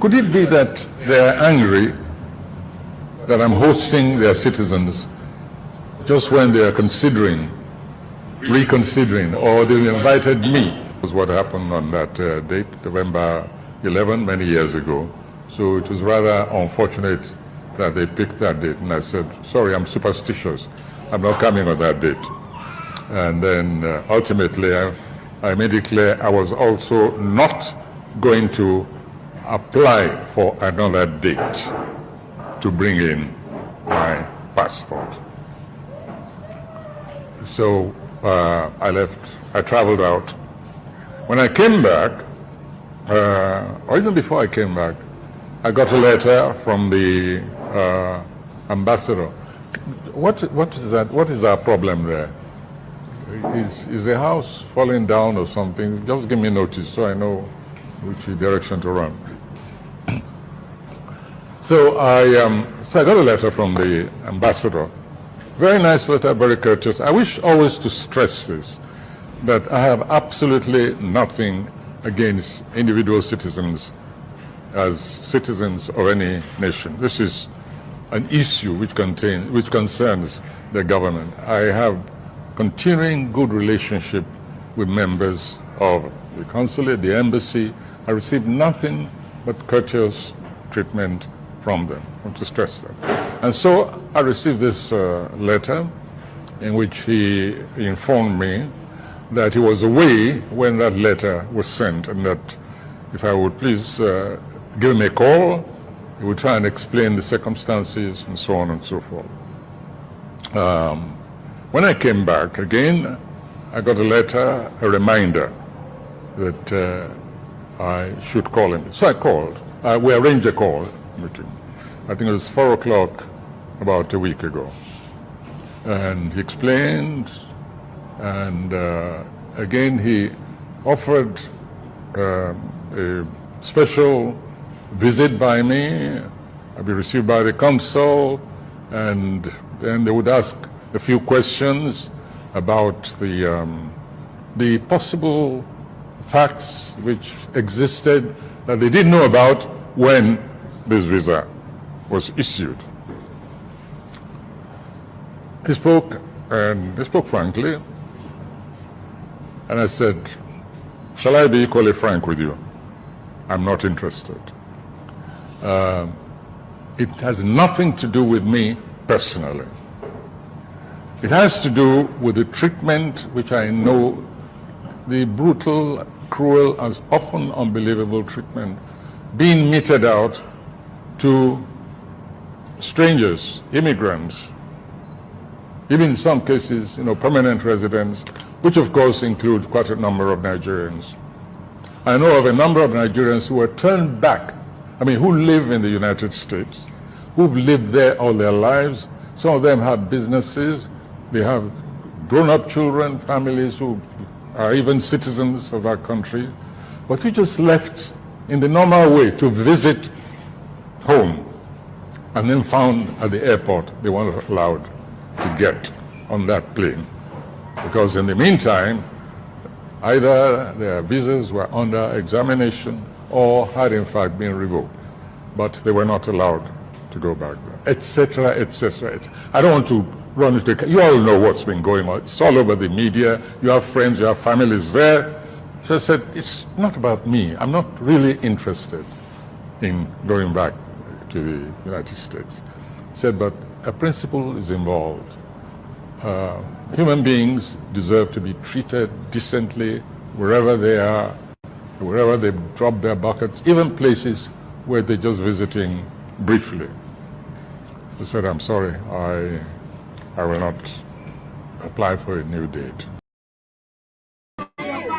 Could it be that they're angry that I'm hosting their citizens just when they are reconsidering, or they invited me? Was what happened on that date, November 11, many years ago. So it was rather unfortunate that they picked that date. And I said, sorry, I'm superstitious. I'm not coming on that date. And then ultimately, I made it clear I was also not going to apply for another date to bring in my passport. So I left, I traveled out. When I came back, or even before I came back, I got a letter from the ambassador. What is that? What is our problem there? Is the house falling down or something? Just give me notice so I know which direction to run. So I got a letter from the ambassador. Very nice letter, very courteous. I wish always to stress this, that I have absolutely nothing against individual citizens as citizens of any nation. This is an issue which concerns the government. I have continuing good relationship with members of the consulate, the embassy. I received nothing but courteous treatment from them. I want to stress that. And so I received this letter in which he informed me that he was away when that letter was sent, and that if I would please give him a call, he would try and explain the circumstances and so on and so forth. When I came back again, I got a letter, a reminder that I should call him. So I called. We arranged a call meeting. I think it was 4 o'clock about a week ago. And he explained, and again he offered a special visit by me. I'd be received by the consul, and then they would ask a few questions about the possible facts which existed that they didn't know about when this visa was issued. He spoke, and he spoke frankly, and I said, shall I be equally frank with you? I'm not interested. It has nothing to do with me personally. It has to do with the treatment which I know, the brutal, cruel, and often unbelievable treatment being meted out to strangers, immigrants, even in some cases, permanent residents, which of course include quite a number of Nigerians. I know of a number of Nigerians who were turned back, who live in the United States, who've lived there all their lives. Some of them have businesses, they have grown-up children, families who are even citizens of our country, but who just left in the normal way to visit home, and then found at the airport they weren't allowed to get on that plane. Because in the meantime, either their visas were under examination or had in fact been revoked, but they were not allowed to go back there, etc., etc. I don't want to run into you all know what's been going on. It's all over the media. You have friends, you have families there. So I said, it's not about me. I'm not really interested in going back to the United States. I said, but a principle is involved. Human beings deserve to be treated decently wherever they are, wherever they drop their buckets, even places where they're just visiting briefly. I said, I'm sorry, I will not apply for a new date.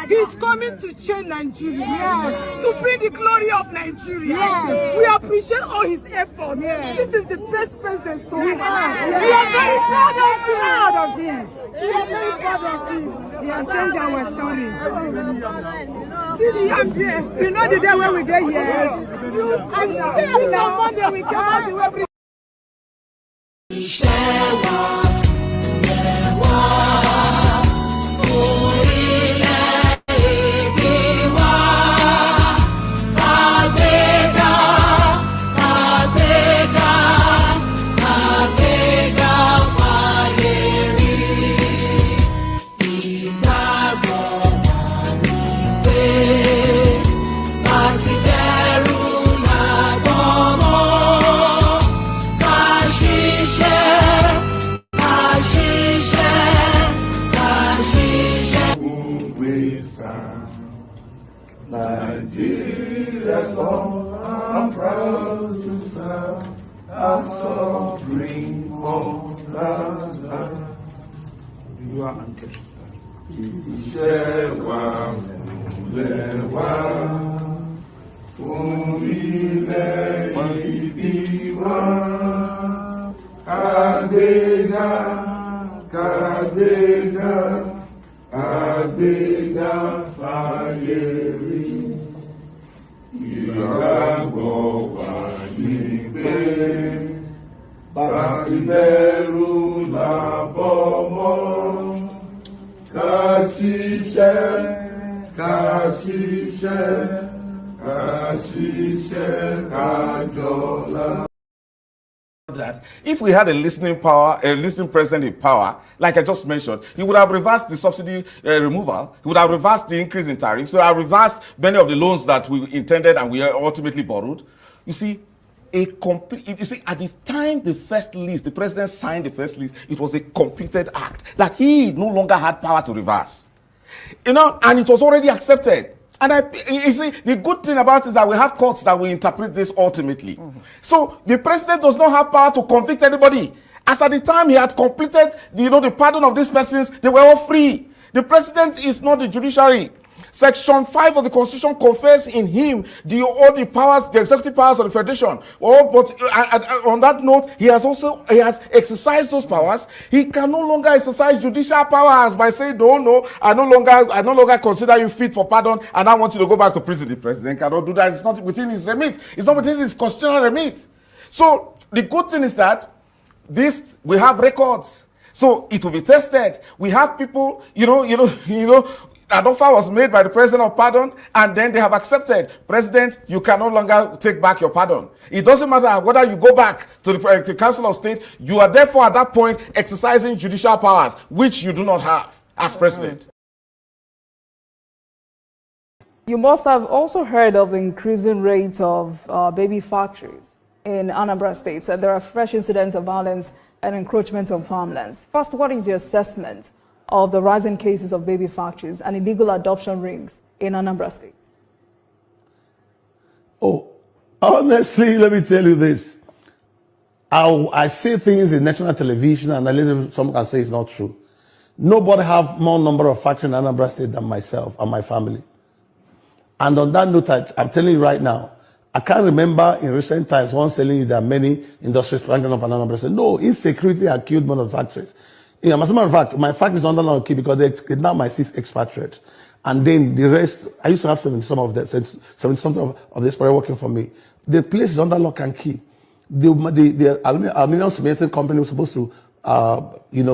He's coming to change Nigeria, to bring the glory of Nigeria. We appreciate all his efforts. This is the best president so far. We are very proud of him. We are very proud of him. He has changed our story. See the years here. You know the day when we get here. I see on Monday we come out to every. Orílẹ̀-èdè wa, fàgbéga. Nigerians all are proud to serve as suffering on the land. You are anthem. Iṣẹ́ wa múlẹ̀ wá fún ilẹ̀ ìbí wa. Àgbéga, kàgbéga, àgbéga fàyèrí. Ìgbàgbọ́ wa ní pé bàbíbẹ̀rù làbọ̀ mọ́. Ká ṣiṣẹ́, ká ṣiṣẹ́, ká ṣiṣẹ́, ká jọlá. That if we had a listening president in power, like I just mentioned, he would have reversed the subsidy removal, he would have reversed the increase in tariffs, he would have reversed many of the loans that we intended and we ultimately borrowed. You see, at the time the president signed the first list, it was a completed act that he no longer had power to reverse. And it was already accepted. And you see, the good thing about it is that we have courts that will interpret this ultimately. So the president does not have power to convict anybody. As at the time he had completed the pardon of these persons, they were all free. The president is not the judiciary. Section 5 of the Constitution confers in him all the powers, the executive powers of the Federation. But on that note, he has exercised those powers. He can no longer exercise judicial powers by saying, no, I no longer consider you fit for pardon, and I want you to go back to prison. The president cannot do that. It's not within his remit. It's not within his constitutional remit. So the good thing is that we have records. So it will be tested. We have people, an offer was made by the president of pardon, and then they have accepted. President, you can no longer take back your pardon. It doesn't matter whether you go back to the Council of State. You are therefore at that point exercising judicial powers, which you do not have as president. You must have also heard of the increasing rate of baby factories in Anambra State. So there are fresh incidents of violence and encroachment on farmlands. First, what is your assessment of the rising cases of baby factories and illegal adoption rings in Anambra State? Oh, honestly, let me tell you this. I say things in national television and later someone can say it's not true. Nobody have more number of factories in Anambra State than myself and my family. And on that note, I'm telling you right now, I can't remember in recent times once telling you there are many industries spranging up in Anambra State. No, insecurity had killed one of the factories. As a matter of fact, my factory is under lock because they kidnapped my 6 expatriates. And then the rest, I used to have 70 of this people working for me. The place is under lock and key. The aluminum cementing company was supposed to,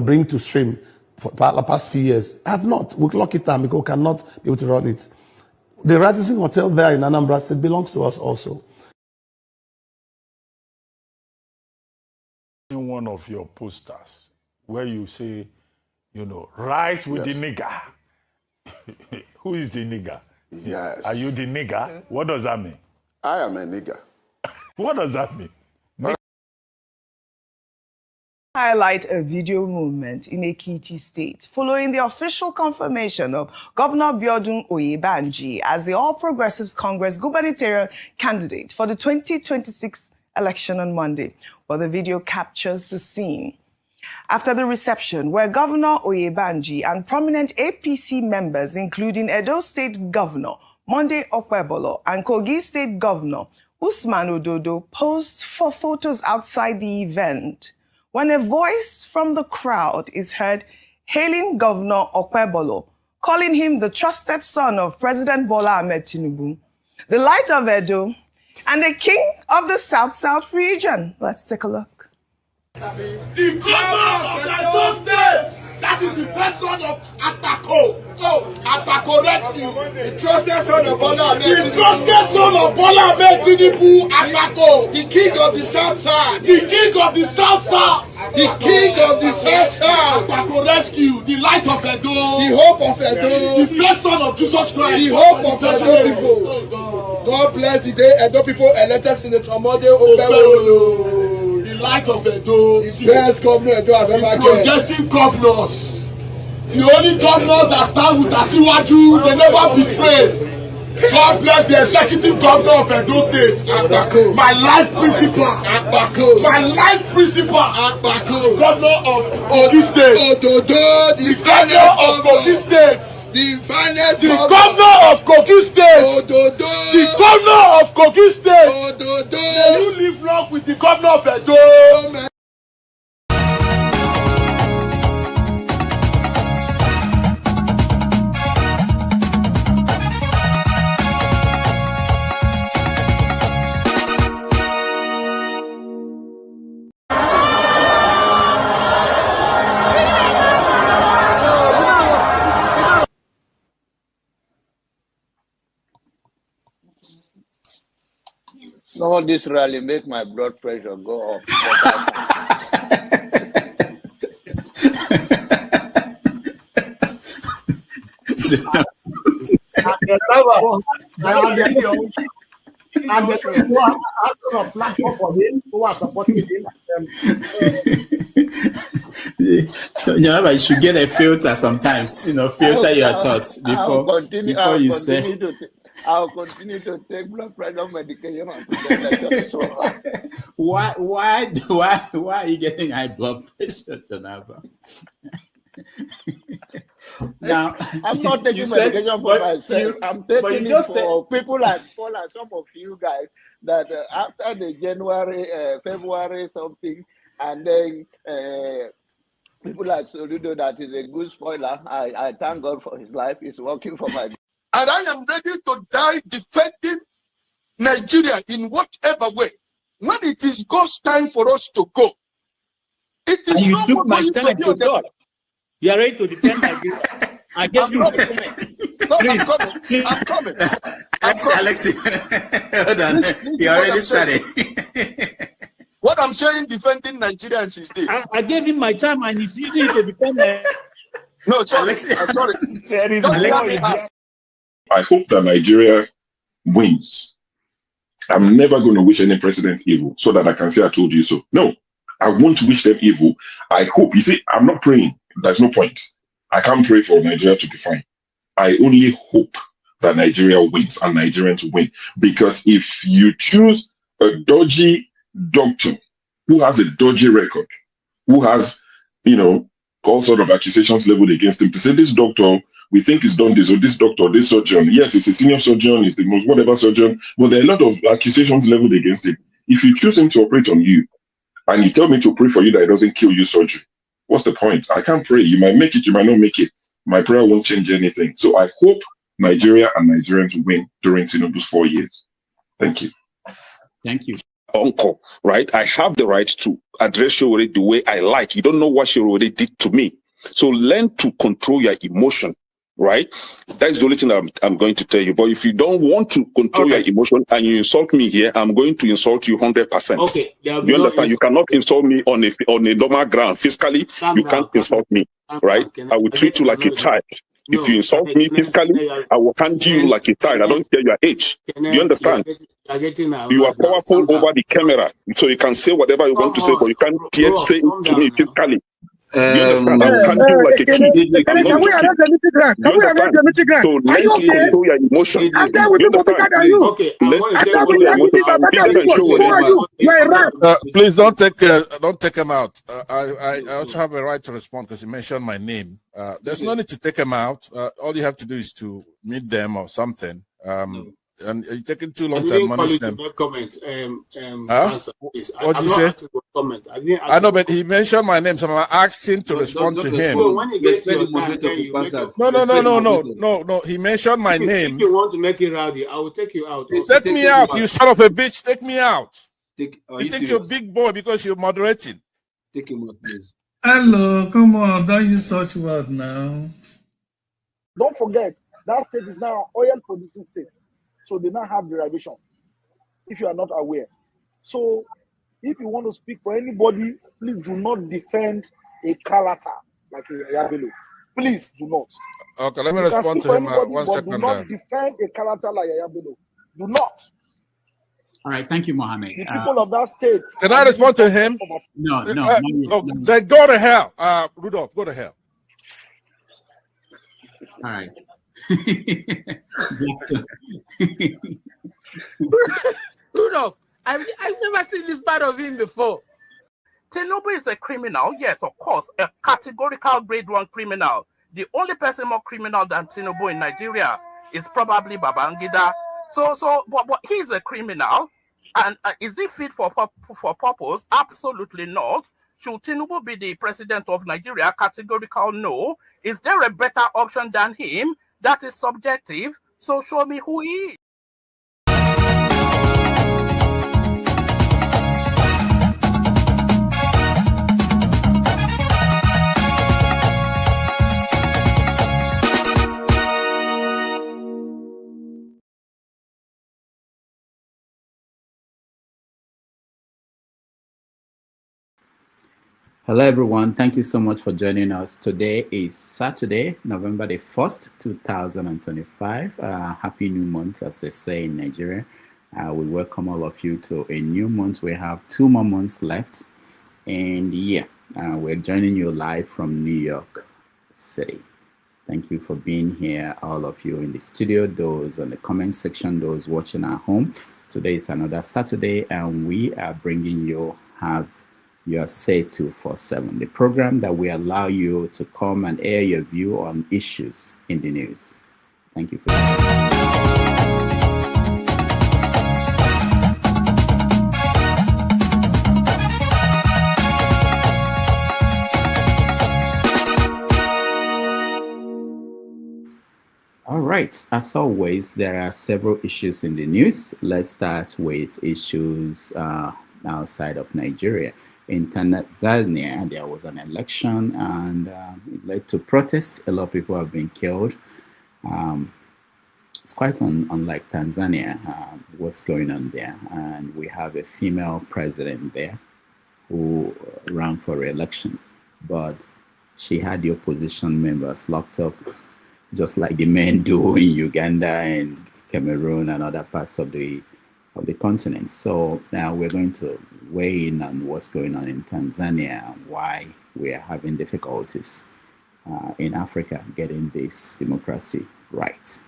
bring to stream for the past few years. I have not. We lock it down because we cannot be able to run it. The Radisson Hotel there in Anambra State belongs to us also. In one of your posters, where you say, rise with the nigger. Who is the nigger? Yes. Are you the nigger? What does that mean? I am a nigger. What does that mean? Highlight a video movement in Ekiti State following the official confirmation of Governor Biodun Oyebanji as the All Progressives Congress gubernatorial candidate for the 2026 election on Monday. Well, the video captures the scene after the reception where Governor Oyebanji and prominent APC members, including Edo State Governor Monday Okwebolo and Kogi State Governor Usman Ododo, posed for photos outside the event, when a voice from the crowd is heard hailing Governor Okwebolo, calling him the trusted son of President Bola Ahmed Tinubu, the light of Edo, and the king of the South-South region. Let's take a look. The governor of Edo State, that is the first son of Atako. So, Atako rescue, the trusted son of Bola Ahmed Tinubu. The trusted son of Bola Ahmed Tinubu, Atako, the king of the South-South. The king of the South-South. The king of the South-South. Atako rescue, the light of Edo. The hope of Edo. The first son of Jesus Christ. The hope of Edo people. God bless the day Edo people elected Senator Monday Okwebolo. Light of Edo, the best governor Edo has ever get. Progressive governors, the only governors that stand with Asiwaju, they never betrayed. God bless the executive governor of Edo State. My life principal. My life principal. Governor of Kogi State. The governor of Kogi State. The governor of Kogi State. The governor of Kogi State. May you live long with the governor of Edo. Some of this rally make my blood pressure go up. And the people who are asking a platform for him, who are supporting him. So you should get a filter sometimes. Filter your thoughts before you say. I'll continue to take blood pressure medication. Why are you getting high blood pressure, Jonava? Now, I'm not taking medication for myself. I'm taking it for people like Paul and some of you guys that after the January, February something, and then people like Soludo that is a good spoiler. I thank God for his life. He's working for my. And I am ready to die defending Nigeria in whatever way. When it is God's time for us to go, it is. And you took my time to God. You are ready to defend Nigeria. I gave you a comment. No, I'm coming. Alexi, hold on. You already started. What I'm saying, defending Nigerians is this. I gave him my time and he's using it to defend me. No, sorry. Alexi. I hope that Nigeria wins. I'm never going to wish any president evil so that I can say I told you so. No, I won't wish them evil. I hope. You see, I'm not praying. There's no point. I can't pray for Nigeria to be fine. I only hope that Nigeria wins and Nigerians win. Because if you choose a dodgy doctor who has a dodgy record, who has, all sort of accusations leveled against him, to say this doctor, we think he's done this, or this doctor, this surgeon. Yes, he's a senior surgeon, he's the most whatever surgeon, but there are a lot of accusations leveled against him. If you choose him to operate on you, and you tell me to pray for you that it doesn't kill you surgery, what's the point? I can't pray. You might make it, you might not make it. My prayer won't change anything. So I hope Nigeria and Nigerians win during Tinubu's 4 years. Thank you. Thank you. Uncle, right? I have the right to address you already the way I like. You don't know what she already did to me. So learn to control your emotion, right? That's the only thing I'm going to tell you. But if you don't want to control your emotion and you insult me here, I'm going to insult you 100%. Okay. You understand? You cannot insult me on a normal ground. Physically, you can't insult me, right? I will treat you like a child. If you insult me physically, I will handle you like a child. I don't care your age. You understand? You are powerful over the camera, so you can say whatever you want to say, but you can't yet say it to me physically. You understand? I will handle you like a kid. I'm not joking. You understand? So learn to control your emotion. You understand? Okay. Please don't take him out. I also have a right to respond because you mentioned my name. There's no need to take him out. All you have to do is to meet them or something. And you're taking too long to manage them. Comment. What did you say? Comment. I know, but he mentioned my name, so I'm asking to respond to him. When he gets your time, No. He mentioned my name. If you want to make it rowdy, I will take you out. Take me out, you son of a bitch. Take me out. You think you're a big boy because you're moderating. Take him out, please. Hello, come on, don't use such word now. Don't forget, that state is now an oil-producing state. So they now have derivation, if you are not aware. So if you want to speak for anybody, please do not defend a character like Yabelo. Please do not. Okay, let me respond to him. 1 second. Do not defend a character like Yabelo. Do not. All right, thank you, Mohammed. The people of that state. Can I respond to him? No. Then go to hell. Rudolph, go to hell. All right. Rudolph, I've never seen this part of him before. Tinubu is a criminal, yes, of course, a categorical grade 1 criminal. The only person more criminal than Tinubu in Nigeria is probably Babangida. But he's a criminal, and is he fit for purpose? Absolutely not. Should Tinubu be the president of Nigeria? Categorical no. Is there a better option than him? That is subjective. So show me who he is. Hello, everyone. Thank you so much for joining us. Today is Saturday, November the 1st, 2025. Happy New Month, as they say in Nigeria. We welcome all of you to a new month. We have 2 more months left. And yeah, we're joining you live from New York City. Thank you for being here, all of you in the studio, those on the comment section, those watching at home. Today is another Saturday, and we are bringing you your Say 247, the program that will allow you to come and air your view on issues in the news. Thank you for All right, as always, there are several issues in the news. Let's start with issues outside of Nigeria. In Tanzania, there was an election, and it led to protests. A lot of people have been killed. It's quite unlike Tanzania, what's going on there. And we have a female president there who ran for re-election, but she had the opposition members locked up, just like the men do in Uganda and Cameroon and other parts of the continent. So now we're going to weigh in on what's going on in Tanzania and why we are having difficulties in Africa getting this democracy right.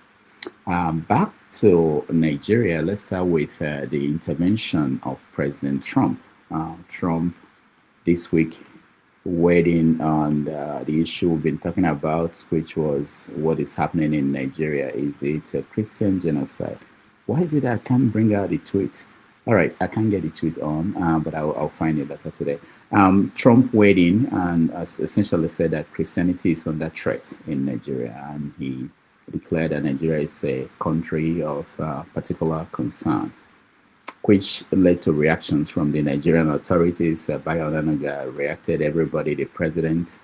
Back to Nigeria, let's start with the intervention of President Trump. Trump this week weighed in on the issue we've been talking about, which was what is happening in Nigeria. Is it a Christian genocide? Why is it that I can't bring out the tweet? All right, I can't get the tweet on, but I'll find it later today. Trump weighed in and essentially said that Christianity is under threat in Nigeria, and he declared that Nigeria is a country of particular concern, which led to reactions from the Nigerian authorities. Bayelsa reacted, everybody, the president,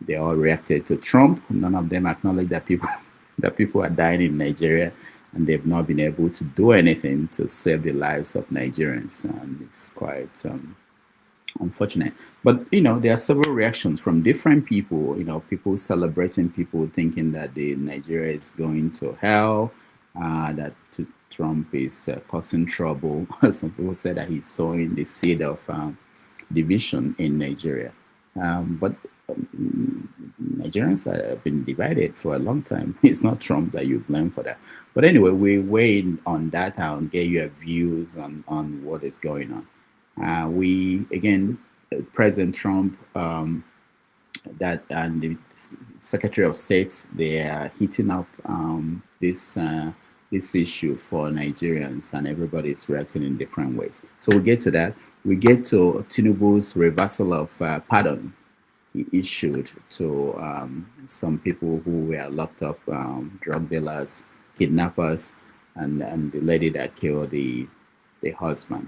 they all reacted to Trump. None of them acknowledged that people are dying in Nigeria, and they've not been able to do anything to save the lives of Nigerians, and it's quite unfortunate. But there are several reactions from different people. People celebrating, people thinking that Nigeria is going to hell, that Trump is causing trouble. Some people say that he's sowing the seed of division in Nigeria. But Nigerians have been divided for a long time. It's not Trump that you blame for that. But anyway, we weigh on that and get your views on what is going on. President Trump, that and the Secretary of State, they are heating up this issue for Nigerians, and everybody is reacting in different ways. So we'll get to that. We get to Tinubu's reversal of pardon he issued to some people who were locked up, drug dealers, kidnappers, and the lady that killed the husband.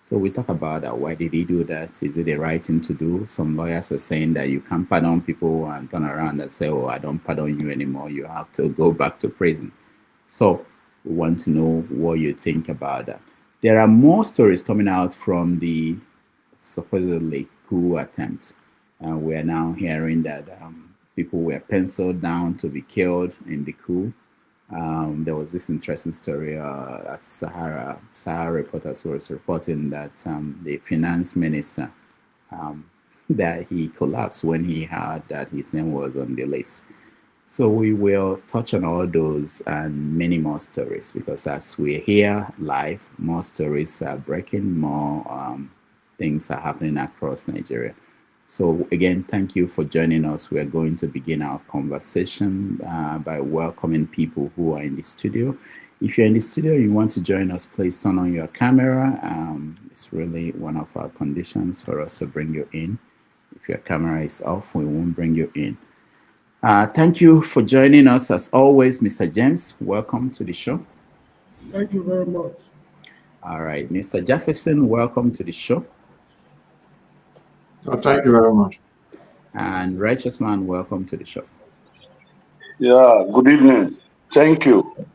So we talk about that. Why did he do that? Is it the right thing to do? Some lawyers are saying that you can't pardon people and turn around and say, oh, I don't pardon you anymore. You have to go back to prison. So we want to know what you think about that. There are more stories coming out from the supposedly coup attempt. We are now hearing that people were penciled down to be killed in the coup. There was this interesting story at Sahara Reporters was reporting that the finance minister, that he collapsed when he heard that his name was on the list. So we will touch on all those and many more stories, because as we're here live, more stories are breaking, more things are happening across Nigeria. So again, thank you for joining us. We are going to begin our conversation by welcoming people who are in the studio. If you're in the studio, you want to join us, please turn on your camera. It's really one of our conditions for us to bring you in. If your camera is off, we won't bring you in. Thank you for joining us as always, Mr. James. Welcome to the show. Thank you very much. All right, Mr. Jefferson, welcome to the show. Oh, thank you very much. And Righteous Man, welcome to the show. Yeah, good evening. Thank you.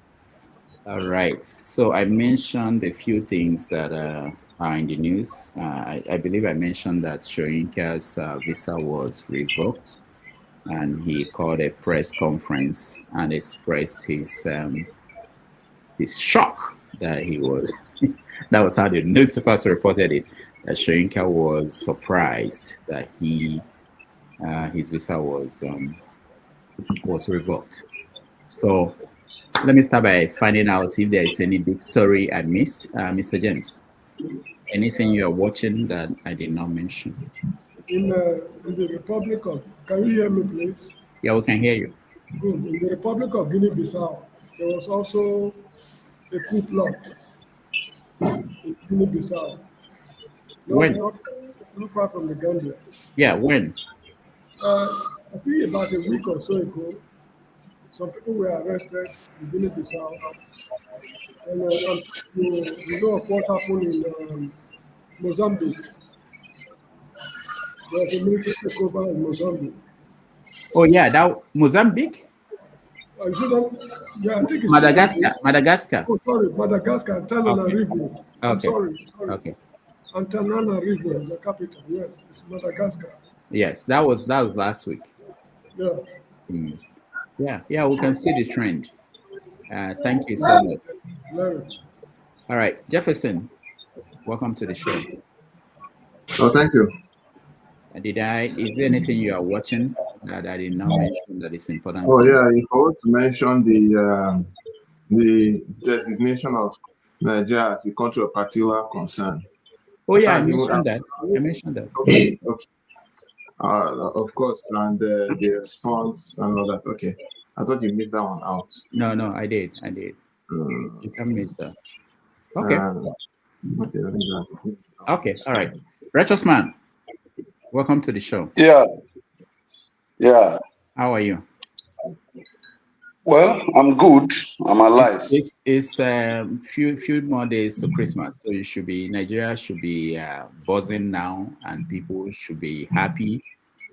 All right. So I mentioned a few things that are in the news. I believe I mentioned that Shoyinka's visa was revoked, and he called a press conference and expressed his shock that he was. That was how the newspapers reported it. That Shoyinka was surprised that his visa was revoked. So let me start by finding out if there is any big story I missed. Mr. James, anything you are watching that I did not mention? In the Republic of, can you hear me, please? Yeah, we can hear you. Good. In the Republic of Guinea-Bissau, there was also a coup plot in Guinea-Bissau. When? Not far from the Gambia. Yeah, when? I think about a week or so ago, some people were arrested in Guinea-Bissau. And you know of what happened in Mozambique. There was a military takeover in Mozambique. Oh yeah, that Mozambique? Yeah, I think it's Madagascar. Madagascar. Oh, sorry, Madagascar, Antananarivo. Okay. I'm sorry. Okay. Antananarivo is the capital. Yes, it's Madagascar. Yes, that was last week. Yeah. Yeah, we can see the trend. Thank you so much. All right, Jefferson, welcome to the show. Oh, thank you. Is there anything you are watching that I did not mention that is important? Oh, yeah, if I want to mention the designation of Nigeria as a country of particular concern. Oh, yeah, I mentioned that. Okay. Of course, and the response and all that. Okay. I thought you missed that one out. No, I did. You can miss that. Okay. Okay, I think that's it. Okay, all right. Righteous Man, welcome to the show. Yeah. How are you? Well, I'm good. I'm alive. It's few more days to Christmas, so Nigeria should be buzzing now, and people should be happy.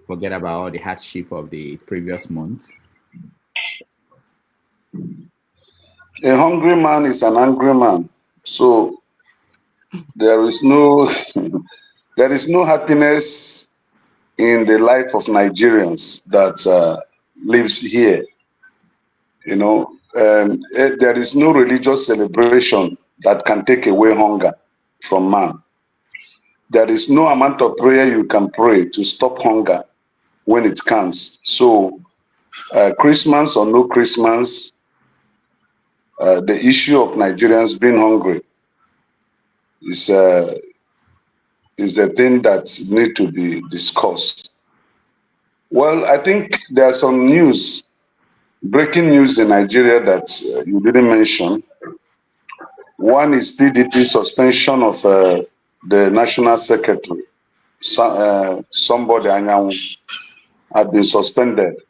Forget about all the hardship of the previous month. A hungry man is an angry man. So there is no happiness in the life of Nigerians that lives here. You know, there is no religious celebration that can take away hunger from man. There is no amount of prayer you can pray to stop hunger when it comes. So Christmas or no Christmas, the issue of Nigerians being hungry is the thing that need to be discussed. Well, I think there's some breaking news in Nigeria that you didn't mention. One is PDP suspension of the national secretary. Somebody had been suspended,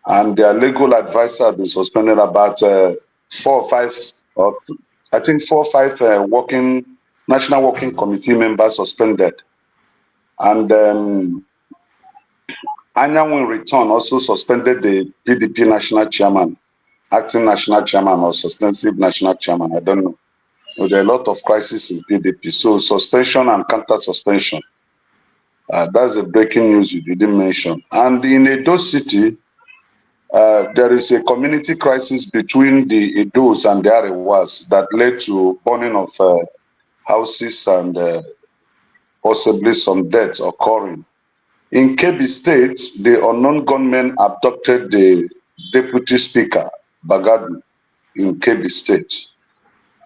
and their legal advisor had been suspended. About 4 or 5 National Working Committee members suspended. And Anyanwu in return also suspended the PDP national chairman, acting national chairman or substantive national chairman, I don't know. So there are a lot of crises in PDP. So suspension and counter suspension. That's the breaking news you didn't mention. And in Edo City, there is a community crisis between the Edos and the Arewas that led to burning of houses and possibly some deaths occurring. In Kebbi State, the unknown gunmen abducted the Deputy Speaker Bagadu in Kebbi State.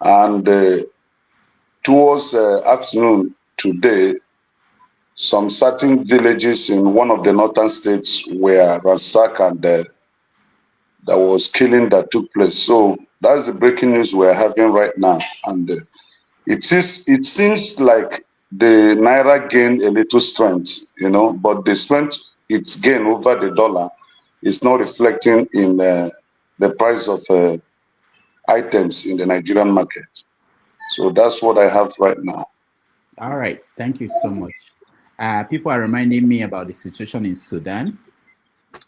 And towards afternoon today, some certain villages in one of the northern states were ransacked and there was killing that took place. So that's the breaking news we're having right now. And it seems like the Naira gained a little strength, but the strength it's gained over the dollar is not reflecting in the price of items in the Nigerian market. So that's what I have right now. All right, thank you so much. People are reminding me about the situation in Sudan,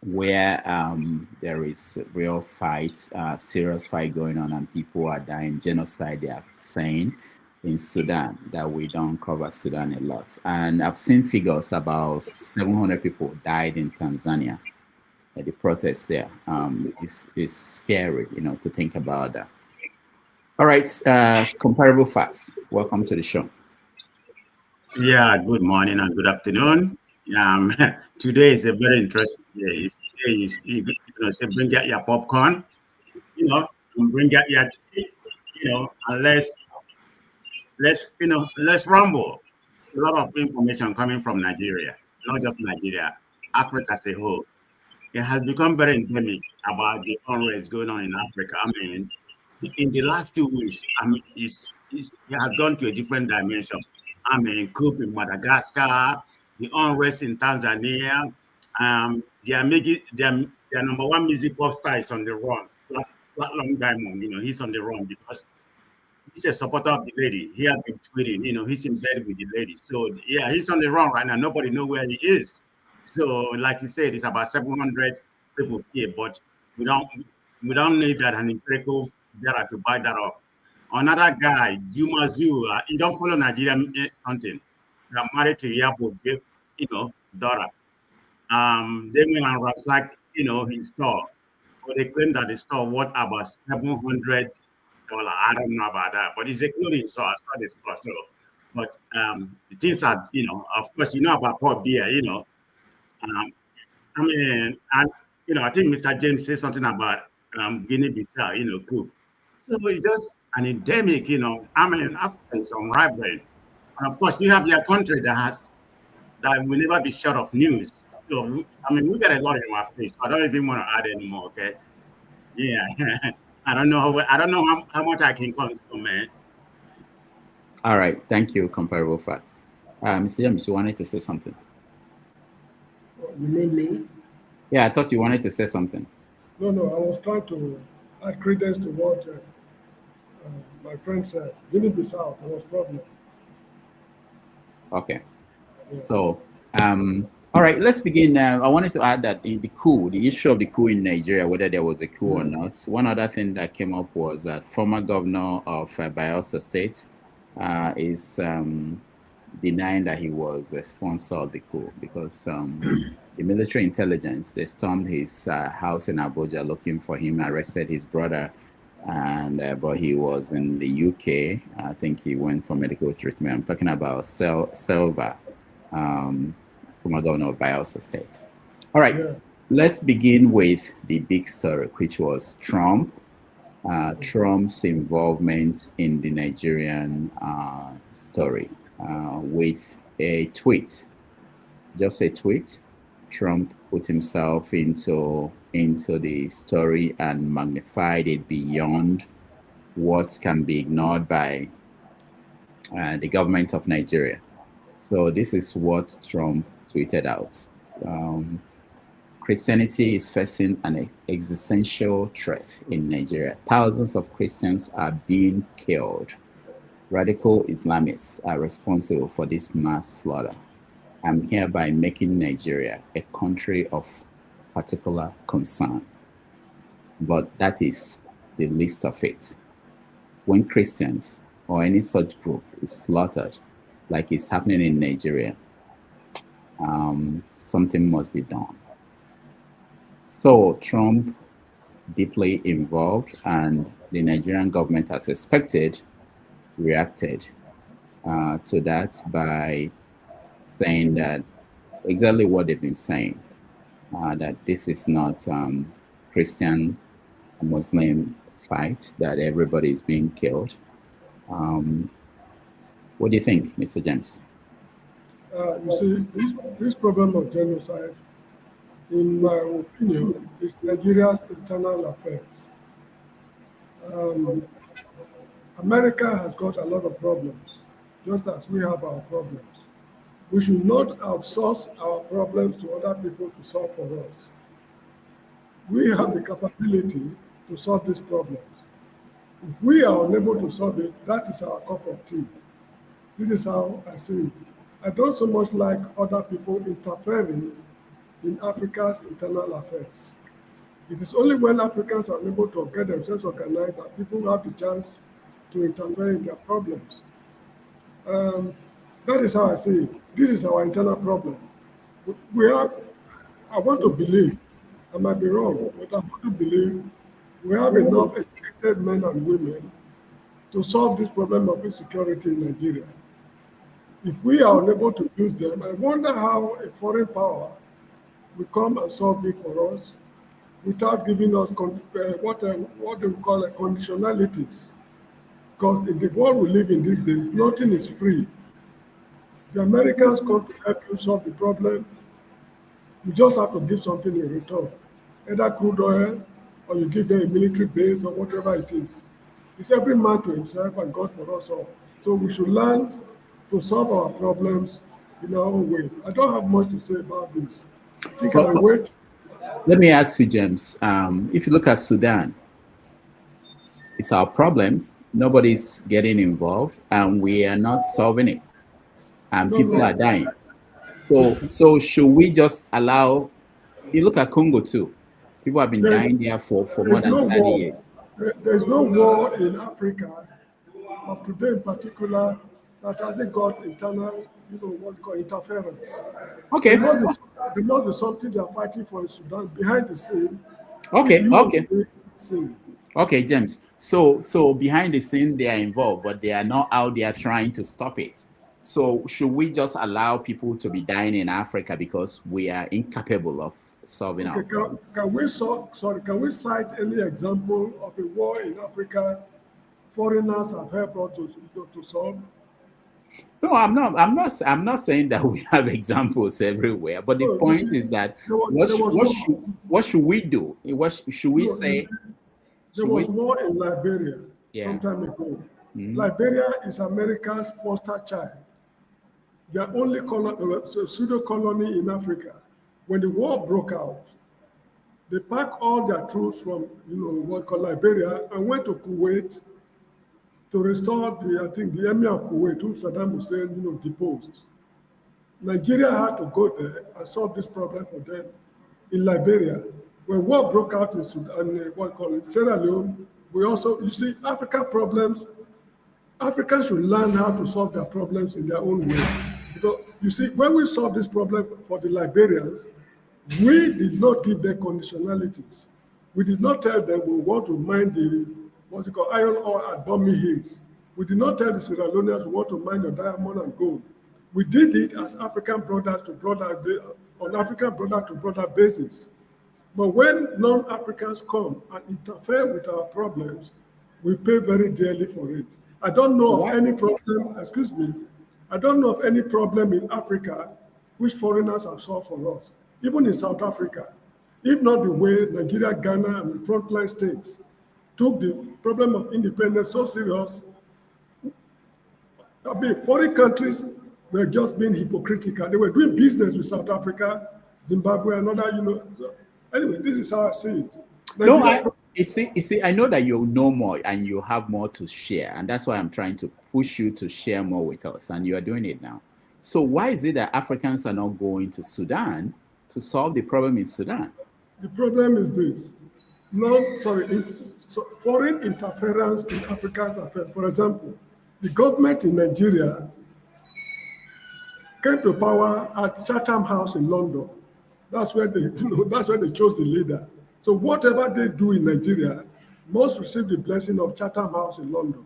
where there is real fight, serious fight going on, and people are dying. Genocide, they are saying, in Sudan, that we don't cover Sudan a lot. And I've seen figures about 700 people died in Tanzania at the protest there. It's scary, to think about that. All right, comparable facts. Welcome to the show. Yeah, good morning and good afternoon. Today is a very interesting day. So bring out your popcorn, and bring out your tea, and let's rumble. A lot of information coming from Nigeria, not just Nigeria, Africa as a whole. It has become very endemic about the unrest going on in Africa. I mean, in the last 2 weeks, it has gone to a different dimension. I mean, coup in Madagascar, the unrest in Tanzania. Their number one music pop star is on the run. Flat Long Diamond, he's on the run because he's a supporter of the lady. He has been tweeting, he's in bed with the lady. So yeah, he's on the run right now. Nobody knows where he is. So like you said, it's about 700 people here, but we don't need that an empirical data to buy that up. Another guy, Juma Zoo, he don't follow Nigerian hunting. They are married to Yabo, daughter. They went and ransacked, his store. But they claim that the store worth about $700. I don't know about that, but it's a clothing store. I saw the store. So, but the things are, of course, about pop beer, I mean, I think Mr. James said something about Guinea-Bissau, coup. So it's just an endemic, I mean, Africa is unrivaled. And of course, you have your country that will never be short of news. So, I mean, we got a lot in our face. I don't even want to add anymore, okay? Yeah. I don't know how much I can comment. All right, thank you, comparable facts. Mr. James, you wanted to say something? You mean me? Yeah, I thought you wanted to say something. No, I was trying to add credence to what my friend said. Guinea-Bissau, there was problem. Okay. Yeah. So, all right, let's begin. I wanted to add that in the issue of the coup in Nigeria, whether there was a coup or not, one other thing that came up was that former governor of Bayelsa State is denying that he was a sponsor of the coup because the military intelligence, they stormed his house in Abuja looking for him, arrested his brother, and but he was in the UK. I think he went for medical treatment. I'm talking about Sylva, former governor of Bayelsa State. All right, let's begin with the big story, which was Trump. Trump's involvement in the Nigerian story with a tweet, just a tweet. Trump put himself into the story and magnified it beyond what can be ignored by the government of Nigeria. So this is what Trump tweeted out. Christianity is facing an existential threat in Nigeria. Thousands of Christians are being killed. Radical Islamists are responsible for this mass slaughter. I'm hereby making Nigeria a country of particular concern. But that is the least of it. When Christians or any such group is slaughtered, like it's happening in Nigeria, something must be done. So Trump deeply involved, and the Nigerian government, as expected, reacted to that by saying that exactly what they've been saying, that this is not Christian and Muslim fight that everybody is being killed. What do you think, Mr. James? You see, this problem of genocide, in my opinion, is Nigeria's internal affairs. America has got a lot of problems, just as we have our problems. We should not outsource our problems to other people to solve for us. We have the capability to solve these problems. If we are unable to solve it, that is our cup of tea. This is how I see it. I don't so much like other people interfering in Africa's internal affairs. It is only when Africans are able to get themselves organized that people have the chance to interfere in their problems. That is how I see it. This is our internal problem. I want to believe, I might be wrong, but I want to believe we have enough educated men and women to solve this problem of insecurity in Nigeria. If we are unable to use them, I wonder how a foreign power will come and solve it for us without giving us what they call conditionalities. Because in the world we live in these days, nothing is free. The Americans come to help you solve the problem. You just have to give something in return, either crude oil, or you give them a military base, or whatever it is. It's every man to himself and God for us all. So we should learn to solve our problems in our own way. I don't have much to say about this. I think I'll wait. Let me ask you, James. If you look at Sudan, it's our problem. Nobody's getting involved, and we are not solving it. And people are dying. So should we just allow? You look at Congo too. People have been dying there for more than 30 years. There's no war in Africa, of today in particular, that hasn't got internal, what you call interference. Okay. There must be something they are fighting for in Sudan behind the scene. Okay, James. So behind the scene they are involved, but they are not out there trying to stop it. So should we just allow people to be dying in Africa because we are incapable of solving our problems? Can we cite any example of a war in Africa foreigners have helped us to solve? No, I'm not saying that we have examples everywhere, but the point is that what should we do? What should we say? There was war in Liberia some time ago. Liberia is America's foster child. Their only pseudo colony in Africa. When the war broke out, they packed all their troops from what called Liberia and went to Kuwait to restore the emir of Kuwait, whom Saddam Hussein deposed. Nigeria had to go there and solve this problem for them in Liberia. When war broke out in Sudan, Sierra Leone, we also, African should learn how to solve their problems in their own way. Because, when we solve this problem for the Liberians, we did not give them conditionalities. We did not tell them we want to mine the, iron ore at Bomi Hills. We did not tell the Sierra Leoneans we want to mine the diamond and gold. We did it as African brothers to brother, on African brother-to-brother basis. But when non-Africans come and interfere with our problems, we pay very dearly for it. I don't know of any problem, I don't know of any problem in Africa which foreigners have solved for us, even in South Africa. If not the way Nigeria, Ghana, and the frontline states took the problem of independence so serious. Foreign countries were just being hypocritical. They were doing business with South Africa, Zimbabwe, and other, Anyway, this is how I see it. You see, I know that you know more and you have more to share, and that's why I'm trying to push you to share more with us, and you are doing it now. So why is it that Africans are not going to Sudan to solve the problem in Sudan? The problem is this. Foreign interference in Africa's affairs. For example, the government in Nigeria came to power at Chatham House in London. That's where they chose the leader. So whatever they do in Nigeria must receive the blessing of Chatham House in London.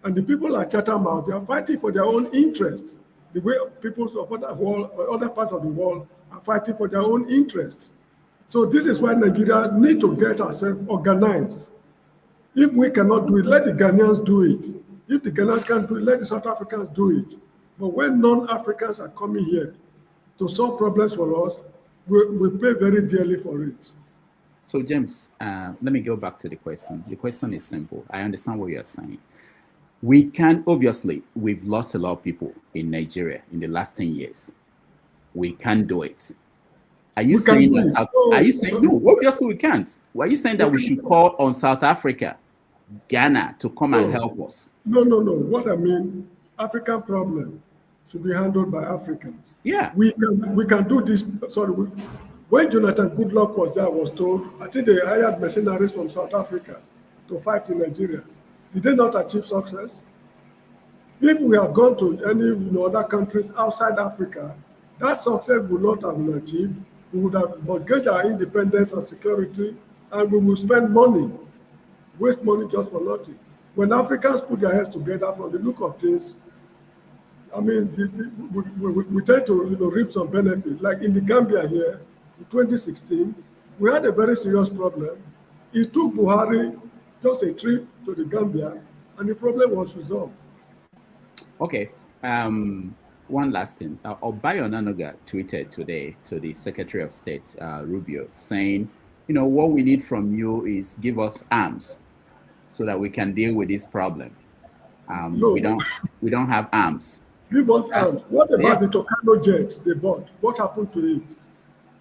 And the people at Chatham House, they are fighting for their own interests. The way peoples of other parts of the world are fighting for their own interests. So this is why Nigeria need to get ourselves organized. If we cannot do it, let the Ghanaians do it. If the Ghanaians can't do it, let the South Africans do it. But when non-Africans are coming here to solve problems for us, we pay very dearly for it. So, James, let me go back to the question. The question is simple. I understand what you're saying. We can, obviously, we've lost a lot of people in Nigeria in the last 10 years. We can't do it. Are you saying that? Are you saying no? Obviously, we can't. Why are you saying that we should call on South Africa, Ghana to come and help us? No. What I mean, African problem should be handled by Africans. Yeah. We can do this. Sorry, when Jonathan Goodluck was there, I was told, I think they hired mercenaries from South Africa to fight in Nigeria. Did they not achieve success? If we had gone to any other countries outside Africa, that success would not have been achieved. We would have mortgaged our independence and security, and we will spend money, waste money just for nothing. When Africans put their heads together, from the look of things, I mean, we tend to reap some benefit. Like in the Gambia here, in 2016, we had a very serious problem. It took Buhari just a trip to the Gambia, and the problem was resolved. Okay. One last thing. Obayo Nanoga tweeted today to the Secretary of State, Rubio, saying, what we need from you is give us arms so that we can deal with this problem. No. We don't have arms. Give us arms. What about the Tucano jets they bought? What happened to it?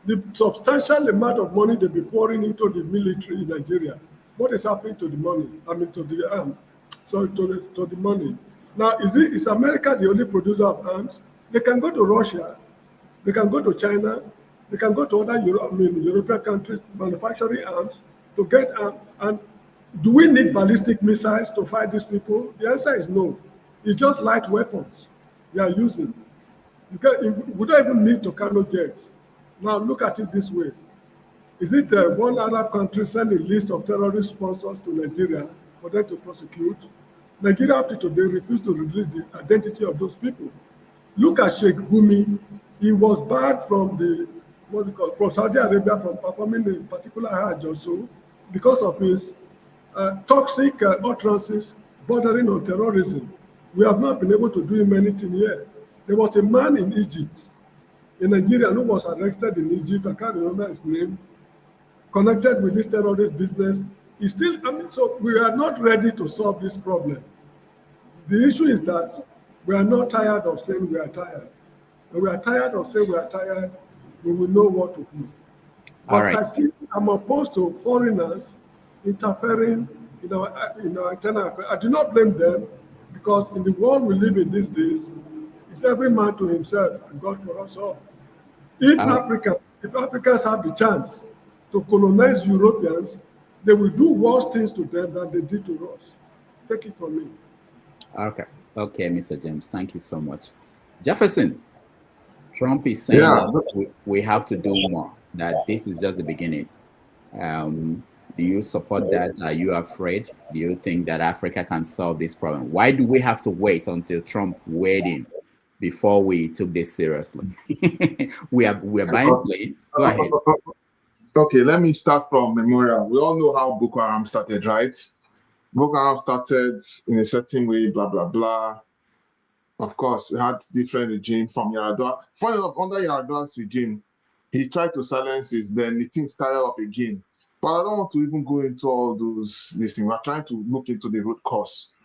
The substantial amount of money they've been pouring into the military in Nigeria. What is happening to the money? I mean, to the arm. Sorry, to the money. Now, is America the only producer of arms? They can go to Russia, they can go to China, they can go to other European countries manufacturing arms to get arms. And do we need ballistic missiles to fight these people? The answer is no. It's just light weapons they are using. We don't even need Tucano jets. Now, look at it this way. Is it one Arab country send a list of terrorist sponsors to Nigeria for them to prosecute? Nigeria up to today refused to release the identity of those people. Look at Sheikh Gumi. He was barred from from Saudi Arabia from performing a particular Hajj or so because of his toxic utterances bordering on terrorism. We have not been able to do him anything here. There was a man in Egypt, in Nigeria, who was arrested in Egypt. I can't remember his name. Connected with this terrorist business. So we are not ready to solve this problem. The issue is that we are not tired of saying we are tired. When we are tired of saying we are tired, we will know what to do. But I'm opposed to foreigners interfering in our internal affairs. I do not blame them, because in the world we live in these days, it's every man to himself and God for us all. If Africans have the chance to colonize Europeans, they will do worse things to them than they did to us. Take it from me. Okay, Mr. James, thank you so much. Jefferson, Trump is saying that we have to do more, that this is just the beginning. Do you support that? Are you afraid? Do you think that Africa can solve this problem? Why do we have to wait until Trump weighed in before we took this seriously? we are buying plane. Go ahead. Okay, let me start from Memorial. We all know how Boko Haram started, right? Boko Haram started in a certain way, blah, blah, blah. Of course, we had different regimes from Yaradua. Funny enough, under Yaradua's regime, he tried to silence it, then the thing started up again. But I don't want to even go into all those things. We're trying to look into the root cause.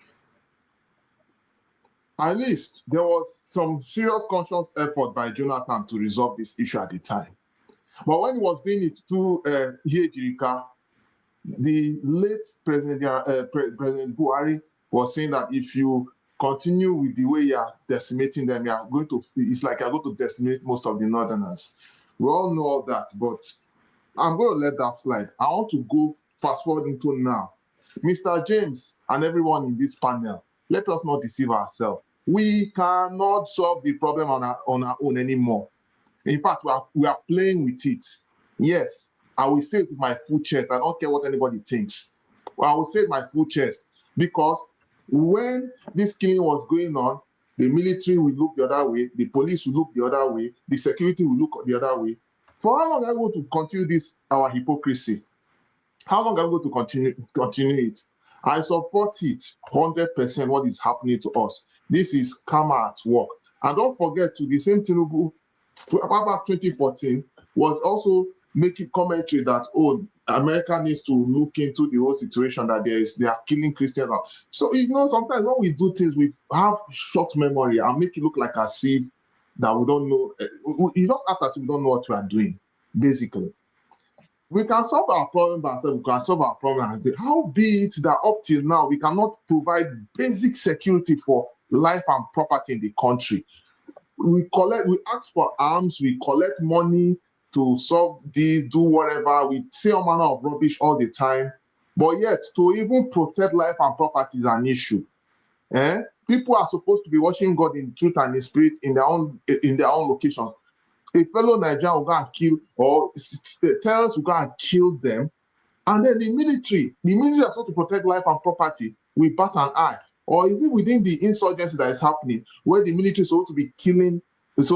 At least there was some serious conscious effort by Jonathan to resolve this issue at the time. But when he was doing it to Hijirika, the late President Buhari was saying that if you continue with the way you are decimating them, it's like you're going to decimate most of the Northerners. We all know all that, but I'm going to let that slide. I want to go fast forward into now. Mr. James and everyone in this panel, let us not deceive ourselves. We cannot solve the problem on our own anymore. In fact, we are playing with it. Yes, I will say it with my full chest. I don't care what anybody thinks. Well, I will say it with my full chest, because when this killing was going on, the military will look the other way, the police will look the other way, the security will look the other way. For how long are we going to continue this, our hypocrisy? How long are we going to continue it? I support it 100% what is happening to us. This is karma at work. And don't forget to the same Tinubu, about 2014, was also making commentary that, oh, America needs to look into the whole situation that they are killing Christians. So, you know, sometimes when we do things, we have short memory and make it look like as if that we don't know. You just act as if we don't know what we are doing, basically. We can solve our problem by ourselves. We can solve our problem. How be it that up till now we cannot provide basic security for life and property in the country? We ask for arms, we collect money to solve this, do whatever. We say all manner of rubbish all the time, but yet to even protect life and property is an issue. People are supposed to be worshiping God in truth and in spirit in their own location. A fellow Nigerian will go and kill, or terrorists will go and kill them, and then the military are supposed to protect life and property, we bat an eye. Or is it within the insurgency that is happening, where the military is supposed to be killing, what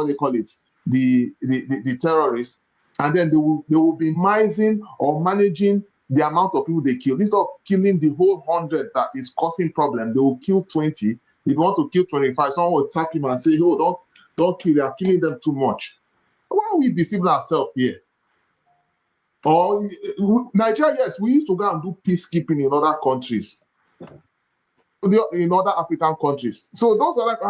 they call it, the terrorists, and then they will be minimizing or managing the amount of people they kill. Instead of killing the whole 100 that is causing problem, they will kill 20. If you want to kill 25, someone will tap him and say, "Oh, don't kill, they are killing them too much." Why are we deceiving ourselves here? Or Nigeria, yes, we used to go and do peacekeeping in other countries, in other African countries. So those are like,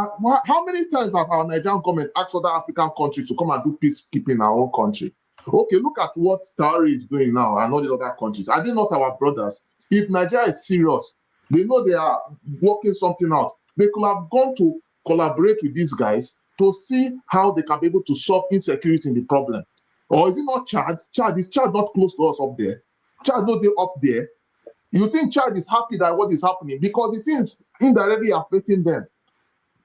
how many times have our Nigerian government asked other African countries to come and do peacekeeping in our own country? Okay, look at what Traore is doing now and all these other countries. Are they not our brothers? If Nigeria is serious, they know they are working something out. They could have gone to collaborate with these guys to see how they can be able to solve insecurity in the problem. Or is it not Chad? Is Chad not close to us up there? Chad not there up there? You think Chad is happy that what is happening? Because the things indirectly affecting them.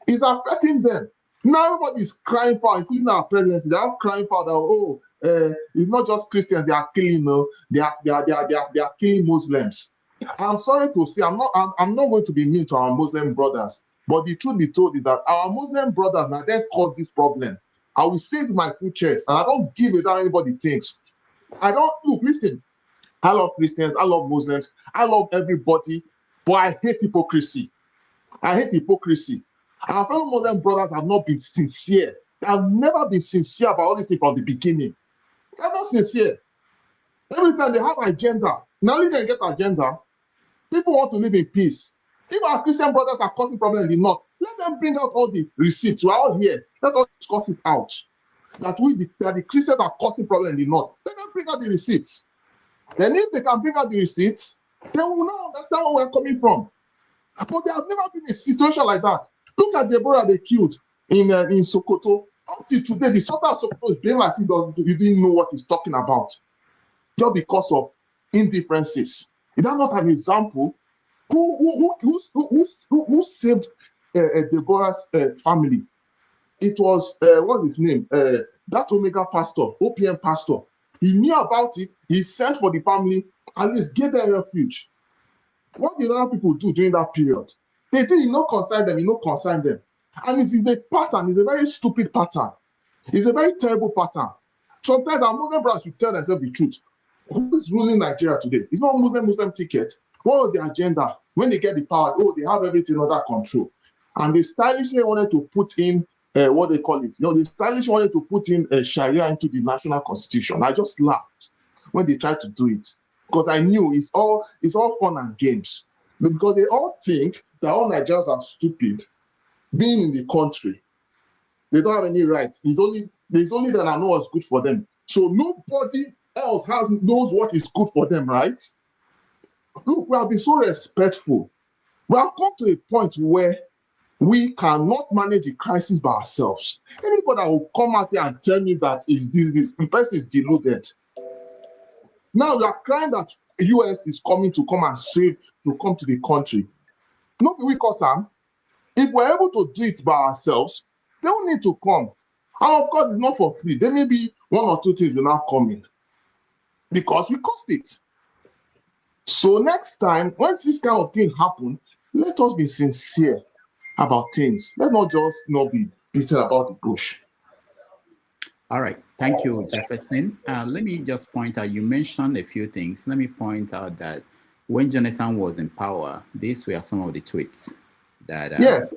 It's affecting them. Now everybody is crying for, including our presidency. They are crying for that, it's not just Christians they are killing, no, they are killing Muslims. I'm sorry to say, I'm not going to be mean to our Muslim brothers, but the truth be told is that our Muslim brothers now then cause this problem. I will say with my full chest, and I don't give it down anybody thinks. Listen, I love Christians, I love Muslims, I love everybody, but I hate hypocrisy. I hate hypocrisy. Our fellow Muslim brothers have not been sincere. They have never been sincere about all this thing from the beginning. They're not sincere. Every time they have agenda, now only they get agenda, people want to live in peace. If our Christian brothers are causing problems in the north, let them bring out all the receipts. We're all here. Let us discuss it out. That the Christians are causing problems in the north. Let them bring out the receipts. Then if they can bring out the receipts, then we will now understand where we're coming from. But there has never been a situation like that. Look at Deborah they killed in Sokoto. Until today, the Sultan of Sokoto is being like he didn't know what he's talking about. Just because of indifferences. Is that not an example? Who saved Deborah's family? It was, what's his name? That Omega pastor, OPM pastor. He knew about it. He sent for the family, at least gave them refuge. What did other people do during that period? They think you not concern them, you not concern them. And it is a pattern, it's a very stupid pattern. It's a very terrible pattern. Sometimes our Muslim brothers should tell themselves the truth. Who is ruling Nigeria today? It's not Muslim ticket. What was the agenda? When they get the power, they have everything under control. And they stylishly wanted to put in, what they call it, they stylishly wanted to put in Sharia into the national constitution. I just laughed when they tried to do it. Because I knew it's all fun and games. Because they all think that all Nigerians are stupid being in the country. They don't have any rights. There's only that I know what's good for them. So nobody else knows what is good for them, right? Look, we have been so respectful. We have come to a point where we cannot manage the crisis by ourselves. Anybody that will come out here and tell me that the person is deluded. Now we are crying that the US is coming to come and save, to come to the country. Not because if we're able to do it by ourselves, they don't need to come. And of course, it's not for free. There may be one or two things will not come in because we cost it. So next time, when this kind of thing happen, let us be sincere about things. Let's not just not be beaten about the bush. All right. Thank you, Jefferson. Let me just point out, you mentioned a few things. Let me point out that when Jonathan was in power, these were some of the tweets that Yes.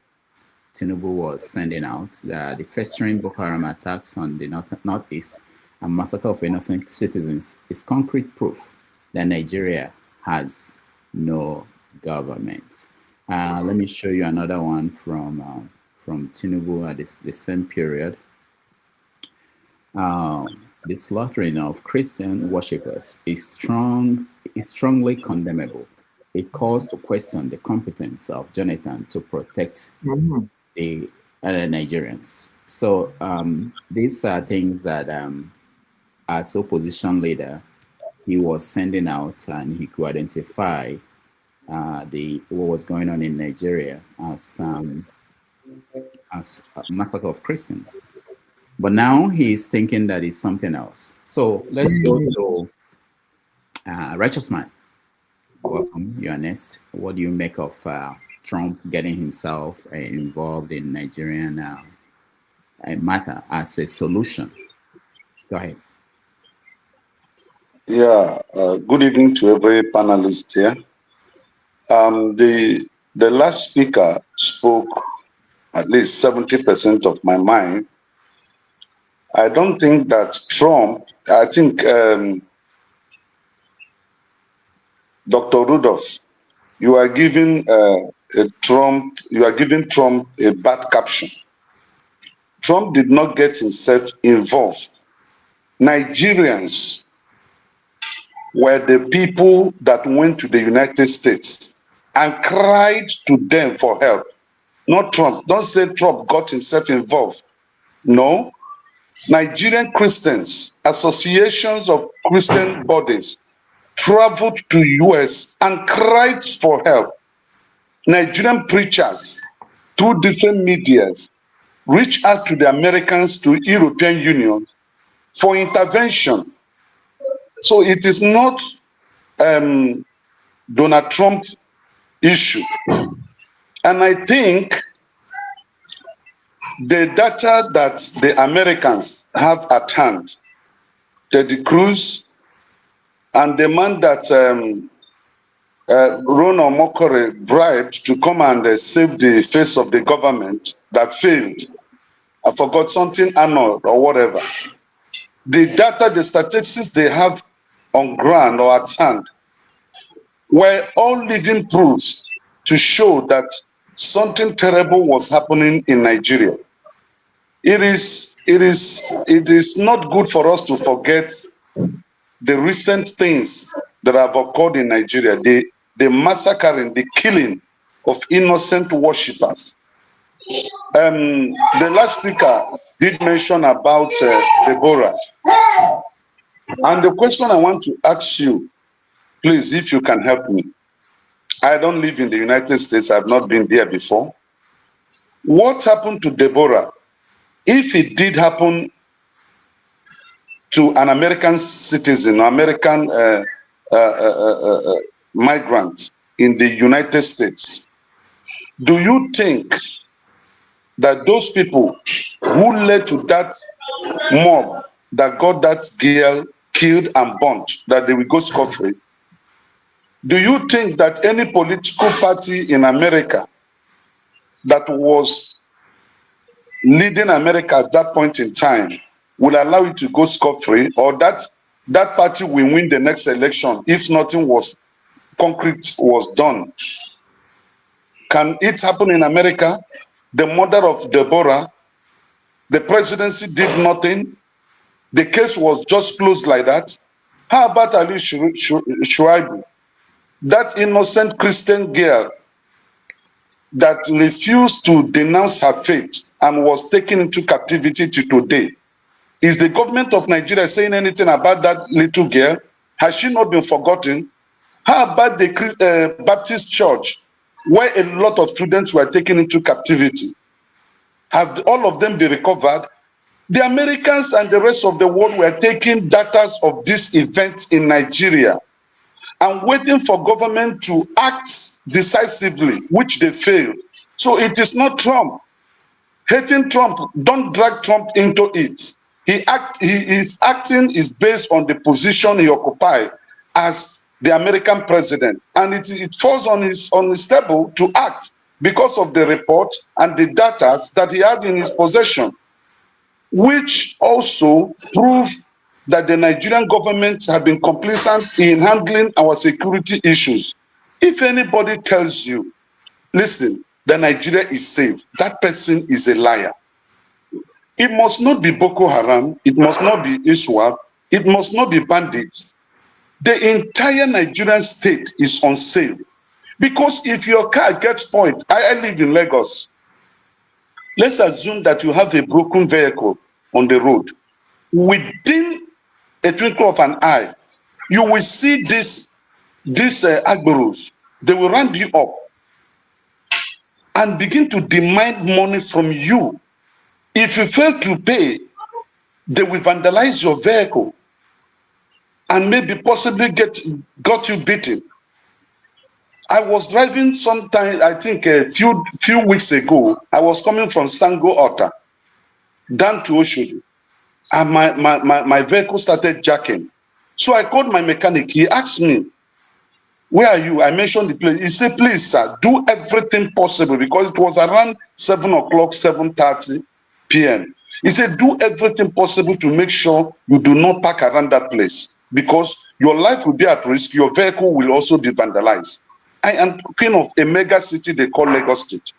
Tinubu was sending out. The festering Boko Haram attacks on the northeast and massacre of innocent citizens is concrete proof that Nigeria has no government. Let me show you another one from Tinubu at the same period. The slaughtering of Christian worshippers is strongly condemnable. It calls to question the competence of Jonathan to protect the Nigerians. So these are things that as opposition leader, he was sending out, and he could identify what was going on in Nigeria as a massacre of Christians. But now he's thinking that it's something else. So let's go to Righteous Man. Welcome, you are next. What do you make of Trump getting himself involved in Nigerian matter as a solution? Go ahead. Yeah, good evening to every panelist here. The last speaker spoke at least 70% of my mind. I don't think that Trump, I think Dr. Rudolph, you are giving Trump a bad caption. Trump did not get himself involved. Nigerians were the people that went to the United States and cried to them for help. Not Trump. Don't say Trump got himself involved. No. Nigerian Christians, associations of Christian bodies, traveled to US and cried for help. Nigerian preachers, through different medias, reached out to the Americans, to European Union for intervention. So it is not Donald Trump issue. And I think the data that the Americans have at hand, Ted Cruz and the man that Ronald Mokore bribed to come and save the face of the government that failed. I forgot something, Arnold or whatever. The data, the statistics they have on ground or at hand were all living proofs to show that something terrible was happening in Nigeria. It is not good for us to forget the recent things that have occurred in Nigeria, the massacring, the killing of innocent worshippers. The last speaker did mention about Deborah. And the question I want to ask you, please, if you can help me. I don't live in the United States. I've not been there before. What happened to Deborah? If it did happen to an American citizen, or American migrant in the United States, do you think that those people who led to that mob that got that girl killed and burnt, that they will go scot-free? Do you think that any political party in America that was leading America at that point in time will allow it to go scot-free, or that party will win the next election if nothing was concrete was done? Can it happen in America? The mother of Deborah, the presidency did nothing. The case was just closed like that. How about Ali Shuaibu, that innocent Christian girl that refused to denounce her faith and was taken into captivity to today? Is the government of Nigeria saying anything about that little girl? Has she not been forgotten? How about the Baptist church, where a lot of students were taken into captivity? Have all of them been recovered? The Americans and the rest of the world were taking data of this event in Nigeria and waiting for government to act decisively, which they failed. So it is not Trump. Hating Trump, don't drag Trump into it. He is acting is based on the position he occupied as the American president, and it falls on his table to act because of the report and the data that he had in his possession, which also prove that the Nigerian government have been complicit in handling our security issues. If anybody tells you, listen, that Nigeria is safe, that person is a liar. It must not be Boko Haram, it must not be ISWAP, it must not be bandits. The entire Nigerian state is unsafe. Because if your car gets spoiled, I live in Lagos. Let's assume that you have a broken vehicle on the road. Within a twinkle of an eye, you will see these Agboros. They will round you up and begin to demand money from you. If you fail to pay, they will vandalize your vehicle and maybe possibly got you beaten. I was driving sometime, I think a few weeks ago. I was coming from Sango Ota down to Oshodi, and my vehicle started jacking. So I called my mechanic. He asked me, where are you? I mentioned the place. He said, please, sir, do everything possible, because it was around 7 o'clock, 7:30 p.m. He said, do everything possible to make sure you do not park around that place, because your life will be at risk. Your vehicle will also be vandalized. I am talking of a mega city they call Lagos State.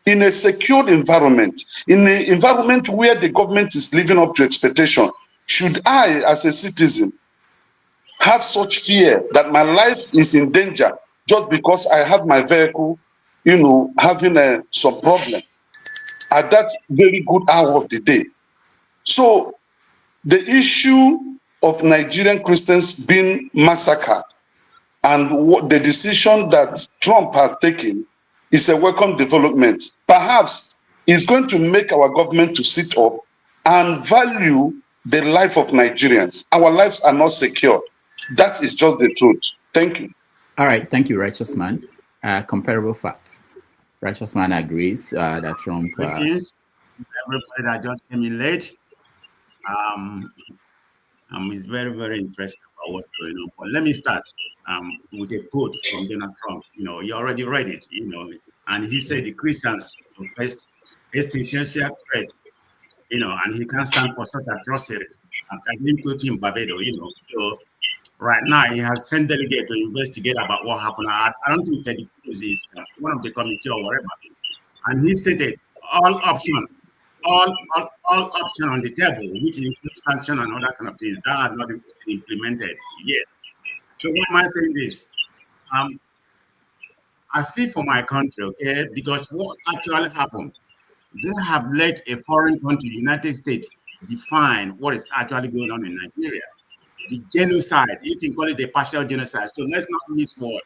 In a secured environment, in an environment where the government is living up to expectation, should I, as a citizen, have such fear that my life is in danger just because I have my vehicle, having some problem at that very good hour of the day? So the issue of Nigerian Christians being massacred and what the decision that Trump has taken is a welcome development. Perhaps it's going to make our government to sit up and value the life of Nigerians. Our lives are not secure. That is just the truth. Thank you. All right. Thank you, Righteous Man. Comparable facts. Righteous Man agrees that Trump... Everybody that just came in late. It's very, very interesting about what's going on. But let me start with a quote from Donald Trump. You already read it, and he said the Christians face existential threat, and he can't stand for such atrocity. I didn't quote him Barbados, So right now he has sent delegates to investigate about what happened. I don't think Teddy Cruz is one of the committee or whatever. And he stated all options on the table, which includes sanction and other kind of things, that are not implemented yet. So why am I saying this? I feel for my country, okay, because what actually happened, they have let a foreign country, United States, define what is actually going on in Nigeria. The genocide, you can call it a partial genocide. So let's not miss word.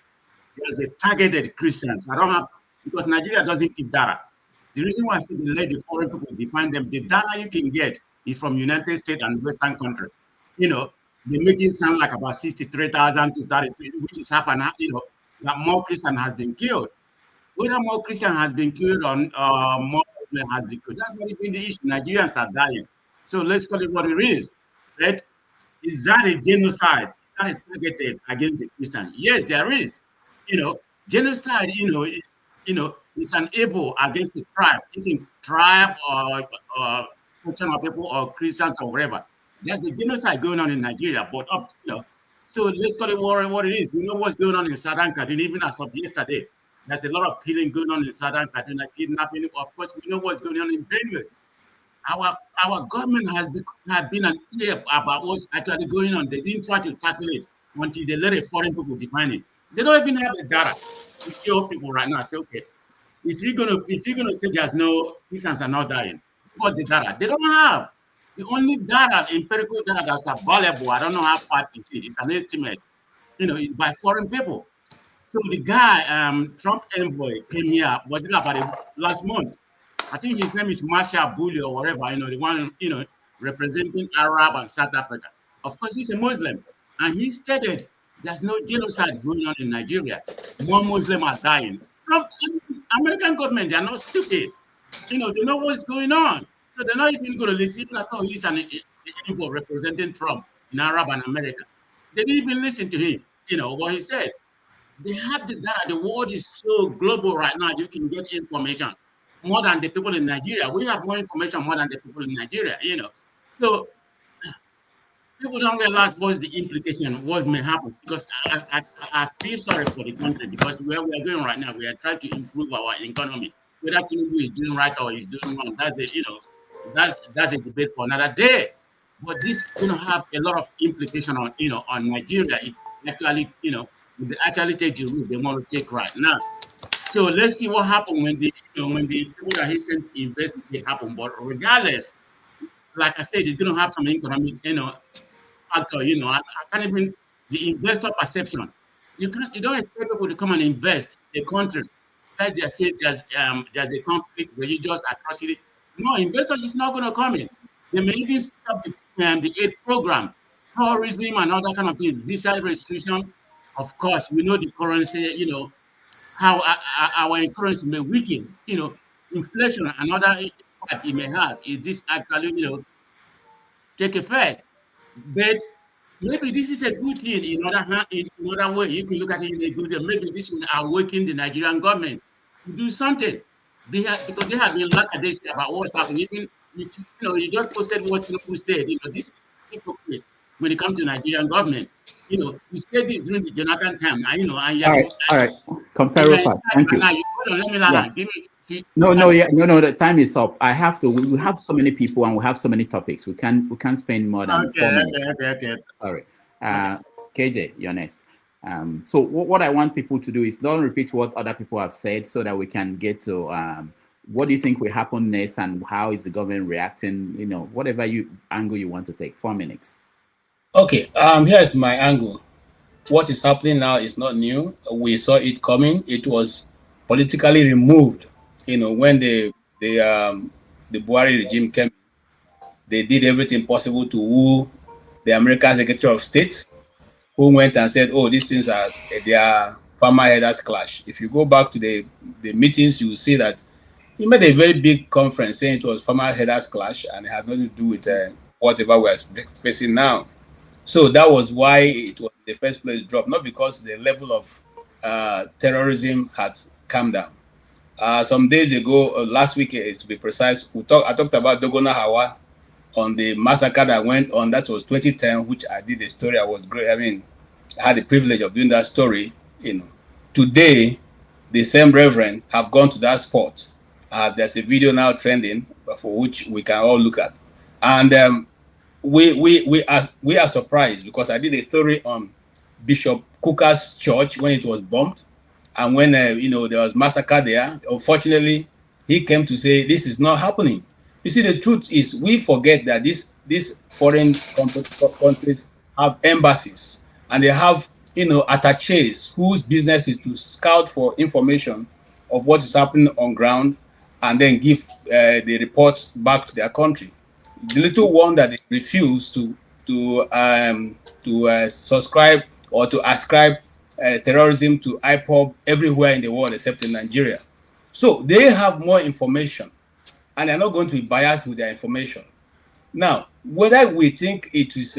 There's a targeted Christians. Because Nigeria doesn't keep data. The reason why I say they let the foreign people define them, the data you can get is from United States and Western countries. They make it sound like about 63,000 to 33, which is half and half, that more Christian has been killed. Whether more Christian has been killed or more Muslim has been killed, that's not even the issue. Nigerians are dying. So let's call it what it is. Right? Is that a genocide? Is that targeted against the Christian? Yes, there is. Genocide, is an evil against the tribe. You can tribe or section of people or Christians or whatever. There's a genocide going on in Nigeria, but so let's call it what it is. We know what's going on in Southern Kaduna, even as of yesterday. There's a lot of killing going on in Southern Kaduna, kidnapping. Of course, we know what's going on in Benue. Our government has been an ear about what's actually going on. They didn't try to tackle it until they let a foreign people define it. They don't even have the data to show people right now. Say, okay, if you're gonna say there's no Christians are not dying, what the data? They don't have. The only data, empirical data that's available, I don't know how far it is. It's an estimate. It's by foreign people. So the guy, Trump envoy, came here. Was it about last month? I think his name is Marshall Bully or whatever. The one representing Arab and South Africa. Of course, he's a Muslim, and he stated there's no genocide going on in Nigeria. More Muslims are dying. From American government, they are not stupid. They know what's going on. So they're not even going to listen. Even at all, he's an envoy representing Trump in Arab and America. They didn't even listen to him. You know what he said. They have the data. The world is so global right now. You can get information more than the people in Nigeria. We have more information more than the people in Nigeria. You know, so people don't realize what's the implication, what may happen. Because I feel sorry for the country because where we are going right now, we are trying to improve our economy. Whether Tinubu is doing right or he's doing wrong, that's a debate for another day. But this is going to have a lot of implication on on Nigeria if actually if they actually take the route they want to take right now. So let's see what happens when the when the people that he sent investigate happen. But regardless, like I said, it's going to have some economic factor. I can't even the investor perception. You don't expect people to come and invest in a country that they say there's a conflict, religious atrocity. No, investors is not going to come in. They may even stop the aid program, tourism and all that kind of thing, visa restriction. Of course, we know the currency, how our currency may weaken, inflation, another impact it may have. Is this actually, take effect? But maybe this is a good thing. In other way, you can look at it in a good way. Maybe this will awaken the Nigerian government to do something. Because they have been lackadaisical about what's happening. Even you just posted what Tinubu said. This is hypocrite when it comes to Nigerian government. You said this during the Jonathan time. All right. Compare fast. Thank you. Let me land. Give me No, the time is up. I have to. We have so many people and we have so many topics. We can't spend more than 4 minutes. Okay. Sorry. KJ, you're next. So what I want people to do is don't repeat what other people have said so that we can get to what do you think will happen next and how is the government reacting, whatever angle you want to take. 4 minutes. Okay, here's my angle. What is happening now is not new. We saw it coming. It was politically removed. When the Buhari regime came, they did everything possible to woo the American Secretary of State, who went and said, "Oh, these things they are farmer headers clash." If you go back to the meetings, you will see that he made a very big conference saying it was farmer headers clash and it had nothing to do with whatever we are facing now. So that was why it was in the first place dropped, not because the level of terrorism had come down. Some days ago, last week to be precise, I talked about Dogona Hawa on the massacre that went on. That was 2010, which I did a story. I was great. I had the privilege of doing that story. Today, the same reverend have gone to that spot. There's a video now trending for which we can all look at, and we are surprised because I did a story on Bishop Kuka's church when it was bombed, and when there was massacre there. Unfortunately, he came to say this is not happening. You see, the truth is we forget that these foreign countries have embassies and they have attaches whose business is to scout for information of what is happening on ground and then give the reports back to their country. The little one that they refuse to subscribe or to ascribe terrorism to IPOB everywhere in the world except in Nigeria. So they have more information and they're not going to be biased with their information. Now, whether we think it is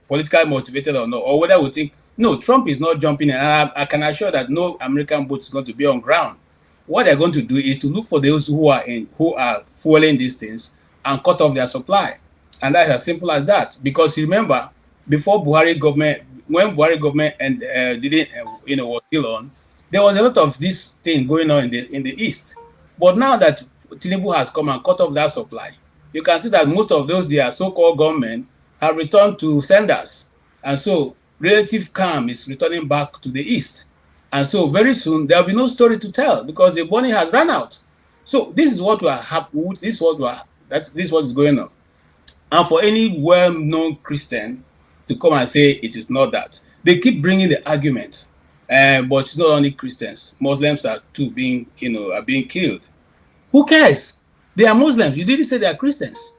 politically motivated or not, or whether we think, no, Trump is not jumping in, and I can assure that no American boat is going to be on ground. What they're going to do is to look for those who are fueling these things and cut off their supply. And that's as simple as that. Because remember, before Buhari government, when Buhari government was still on, there was a lot of this thing going on in the East. But now that Tinubu has come and cut off that supply, you can see that most of those their so-called government have returned to senders. And so relative calm is returning back to the East. And so very soon there will be no story to tell because the money has run out. So this is what will happen. This is what is going on. And for any well-known Christian to come and say it is not that, they keep bringing the argument. But it's not only Christians. Muslims are too being killed. Who cares? They are Muslims. You didn't say they are Christians.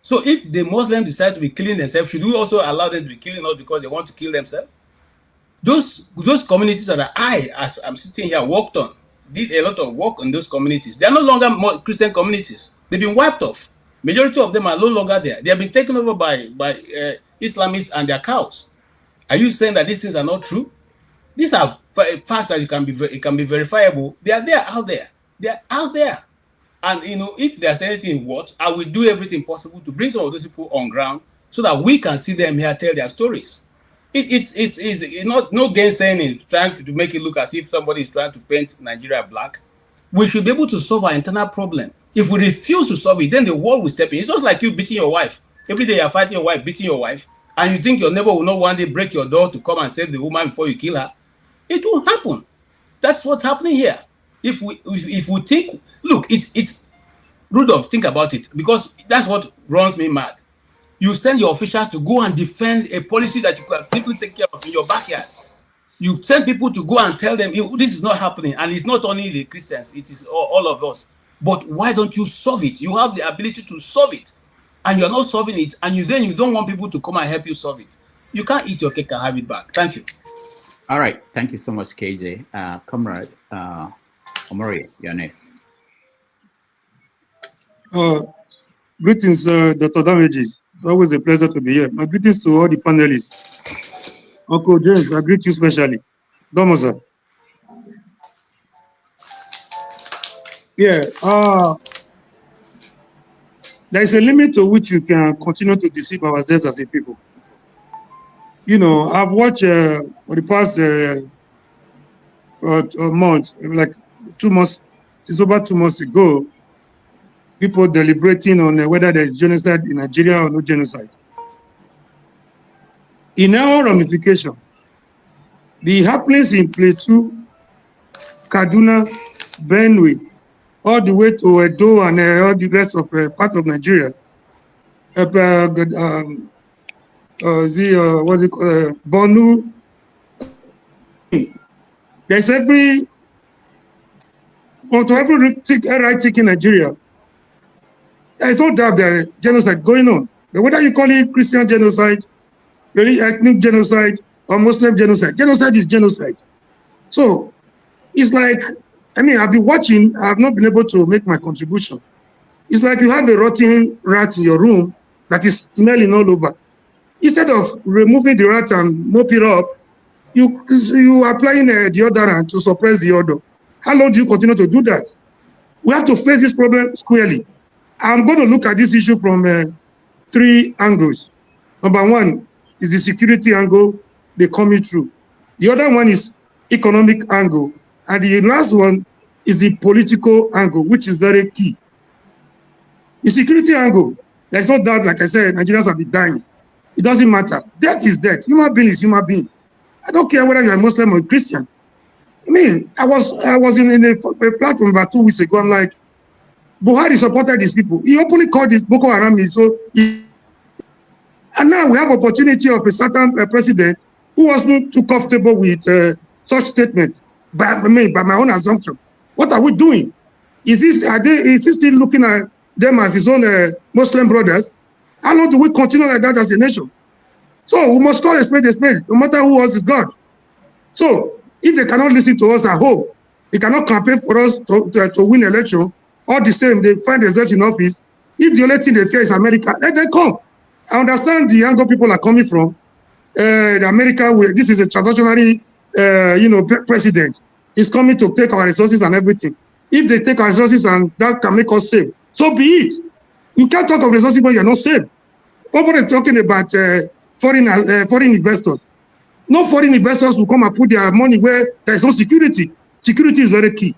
So if the Muslims decide to be killing themselves, should we also allow them to be killing us because they want to kill themselves? Those communities that as I'm sitting here, worked on, did a lot of work on those communities. They are no longer more Christian communities. They've been wiped off. Majority of them are no longer there. They have been taken over by Islamists and their cows. Are you saying that these things are not true? These are facts that it can be verifiable. They are there, out there. They are out there. And if there's anything what, I will do everything possible to bring some of those people on ground so that we can see them here tell their stories. It's not no gainsaying it, trying to make it look as if somebody is trying to paint Nigeria black. We should be able to solve our internal problem. If we refuse to solve it, then the world will step in. It's just like you beating your wife. Every day you're fighting your wife, beating your wife, and you think your neighbor will not one day break your door to come and save the woman before you kill her. It won't happen. That's what's happening here. If we think, look, it's Rudolph, think about it, because that's what runs me mad. You send your officials to go and defend a policy that you can simply take care of in your backyard. You send people to go and tell them this is not happening, and it's not only the Christians, it is all of us. But why don't you solve it? You have the ability to solve it, and you're not solving it, and you don't want people to come and help you solve it. You can't eat your cake and have it back. Thank you. All right, thank you so much, KJ. Comrade Omori, you're next. Greetings, Dr. Damages. Always a pleasure to be here. My greetings to all the panelists. Uncle James, I greet you specially. Domoza. Yeah, there is a limit to which you can continue to deceive ourselves as a people. I've watched for the past month, like 2 months, it's over 2 months ago, people deliberating on whether there is genocide in Nigeria or no genocide. In our ramification, the happenings in Plateau, Kaduna, Benue, all the way to Edo and all the rest of part of Nigeria, Bonu. There's every right tick in Nigeria. There's no doubt there is genocide going on. But whether you call it Christian genocide, really ethnic genocide, or Muslim genocide, genocide is genocide. So it's like, I've been watching, I've not been able to make my contribution. It's like you have a rotten rat in your room that is smelling all over. Instead of removing the rat and mop it up, you are applying deodorant to suppress the odor. How long do you continue to do that? We have to face this problem squarely. I'm going to look at this issue from 3 angles. Number 1 is the security angle, they coming through. The other one is economic angle. And the last one is the political angle, which is very key. The security angle, there's no doubt, like I said, Nigerians have been dying. It doesn't matter. Death is death. Human being is human being. I don't care whether you're a Muslim or a Christian. I was in a platform about 2 weeks ago. I'm like, Buhari supported these people. He openly called it Boko Haram. And now we have opportunity of a certain president who wasn't too comfortable with such statements. By my own assumption, what are we doing? Is he still looking at them as his own Muslim brothers? How long do we continue like that as a nation? So we must call a spade, no matter who else is God. So if they cannot listen to us at home, they cannot campaign for us to win election. All the same, they find themselves in office. If the only thing they fear is America, let them come. I understand the angle people are coming from. This is a transactionary, president. He's coming to take our resources and everything. If they take our resources and that can make us safe, so be it. You can't talk of resources when you're not safe. Nobody is talking about foreign investors. No foreign investors will come and put their money where there is no security. Security is very key.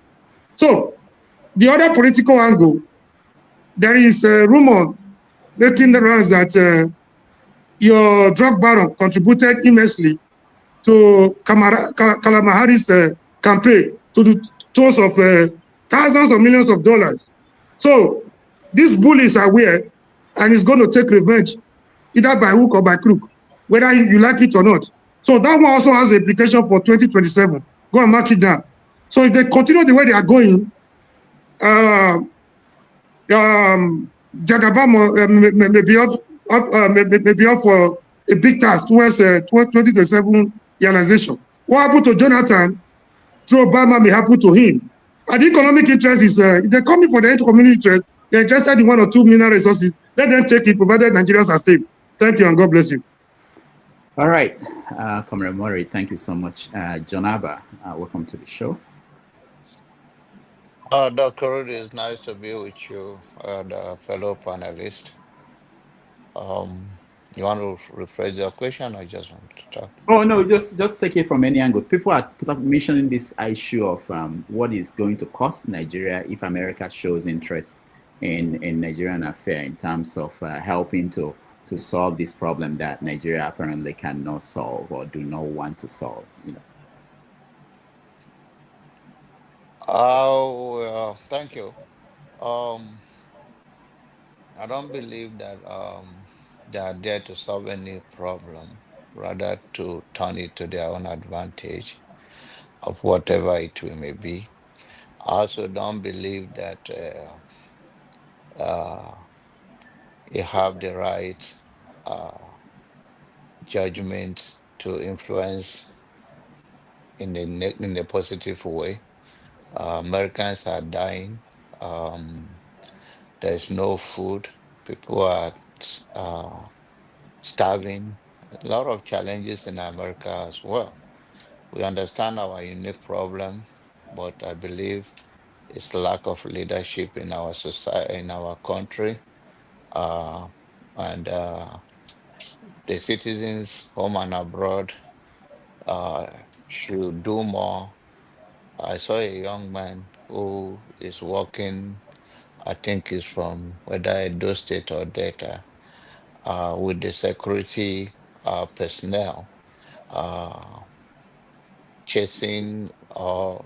So, the other political angle, there is a rumor making the rounds that your drug baron contributed immensely to Kamala Harris' campaign to the tune of thousands of millions of dollars. So these bullies are aware and is going to take revenge, either by hook or by crook, whether you like it or not. So that one also has an implication for 2027. Go and mark it down. So if they continue the way they are going, Jagaba may be up for a big task towards 2027 realization. What happened to Jonathan through Obama may happen to him. And the economic interest is, if they're coming for the community interest, They're interested in 1 or 2 mineral resources. Let them take it, provided Nigerians are safe. Thank you, and God bless you. All right, Comrade Murray, thank you so much. John Abba, welcome to the show. Dr. Rudy, it's nice to be with you, the fellow panelist. You want to rephrase your question, or just want to talk? Oh no, just take it from any angle. People are mentioning this issue of what is going to cost Nigeria if America shows interest in Nigerian affair in terms of helping to solve this problem that Nigeria apparently cannot solve or do not want to solve. You know. Well, thank you. I don't believe that they are there to solve any problem, rather to turn it to their own advantage of whatever it may be. I also don't believe that you have the right judgment to influence in a positive way. Americans are dying. There's no food. People are starving. A lot of challenges in America as well. We understand our unique problem, but I believe it's lack of leadership in our society, in our country, and the citizens, home and abroad, should do more. I saw a young man who is working, I think he's from whether Edo State or Delta, with the security personnel, chasing or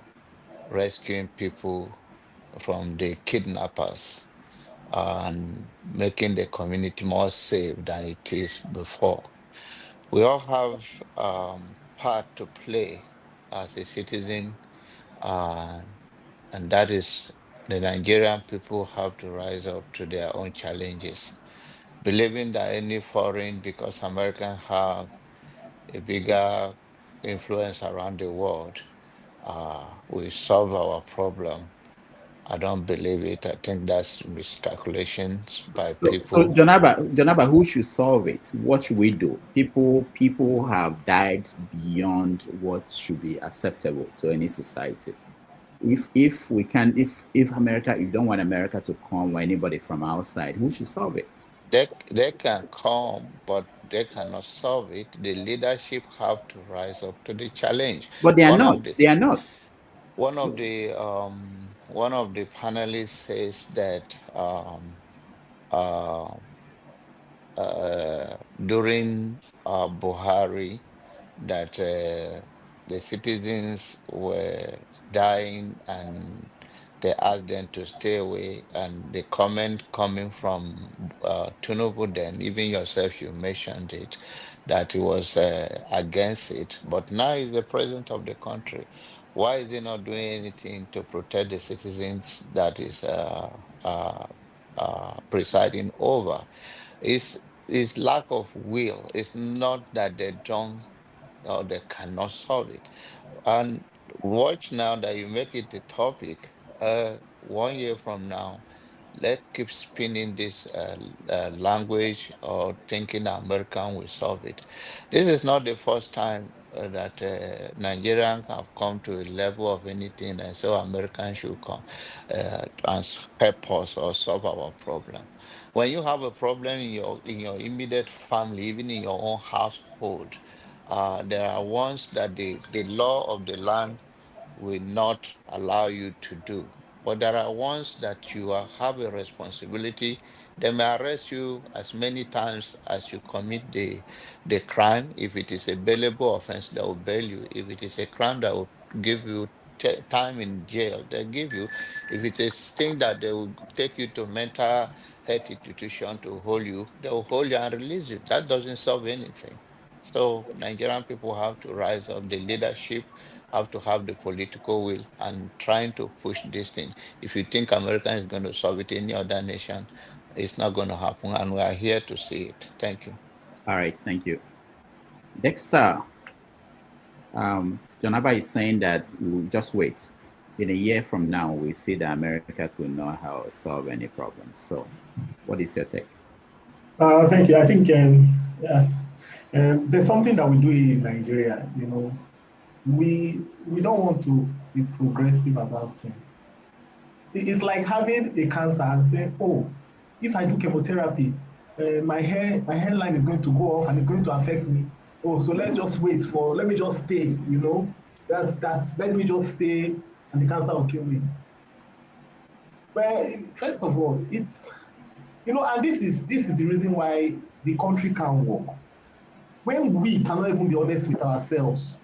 rescuing people from the kidnappers and making the community more safe than it is before. We all have part to play as a citizen, and that is the Nigerian people have to rise up to their own challenges, believing that any foreign, because Americans have a bigger influence around the world, will solve our problem. I don't believe it. I think that's miscalculations by people. So Janaba, who should solve it? What should we do? People have died beyond what should be acceptable to any society. If America, you don't want America to come or anybody from outside, who should solve it? They can come, but they cannot solve it. The leadership have to rise up to the challenge. But they are not. They are not. One of the panelists says that during Buhari, that the citizens were dying and they asked them to stay away, and the comment coming from Tinubu, then even yourself, you mentioned it, that he was against it, but now he's the president of the country. Why is he not doing anything to protect the citizens that is presiding over? It's lack of will. It's not that they don't or they cannot solve it. And watch now that you make it a topic. 1 year from now, let's keep spinning this language or thinking that American will solve it. This is not the first time that Nigerians have come to a level of anything, and so Americans should come and help us or solve our problem. When you have a problem in your immediate family, even in your own household, there are ones that the law of the land will not allow you to do. But there are ones that have a responsibility. They may arrest you as many times as you commit the crime. If it is a bailable offense, they will bail you. If it is a crime that will give you time in jail, they give you. If it is thing that they will take you to mental health institution to hold you, they will hold you and release you. That doesn't solve anything. So Nigerian people have to rise up. The leadership have to have the political will and trying to push this thing. If you think America is going to solve it, any other nation, it's not going to happen. And we are here to see it. Thank you. All right, thank you. Dexter, Janaba is saying that we'll just wait. in a year from now, we see that America could not solve any problems. So, what is your take? Thank you. I think there's something that we do in Nigeria. You know, we don't want to be progressive about things. It's like having a cancer and saying, "Oh, if I do chemotherapy, my hairline is going to go off and it's going to affect me. Oh, so let's just wait for. Let me just stay. You know, that's. Let me just stay, and the cancer will kill me." But first of all, it's, you know, and this is the reason why the country can't work. When we cannot even be honest with ourselves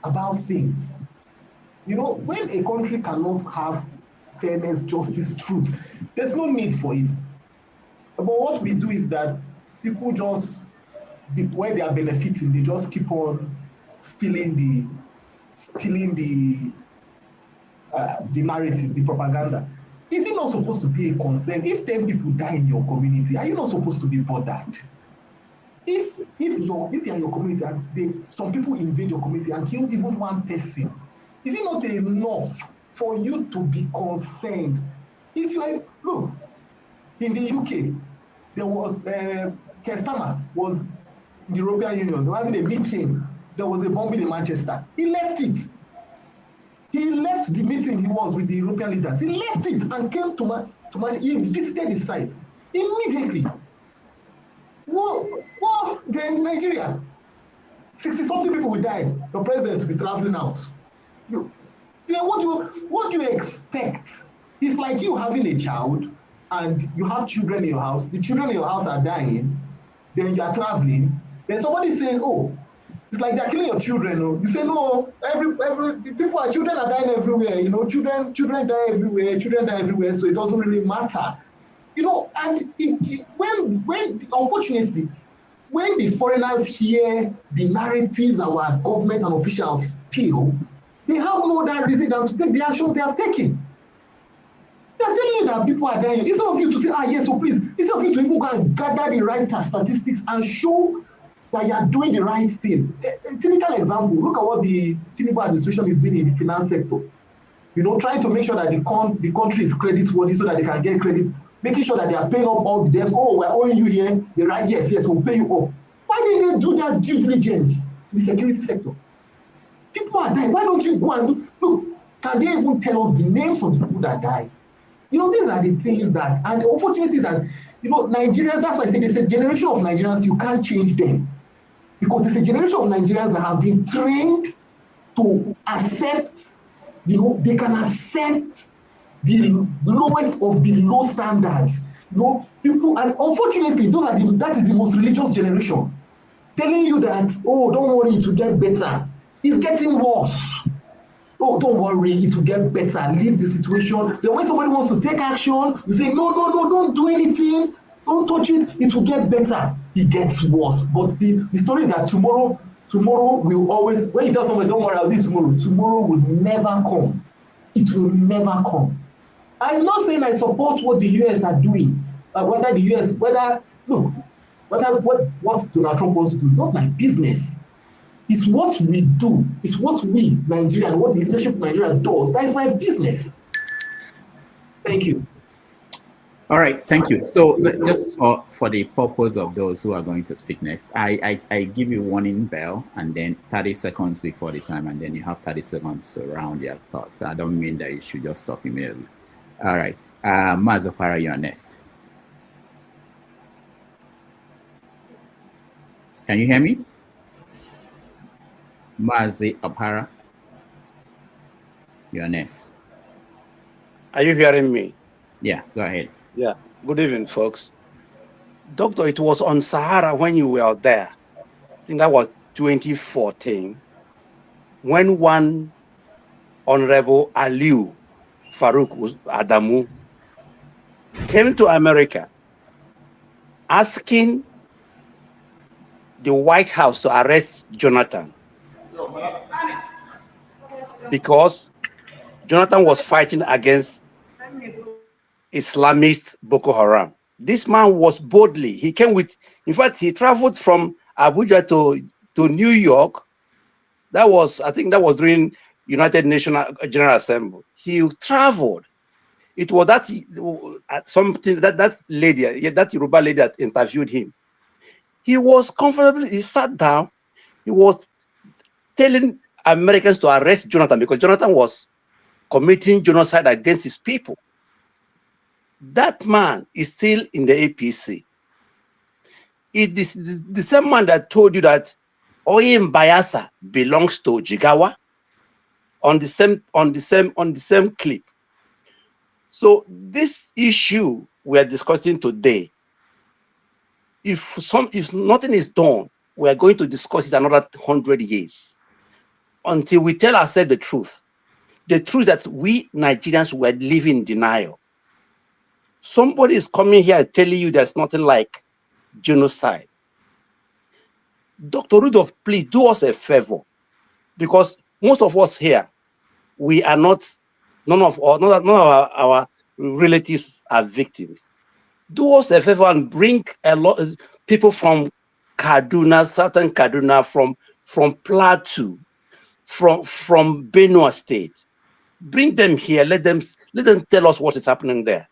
about things, you know, when a country cannot have fairness, justice, truth, there's no need for it. But what we do is that people just, where they are benefiting, they just keep on spilling the narratives, the propaganda. Is it not supposed to be a concern? If 10 people die in your community, are you not supposed to be bothered? If you're in your community and some people invade your community and kill even one person, is it not enough for you to be concerned? If you are, look, in the UK, there was Keir Starmer was in the European Union. They were having a meeting. There was a bombing in Manchester. He left it. He left the meeting he was with the European leaders. He left it and came to Manchester. He visited the site immediately. Well, then Nigeria, 60-something people will die. The president will be traveling out. What do you expect? It's like you having a child and you have children in your house. The children in your house are dying. Then you are traveling. Then somebody says, "Oh, it's like they're killing your children." You say, "No, children are dying everywhere. You know, children die everywhere. Children die everywhere. So it doesn't really matter." You know, and when unfortunately, when the foreigners hear the narratives our government and officials spill, they have no other reason than to take the action they have taken. They are telling you that people are dying. Instead of you to say, yes, so please, instead of you to even go and gather the right statistics and show that you are doing the right thing. A typical example, look at what the Tinubu administration is doing in the finance sector. You know, trying to make sure that the country is credit-worthy so that they can get credit, making sure that they are paying up all the debts. "Oh, we're owing you here." They're right, yes, we'll pay you up. Why didn't they do that due diligence in the security sector? People are dying. Why don't you go and look? Can they even tell us the names of the people that died? You know, these are the things that, and the unfortunately that, you know, Nigerians, that's why I say there's a generation of Nigerians, you can't change them. Because it's a generation of Nigerians that have been trained to accept, you know, they can accept the lowest of the low standards. You know, people, and unfortunately, that is the most religious generation. Telling you that, "Oh, don't worry, it will get better." It's getting worse. "Oh, don't worry, it will get better. Leave the situation." Then when somebody wants to take action, you say, no, don't do anything. Don't touch it. It will get better. It gets worse. But the story is that tomorrow will always, when you tell somebody, "Don't worry, I'll do it tomorrow will never come. It will never come. I'm not saying I support what the US are doing. What Donald Trump wants to do, not my business. It's what we do. It's what we, Nigerian, what the leadership of Nigeria does. That is my business. Thank you. All right, thank you. So just for the purpose of those who are going to speak next, I give you warning bell and then 30 seconds before the time, and then you have 30 seconds to round your thoughts. I don't mean that you should just stop immediately. All right, Mazopara, you're next. Can you hear me? Mazi Apara, you're next. Are you hearing me? Yeah, go ahead. Yeah, good evening, folks. Doctor, it was on Sahara when you were there. I think that was 2014, when one Honorable Aliu Farouk Adamu came to America asking the White House to arrest Jonathan because Jonathan was fighting against Islamist Boko Haram. This man was boldly, he came with, in fact, he traveled from Abuja to New York. That was, I think that was during United Nations General Assembly. He traveled. It was that something that lady, that Yoruba lady that interviewed him. He was comfortable. He sat down. He was telling Americans to arrest Jonathan because Jonathan was committing genocide against his people. That man is still in the APC. It is the same man that told you that oil in Bayelsa belongs to Jigawa on the same clip. So this issue we are discussing today, if nothing is done, we are going to discuss it another 100 years until we tell ourselves the truth that we Nigerians were living in denial. Somebody is coming here telling you there's nothing like genocide. Dr. Rudolph, please do us a favor, because most of us here, we are not, none of our relatives are victims. Do us a favor and bring a lot of people from Kaduna, Southern Kaduna, from Plateau, from Benue State. Bring them here. Let them tell us what is happening there.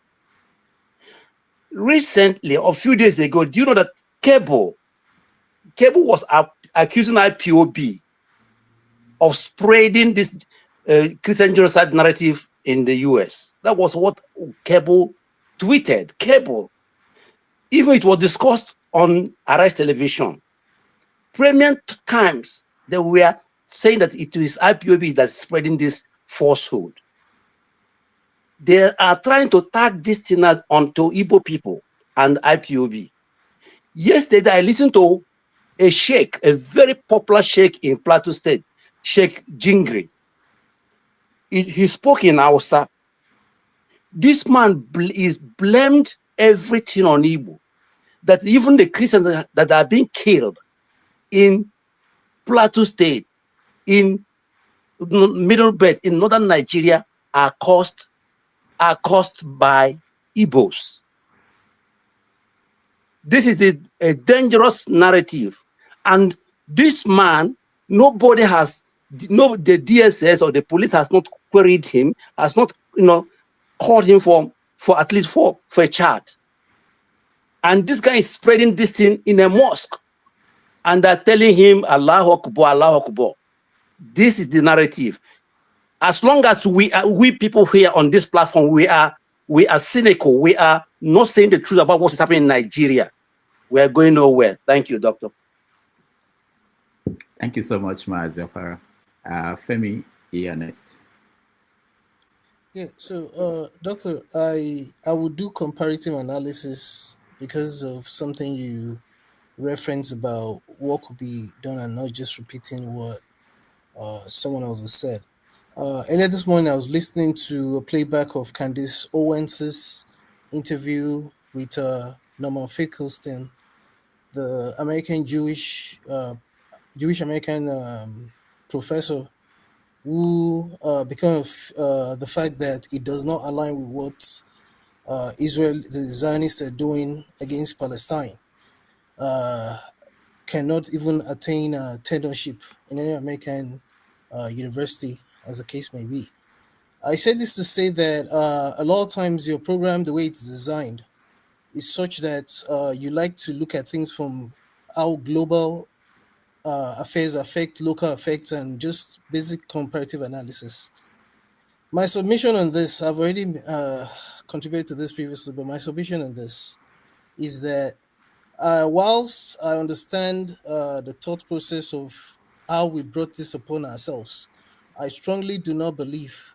Recently, a few days ago, do you know that Cable was accusing IPOB of spreading this Christian genocide narrative in the US? That was what Cable tweeted. Cable, even it was discussed on Arise Television. Premium times they were saying that it is IPOB that's spreading this falsehood. They are trying to tag this thing out onto Igbo people and IPOB. Yesterday, I listened to a sheikh, a very popular sheikh in Plateau State, Sheikh Jingri. He spoke in Hausa. This man is blamed everything on Igbo. That even the Christians that are being killed in Plateau State, in Middle Belt, in northern Nigeria, are caused by Igbos. This is a dangerous narrative, and this man, nobody has, the DSS or the police has not queried him, has not, called him for at least for a chat. And this guy is spreading this thing in a mosque, and they're telling him Allahu Akbar, Allahu Akbar. This is the narrative. As long as we people here on this platform, we are cynical, we are not saying the truth about what is happening in Nigeria, we are going nowhere. Thank you, Doctor. Thank you so much, Maazia. Femi, you're next. Yeah, so Doctor, I would do comparative analysis because of something you referenced about what could be done and not just repeating what someone else has said. Earlier this morning, I was listening to a playback of Candace Owens's interview with Norman Finkelstein, the American Jewish American professor, who because of the fact that it does not align with what Israel, the Zionists, are doing against Palestine, cannot even attain tenureship in any American university, as the case may be. I said this to say that a lot of times your program, the way it's designed, is such that you like to look at things from how global affairs affect local effects and just basic comparative analysis. My submission on this, I've already contributed to this previously, but my submission on this is that whilst I understand the thought process of how we brought this upon ourselves, I strongly do not believe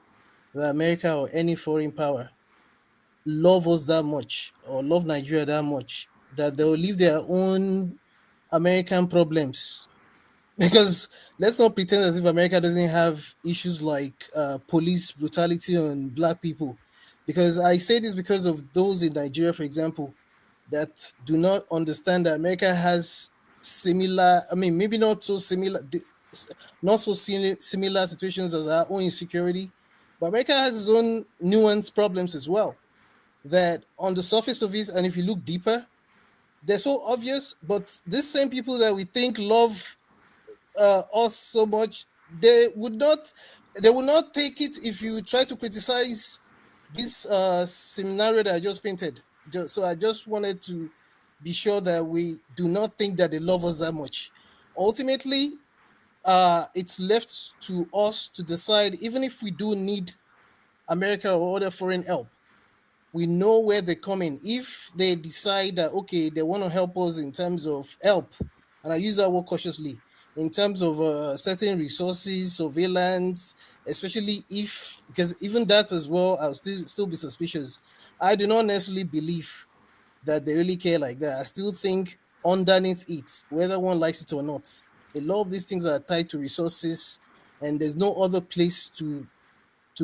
that America or any foreign power love us that much or love Nigeria that much that they will leave their own American problems. Because let's not pretend as if America doesn't have issues like police brutality on Black people. Because I say this because of those in Nigeria, for example, that do not understand that America has similar, maybe not so similar situations as our own insecurity, but America has its own nuanced problems as well, that on the surface of it, and if you look deeper, they're so obvious, but these same people that we think love us so much they will not take it if you try to criticize this scenario that I just painted. So I just wanted to be sure that we do not think that they love us that much. Ultimately, it's left to us to decide, even if we do need America or other foreign help, we know where they're coming. If they decide that, okay, they want to help us in terms of help, and I use that word cautiously, in terms of certain resources, surveillance, especially if, because even that as well, I'll still be suspicious. I do not necessarily believe that they really care like that. I still think underneath it, whether one likes it or not, a lot of these things are tied to resources, and there's no other place to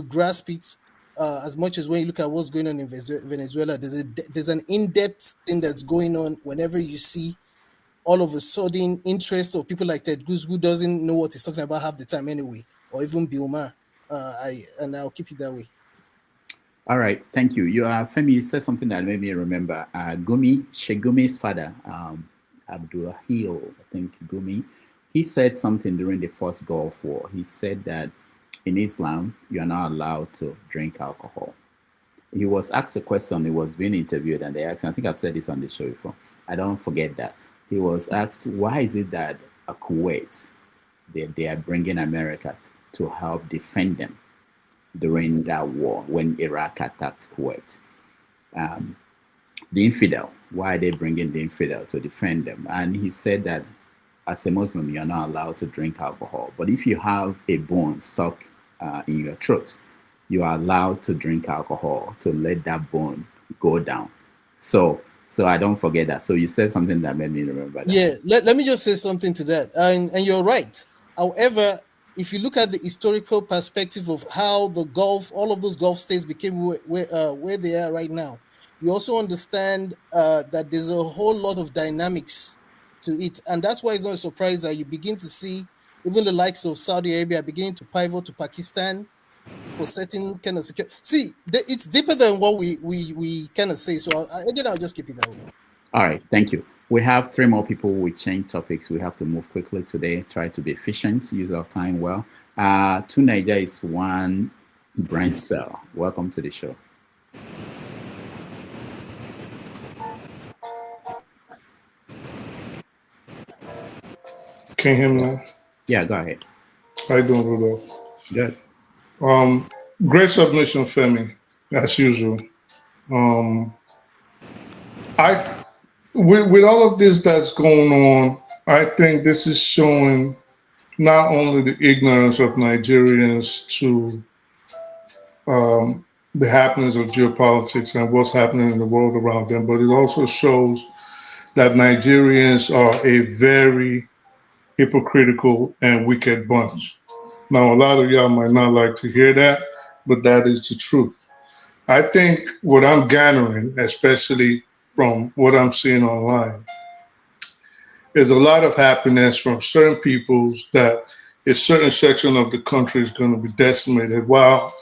grasp it as much as when you look at what's going on in Venezuela. There's an in-depth thing that's going on whenever you see all of a sudden interest of people like Ted Cruz, who doesn't know what he's talking about half the time anyway, or even Bioma. I'll keep it that way. All right, thank you. Femi, you said something that made me remember. Shegumi's father, Abdulahil, I think Gumi, he said something during the first Gulf War. He said that in Islam, you are not allowed to drink alcohol. He was asked a question, he was being interviewed, and they asked, and I think I've said this on the show before, I don't forget that. He was asked, why is it that Kuwait, they are bringing America to help defend them during that war when Iraq attacked Kuwait? The infidel, why are they bringing the infidel to defend them? And he said that as a Muslim, you're not allowed to drink alcohol. But if you have a bone stuck in your throat, you are allowed to drink alcohol to let that bone go down. So I don't forget that. So you said something that made me remember that. Yeah, let me just say something to that. And you're right. However, if you look at the historical perspective of how the Gulf, all of those Gulf states became where they are right now, you also understand that there's a whole lot of dynamics to it. And that's why it's not a surprise that you begin to see even the likes of Saudi Arabia beginning to pivot to Pakistan for certain kind of security. See, it's deeper than what we kind of say. So I'll just keep it that way. All right, thank you. We have 3 more people. We change topics. We have to move quickly today. Try to be efficient, use our time well. 2 Niger is 1 Brent Cell. Welcome to the show. Can you hear me now? Yeah, go ahead. How you doing, Rudolph? Good. Great submission, Femi, as usual. With all of this that's going on, I think this is showing not only the ignorance of Nigerians to the happenings of geopolitics and what's happening in the world around them, but it also shows that Nigerians are a very hypocritical and wicked bunch. Now, a lot of y'all might not like to hear that, but that is the truth. I think what I'm gathering, especially from what I'm seeing online, is a lot of happiness from certain peoples that a certain section of the country is going to be decimated. While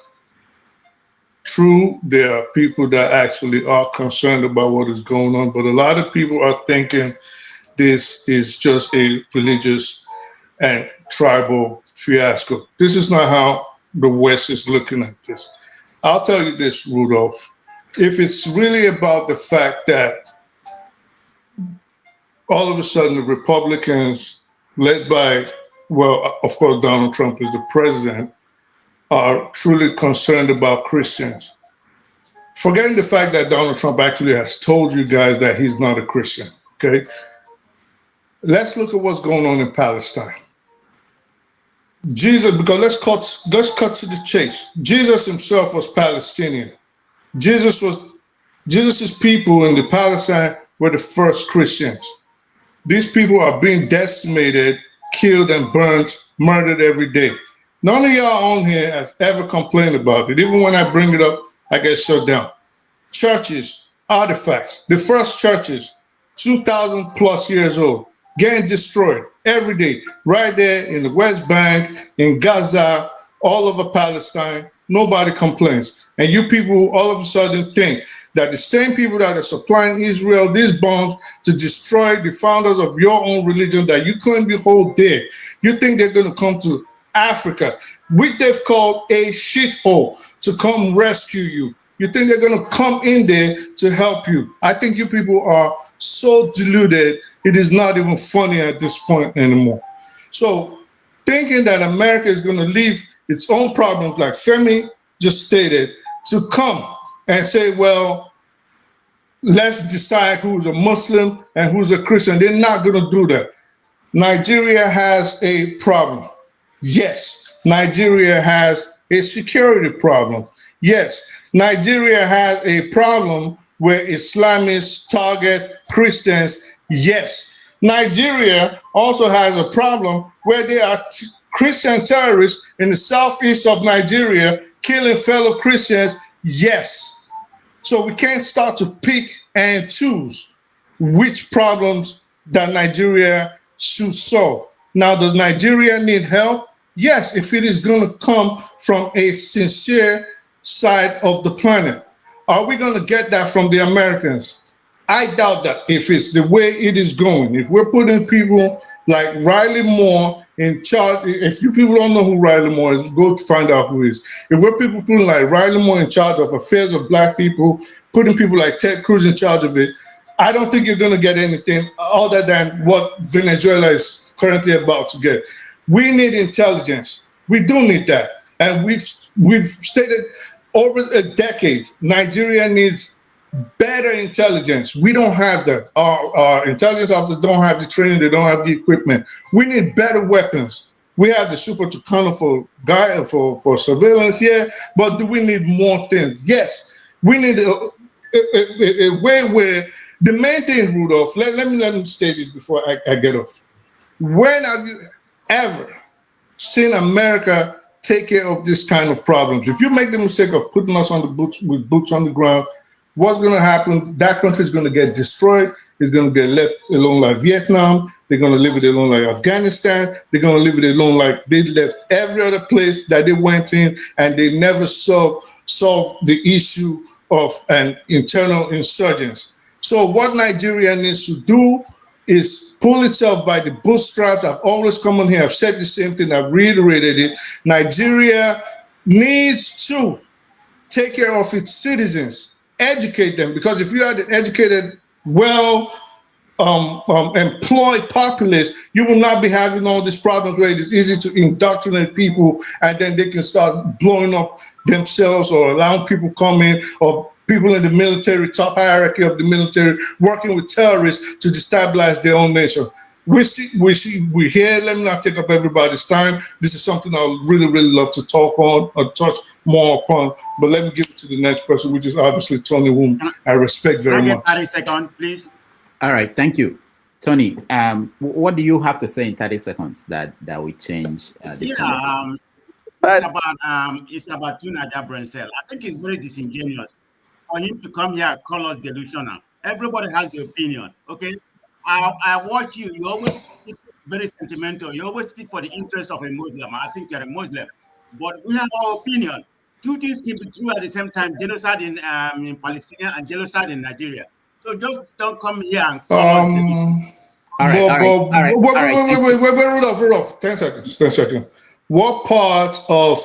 true, there are people that actually are concerned about what is going on, but a lot of people are thinking this is just a religious and tribal fiasco. This is not how the West is looking at this. I'll tell you this, Rudolph. If it's really about the fact that all of a sudden the Republicans, led by, well, of course, Donald Trump is the president, are truly concerned about Christians, forgetting the fact that Donald Trump actually has told you guys that he's not a Christian, okay? Let's look at what's going on in Palestine. Jesus, because let's cut to the chase. Jesus himself was Palestinian. Jesus's people in the Palestine were the first Christians. These people are being decimated, killed, and burned, murdered every day. None of y'all on here has ever complained about it. Even when I bring it up, I get shut down. Churches, artifacts, the first churches, 2,000 plus years old, getting destroyed every day, right there in the West Bank, in Gaza, all over Palestine. Nobody complains. And you people all of a sudden think that the same people that are supplying Israel these bombs to destroy the founders of your own religion that you claim you hold dear, you think they're going to come to Africa, which they've called a shithole, to come rescue you. You think they're going to come in there to help you? I think you people are so deluded, it is not even funny at this point anymore. So thinking that America is going to leave its own problems, like Femi just stated, to come and say, well, let's decide who's a Muslim and who's a Christian. They're not going to do that. Nigeria has a problem. Yes. Nigeria has a security problem. Yes. Nigeria has a problem where Islamists target Christians. Yes. Nigeria also has a problem where there are Christian terrorists in the southeast of Nigeria killing fellow Christians. Yes. So we can't start to pick and choose which problems that Nigeria should solve. Now, does Nigeria need help? Yes, if it is going to come from a sincere side of the planet. Are we going to get that from the Americans? I doubt that if it's the way it is going. If we're putting people like Riley Moore in charge, if you people don't know who Riley Moore is, go find out who he is. If we're people putting like Riley Moore in charge of affairs of black people, putting people like Ted Cruz in charge of it, I don't think you're going to get anything other than what Venezuela is currently about to get. We need intelligence. We do need that. And we've stated over a decade, Nigeria needs better intelligence. We don't have that. Our intelligence officers don't have the training. They don't have the equipment. We need better weapons. We have the Super Tucano for surveillance here, but do we need more things? Yes. We need a way where the main thing, Rudolph, let me say this before I get off. When have you ever seen America take care of this kind of problems? If you make the mistake of putting us on the boots with boots on the ground, what's going to happen? That country is going to get destroyed. It's going to get left alone like Vietnam. They're going to leave it alone like Afghanistan. They're going to leave it alone like they left every other place that they went in, and they never solved the issue of an internal insurgence. So what Nigeria needs to do is pull itself by the bootstraps. I've always come on here, I've said the same thing, I've reiterated it. Nigeria needs to take care of its citizens, educate them, because if you are the educated, employed populace, you will not be having all these problems where it is easy to indoctrinate people and then they can start blowing up themselves or allowing people come in, or people in the military, top hierarchy of the military, working with terrorists to destabilize their own nation. We're here. Let me not take up everybody's time. This is something I would really, really love to talk on or touch more upon. But let me give it to the next person, which is obviously Tony, whom I respect very much. 30 seconds, please. All right, thank you. Tony, what do you have to say in 30 seconds that will change this conversation? It's about Tunada Brensel. I think it's very disingenuous for him to come here and call us delusional. Everybody has the opinion, okay? I watch you. You always speak very sentimental. You always speak for the interest of a Muslim. I think you're a Muslim. But we have our opinion. Two things can be true at the same time: genocide in Palestine and genocide in Nigeria. So just don't come here and call us Rudolph, 10 seconds. What part of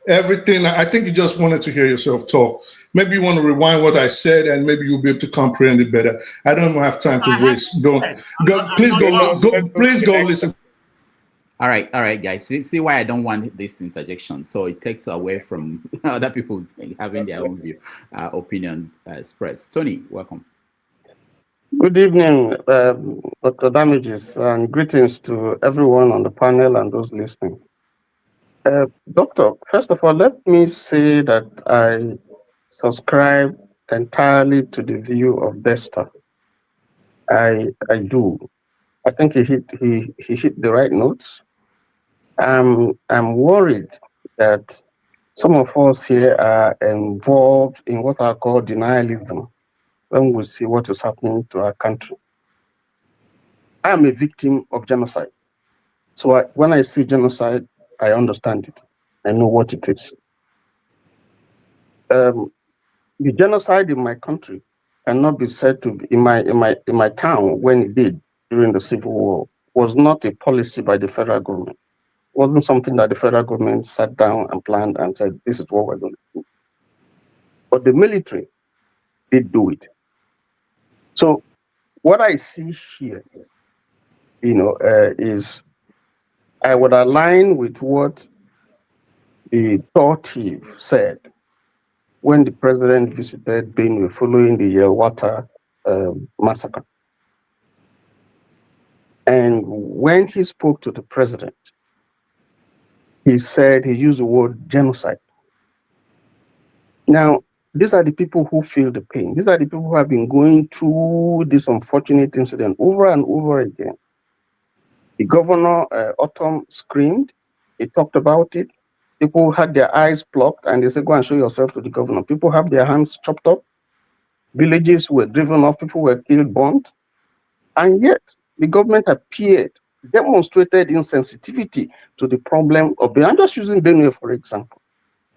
everything, I think you just wanted to hear yourself talk. Maybe you want to rewind what I said and maybe you'll be able to comprehend it better. I don't have time to waste. Please go listen. All right, guys. See why I don't want this interjection. So it takes away from other people having their own view, opinion expressed. Tony, welcome. Good evening, Dr. Damages, and greetings to everyone on the panel and those listening. Doctor, first of all, let me say that I subscribe entirely to the view of Desta. I do. I think he hit the right notes. I'm worried that some of us here are involved in what I call denialism when we see what is happening to our country. I am a victim of genocide. So when I see genocide, I understand it. I know what it is. The genocide in my country cannot be said to be in my town when it did during the Civil War was not a policy by the federal government. wasn't something that the federal government sat down and planned and said, this is what we're going to do. But the military did do it. So what I see here, is I would align with what the Tor chief said when the president visited Benue following the Yelwata massacre. And when he spoke to the president, he said, he used the word genocide. Now, these are the people who feel the pain. These are the people who have been going through this unfortunate incident over and over again. The governor, Autumn, screamed. He talked about it. People had their eyes blocked and they said, go and show yourself to the governor. People have their hands chopped up. Villages were driven off. People were killed, burnt. And yet, the government appeared, demonstrated insensitivity to the problem of Benue. I'm just using Benue, for example.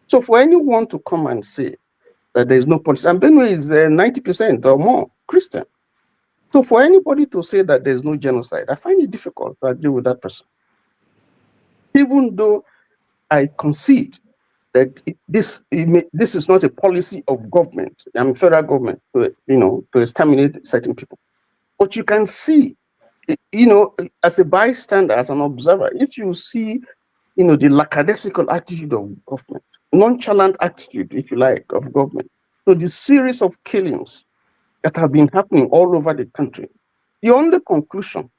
So for anyone to come and say that there is no policy, and Benue is 90% or more Christian. So for anybody to say that there is no genocide, I find it difficult to agree with that person. Even though I concede that this is not a policy of government, federal government, to exterminate certain people. But you can see, as a bystander, as an observer, if you see, the lackadaisical attitude of government, nonchalant attitude, if you like, of government. So the series of killings that have been happening all over the country, the only conclusion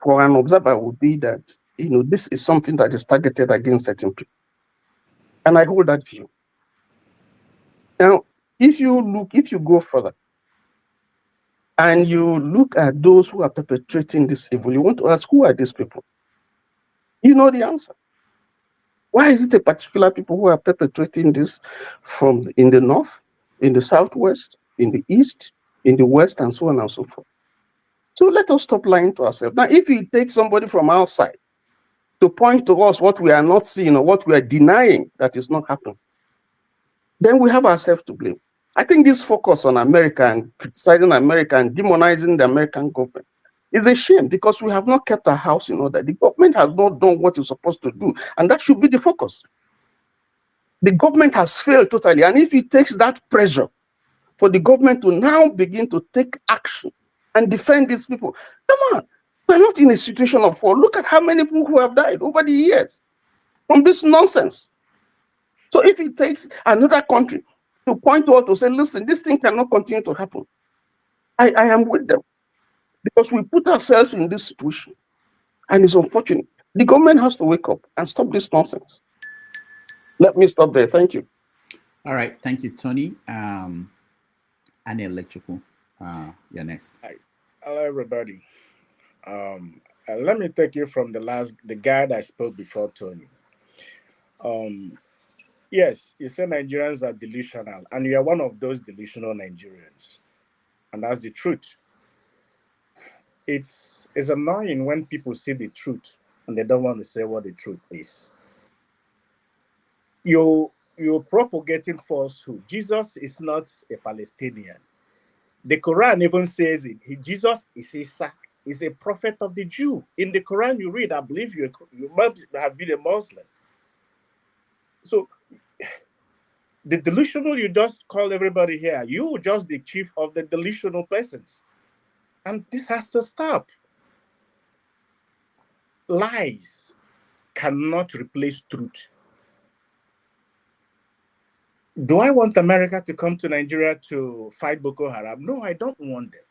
for an observer would be that, this is something that is targeted against certain people. And I hold that view. Now, if you go further, and you look at those who are perpetrating this evil, you want to ask, who are these people? You know the answer. Why is it a particular people who are perpetrating this in the north, in the southwest, in the east, in the west, and so on and so forth? So let us stop lying to ourselves. Now, if you take somebody from outside to point to us what we are not seeing or what we are denying that is not happening, then we have ourselves to blame. I think this focus on America and criticizing America and demonizing the American government is a shame because we have not kept our house in order. The government has not done what it's supposed to do, and that should be the focus. The government has failed totally, and if it takes that pressure for the government to now begin to take action and defend these people, come on, we're not in a situation of war. Look at how many people who have died over the years from this nonsense. So if it takes another country to point to us to say, listen, this thing cannot continue to happen, I am with them because we put ourselves in this situation and it's unfortunate. The government has to wake up and stop this nonsense. Let me stop there. Thank you. All right. Thank you, Tony. Annie Electrical, you're next. Hi. Hello, everybody. Let me take you from the guy that spoke before Tony. Yes, you say Nigerians are delusional, and you are one of those delusional Nigerians. And that's the truth. It's annoying when people see the truth and they don't want to say what the truth is. You're propagating falsehood. Jesus is not a Palestinian. The Quran even says it. Jesus is a prophet of the Jew. In the Quran you read, I believe you must have been a Muslim. So the delusional, you just call everybody here. You just the chief of the delusional persons. And this has to stop. Lies cannot replace truth. Do I want America to come to Nigeria to fight Boko Haram? No, I don't want them.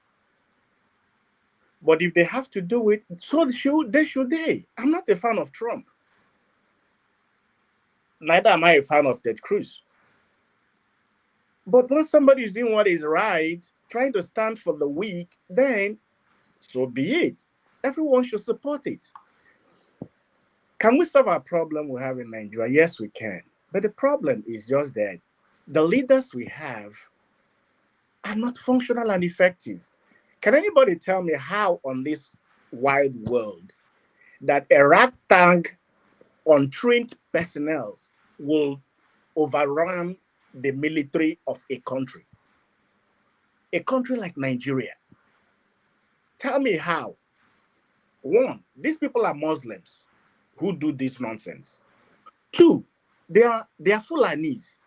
But if they have to do it, so should they. I'm not a fan of Trump. Neither am I a fan of Ted Cruz. But when somebody is doing what is right, trying to stand for the weak, then so be it. Everyone should support it. Can we solve our problem we have in Nigeria? Yes, we can. But the problem is just that the leaders we have are not functional and effective. Can anybody tell me how on this wide world that a ragtag untrained personnel will overrun the military of a country? A country like Nigeria. Tell me how. One, these people are Muslims. who do this nonsense. 2, they are Fulanis.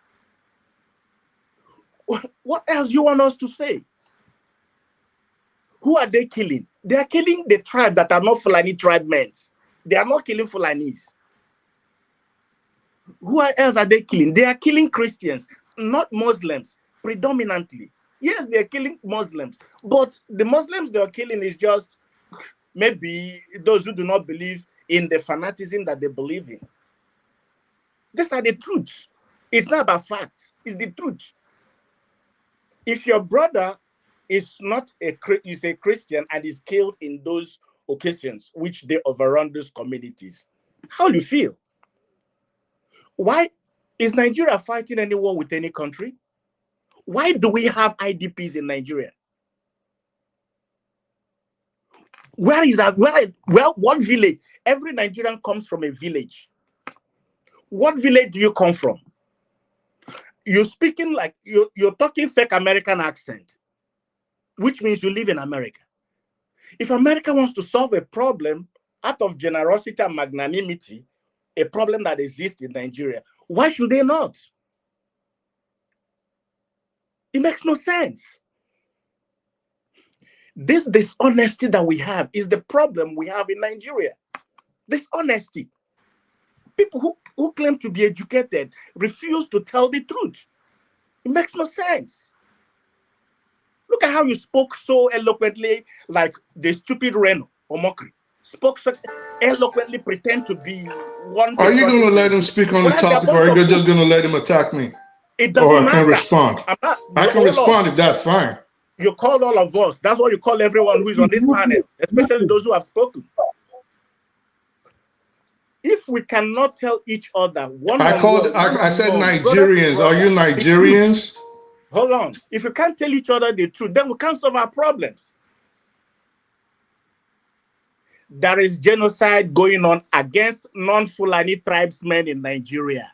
What else you want us to say? Who are they killing? They are killing the tribes that are not Fulani tribe men. They are not killing Fulanis. Who else are they killing? They are killing Christians, not Muslims, predominantly. Yes, they are killing Muslims, but the Muslims they are killing is just maybe those who do not believe in the fanaticism that they believe in. These are the truths. It's not about facts. It's the truth. If your brother is a Christian and is killed in those occasions which they overrun those communities, how do you feel? Why is Nigeria fighting any war with any country? Why do we have IDPs in Nigeria? Where is that? Well, what village? Every Nigerian comes from a village. What village do you come from? You're speaking like you're talking fake American accent, which means you live in America. If America wants to solve a problem out of generosity and magnanimity, a problem that exists in Nigeria, why should they not? It makes no sense. This dishonesty that we have is the problem we have in Nigeria. Dishonesty. People who claim to be educated refuse to tell the truth. It makes no sense. Look at how you spoke so eloquently, like the stupid Reno or Mokri. Spoke so eloquently, pretend to be one. Are you going to let him speak on the topic, or are you just going to let him attack me? It doesn't matter. I can respond. I can respond if that's fine. You call all of us. That's what you call everyone who is on this panel, especially those who have spoken. If we cannot tell each other I said Nigerians. Are you Nigerians? Hold on. If we can't tell each other the truth, then we can't solve our problems. There is genocide going on against non-Fulani tribesmen in Nigeria.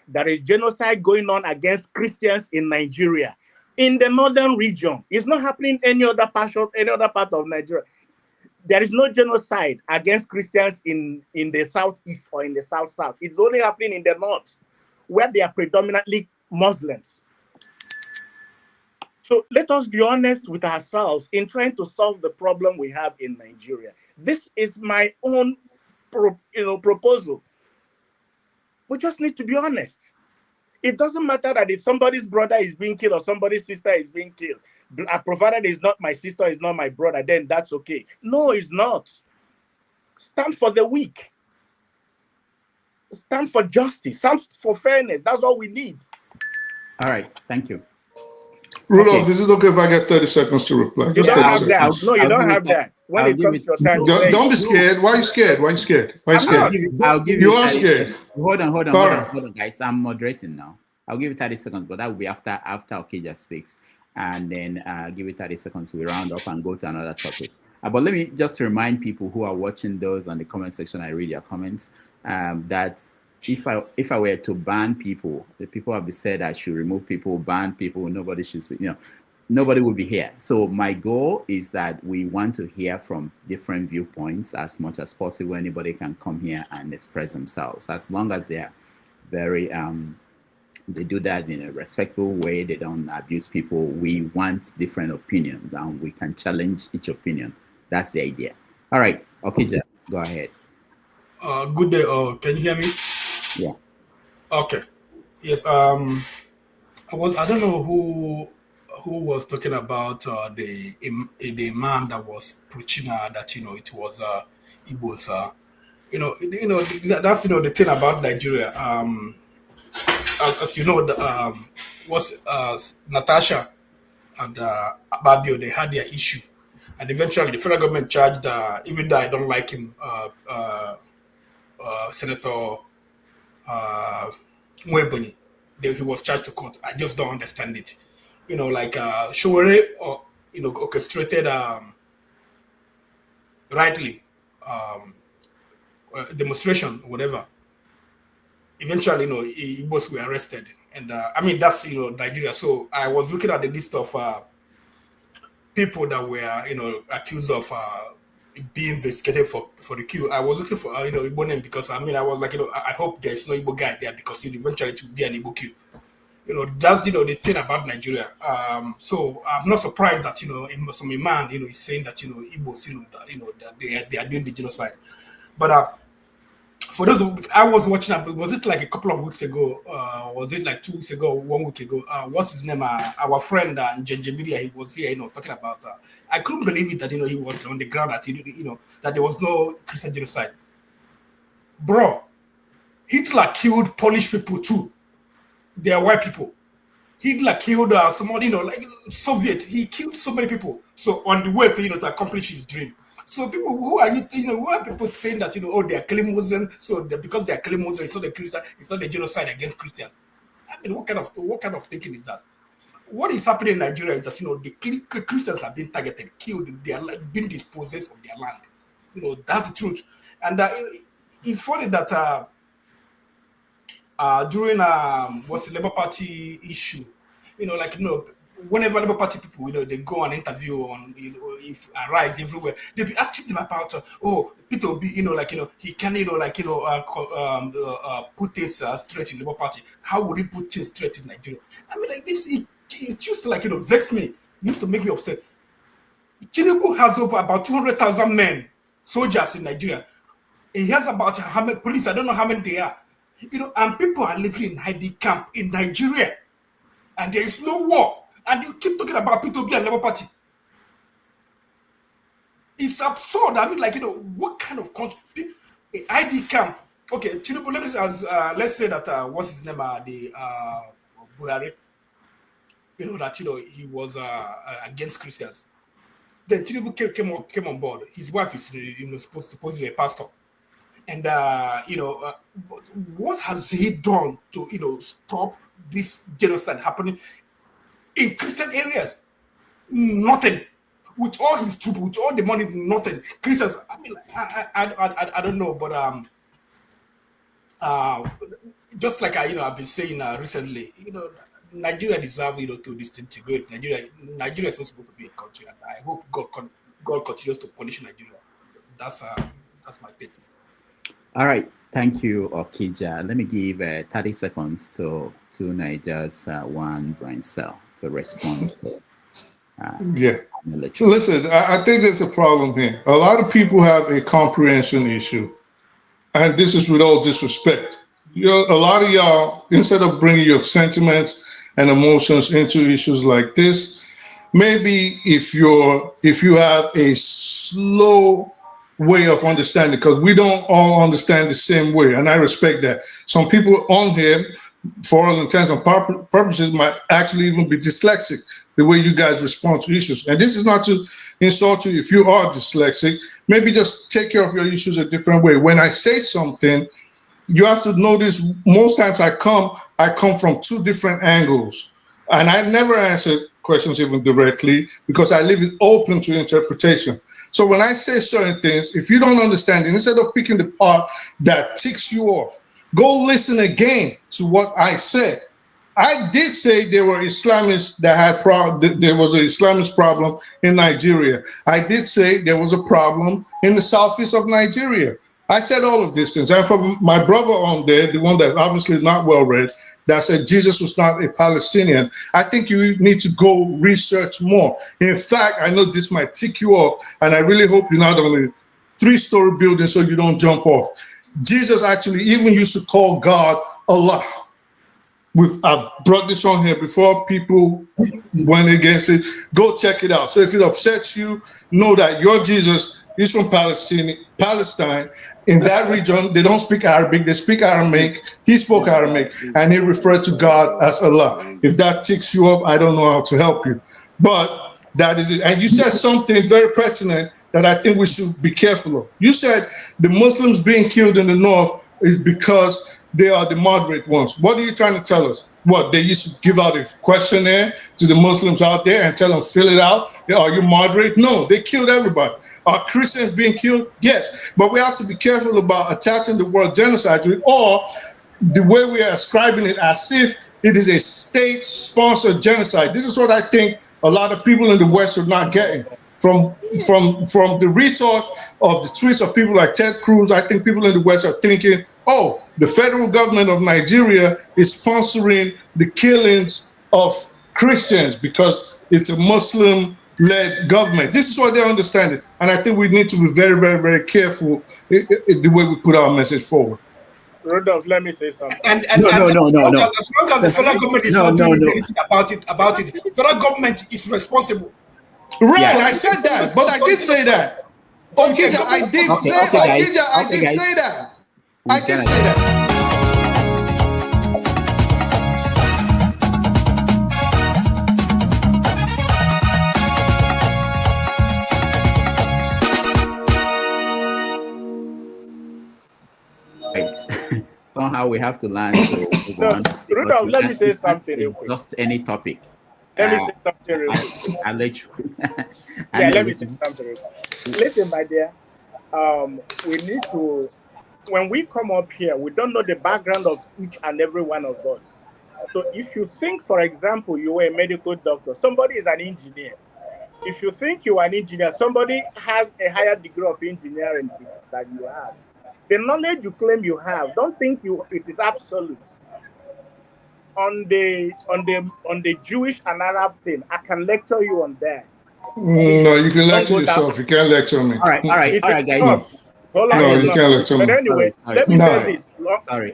There is genocide going on against Christians in Nigeria. In the northern region, it's not happening in any other part of Nigeria. There is no genocide against Christians in the southeast or in the south-south. It's only happening in the north, where they are predominantly Muslims. So let us be honest with ourselves in trying to solve the problem we have in Nigeria. This is my own proposal. We just need to be honest. It doesn't matter that if somebody's brother is being killed or somebody's sister is being killed. Provided it's not my sister, it's not my brother, then that's okay. No, it's not. Stand for the weak. Stand for justice. Stand for fairness. That's all we need. All right. Thank you. Rudolph, is it okay if I get 30 seconds to reply? You don't have that. No, you don't have that. When it comes to your time, don't be scared. Why are you scared? Why are you scared? Why are you scared? I'll give you are scared. Hold on, guys. I'm moderating now. I'll give you 30 seconds, but that will be after Okija speaks. And then give it 30 seconds. We round up and go to another topic. But let me just remind people who are watching those on the comment section, I read your comments, that if I were to ban people, the people have said I should remove people, ban people, nobody should speak, nobody will be here. So my goal is that we want to hear from different viewpoints as much as possible. Anybody can come here and express themselves, as long as they are very, they do that in a respectful way. They don't abuse people. We want different opinions and we can challenge each opinion. That's the idea. All right. Okay, Jeff, go ahead. Good day. Can you hear me? Yeah. Okay. Yes. I don't know who was talking about the man that was preaching that it was Igbos. That's the thing about Nigeria. As you know, Natasha and Babio, they had their issue, and eventually the federal government charged, even though I don't like him, Senator Mweboni, he was charged to court. I just don't understand it. Showore, orchestrated rightly demonstration, whatever. Eventually, both were arrested, and that's Nigeria. So I was looking at the list of people that were accused of being investigated for the coup. I was looking for Igbo name because I was like I hope there's no Igbo guy there because eventually it will be an Igbo coup. That's the thing about Nigeria. So I'm not surprised that some man is saying that Igbos that they are doing the genocide. But for those I was watching, was it like a couple of weeks ago? Was it like 2 weeks ago, 1 week ago? What's his name? Our friend Nigerian Media, he was here, talking about. I couldn't believe it that he was on the ground that that there was no Christian genocide. Bro, Hitler killed Polish people too. They are white people. Hitler killed somebody, like Soviet. He killed so many people. So on the way to accomplish his dream. So people, who are you? Who are people saying that oh they are killing Muslims? So because they are killing Muslims, it's not the Christian. It's not the genocide against Christians. I mean, what kind of thinking is that? What is happening in Nigeria is that the Christians are being targeted, killed. They are being dispossessed of their land. That's the truth. And it's funny that during what's the Labour Party issue, whenever Labour Party people, they go and interview on, if Arise everywhere, they be asking them about, Peter Obi, he can, put things straight in Labour Party. How would he put things straight in Nigeria? I mean, like this, it used to vex me. It used to make me upset. Tinubu has over about 200,000 men, soldiers in Nigeria. He has about how many police? I don't know how many they are. And people are living in hiding camp in Nigeria, and there is no war. And you keep talking about Peter Obi and Labour Party. It's absurd. I mean, what kind of country? ID camp. Okay, Tinubu, let's say that what's his name? The Buhari. That he was against Christians. Then Tinubu came on board. His wife is supposedly a pastor. And what has he done to stop this genocide happening in Christian areas? Nothing. With all his troops, with all the money, nothing. Christians. I mean, I don't know, but just like I've been saying recently, Nigeria deserves to disintegrate. Nigeria is not supposed to be a country, and I hope God continues to punish Nigeria. That's my take. All right, thank you, Okija. Let me give 30 seconds to Nigeria's one brain cell to respond. Yeah. So listen, I think there's a problem here. A lot of people have a comprehension issue, and this is with all disrespect. A lot of y'all, instead of bringing your sentiments and emotions into issues like this, maybe if you have a slow way of understanding, because we don't all understand the same way, and I respect that. Some people on here, for all intents and purposes, might actually even be dyslexic, the way you guys respond to issues. And this is not to insult you if you are dyslexic. Maybe just take care of your issues a different way. When I say something, you have to notice most times I come from two different angles. And I never answer questions even directly because I leave it open to interpretation. So when I say certain things, if you don't understand it, instead of picking the part that ticks you off, go listen again to what I said. I did say there were Islamists that had there was an Islamist problem in Nigeria. I did say there was a problem in the southeast of Nigeria. I said all of these things. And for my brother on there, the one that's obviously not well read, that said Jesus was not a Palestinian, I think you need to go research more. In fact, I know this might tick you off, and I really hope you're not on a three-story building so you don't jump off. Jesus actually even used to call God Allah. I've brought this on here before, people went against it. Go check it out. So if it upsets you, know that your Jesus is from Palestine. In that region, they don't speak Arabic, they speak Aramaic. He spoke Aramaic, and he referred to God as Allah. If that ticks you up, I don't know how to help you. But that is it. And you said something very pertinent that I think we should be careful of. You said the Muslims being killed in the north is because they are the moderate ones. What are you trying to tell us? What, they used to give out a questionnaire to the Muslims out there and tell them, fill it out? Are you moderate? No, they killed everybody. Are Christians being killed? Yes. But we have to be careful about attaching the word genocide to it, or the way we are ascribing it as if it is a state-sponsored genocide. This is what I think a lot of people in the West are not getting. From the retort of the tweets of people like Ted Cruz, I think people in the West are thinking, oh, the federal government of Nigeria is sponsoring the killings of Christians because it's a Muslim-led government. This is what they're understanding. And I think we need to be very, very, very careful in the way we put our message forward. Rudolph, let me say something. And as long as the federal government is not doing anything about it, the federal government is responsible. Right, yeah. I said that, but I did say that. Okija, I did say that. I did say that. Right. Somehow we have to learn to move on. Rudolph, let me say something. It's just any topic. Let me say something real quick. I'll let you. Let me say something real quick. Listen, my dear, we need to, when we come up here, we don't know the background of each and every one of us. So if you think, for example, you were a medical doctor, somebody is an engineer. If you think you are an engineer, somebody has a higher degree of engineering than you have. The knowledge you claim you have, don't think it is absolute. On the Jewish and Arab thing, I can lecture you on that. No, you can lecture yourself. You can't lecture me. All right, guys. Hold on. No, you can't lecture me. But anyway, let me say this. Sorry,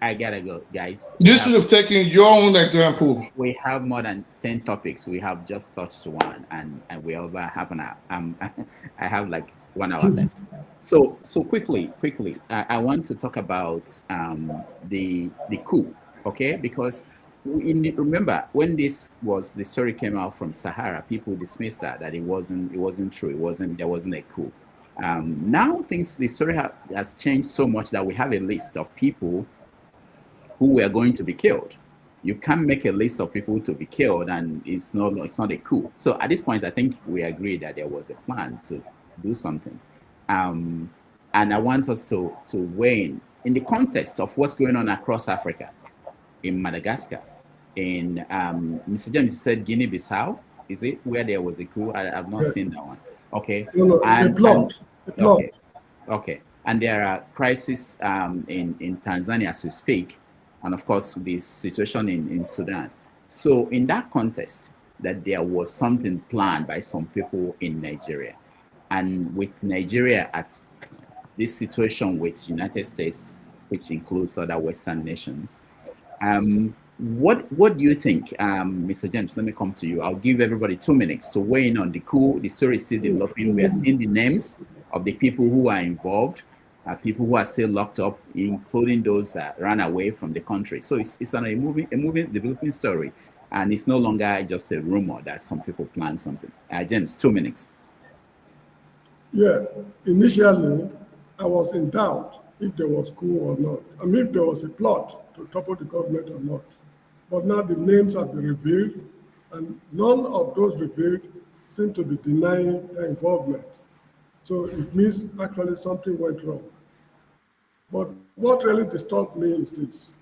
I gotta go, guys. You should have taken your own example. We have more than 10 topics. We have just touched one, and we over half an hour. I have like 1 hour left. So quickly, I want to talk about the coup. Okay, because remember when the story came out from Sahara, people dismissed that it wasn't true. There wasn't a coup. Now the story has changed so much that we have a list of people who were going to be killed. You can't make a list of people to be killed and it's not a coup. So at this point, I think we agree that there was a plan to do something. And I want us to weigh in the context of what's going on across Africa. In Madagascar, in Mr. James said Guinea-Bissau, is it where there was a coup? I have not seen that one. Okay. No, the plot. Okay. And there are crises in Tanzania as we speak, and of course the situation in Sudan. So in that context, that there was something planned by some people in Nigeria, and with Nigeria at this situation with United States, which includes other Western nations. What do you think, Mr. James? Let me come to you. I'll give everybody 2 minutes to weigh in on the coup. The story is still developing. We are seeing the names of the people who are involved, people who are still locked up, including those that ran away from the country. So it's a moving, developing story, and it's no longer just a rumor that some people plan something. James, 2 minutes. Yeah, initially I was in doubt if there was coup or not. I mean, if there was a plot to topple the government or not. But now the names have been revealed, and none of those revealed seem to be denying their involvement. So it means actually something went wrong. But what really disturbed me is this.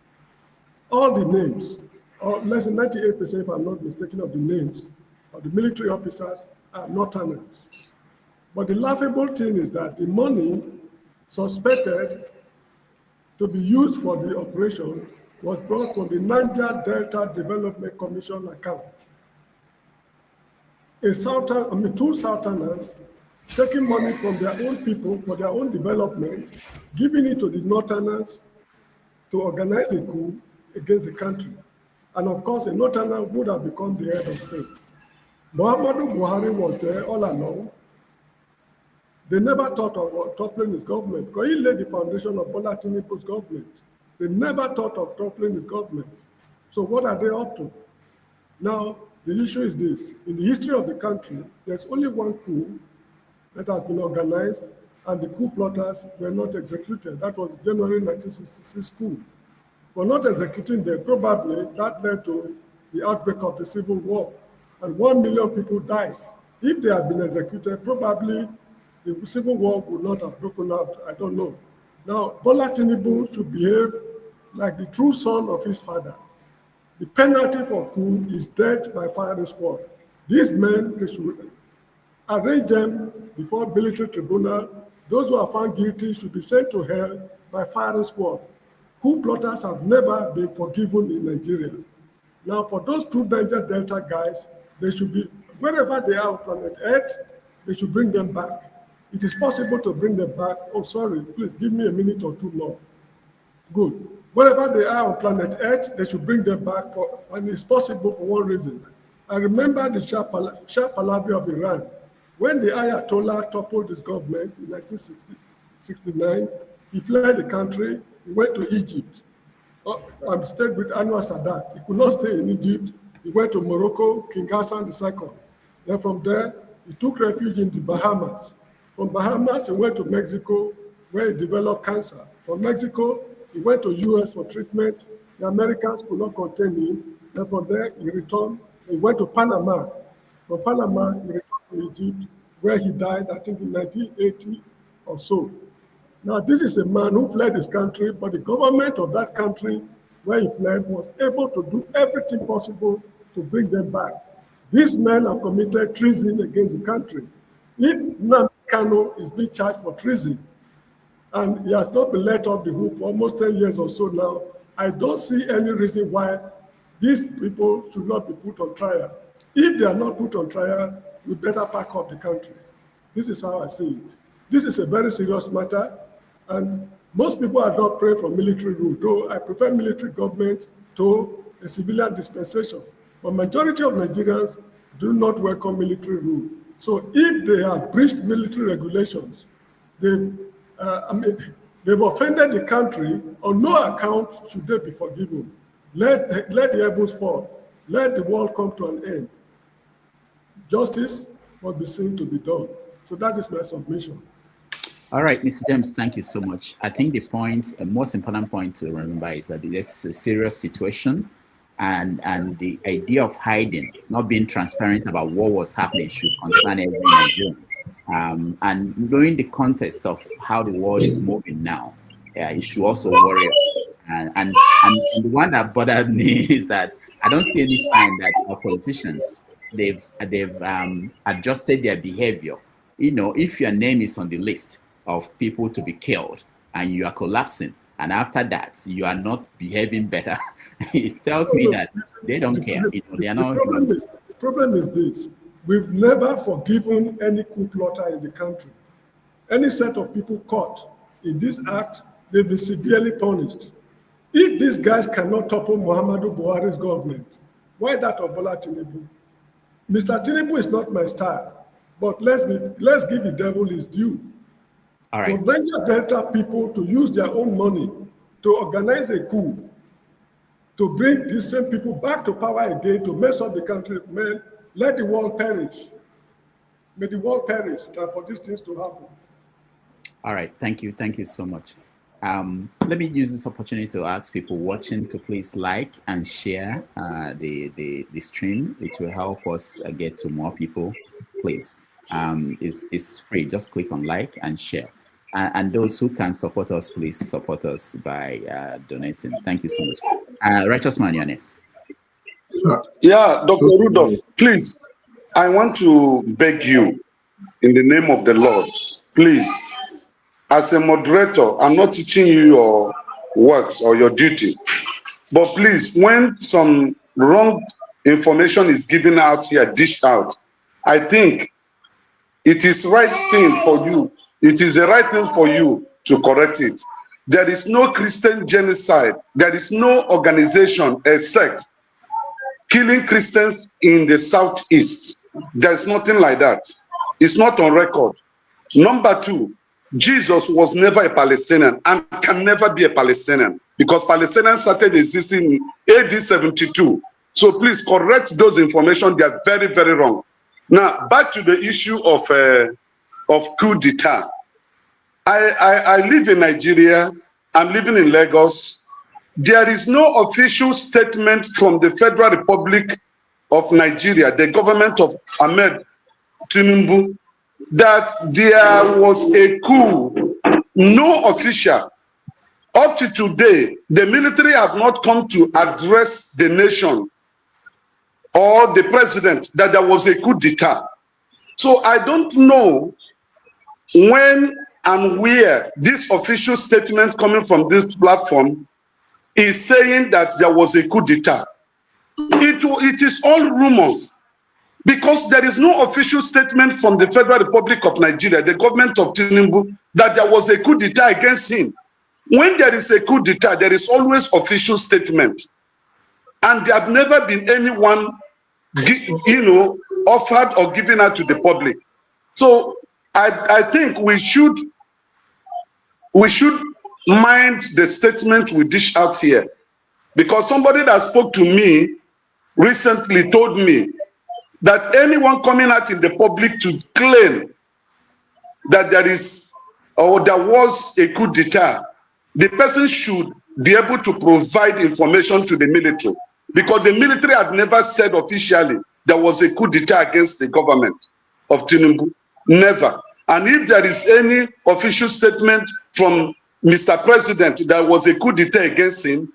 All the names, or less than 98%, if I'm not mistaken, of the names of the military officers are Northerners. But the laughable thing is that the money suspected to be used for the operation was brought from the Niger Delta Development Commission account. Two Southerners taking money from their own people for their own development, giving it to the Northerners to organize a coup against the country. And of course, a Northerner would have become the head of state. Muhammadu Buhari was there all along. They never thought of toppling his government because he laid the foundation of Bola Tinubu's government. They never thought of toppling his government. So what are they up to? Now, the issue is this. In the history of the country, there's only one coup that has been organized, and the coup plotters were not executed. That was January 1966 coup. For not executing them, probably that led to the outbreak of the Civil War, and 1 million people died. If they had been executed, probably the Civil War would not have broken out. I don't know. Now, Bola Tinubu should behave like the true son of his father. The penalty for coup is death by firing squad. These men, arraign them before military tribunal. Those who are found guilty should be sent to hell by firing squad. Coup plotters have never been forgiven in Nigeria. Now, for those two Niger Delta guys, they should be, wherever they are on planet Earth, they should bring them back. It is possible to bring them back. Oh, sorry, please give me a minute or two more. Good. Wherever they are on planet Earth, they should bring them back, and it's possible for one reason. I remember the Shah Pahlavi of Iran. When the Ayatollah toppled his government in 1969, he fled the country, he went to Egypt, and stayed with Anwar Sadat. He could not stay in Egypt. He went to Morocco, King Hassan II. Then from there, he took refuge in the Bahamas. From Bahamas, he went to Mexico, where he developed cancer. From Mexico, he went to US for treatment. The Americans could not contain him. Then from there, he returned. He went to Panama. From Panama, he returned to Egypt, where he died, I think, in 1980 or so. Now, this is a man who fled his country, but the government of that country where he fled was able to do everything possible to bring them back. These men have committed treason against the country. If Nnamdi Kanu is being charged for treason, and he has not been let off the hook for almost 10 years or so now, I don't see any reason why these people should not be put on trial. If they are not put on trial, we better pack up the country. This is how I see it. This is a very serious matter, and most people are not praying for military rule, though I prefer military government to a civilian dispensation. But majority of Nigerians do not welcome military rule. So if they have breached military regulations, they've offended the country, on no account should they be forgiven. Let the heavens fall. Let the world come to an end. Justice must be seen to be done. So that is my submission. All right, Mr. James, thank you so much. I think the point, the most important point to remember is that this is a serious situation, and the idea of hiding, not being transparent about what was happening should concern every Nigerian. And knowing the context of how the world is moving now, it should also worry us. And the one that bothered me is that I don't see any sign that our politicians, they've adjusted their behavior. You know, if your name is on the list of people to be killed and you are collapsing, and after that you are not behaving better, it tells me that they don't care. You know, they are not. The problem is this: we've never forgiven any coup plotter in the country. Any set of people caught in this act, they've been severely punished. If these guys cannot topple Muhammadu Buhari's government, why that of Bola Tinubu? Mr. Tinubu is not my style, but let's give the devil his due. All right. For Niger Delta people to use their own money to organize a coup, to bring these same people back to power again, to mess up the country, man, let the world perish. May the world perish for these things to happen. All right, thank you so much. Let me use this opportunity to ask people watching to please like and share the stream. It will help us get to more people, please. It's free, just click on like and share. And those who can support us, please support us by donating. Thank you so much. Righteous Man, Yanis. Yeah, Dr. Rudolph, please, I want to beg you in the name of the Lord, please, as a moderator, I'm not teaching you your works or your duty, but please, when some wrong information is given out here, dished out, I think it is right thing for you. It is the right thing for you to correct it. There is no Christian genocide. There is no organization, a sect, killing Christians in the Southeast. There's nothing like that. It's not on record. Number two, Jesus was never a Palestinian and can never be a Palestinian because Palestinians started existing in AD 72. So please correct those information. They are very, very wrong. Now, back to the issue of coup d'etat. I live in Nigeria. I'm living in Lagos. There is no official statement from the Federal Republic of Nigeria, the government of Ahmed Tinubu, that there was a coup. No official. Up to today, the military have not come to address the nation or the president that there was a coup d'etat. So I don't know when and where this official statement coming from this platform is saying that there was a coup d'etat. It is all rumors, because there is no official statement from the Federal Republic of Nigeria, the government of Tinubu, that there was a coup d'etat against him. When there is a coup d'etat, there is always official statement. And there have never been anyone, offered or given out to the public. So I think we should mind the statement we dish out here, because somebody that spoke to me recently told me that anyone coming out in the public to claim that there is or there was a coup d'etat, the person should be able to provide information to the military, because the military had never said officially there was a coup d'etat against the government of Tinubu. Never. And if there is any official statement from Mr. President that was a coup d'etat against him,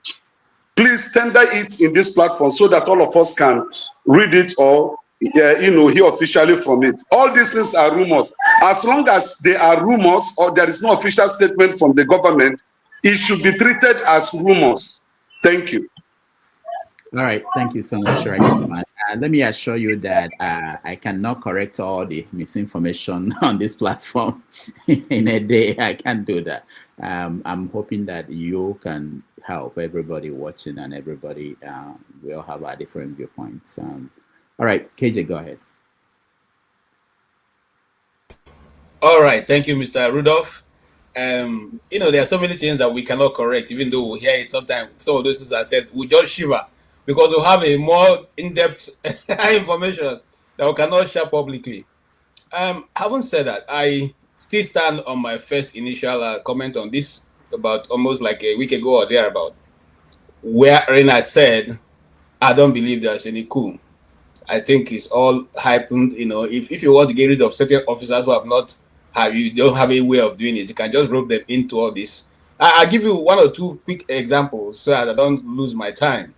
please tender it in this platform so that all of us can read it or hear officially from it. All these things are rumors. As long as they are rumors or there is no official statement from the government, it should be treated as rumors. Thank you. All right, thank you so much, right? Let me assure you that I cannot correct all the misinformation on this platform in a day. I can't do that. I'm hoping that you can help everybody watching, and everybody will have our different viewpoints. All right, KJ, go ahead. All right, thank you, Mr. Rudolph. There are so many things that we cannot correct, even though we hear it sometimes. Some of those things I said, we just shiver, because we have a more in-depth information that we cannot share publicly. Having said that, I still stand on my first initial comment on this about almost like a week ago or thereabout, wherein I said, I don't believe there's any coup. I think it's all hyped. If you want to get rid of certain officers who you don't have a way of doing it, you can just rope them into all this. I'll give you one or two quick examples so that I don't lose my time.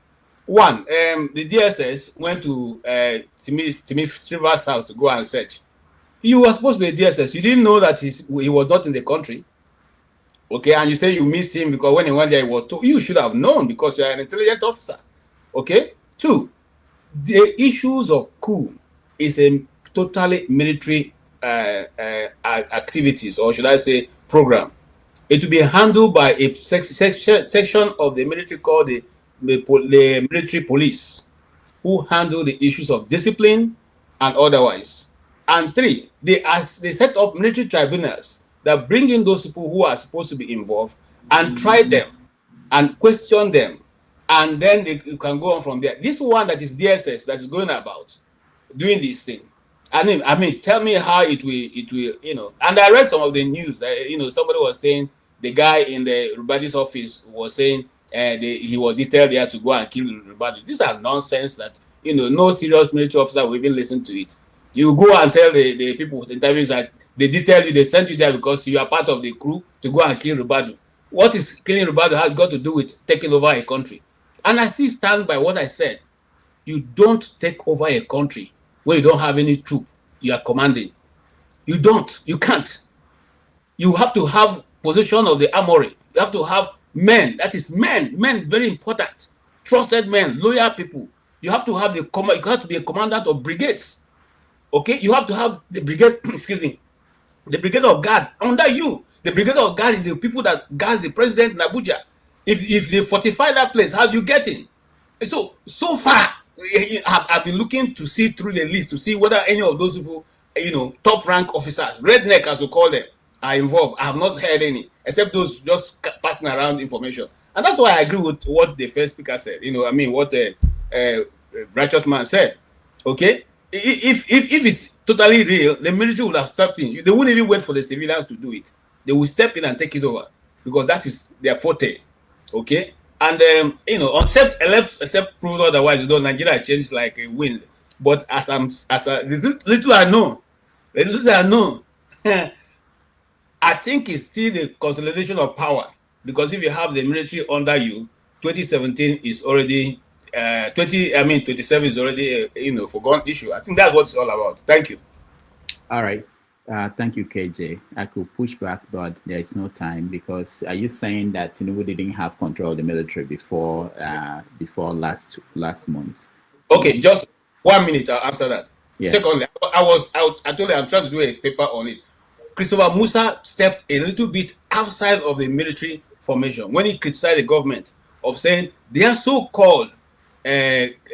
One, the DSS went to Timipre Sylva's house to go and search. You were supposed to be a DSS. You didn't know that he was not in the country. Okay, and you say you missed him because when he went there, he was told. You should have known because you are an intelligent officer. Okay? Two, the issues of coup is a totally military activities, or should I say program. It will be handled by a section of the military called the military police, who handle the issues of discipline and otherwise. And three, they set up military tribunals that bring in those people who are supposed to be involved and try them and question them, and then you can go on from there. This one that is DSS that is going about doing this thing. I mean, tell me how it will, And I read some of the news. Somebody was saying the guy in the Ribadu's office was saying he was detailed there to go and kill Ribadu. These are nonsense that no serious military officer will even listen to it. You go and tell the people with interviews that they detail you, they sent you there because you are part of the crew to go and kill Ribadu. What is killing Ribadu has got to do with taking over a country? And I still stand by what I said. You don't take over a country when you don't have any troop you are commanding. You don't. You can't. You have to have possession of the armory. You have to have men. That is men. Men, very important. Trusted men, loyal people. You have to have you have to be a commandant of brigades. Okay? You have to have the brigade, excuse me, the brigade of guard under you. The brigade of guard is the people that guards the president in Abuja. If they fortify that place, how do you get in? So far, I've been looking to see through the list to see whether any of those people, top rank officers, redneck as we call them, are involved. I have not heard any, except those just passing around information. And that's why I agree with what the first speaker said. What righteous man said. Okay, if it's totally real, the military would have stepped in. They wouldn't even wait for the civilians to do it. They will step in and take it over because that is their forte. Okay. And except prove otherwise, Nigeria changed like a wind. But little I know, I think it's still the consolidation of power, because if you have the military under you, 2017 is already 27 is already a forgotten issue. I think that's what it's all about. Thank you. All right. Thank you, KJ. I could push back, but there is no time, because are you saying that Tinubu didn't have control of the military before last month? Okay, just 1 minute. I'll answer that. Yeah. Secondly, I told you I'm trying to do a paper on it. Christopher Musa stepped a little bit outside of the military formation when he criticized the government of saying their so-called amnesty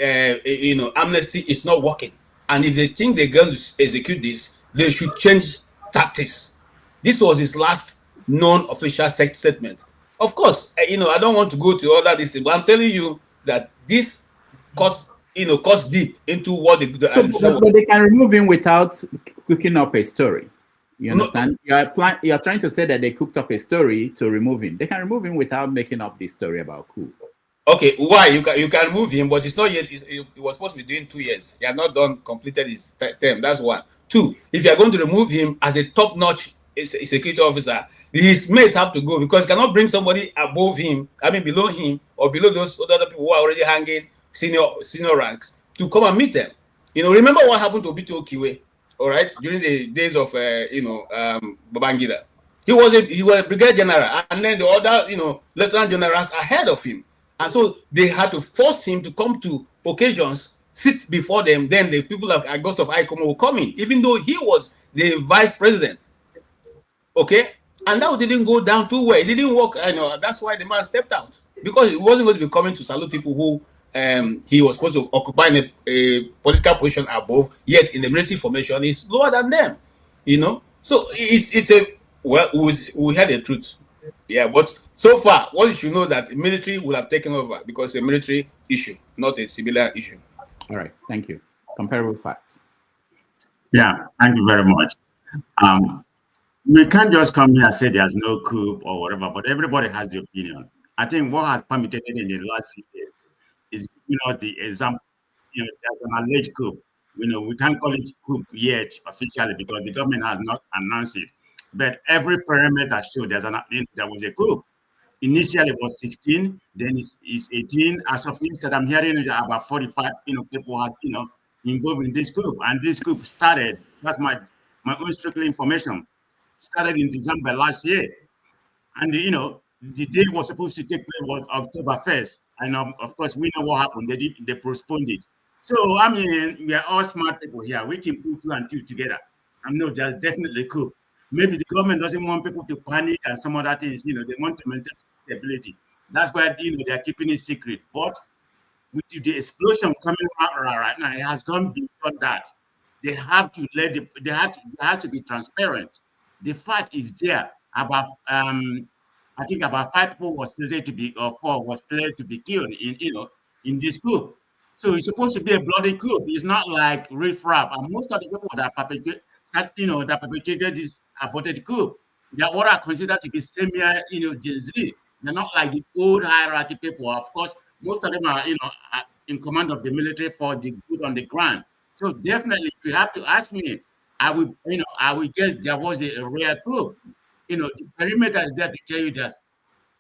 is not working, and if they think they're going to execute this, they should change tactics. This was his last non-official statement. Of course, I don't want to go to all that thing, but I'm telling you that this cuts deep into what but they can remove him without cooking up a story. You understand? No. You are trying to say that they cooked up a story to remove him. They can remove him without making up this story about coup. Okay, why? You can remove him, but it's not yet. He was supposed to be doing 2 years. He has not completed his term. That's one. Two, if you are going to remove him as a top-notch security officer, his mates have to go, because you cannot bring somebody above him, below him, or below those other people who are already hanging senior ranks to come and meet them. Remember what happened to Obito Okiwe, all right, during the days of Babangida. He was a brigadier general, and then the other lieutenant generals ahead of him, and so they had to force him to come to occasions, sit before them. Then the people of August of Ikomo will come in, even though he was the vice president. Okay, and that didn't go down too well. It didn't work. That's why the man stepped out, because he wasn't going to be coming to salute people who he was supposed to occupy in a political position above, yet in the military formation is lower than them. So it's we had the truth. Yeah, but so far, what you should know that the military will have taken over, because it's a military issue, not a civilian issue. All right, thank you. Comparable facts. Yeah, thank you very much. We can't just come here and say there's no coup or whatever, but everybody has the opinion. I think what has permitted in the last few years is, the example, there's an alleged coup. We can't call it coup yet officially, because the government has not announced it. But every parameter showed there was a coup. Initially it was 16, then it's 18. As of instead, I'm hearing about 45 people are involved in this coup. And this coup started, that's my own strictly information, started in December last year. And the date was supposed to take place was October 1st. And of course we know what happened. They postponed it. So we are all smart people here. We can put 2 and 2 together. I know there's definitely a coup. Maybe the government doesn't want people to panic and some other things. They want to maintain stability. That's why they're keeping it secret. But with the explosion coming out right now, it has gone beyond that. They have to they have to be transparent. The fact is there. About I think about 5 people was slated to be, or 4 was slated to be killed in this coup. So it's supposed to be a bloody coup. It's not like riff-raff. And most of the people that perpetrated this aborted coup, they are what are considered to be senior, Gen Z. They're not like the old hierarchy people. Of course, most of them are, in command of the military for the good on the ground. So definitely, if you have to ask me, I would guess there was a rare coup. The perimeter is there to tell you that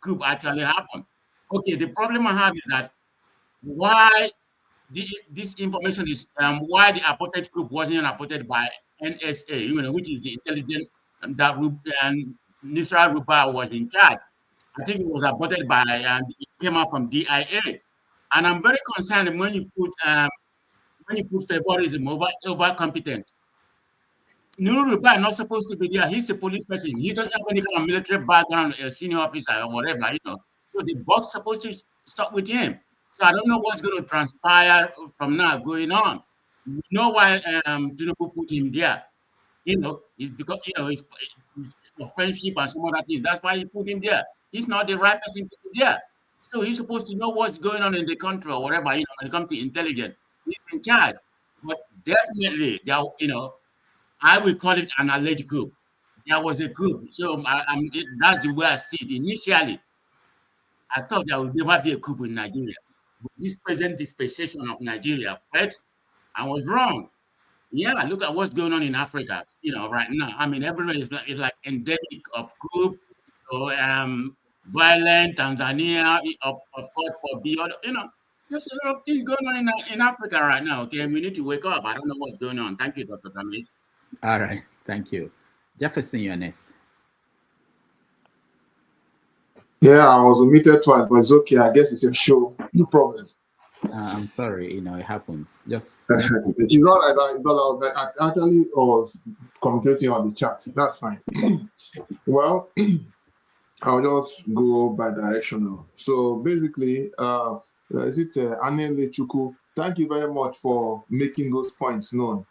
coup actually happened. Okay, the problem I have is that why this information is why the aborted coup wasn't aborted by NSA, which is the intelligence that Nusra Ruba was in charge. I think it was aborted by, and it came out from DIA. And I'm very concerned when you put favorism over competent. Nuru Ruba is not supposed to be there. He's a police person. He doesn't have any kind of military background, a senior officer or whatever, So the box supposed to stop with him. So I don't know what's going to transpire from now going on. You know why Tinubu put him there? It's because it's for friendship and some other things. That's why he put him there. He's not the right person to be there. So he's supposed to know what's going on in the country or whatever. When it comes to intelligence, he's in charge. But definitely, I will call it an alleged coup. There was a coup. So that's the way I see it. Initially, I thought there would never be a coup in Nigeria. But this present dispensation of Nigeria, but I was wrong. Yeah, look at what's going on in Africa, right now. Everywhere is like endemic of coup, violent, Tanzania, of course, for beyond, there's a lot of things going on in Africa right now, okay? And we need to wake up. I don't know what's going on. Thank you, Dr. Kamej. All right, thank you. Jefferson, you're next. Yeah, I was omitted twice, but it's okay. I guess it's a show. No problem. I'm sorry, it happens. Just It's not like that. But I was like, I actually was communicating on the chat. That's fine. Well, I'll just go by directional. So basically, is it Anele Chuku? Thank you very much for making those points known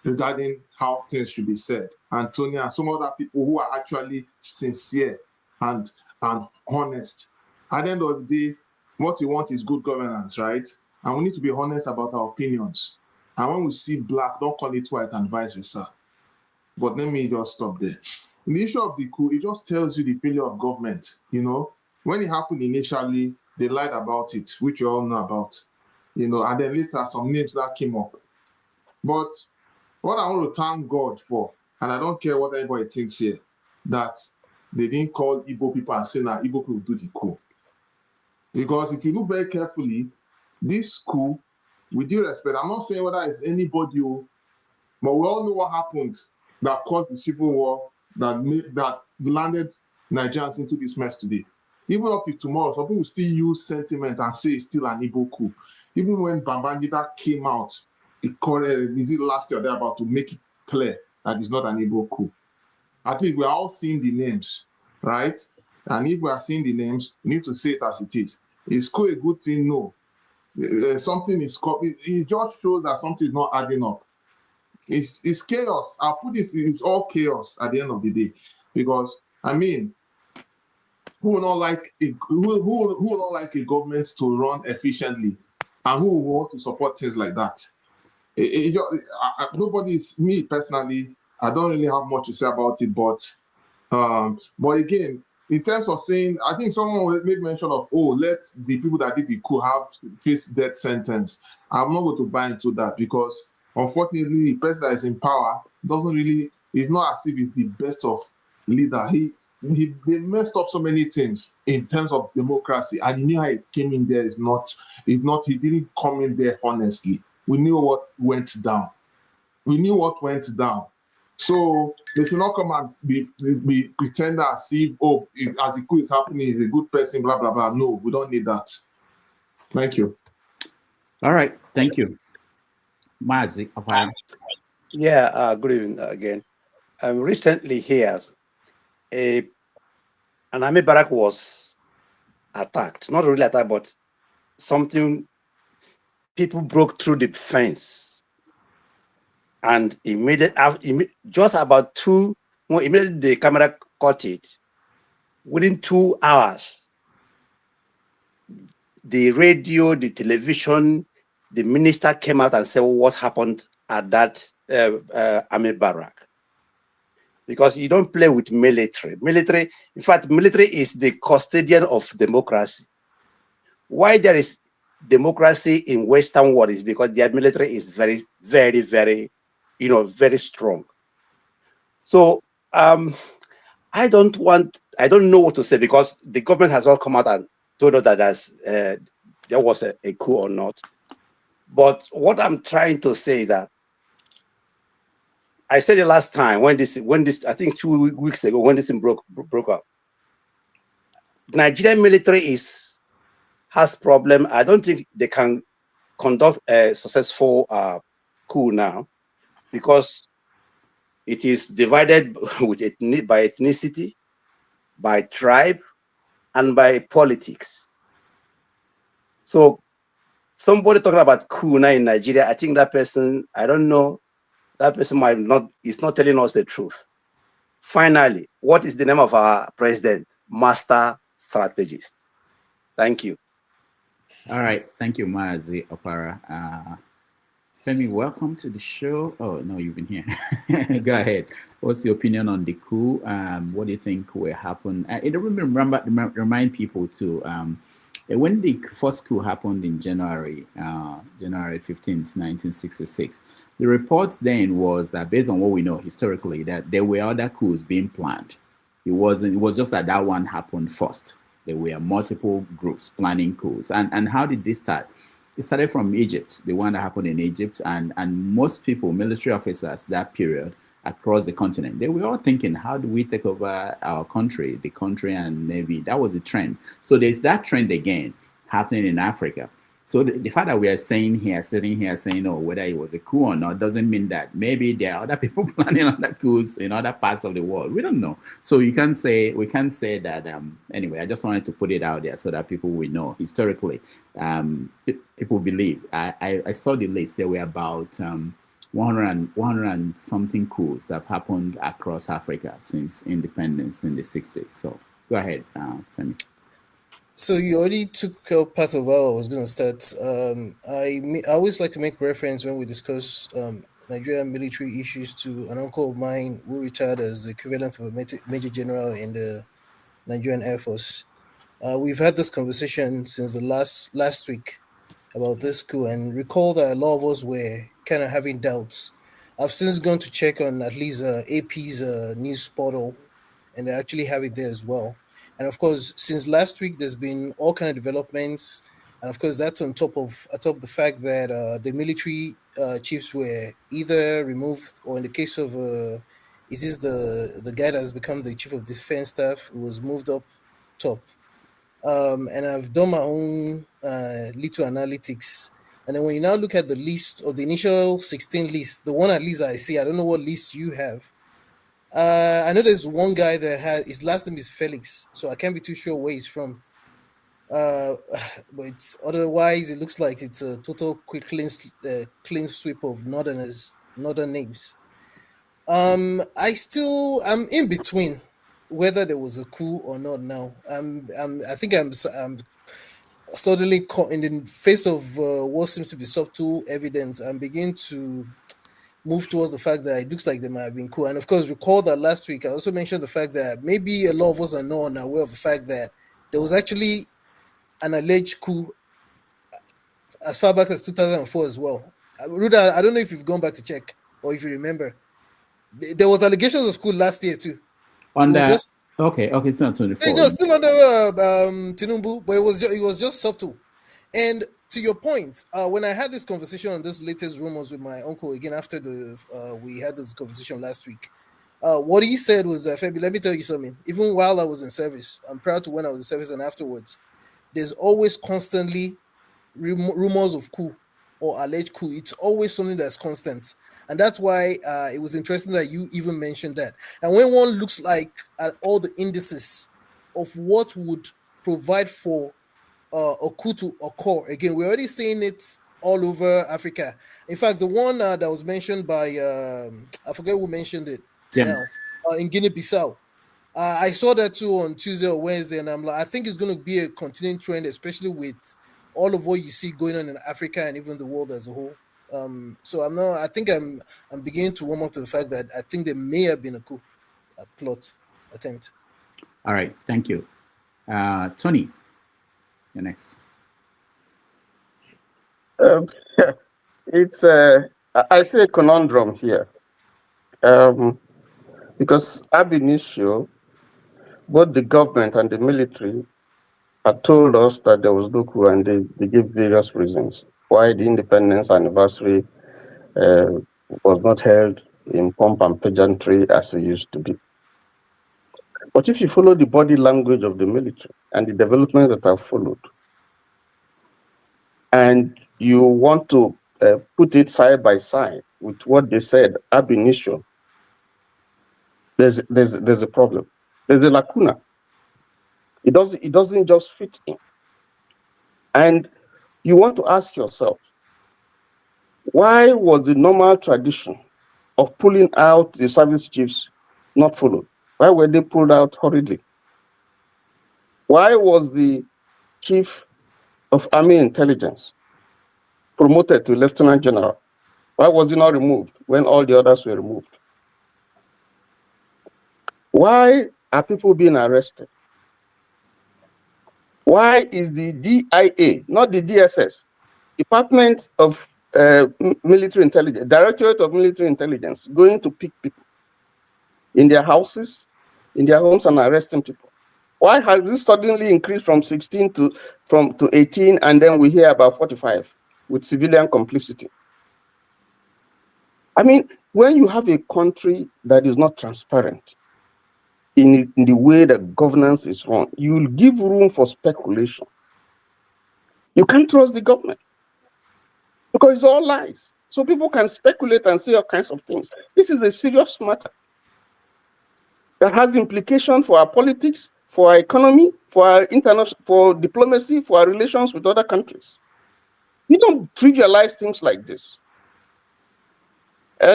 regarding how things should be said. Antonia, and some other people who are actually sincere and honest. At the end of the day, what you want is good governance, right? And we need to be honest about our opinions. And when we see black, don't call it white and vice versa. But let me just stop there. In the issue of the coup, it just tells you the failure of government. When it happened initially, they lied about it, which you all know about. And then later some names that came up. But what I want to thank God for, and I don't care what anybody thinks here, that they didn't call Igbo people and say, now Igbo people do the coup. Because if you look very carefully, this coup, with due respect, I'm not saying whether it's anybody, but we all know what happened that caused the civil war that landed Nigerians into this mess today. Even up to tomorrow, some people still use sentiment and say it's still an Igbo coup. Even when Babangida came out, is it last year, they're about to make it clear that it's not an Igbo coup. At least we're all seeing the names, right? And if we are seeing the names, we need to say it as it is. Is coup a good thing? No. Something is, it just shows that something is not adding up. It's chaos. I'll put this, it's all chaos at the end of the day. Because, who would not like a government to run efficiently? And who would want to support things like that? Nobody's, me personally, I don't really have much to say about it, but again, in terms of saying, I think someone made mention of, let the people that did the coup face death sentence. I'm not going to buy into that because unfortunately, the person that is in power it's not as if he's the best of leader. They messed up so many things in terms of democracy, and he knew how he came in there. He didn't come in there honestly. We knew what went down. So they should not come and be pretend as if, as the coup is happening, he's a good person, blah, blah, blah. No, we don't need that. Thank you. All right. Thank you. Mazi, yeah, good evening again. Recently here, an army barrack was attacked. Not really attacked, but people broke through the fence. And just about immediately the camera caught it. Within 2 hours, the radio, the television, the minister came out and said what happened at that army barrack. Because you don't play with military. In fact, military is the custodian of democracy. Why there is democracy in Western world is because their military is very, very, very, very strong. So I don't know what to say because the government has all come out and told us that there was a coup or not. But what I'm trying to say is that I said it last time when this I think 2 weeks ago when this thing broke up. Nigerian military has problem. I don't think they can conduct a successful coup now because it is divided by ethnicity, by tribe, and by politics. So somebody talking about coup now in Nigeria, I think that person, I don't know, that person is not telling us the truth. Finally, what is the name of our president? Master strategist. Thank you. All right. Thank you, Mazi Opara. Femi, welcome to the show. Oh, no, you've been here. Go ahead. What's your opinion on the coup? What do you think will happen? Remind people too, when the first coup happened in January 15th, 1966, the reports then was that based on what we know historically, that there were other coups being planned. It was just that one happened first. There were multiple groups planning coups. And how did this start? It started from Egypt, the one that happened in Egypt, and most people, military officers that period, across the continent. They were all thinking, how do we take over our country, the country and Navy? That was the trend. So there's that trend again happening in Africa. So the fact that we are sitting here saying, oh, whether it was a coup or not, doesn't mean that maybe there are other people planning other coups in other parts of the world. We don't know. So we can't say that. Anyway, I just wanted to put it out there so that people will know historically. People believe. I saw the list. There were about 100 and something coups that have happened across Africa since independence in the 60s. So go ahead, Femi. So you already took part of how I was going to start. I always like to make reference when we discuss Nigerian military issues to an uncle of mine who retired as the equivalent of a major general in the Nigerian Air Force. We've had this conversation since the last week about this coup, and recall that a lot of us were kind of having doubts. I've since gone to check on at least AP's news portal, and they actually have it there as well. And of course, since last week, there's been all kind of developments, and of course, that's on top of the fact that the military chiefs were either removed, or in the case of is this the guy that has become the chief of defense staff, who was moved up top. And I've done my own little analytics. And then when you now look at the list, or the initial 16 list, the one at least I see, I don't know what list you have. I know there's one guy that his last name is Felix, so I can't be too sure where he's from. But otherwise, it looks like it's a total quick clean sweep of northern names. I'm in between whether there was a coup or not now. I think I'm suddenly caught in the face of what seems to be subtle evidence. I'm beginning to move towards the fact that it looks like there might have been coup. And of course, recall that last week I also mentioned the fact that maybe a lot of us are not unaware of the fact that there was actually an alleged coup as far back as 2004 as well. Ruda, I don't know if you've gone back to check or if you remember. There was allegations of coup last year too. On that, okay, it's not 24. It was still under Tinubu, but it was just subtle. And to your point, when I had this conversation on this latest rumors with my uncle again after we had this conversation last week, what he said was that, Fabi, let me tell you something. Even while I was in service, I'm proud to when I was in service and afterwards, there's always constantly rumors of coup or alleged coup. It's always something that's constant. And that's why it was interesting that you even mentioned that. And when one looks at all the indices of what would provide for a coup to occur, again, we're already seeing it all over Africa. In fact, the one that was mentioned by, I forget who mentioned it, in Guinea-Bissau. I saw that too on Tuesday or Wednesday, and I'm like, I think it's going to be a continuing trend, especially with all of what you see going on in Africa and even the world as a whole. So I think I'm beginning to warm up to the fact that I think there may have been a coup plot attempt. All right, thank you. Tony, you're next. It's I see a conundrum here. Because ab initio, both the government and the military had told us that there was no coup, and they gave various reasons why the independence anniversary was not held in pomp and pageantry as it used to be. But if you follow the body language of the military and the development that have followed, and you want to put it side by side with what they said ab initio, there's a problem. There's a lacuna. It doesn't just fit in. And you want to ask yourself, why was the normal tradition of pulling out the service chiefs not followed? Why were they pulled out hurriedly? Why was the chief of army intelligence promoted to lieutenant general? Why was he not removed when all the others were removed? Why are people being arrested? Why is the DIA, not the DSS, Department of Military Intelligence, Directorate of Military Intelligence, going to pick people in their houses, in their homes, and arresting people? Why has this suddenly increased from 16 to 18, and then we hear about 45 with civilian complicity? I mean, when you have a country that is not transparent in the way that governance is run, you will give room for speculation. You can't trust the government because it's all lies. So people can speculate and say all kinds of things. This is a serious matter that has implications for our politics, for our economy, for our international, for diplomacy, for our relations with other countries. You don't trivialize things like this.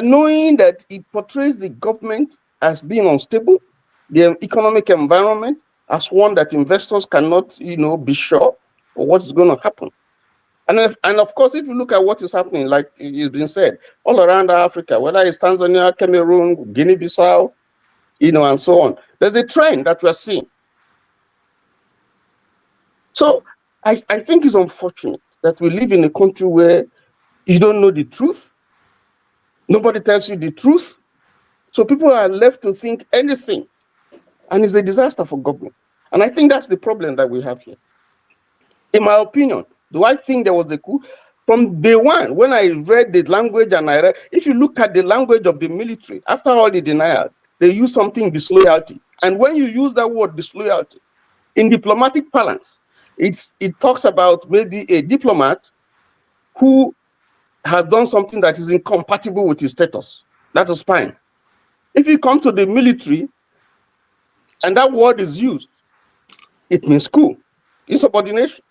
Knowing that it portrays the government as being unstable, the economic environment as one that investors cannot, be sure of what is going to happen. And of course, if you look at what is happening, like it's been said, all around Africa, whether it's Tanzania, Cameroon, Guinea-Bissau, and so on, there's a trend that we're seeing. So I think it's unfortunate that we live in a country where you don't know the truth. Nobody tells you the truth. So people are left to think anything. And it's a disaster for government. And I think that's the problem that we have here. In my opinion, do I think there was a coup? From day one, when I read the language if you look at the language of the military, after all the denial, they use something disloyalty. And when you use that word disloyalty, in diplomatic parlance, it talks about maybe a diplomat who has done something that is incompatible with his status. That is fine. If you come to the military and that word is used, it means coup, insubordination.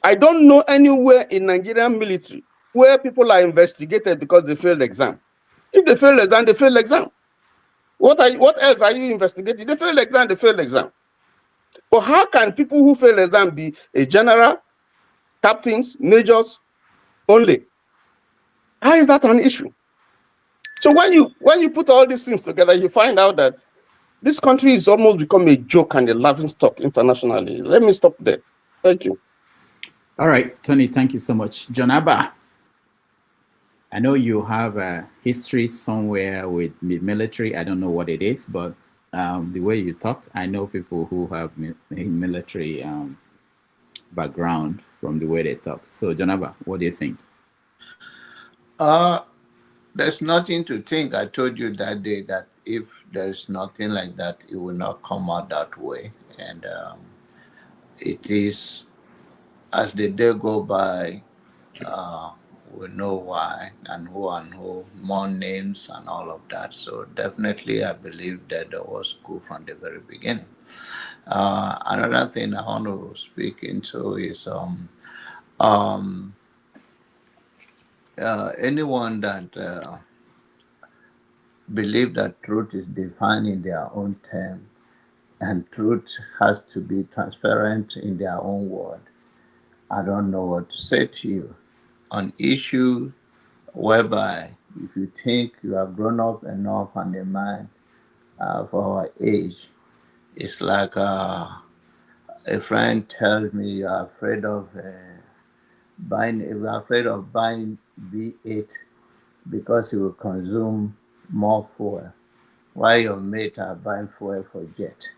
I don't know anywhere in Nigerian military where people are investigated because they failed exam. If they fail exam, they fail exam. What else are you investigating? They failed exam, they failed exam. But how can people who fail exam be a general, captains, majors only? How is that an issue? So when you put all these things together, you find out that this country is almost become a joke and a laughingstock internationally. Let me stop there. Thank you. All right, Tony, thank you so much. John Abba, I know you have a history somewhere with the military. I don't know what it is, but the way you talk, I know people who have military background from the way they talk. So, John Abba, what do you think? There's nothing to think. I told you that day that if there's nothing like that, it will not come out that way. And it is, as the day go by, we know why and who, more names and all of that. So definitely I believe that there was coup from the very beginning. Another thing I want to speak into is anyone that believe that truth is defined in their own term and truth has to be transparent in their own word, I don't know what to say to you. On issue whereby if you think you have grown up enough and a mind for our age, it's like a friend tells me you're afraid of buying V8 because it will consume more fuel, while your mates are buying fuel for jet.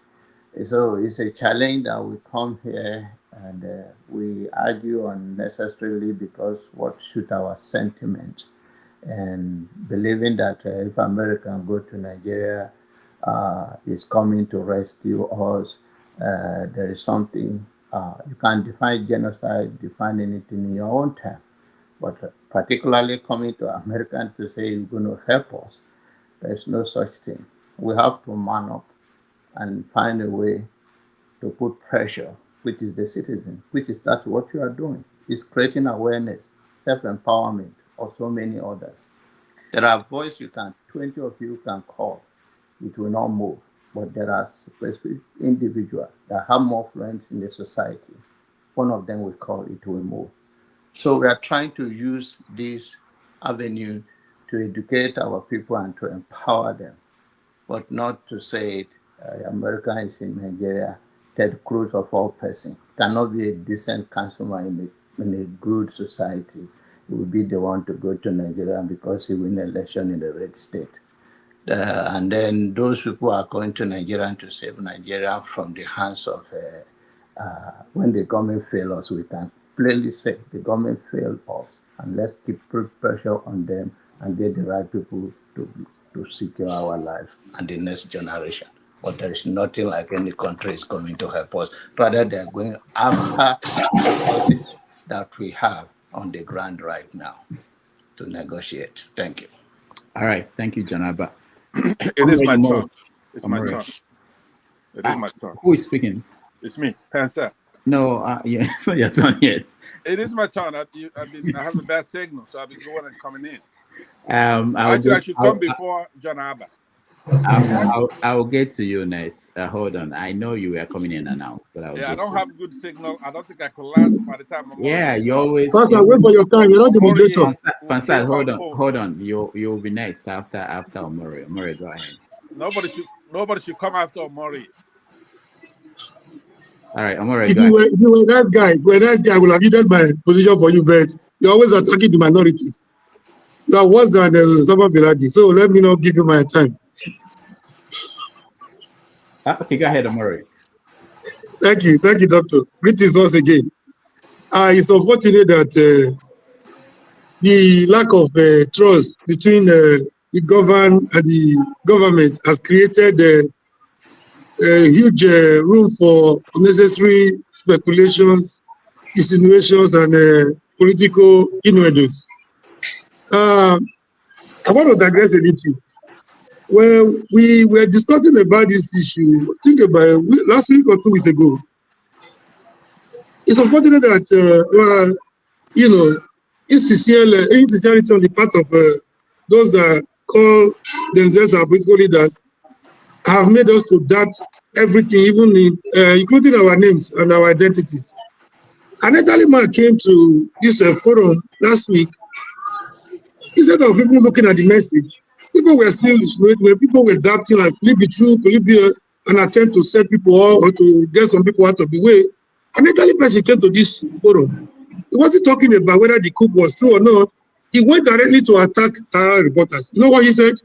So it's a challenge that we come here and we argue unnecessarily because what suits our sentiment, and believing that if America go to Nigeria is coming to rescue us, there is something, you can't define genocide, define anything in your own term. But particularly coming to America to say you're going to help us, there's no such thing. We have to man up and find a way to put pressure, which is the citizen, which is that's what you are doing. It's creating awareness, self-empowerment, or so many others. There are voices 20 of you can call. It will not move. But there are specific individuals that have more friends in the society. One of them will call, it will move. So we are trying to use this avenue to educate our people and to empower them, but not to say America is in Nigeria, Ted Cruz of all person cannot be a decent consumer in a good society. He will be the one to go to Nigeria because he win election in the red state. And then those people are going to Nigeria to save Nigeria from the hands of, when the government fails us, we can plainly say the government failed us, and let's keep pressure on them and get the right people to secure our life and the next generation. But there is nothing like any country is coming to help us. Rather, they're going after the resources that we have on the ground right now to negotiate. Thank you. All right. Thank you, Janaba. It is my turn. It's my turn. It is my turn. Who is speaking? It's me, Pansa. No, yeah, so your turn, yes. It is my turn. I have a bad signal, so I've been going and coming in. I should come before Janaba. I'll get to you next. Hold on. I know you were coming in and out, but I don't have good signal. I don't think I could last by the time I'm you always. Pastor, wait for your time. You're not the moderator. Pansat, hold on. You'll be next after Omori. Omori, go ahead. Nobody should come after Omori. All right, Omori. If you were a nice guy, I would have needed my position for you, but you're always attacking the minorities. You are worse than Osama bin Laden. So let me not give you my time. Okay, go ahead, Omori. Thank you, Doctor. Greetings once again. It's unfortunate that the lack of trust between the government and the government has created a huge room for unnecessary speculations, insinuations, and political innuendos. I want to digress a little. Well, we were discussing about this issue, I think about last week or 2 weeks ago. It's unfortunate that, insincerity on the part of those that call themselves our political leaders have made us to doubt everything, even including our names and our identities. An elderly man came to this forum last week. Instead of people looking at the message, people were still where people were doubting, like, could it be true? Could it be an attempt to set people off or to get some people out of the way? An elderly person came to this forum. He wasn't talking about whether the coup was true or not. He went directly to attack Sahara reporters. You know what he said?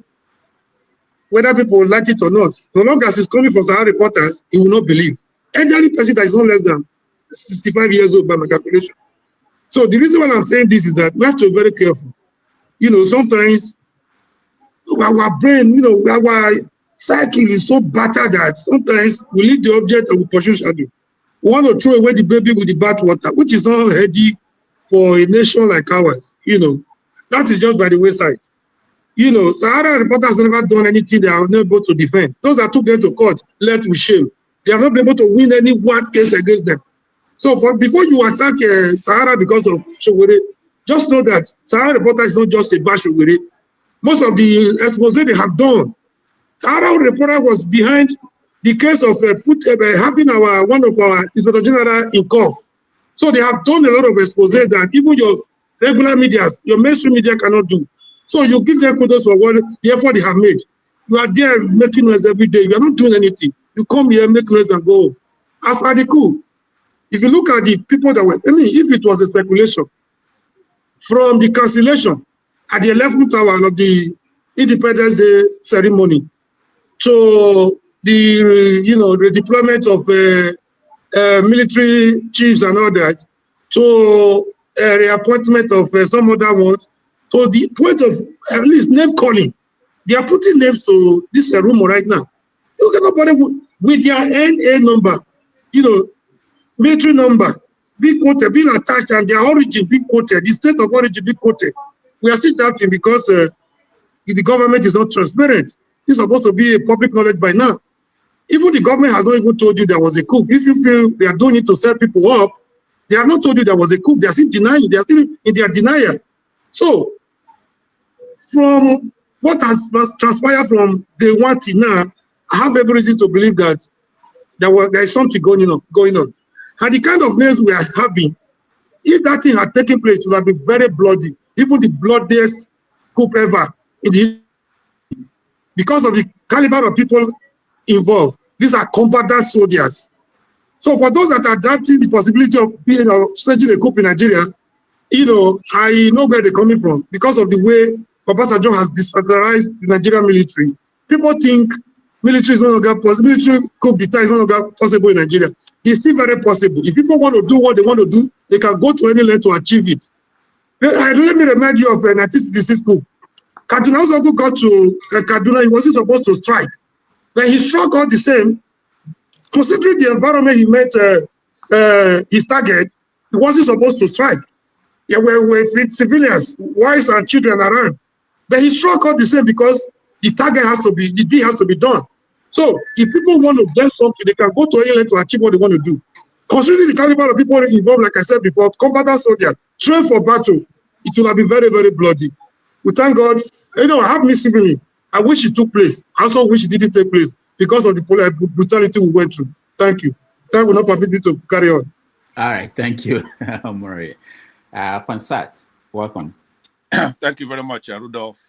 Whether people like it or not, so long as it's coming from Sahara reporters, he will not believe. Elderly person that is not less than 65 years old by my calculation. So the reason why I'm saying this is that we have to be very careful. Sometimes our brain, our cycle is so battered that sometimes we leave the object and we pursue shadow. We want to throw away the baby with the bathwater, which is not healthy for a nation like ours. That is just by the wayside. Sahara reporters have never done anything they are not able to defend. Those that took them to court left with shame. They have not been able to win any one case against them. So before you attack Sahara because of Shogore, just know that Sahara reporter is not just a bad Shogore. Most of the expose they have done, Sahara reporter was behind the case of having one of our Inspector General in cuff. So they have done a lot of expose that even your regular media, your mainstream media cannot do. So you give them kudos for the effort they have made. You are there making noise every day. You are not doing anything. You come here, make noise and go home. As for the coup, if you look at the people that were, if it was a speculation, from the cancellation at the 11th hour of the Independence Day ceremony to the redeployment of military chiefs and all that, to reappointment of some other ones, to the point of at least name calling. They are putting names to this rumor right now. You cannot bother with their NA number, military number, being quoted, being attached, and their origin being quoted, the state of origin being quoted. We are still doubting because the government is not transparent. It's supposed to be a public knowledge by now. Even the government has not even told you there was a coup. If you feel they are doing it to set people up, they have not told you there was a coup. They are still denying. They are still in their denial. So, from what has transpired from day one till now, I have every reason to believe that there is something going on. And the kind of names we are having, if that thing had taken place, it would have been very bloody, even the bloodiest coup ever in the because of the caliber of people involved. These are combatant soldiers. So for those that are doubting the possibility of staging a coup in Nigeria, I know where they're coming from because of the way Obasanjo has decentralized the Nigerian military. People think military is no longer possible. Military coup d'etat is no longer possible in Nigeria. It's still very possible. If people want to do what they want to do, they can go to any length to achieve it. Let me remind you of 1966 coup. Kaduna also got to Kaduna, he wasn't supposed to strike. But he struck all the same. Considering the environment he met his target, he wasn't supposed to strike. Yeah, with civilians, wives and children around. But he struck all the same because the target has to be, the deal has to be done. So if people want to get something, they can go to England to achieve what they want to do. Considering the caliber of people involved, like I said before, combatant soldiers, trained for battle, it will have been very, very bloody. We thank God. You know, I have missed me. I wish it took place. I also wish it didn't take place because of the brutality we went through. Thank you. That will not permit me to carry on. All right, thank you, Murray. Pansat, welcome. Thank you very much, Rudolph.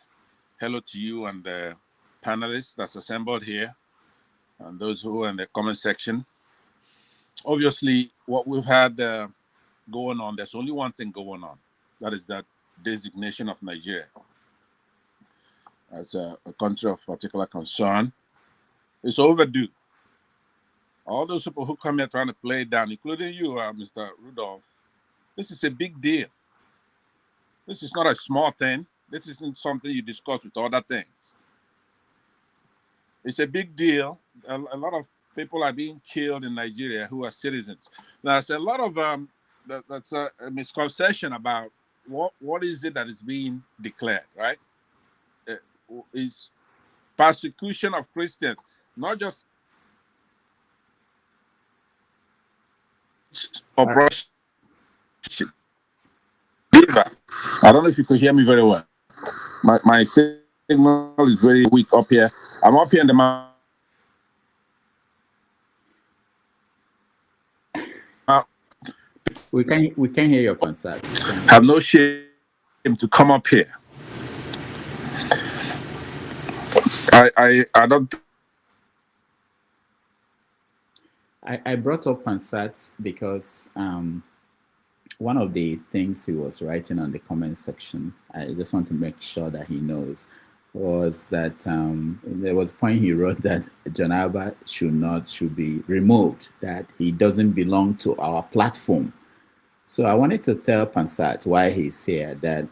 Hello to you and the panelists that's assembled here and those who are in the comment section. Obviously, what we've had going on, there's only one thing going on. That is that designation of Nigeria as a country of particular concern. It's overdue. All those people who come here trying to play it down, including you, Mr. Rudolph, this is a big deal. This is not a small thing. This isn't something you discuss with other things. It's a big deal. A lot of people are being killed in Nigeria who are citizens. Now, there's a lot of that's a misconception about what is it that is being declared, right? It's persecution of Christians, not just oppression. I don't know if you could hear me very well. My signal is very weak up here. I'm up here in the mountain. We can hear your concern. Have no shame to come up here. I don't. I brought up Pansat because one of the things he was writing on the comment section, I just want to make sure that he knows, was that there was a point he wrote that John Alba should be removed, that he doesn't belong to our platform. So I wanted to tell Pansat why he's here that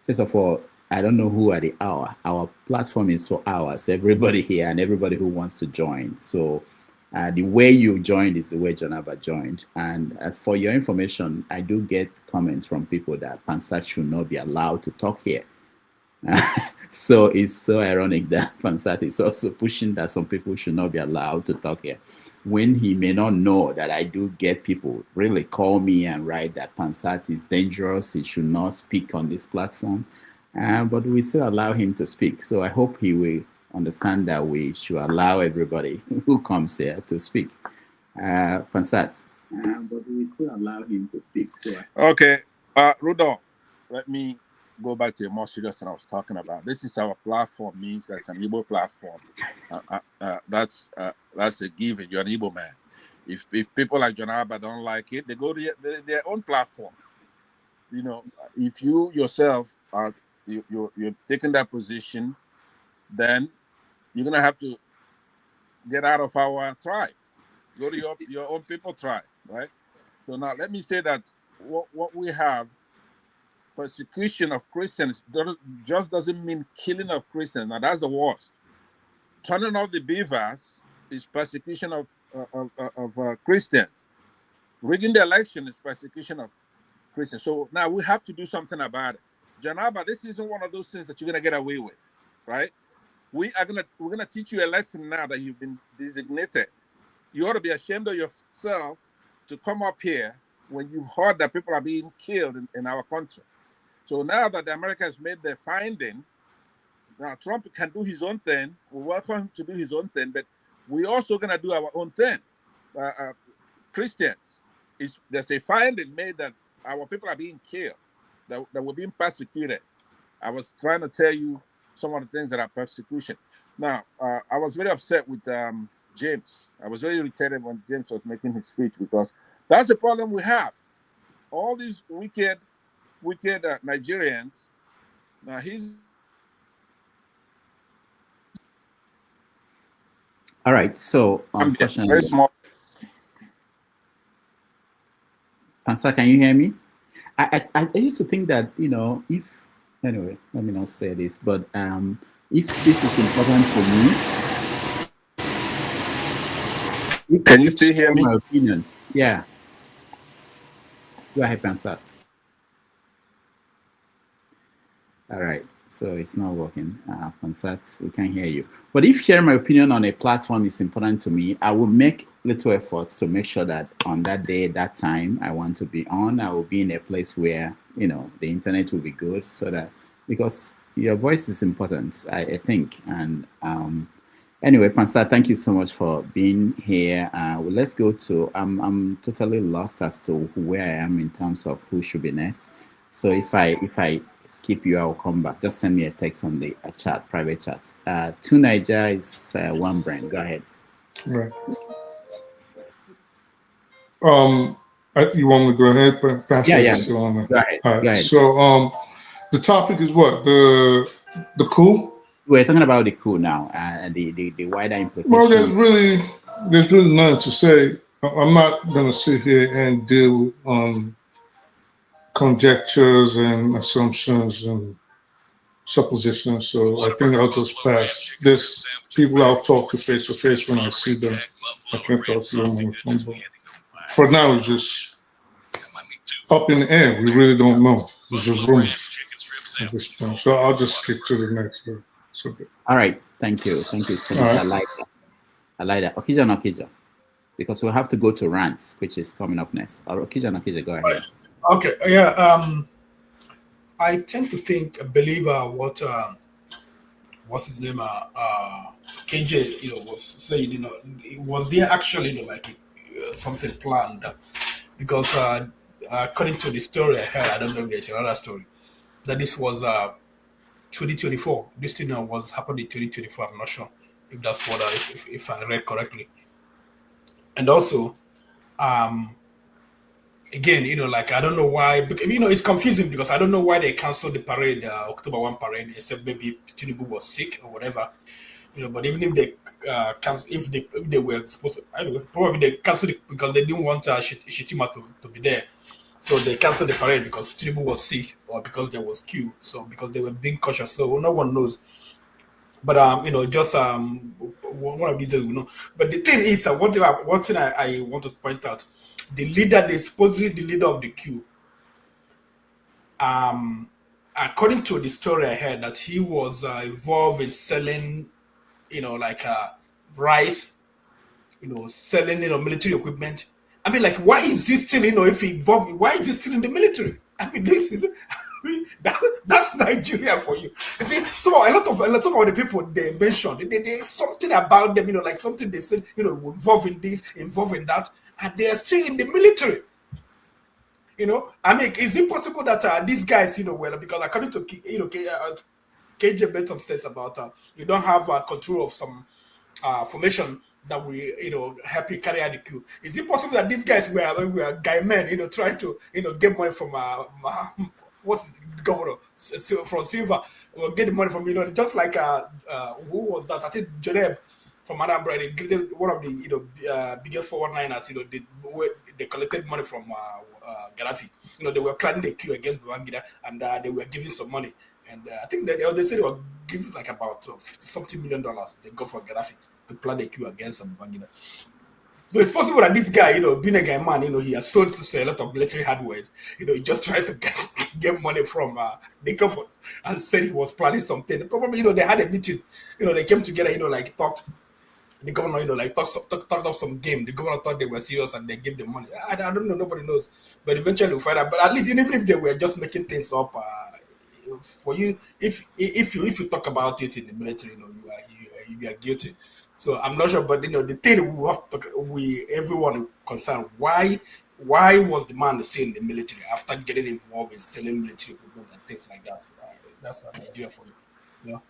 first of all, I don't know who are the hour. Our platform is for hours, everybody here and everybody who wants to join. So the way you joined is the way Jonaba joined. And as for your information, I do get comments from people that Pansat should not be allowed to talk here. So it's so ironic that Pansat is also pushing that some people should not be allowed to talk here, when he may not know that I do get people really call me and write that Pansat is dangerous, he should not speak on this platform. But we still allow him to speak. So I hope he will understand that we should allow everybody who comes here to speak. Pansat. But we still allow him to speak. So Okay, Rudolph, let me go back to a more serious thing I was talking about. This is our platform, means that's an Igbo platform. That's a given. You're an Igbo man. If people like John Abba don't like it, they go to their own platform. You know, if you yourself are you're taking that position, then you're gonna have to get out of our tribe. Go to your own people tribe, right? So now let me say that what we have, persecution of Christians just doesn't mean killing of Christians. Now that's the worst. Turning off the beavers is persecution of Christians. Rigging the election is persecution of Christians. So now we have to do something about it. Janaba, this isn't one of those things that you're gonna get away with, right? We're gonna teach you a lesson now that you've been designated. You ought to be ashamed of yourself to come up here when you've heard that people are being killed in our country. So now that the Americans made their finding, now Trump can do his own thing. We welcome him to do his own thing, but we're also gonna do our own thing. Christians, there's a finding made that our people are being killed, that we're being persecuted. I was trying to tell you some of the things that are persecution. Now, I was very upset with James. I was very irritated when James was making his speech, because that's the problem we have. All these wicked Nigerians. Now he's. All right. So unfortunately, very small. Pansa, can you hear me? I used to think that, you know, if Anyway, let me not say this, but if this is important for me, Can you still hear me? My opinion, yeah. Go ahead, Pansat. All right, so it's not working. Pansat, we can't hear you. But if sharing my opinion on a platform is important to me, I will make little efforts to make sure that on that day, that time I want to be on, I will be in a place where, you know, the internet will be good, so that, because your voice is important, I think. And anyway, Pansat, thank you so much for being here. Well, let's go to, I'm totally lost as to where I am in terms of who should be next. So if I skip you, I'll come back. Just send me a text on the chat, private chat. Two Niger is one brand. Go ahead. Right. You want me to go ahead? Yeah. Go ahead. All right. Go ahead. So the topic is what? The coup? We're talking about the coup now, the wider implications. Well, there's really nothing to say. I'm not going to sit here and deal with conjectures and assumptions and suppositions. So I think I'll just pass. There's people I'll talk to face when I see them. I can't talk to them on the phone. But for now, it's just up in the air. We really don't know. It's just rumors at this point. So I'll just skip to the next one. All right. Thank you so much. Right. I like that. Okija and Okija. Because we'll have to go to rants, which is coming up next. Okija and Okija, go ahead. Okay. Yeah. I tend to believe what's his name? KJ, was saying, was there actually, like something planned? Because according to the story I heard, I don't know if there's another story, that this was 2024. This thing was happening in 2024. I'm not sure if that's what if I read correctly. And also, again, like I don't know why, because, it's confusing because I don't know why they canceled the parade, October 1 parade, except maybe Tinubu was sick or whatever. But even if they if they were supposed to, I don't know, probably they canceled it because they didn't want Shetima to be there. So they canceled the parade because Tinubu was sick or because there was queue. So because they were being cautious. So no one knows. But just one of these days, But the thing is, one thing I want to point out, supposedly the leader of the queue, according to the story I heard, that he was involved in selling, like rice, selling, military equipment. I mean, like, why is he still, if he involved, why is he still in the military? I mean, that's Nigeria for you. You see, some of the people they mentioned, there's something about them, like something they said, involved in this, involved in that, and they are still in the military. I mean, is it possible that these guys, well, because according to KJ made some sense about you don't have control of some formation that we help you carry out the queue. Is it possible that these guys were guy men, trying to get money from what's the governor from Silva, or get the money from just like who was that? I think Janeb from Anambra, they created one of the biggest 419ers. They collected money from Gaddafi. They were planning the queue against Babangida, and they were giving some money. And I think that they said they were giving like about $50 million. They go for Gaddafi to plan a coup against Babangida. So it's possible that this guy, being a guy man, he has sold a lot of military hardware. He just tried to get money from the government and said he was planning something. Probably, they had a meeting. They came together, like talked. The governor, like talked up some game. The governor thought they were serious and they gave them money. I don't know. Nobody knows. But eventually we'll find out. But at least even if they were just making things up, for you, if you talk about it in the military, you are guilty. So I'm not sure, but the thing we have to everyone concerned, why was the man still in the military after getting involved in selling military equipment and things like that? That's Nigeria for you.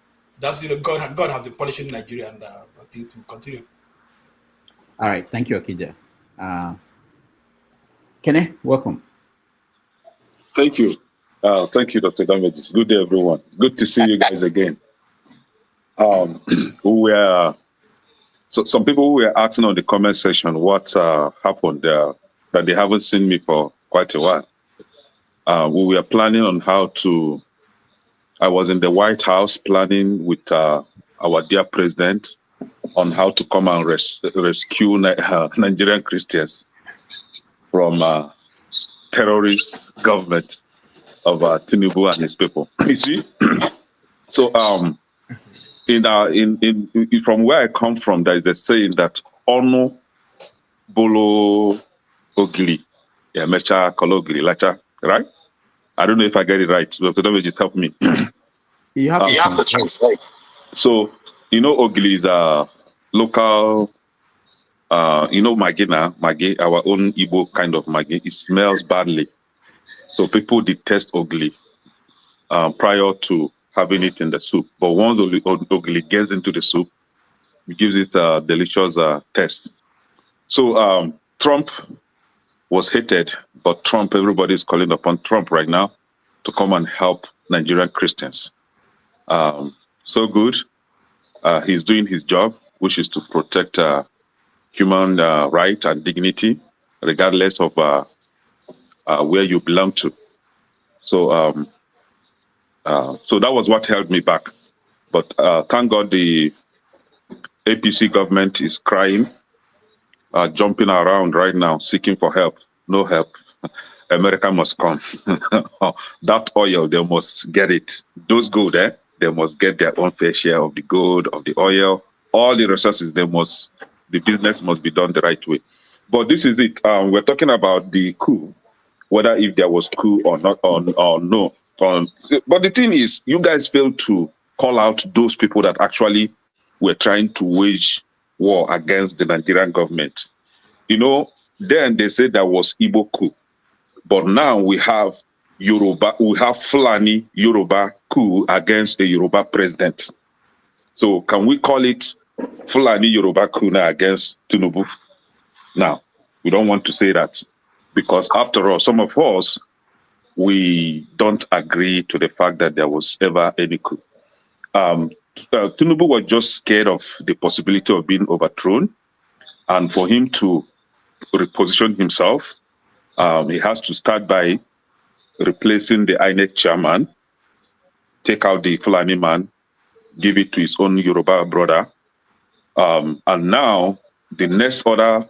That's God has been punishing Nigeria, and I think to continue. All right, thank you, Okija. Kene, welcome. Thank you. Thank you, Dr. Damages. Good day, everyone. Good to see you guys again. So some people were asking on the comment section what happened that they haven't seen me for quite a while. We were planning on how to I was in the White House planning with our dear president on how to come and rescue Nigerian Christians from terrorist government of Tinubu and his people. You see, so from where I come from, there is a saying that "Ono bolo ogili, yeah, mecha kologili lacha," right? I don't know if I get it right. So don't just help me. You have to translate. So ogili is a local. Maggi, our own Igbo kind of Maggi. It smells badly, so people detest ogili prior to having it in the soup. But once ogili gets into the soup, it gives it a delicious taste. So Trump was hated, but everybody is calling upon Trump right now to come and help Nigerian Christians. So good. He's doing his job, which is to protect human right and dignity, regardless of where you belong to. So that was what held me back. But thank God the APC government is crying, jumping around right now, seeking for help. No help. America must come. That oil, they must get it. Those gold, they must get their own fair share of the gold, of the oil, all the resources. The business must be done the right way. But this is it. We're talking about the coup, whether if there was coup or not, or no. But the thing is, you guys failed to call out those people that actually were trying to wage war against the Nigerian government. Then they said there was Igbo coup. But now we have Fulani Yoruba coup against a Yoruba president. So can we call it Fulani Yoruba coup now against Tinubu? Now, we don't want to say that because after all, some of us, we don't agree to the fact that there was ever any coup. Tinubu was just scared of the possibility of being overthrown, and for him to reposition himself, he has to start by replacing the INEC chairman, take out the Fulani man, give it to his own Yoruba brother. And now the next other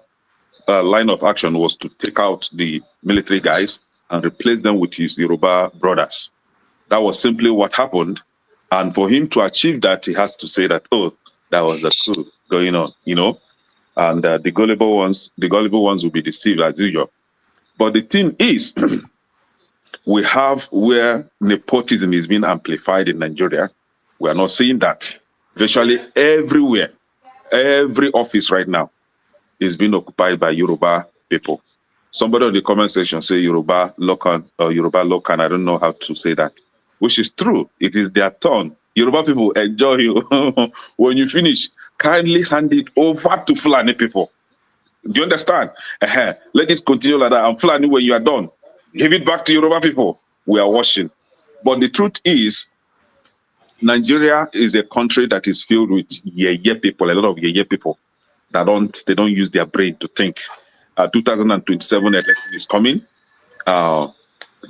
line of action was to take out the military guys and replace them with his Yoruba brothers. That was simply what happened. And for him to achieve that, he has to say that, oh, that was a coup going on, and the gullible ones will be deceived as usual. But the thing is, we have where nepotism is being amplified in Nigeria. We are not seeing that. Virtually everywhere, every office right now is being occupied by Yoruba people. Somebody in the comment section say Yoruba local or Yoruba local. I don't know how to say that, which is true. It is their turn. Yoruba people enjoy you. When you finish, kindly hand it over to Fulani people. Do you understand? Let it continue like that. And Fulani, when you are done, give it back to Yoruba people. We are watching. But the truth is, Nigeria is a country that is filled with people, a lot of people that don't use their brain to think. 2027 election is coming. The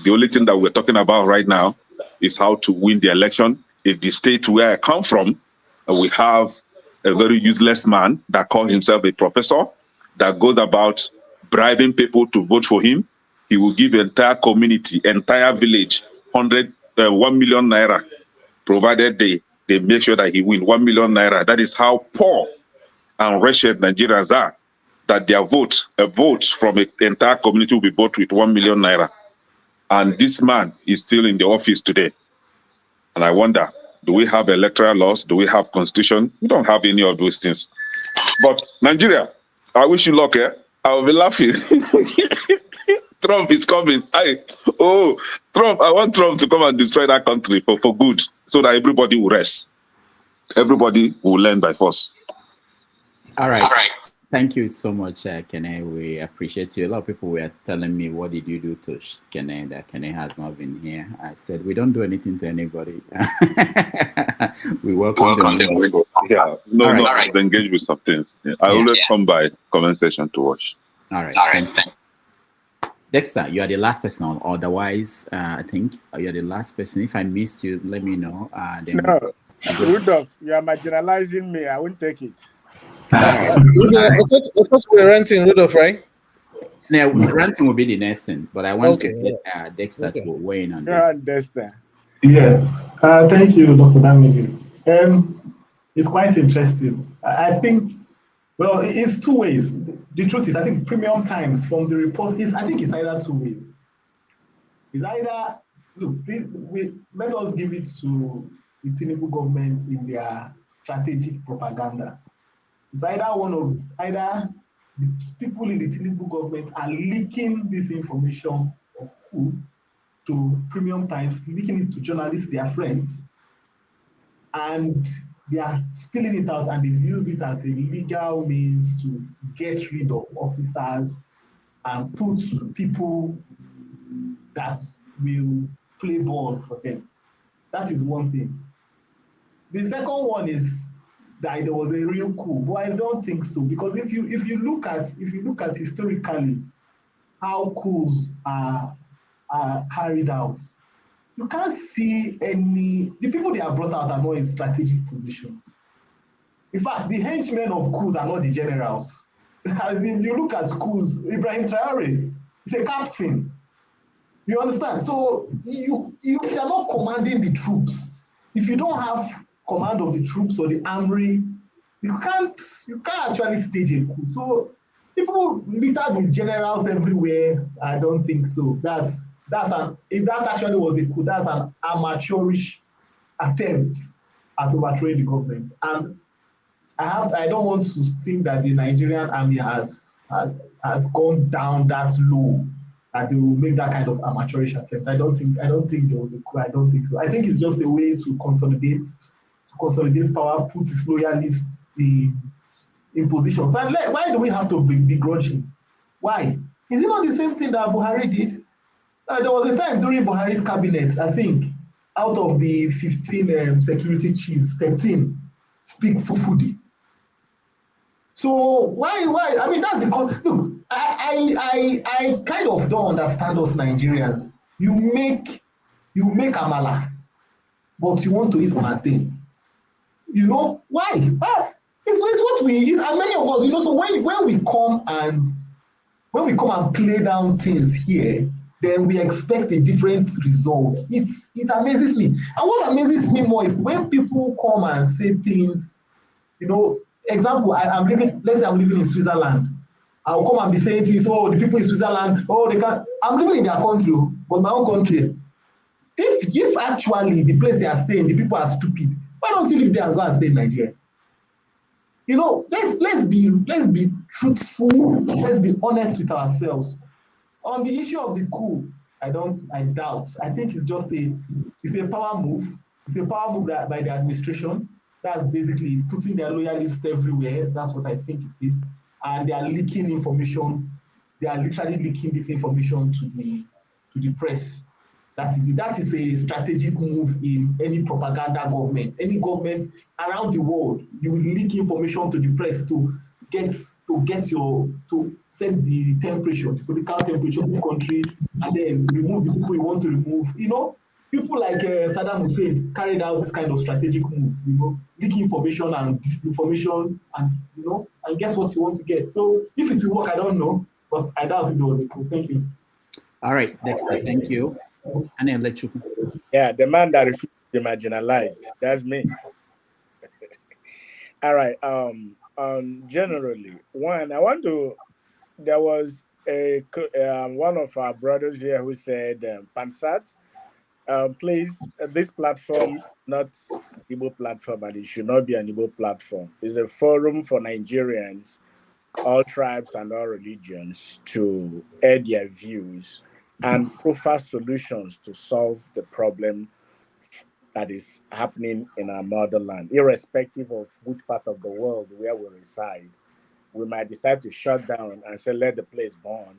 only thing that we're talking about right now is how to win the election. In the state where I come from, we have a very useless man that calls himself a professor, that goes about bribing people to vote for him. He will give the entire community, entire village, 1 million naira, provided they make sure that he wins 1 million naira. That is how poor and wretched Nigerians are, that their vote, a vote from an entire community will be bought with 1 million naira. And this man is still in the office today. And I wonder, do we have electoral laws? Do we have constitution? We don't have any of those things. But Nigeria, I wish you luck, I will be laughing. Trump is coming. Trump, I want Trump to come and destroy that country for good, so that everybody will rest. Everybody will learn by force. All right. Thank you so much, Kene. We appreciate you. A lot of people were telling me, what did you do to Kene, that Kene has not been here? I said, we don't do anything to anybody. We welcome them. Yeah, I've engaged with some things. I always come by comment section to watch. All right. Dexter, you are the last person. Otherwise, I think you're the last person. If I missed you, let me know. Then No, Rudolph, you are marginalizing me. I won't take it. I thought we were renting Rudolph, right? No, ranting will be the next thing, but I want to get Dexter to weigh in on this. Dexter. Yes. Thank you, Dr. Damages. It's quite interesting. I think, well, it's two ways. The truth is, I think Premium Times from the report I think it's either two ways. It's either, look, let us give it to the Tinubu government in their strategic propaganda. It's either either the people in the Tinubu government are leaking this information of coup to Premium Times, leaking it to journalists, their friends, and they are spilling it out, and they've used it as a legal means to get rid of officers and put people that will play ball for them. That is one thing. The second one is that there was a real coup, but I don't think so, because if you look at historically how coups are carried out, you can't see the people they are brought out are not in strategic positions. In fact, the henchmen of coups are not the generals. As if you look at coups, Ibrahim Traore is a captain. You understand? So you are not commanding the troops. If you don't have command of the troops or the armory, you can't actually stage a coup. So people littered with generals everywhere. I don't think so. If that actually was a coup, that's an amateurish attempt at overthrowing the government. And I don't want to think that the Nigerian army has gone down that low that they will make that kind of amateurish attempt. I don't think there was a coup. I don't think so. I think it's just a way to consolidate power, put its loyalists in position. So why do we have to begrudge him? Why? Is it not the same thing that Buhari did? There was a time during Buhari's cabinet, I think, out of the 15 security chiefs, 13 speak Fufudi. So why? I mean, that's the look. I kind of don't understand us Nigerians. You make amala, but you want to eat plantain. You know why? It's what we eat, and many of us, you know. So when we come and play down things here, then we expect a different result. It amazes me. And what amazes me more is when people come and say things, you know. Example, let's say I'm living in Switzerland. I'll come and be saying things, the people in Switzerland, they can't. I'm living in their country, but my own country. If actually the place they are staying, the people are stupid, why don't you live there and go and stay in Nigeria? You know, let's be truthful, let's be honest with ourselves. On the issue of the coup, I doubt. I think it's a power move. It's a power move by the administration. That's basically putting their loyalists everywhere. That's what I think it is. And they are leaking information. They are literally leaking this information to the press. That is it. That is a strategic move in any propaganda government. Any government around the world, you will leak information to the press to set the temperature, the political temperature of the country, and then remove the people you want to remove. You know, people like Saddam Hussein carried out this kind of strategic move, you know, leak information and disinformation, and and get what you want to get. So if it will work, I don't know, but I doubt it was a coup. Thank you. All right, Dexter, thank you. And then let you. Yeah, the man that refused to be marginalized. That's me. All right. Generally, there was one of our brothers here who said, Pansat, please, this platform, not Igbo platform, and it should not be an Igbo platform. It's a forum for Nigerians, all tribes and all religions, to air their views and offer solutions to solve the problem that is happening in our motherland, irrespective of which part of the world where we reside. We might decide to shut down and say, let the place burn.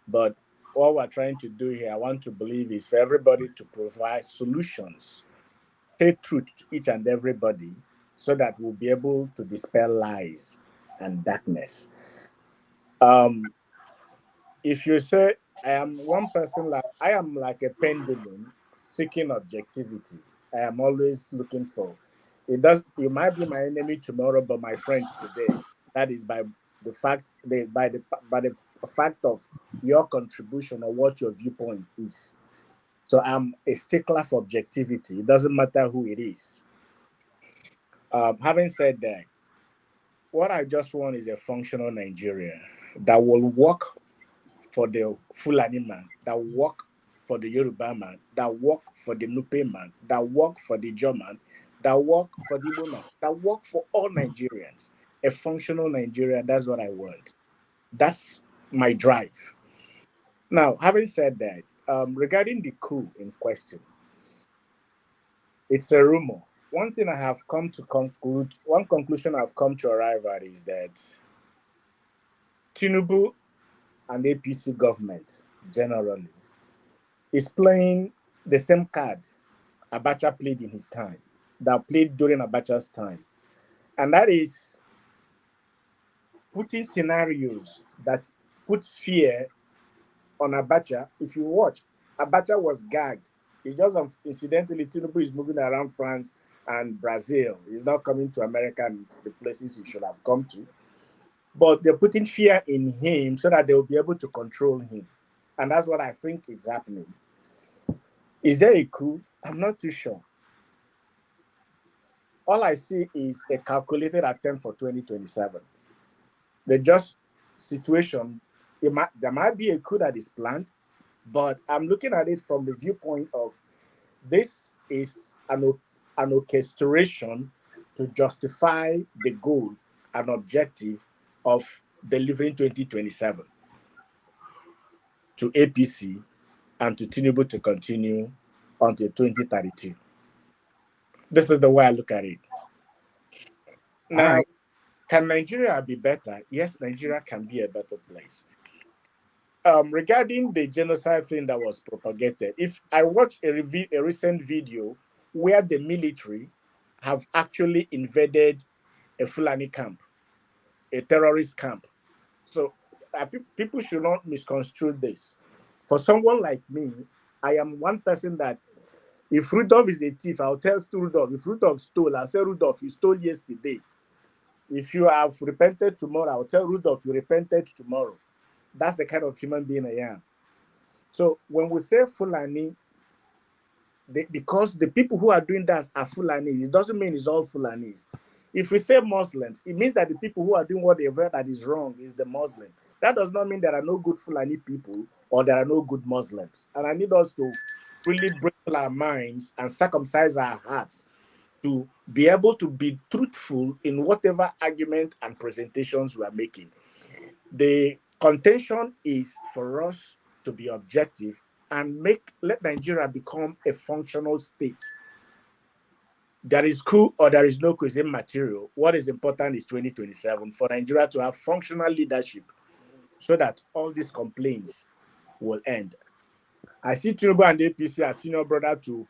But what we're trying to do here, I want to believe, is for everybody to provide solutions, say truth to each and everybody, so that we'll be able to dispel lies and darkness. If you say I am one person I am like a pendulum seeking objectivity. I am always looking for. You might be my enemy tomorrow, but my friend today. That is by the fact by the fact of your contribution or what your viewpoint is. So I'm a stickler for objectivity. It doesn't matter who it is. Having said that, what I just want is a functional Nigeria that will work for the Fulani man, that work for the Yoruba man, that work for the Nupe man, that work for the German, that work for the woman, that work for all Nigerians. A functional Nigeria, that's what I want. That's my drive. Now, having said that, regarding the coup in question, it's a rumor. One thing I have come to conclude, one conclusion I've come to arrive at is that Tinubu and APC government generally is playing the same card Abacha played in his time, that played during Abacha's time. And that is putting scenarios that put fear on Abacha. If you watch, Abacha was gagged. It's just incidentally, Tinubu is moving around France and Brazil. He's not coming to America and the places he should have come to. But they're putting fear in him so that they'll be able to control him. And that's what I think is happening. Is there a coup? I'm not too sure. All I see is a calculated attempt for 2027. The just situation, there might be a coup that is planned, but I'm looking at it from the viewpoint of this is an orchestration to justify the goal and objective of delivering 2027 to APC and to Tinubu to continue until 2032. This is the way I look at it. Now, can Nigeria be better? Yes, Nigeria can be a better place. Regarding the genocide thing that was propagated, if I watched a recent video where the military have actually invaded a Fulani camp, a terrorist camp. So people should not misconstrue this. For someone like me, I am one person that if Rudolph is a thief, I'll tell Rudolph. If Rudolph stole, I'll say, Rudolph, you stole yesterday. If you have repented tomorrow, I'll tell Rudolph you repented tomorrow. That's the kind of human being I am. So when we say Fulani, because the people who are doing that are Fulanis, it doesn't mean it's all Fulanis. If we say Muslims, it means that the people who are doing whatever that is wrong is the Muslim. That does not mean there are no good Fulani people or there are no good Muslims. And I need us to really bring our minds and circumcise our hearts to be able to be truthful in whatever argument and presentations we are making. The contention is for us to be objective and let Nigeria become a functional state. There is coup or there is no coup is immaterial. What is important is 2027 for Nigeria to have functional leadership so that all these complaints will end. I see Tinubu and APC as senior brother to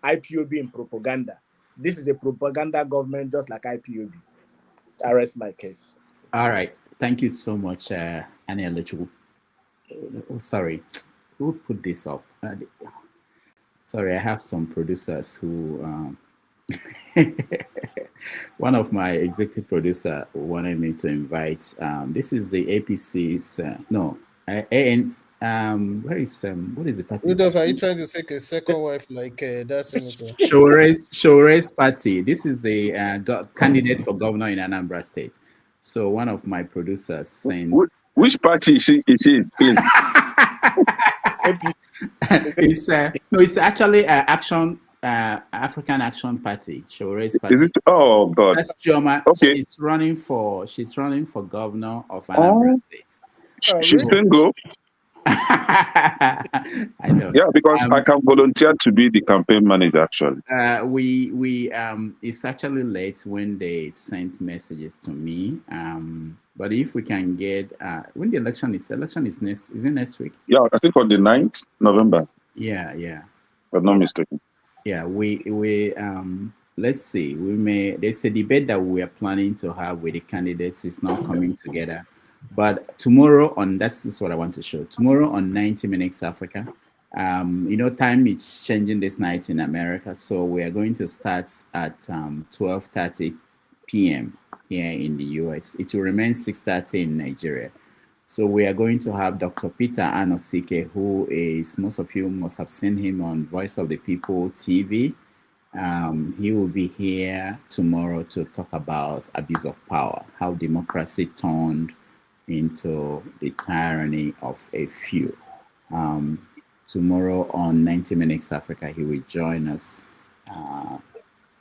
IPOB in propaganda. This is a propaganda government just like IPOB. I rest my case. All right. Thank you so much, Annie. Sorry, who put this up? Sorry, I have some producers who... one of my executive producer wanted me to invite. This is the APC's... where is... what is the party? Rudolph, are you trying to take a second wife like that senator? Shore's party. This is the candidate for governor in Anambra State. So one of my producers sent... Which party is she in? It's actually African Action Party. Shore's party. Is it? Oh God. That's Joma. Okay. She's running for governor of Anambra State. She's single. I know. Yeah, because I can volunteer to be the campaign manager. Actually, it's actually late when they sent messages to me. But if we can get when the election is next week? Yeah, I think on the 9th November. Yeah. If I'm not mistaken. Yeah, we let's see. There's a debate that we are planning to have with the candidates. It's not coming together. But tomorrow this is what I want to show. Tomorrow on 90 Minutes Africa, time is changing this night in America, so we are going to start at 12:30 p.m. here in the US. It will remain 6:30 in Nigeria. So we are going to have Dr. Peter Anosike, who is, most of you must have seen him on Voice of the People TV. He will be here tomorrow to talk about abuse of power, how democracy turned into the tyranny of a few. Tomorrow on 90 Minutes Africa, he will join us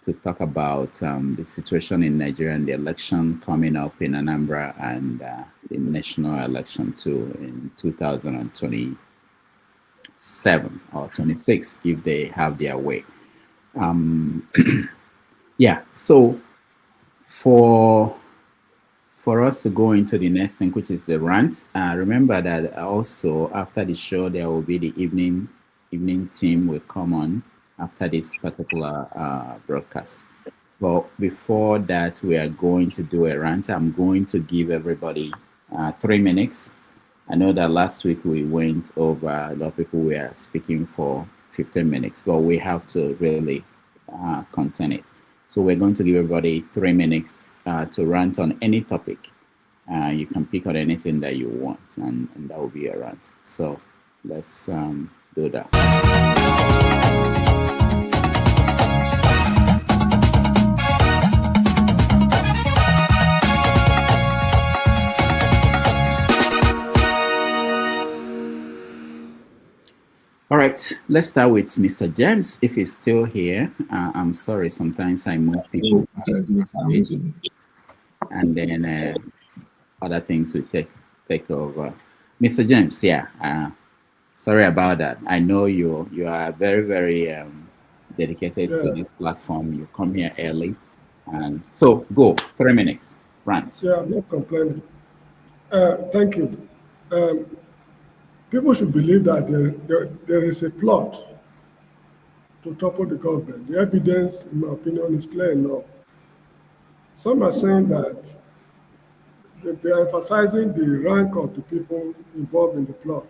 to talk about the situation in Nigeria and the election coming up in Anambra and the national election too in 2027 or 26 if they have their way. Yeah, so for us to go into the next thing, which is the rant, remember that also after the show there will be the evening team will come on after this particular broadcast. But before that, we are going to do a rant. I'm going to give everybody 3 minutes. I know that last week we went over, a lot of people were speaking for 15 minutes, but we have to really contain it. So we're going to give everybody 3 minutes to rant on any topic. You can pick on anything that you want, and that will be a rant. So let's do that. All right, let's start with Mr. James, if he's still here. I'm sorry, sometimes I move people and then other things will take over. Mr. James, yeah, sorry about that. I know you are very, very dedicated to this platform. You come here early. And so go, 3 minutes, rant. Yeah, I'm not complaining. Thank you. People should believe that there is a plot to topple the government. The evidence, in my opinion, is clear enough. Some are saying that they are emphasizing the rank of the people involved in the plot.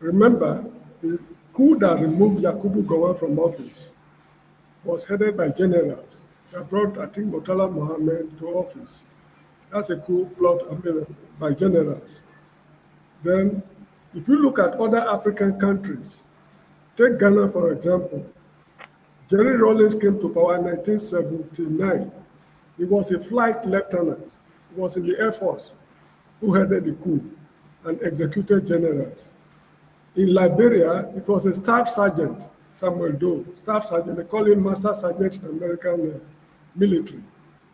Remember, the coup that removed Yakubu Gowon from office was headed by generals that brought, I think, Murtala Mohammed to office. That's a coup plot by generals. Then, if you look at other African countries, take Ghana, for example. Jerry Rawlings came to power in 1979. He was a flight lieutenant. He was in the Air Force who headed the coup and executed generals. In Liberia, it was a staff sergeant, Samuel Doe, staff sergeant. They call him Master Sergeant in American military.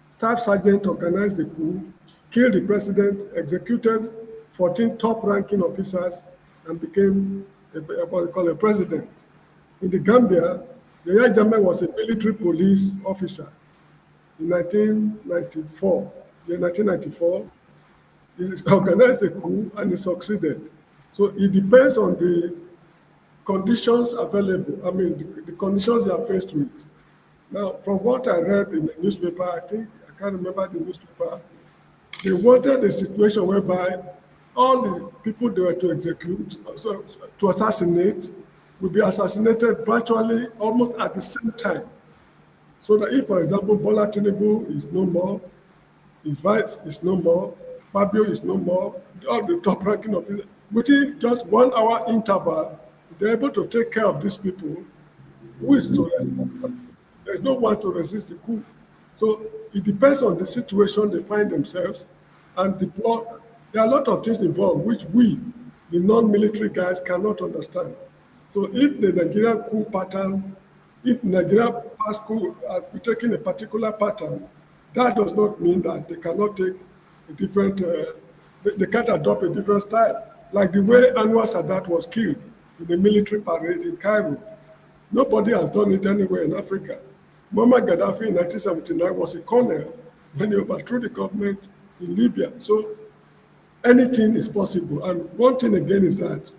Staff sergeant organized the coup, killed the president, executed 14 top-ranking officers, and became what they call a president. In the Gambia, Yahya Jammeh was a military police officer. In 1994, he organized a coup and he succeeded. So it depends on the conditions available. I mean, the conditions they are faced with. Now, from what I read in the newspaper, I can't remember the newspaper, they wanted a situation whereby all the people they were to execute, so to assassinate, will be assassinated virtually almost at the same time. So that if, for example, Bola Tinubu is no more, his vice is no more, Fabio is no more, all the top-ranking officers, within just 1 hour interval, they're able to take care of these people. Who is to resist? There's no one to resist the coup. So it depends on the situation they find themselves and the plot. There are a lot of things involved which we, the non-military guys, cannot understand. So if the Nigerian coup pattern, if Nigeria past coup has been taking a particular pattern, that does not mean that they cannot take a different, they can't adopt a different style. Like the way Anwar Sadat was killed in the military parade in Cairo. Nobody has done it anywhere in Africa. Muammar Gaddafi in 1979 was a colonel when he overthrew the government in Libya. So anything is possible. And one thing again is that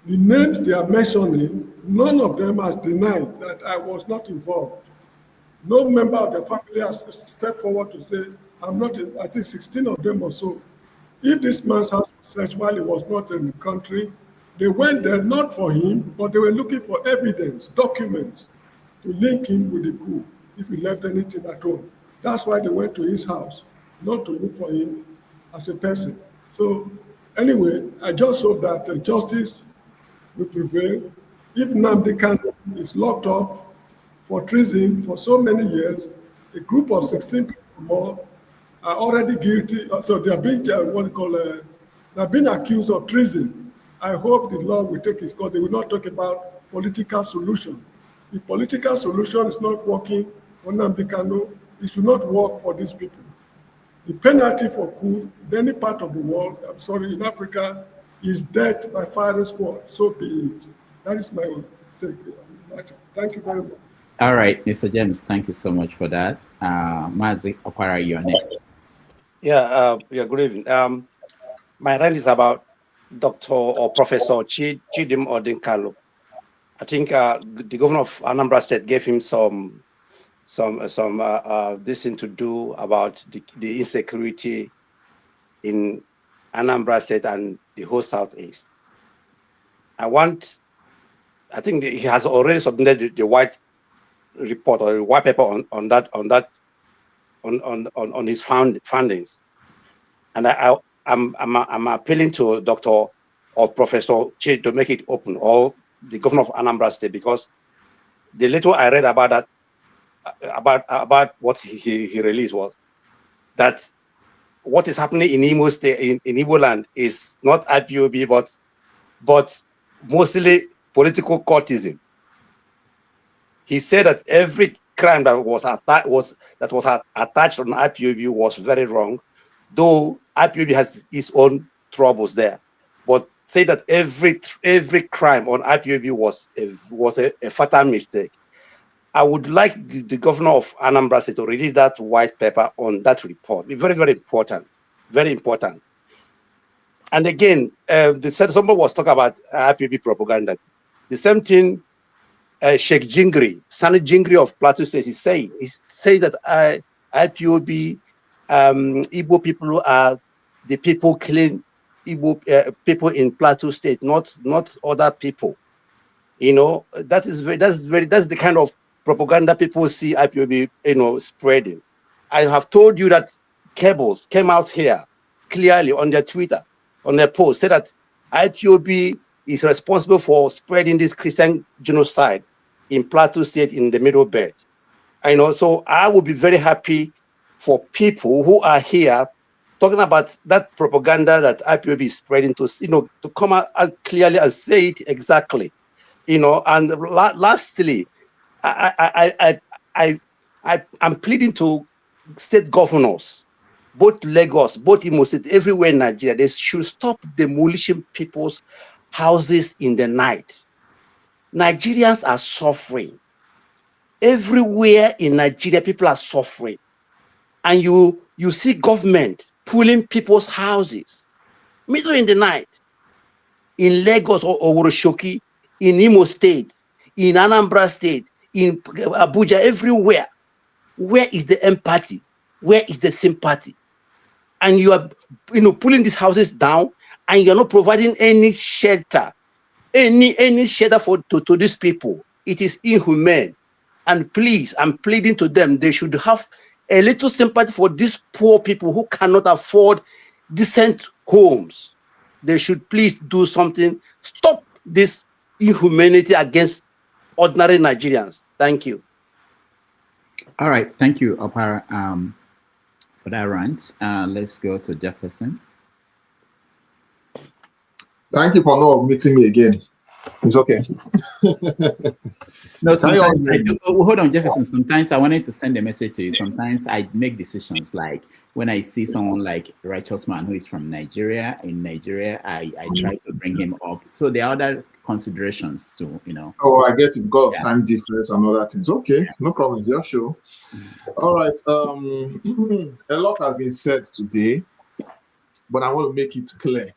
the names they are mentioning, none of them has denied that I was not involved. No member of the family has stepped forward to say, I'm not, I think 16 of them or so If this man's house was searched while he was not in the country, they went there not for him, but they were looking for evidence, documents to link him with the coup if he left anything at home. That's why they went to his house, not to look for him as a person. So anyway, I just hope that justice will prevail. If Nnamdi Kanu is locked up for treason for so many years, a group of 16 people more are already guilty. So they are being they are being accused of treason. I hope the law will take its course. They will not talk about political solution. If political solution is not working for Nnamdi Kanu, it should not work for these people. The penalty for coup in any part of the world, I'm sorry, in Africa, is death by firing squad. So be it. That is my take. Thank you very much. All right, Mr. James, thank you so much for that. Mazi Okwara, you're next. Yeah, good evening. My rant is about Dr. or Professor Chidim Odinkalu. I think the governor of Anambra State gave him some this thing to do about the insecurity in Anambra State and the whole Southeast. I think he has already submitted the white report or the white paper on his findings, and I'm appealing to Dr. or Professor Chi to make it open, or the governor of Anambra State, because the little I read about that about what he released was that what is happening in Imo State, in Igbo land, is not IPOB, but mostly political courtism. He said that every crime that was attached on IPOB was very wrong, though IPOB has its own troubles there. But say that every crime on IPOB was a fatal mistake. I would like the governor of Anambra State to release that white paper on that report. It's very, very important. Very important. And again, someone was talking about IPOB propaganda. The same thing Sheikh Jingri, Sani Jingri of Plateau State, he said that IPOB, Igbo people are the people killing Igbo people in Plateau State, not other people. You know, that's the kind of propaganda people see IPOB, spreading. I have told you that Cables came out here clearly on their Twitter, on their post, said that IPOB is responsible for spreading this Christian genocide in Plateau State in the Middle Belt. So I would be very happy for people who are here talking about that propaganda that IPOB is spreading to come out clearly and say it exactly. And lastly, I'm pleading to state governors, both Lagos, both Imo State, everywhere in Nigeria, they should stop demolishing people's houses in the night. Nigerians are suffering. Everywhere in Nigeria, people are suffering. And you see government pulling people's houses, middle in the night, in Lagos or Oroshoki, in Imo State, in Anambra State, in Abuja, everywhere. Where is the empathy? Where is the sympathy? And you are, pulling these houses down, and you're not providing any shelter, any shelter to these people. It is inhumane. And please, I'm pleading to them, they should have a little sympathy for these poor people who cannot afford decent homes. They should please do something. Stop this inhumanity against ordinary Nigerians. Thank you. All right, thank you, Opara, for that rant. Let's go to Jefferson. Thank you for not meeting me again. It's okay. No, sometimes I do. Hold on, Jefferson. Sometimes I wanted to send a message to you. Sometimes I make decisions, like when I see someone like Righteous Man who is from Nigeria, I try to bring him up. So there are other considerations too, Oh, I get it. Got time difference and other things. Okay, no problems. Yeah, sure. All right. A lot has been said today, but I want to make it clear.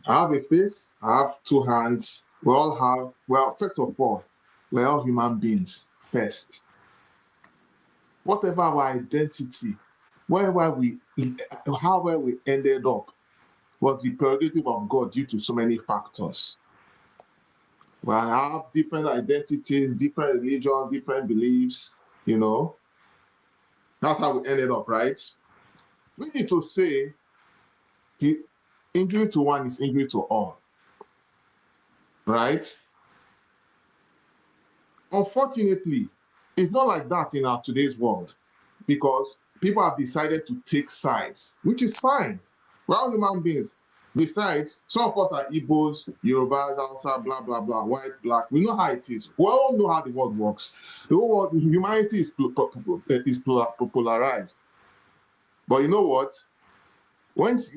I have a face, I have two hands. We all have, first of all, we're all human beings first. Whatever our identity however we ended up was the prerogative of God due to so many factors. We have different identities, different religions, different beliefs, you know. That's how we ended up, right? We need to say injury to one is injury to all, right? Unfortunately, it's not like that in our today's world because people have decided to take sides, which is fine. We're all human beings. Besides, some of us are Igbos, Yorubas, Hausa, blah, blah, blah, white, black. We know how it is. We all know how the world works. The whole world, humanity is polarized. But you know what? Once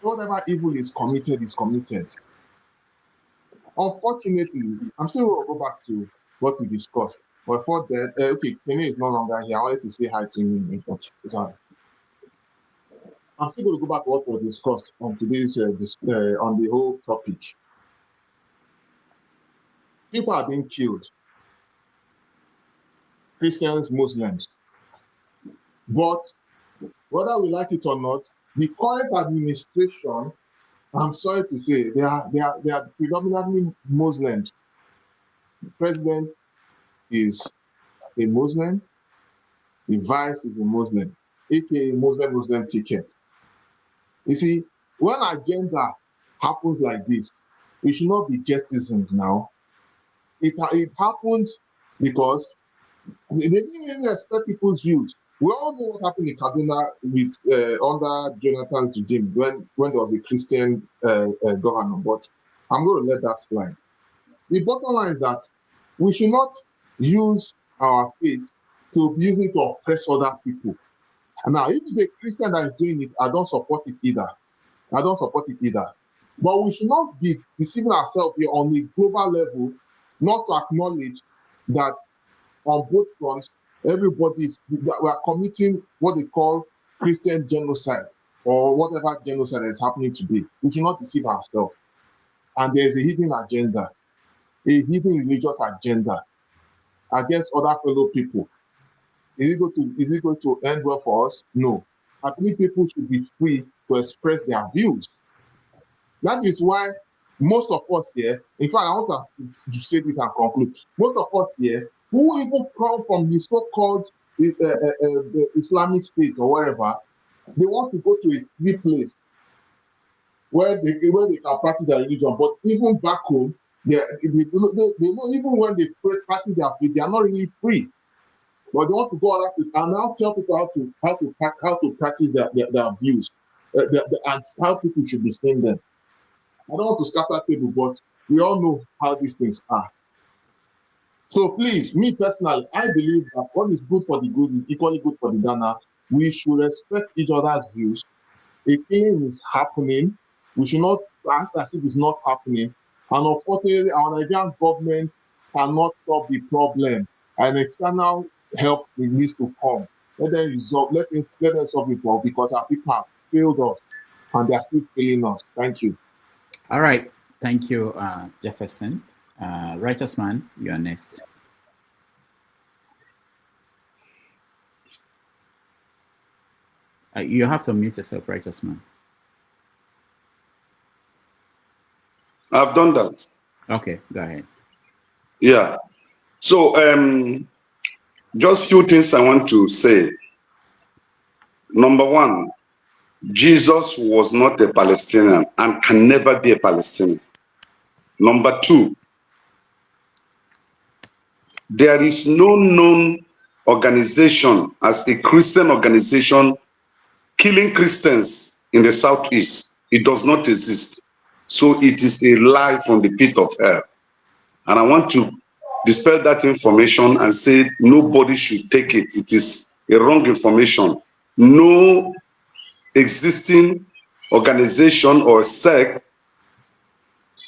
whatever evil is committed is committed. Unfortunately, I'm still going to go back to what we discussed. But for that, okay, Kenny is no longer here. I wanted to say hi to him, but sorry. I'm still going to go back to what was discussed on today's on the whole topic. People are being killed. Christians, Muslims. But whether we like it or not, the current administration, I'm sorry to say, they are predominantly Muslims. The president is a Muslim. The vice is a Muslim, aka Muslim ticket. You see, when agenda happens like this, we should not be jettisoned now. It happened because they didn't even respect people's views. We all know what happened in Kaduna with under Jonathan's regime when there was a Christian governor, but I'm going to let that slide. The bottom line is that we should not use our faith to use it to oppress other people. Now, if it's a Christian that is doing it, I don't support it either. But we should not be deceiving ourselves here on a global level, not to acknowledge that on both fronts, we are committing what they call Christian genocide or whatever genocide is happening today. We should not deceive ourselves. And there's a hidden agenda, a hidden religious agenda against other fellow people. Is it going to end well for us? No. I believe people should be free to express their views. That is why most of us here, in fact, I want to say this and conclude. Most of us here, who even come from the so-called Islamic State or wherever, they want to go to a free place where they can practice their religion. But even back home, they know even when they practice their faith, they are not really free. But they want to go out this and now tell people how to practice their views and how people should be seeing them. I don't want to scatter table, but we all know how these things are. So please, me personally, I believe that what is good for the goose is equally good for the gander. We should respect each other's views. A killing is happening. We should not act as if it's not happening. And unfortunately, our Nigerian government cannot solve the problem. An external help needs to come. Let them solve it well, because our people have failed us and they are still failing us. Thank you. All right. Thank you, Jefferson. Righteous Man, you are next. You have to mute yourself, Righteous Man. I've done that. Okay, go ahead. Yeah. So, just few things I want to say. Number one, Jesus was not a Palestinian and can never be a Palestinian. Number two, there is no known organization as a Christian organization killing Christians in the Southeast. It does not exist. So it is a lie from the pit of hell. And I want to dispel that information and say nobody should take it. It is a wrong information. No existing organization or sect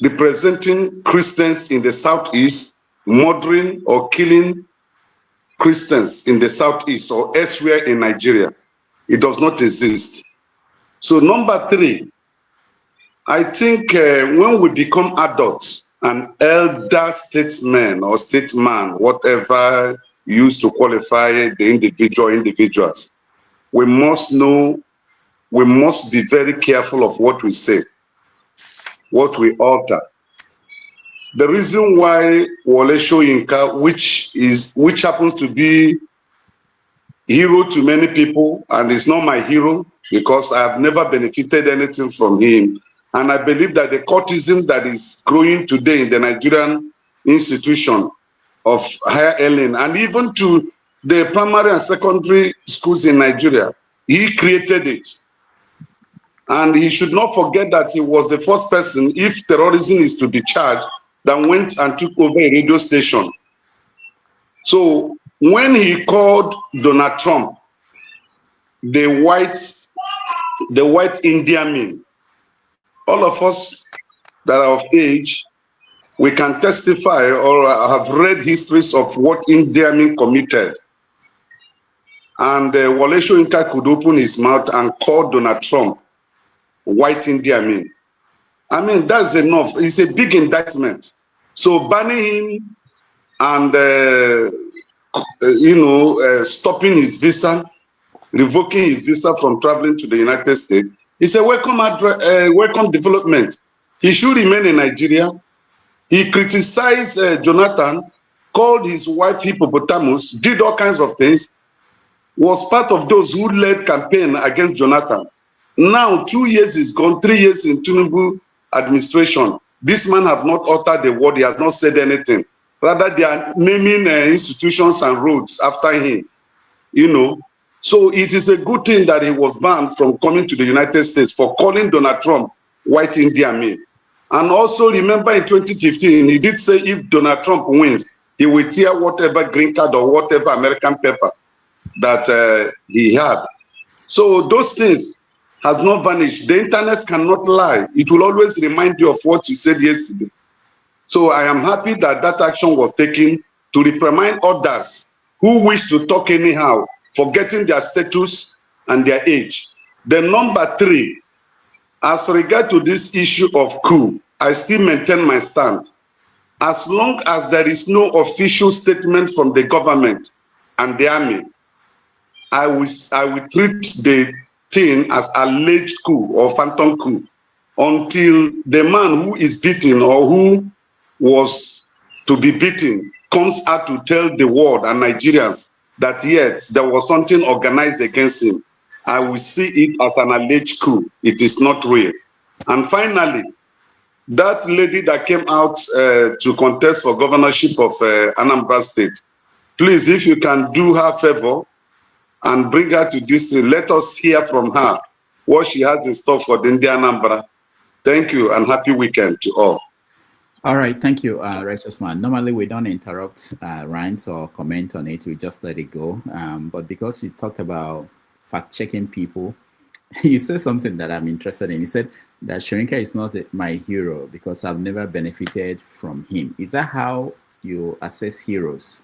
representing Christians in the Southeast murdering or killing Christians in the Southeast or elsewhere in Nigeria. It does not exist. So number three, I think when we become adults, an elder statesman or statesman, whatever used to qualify the individuals, we must know, we must be very careful of what we say, what we alter. The reason why Wole Soyinka, which happens to be hero to many people, and is not my hero because I have never benefited anything from him. And I believe that the cultism that is growing today in the Nigerian institution of higher learning, and even to the primary and secondary schools in Nigeria, he created it. And he should not forget that he was the first person, if terrorism is to be charged, that went and took over a radio station. So when he called Donald Trump the white Indian man, all of us that are of age, we can testify or have read histories of what Indian men committed. And Wole Soyinka could open his mouth and call Donald Trump white Indian man. I mean, that's enough. It's a big indictment. So banning him and stopping his visa, revoking his visa from traveling to the United States, is a welcome development. He should remain in Nigeria. He criticized Jonathan, called his wife hippopotamus, did all kinds of things, was part of those who led campaign against Jonathan. Now, 2 years is gone, 3 years in Tinubu administration. This man have not uttered a word. He has not said anything. Rather, they are naming institutions and roads after him. So it is a good thing that he was banned from coming to the United States for calling Donald Trump white Indian man. And also remember in 2015, he did say if Donald Trump wins, he will tear whatever green card or whatever American paper that he had. So those things has not vanished. The internet cannot lie. It will always remind you of what you said yesterday. So I am happy that that action was taken to reprimand others who wish to talk anyhow, forgetting their status and their age. The number 3, as regard to this issue of coup, I still maintain my stand. As long as there is no official statement from the government and the army, I will treat the thing as alleged coup or phantom coup until the man who is beaten or who was to be beaten comes out to tell the world and Nigerians that yet there was something organized against him. I will see it as an alleged coup. It is not real. And finally, that lady that came out to contest for governorship of Anambra State, please, if you can do her a favor and bring her to this, let us hear from her what she has in store for the Indian Anambra. Thank you and happy weekend to all. All right, thank you, Righteous Man. Normally, we don't interrupt rants or comment on it. We just let it go. But because you talked about fact-checking people, you said something that I'm interested in. You said that Soyinka is not my hero because I've never benefited from him. Is that how you assess heroes?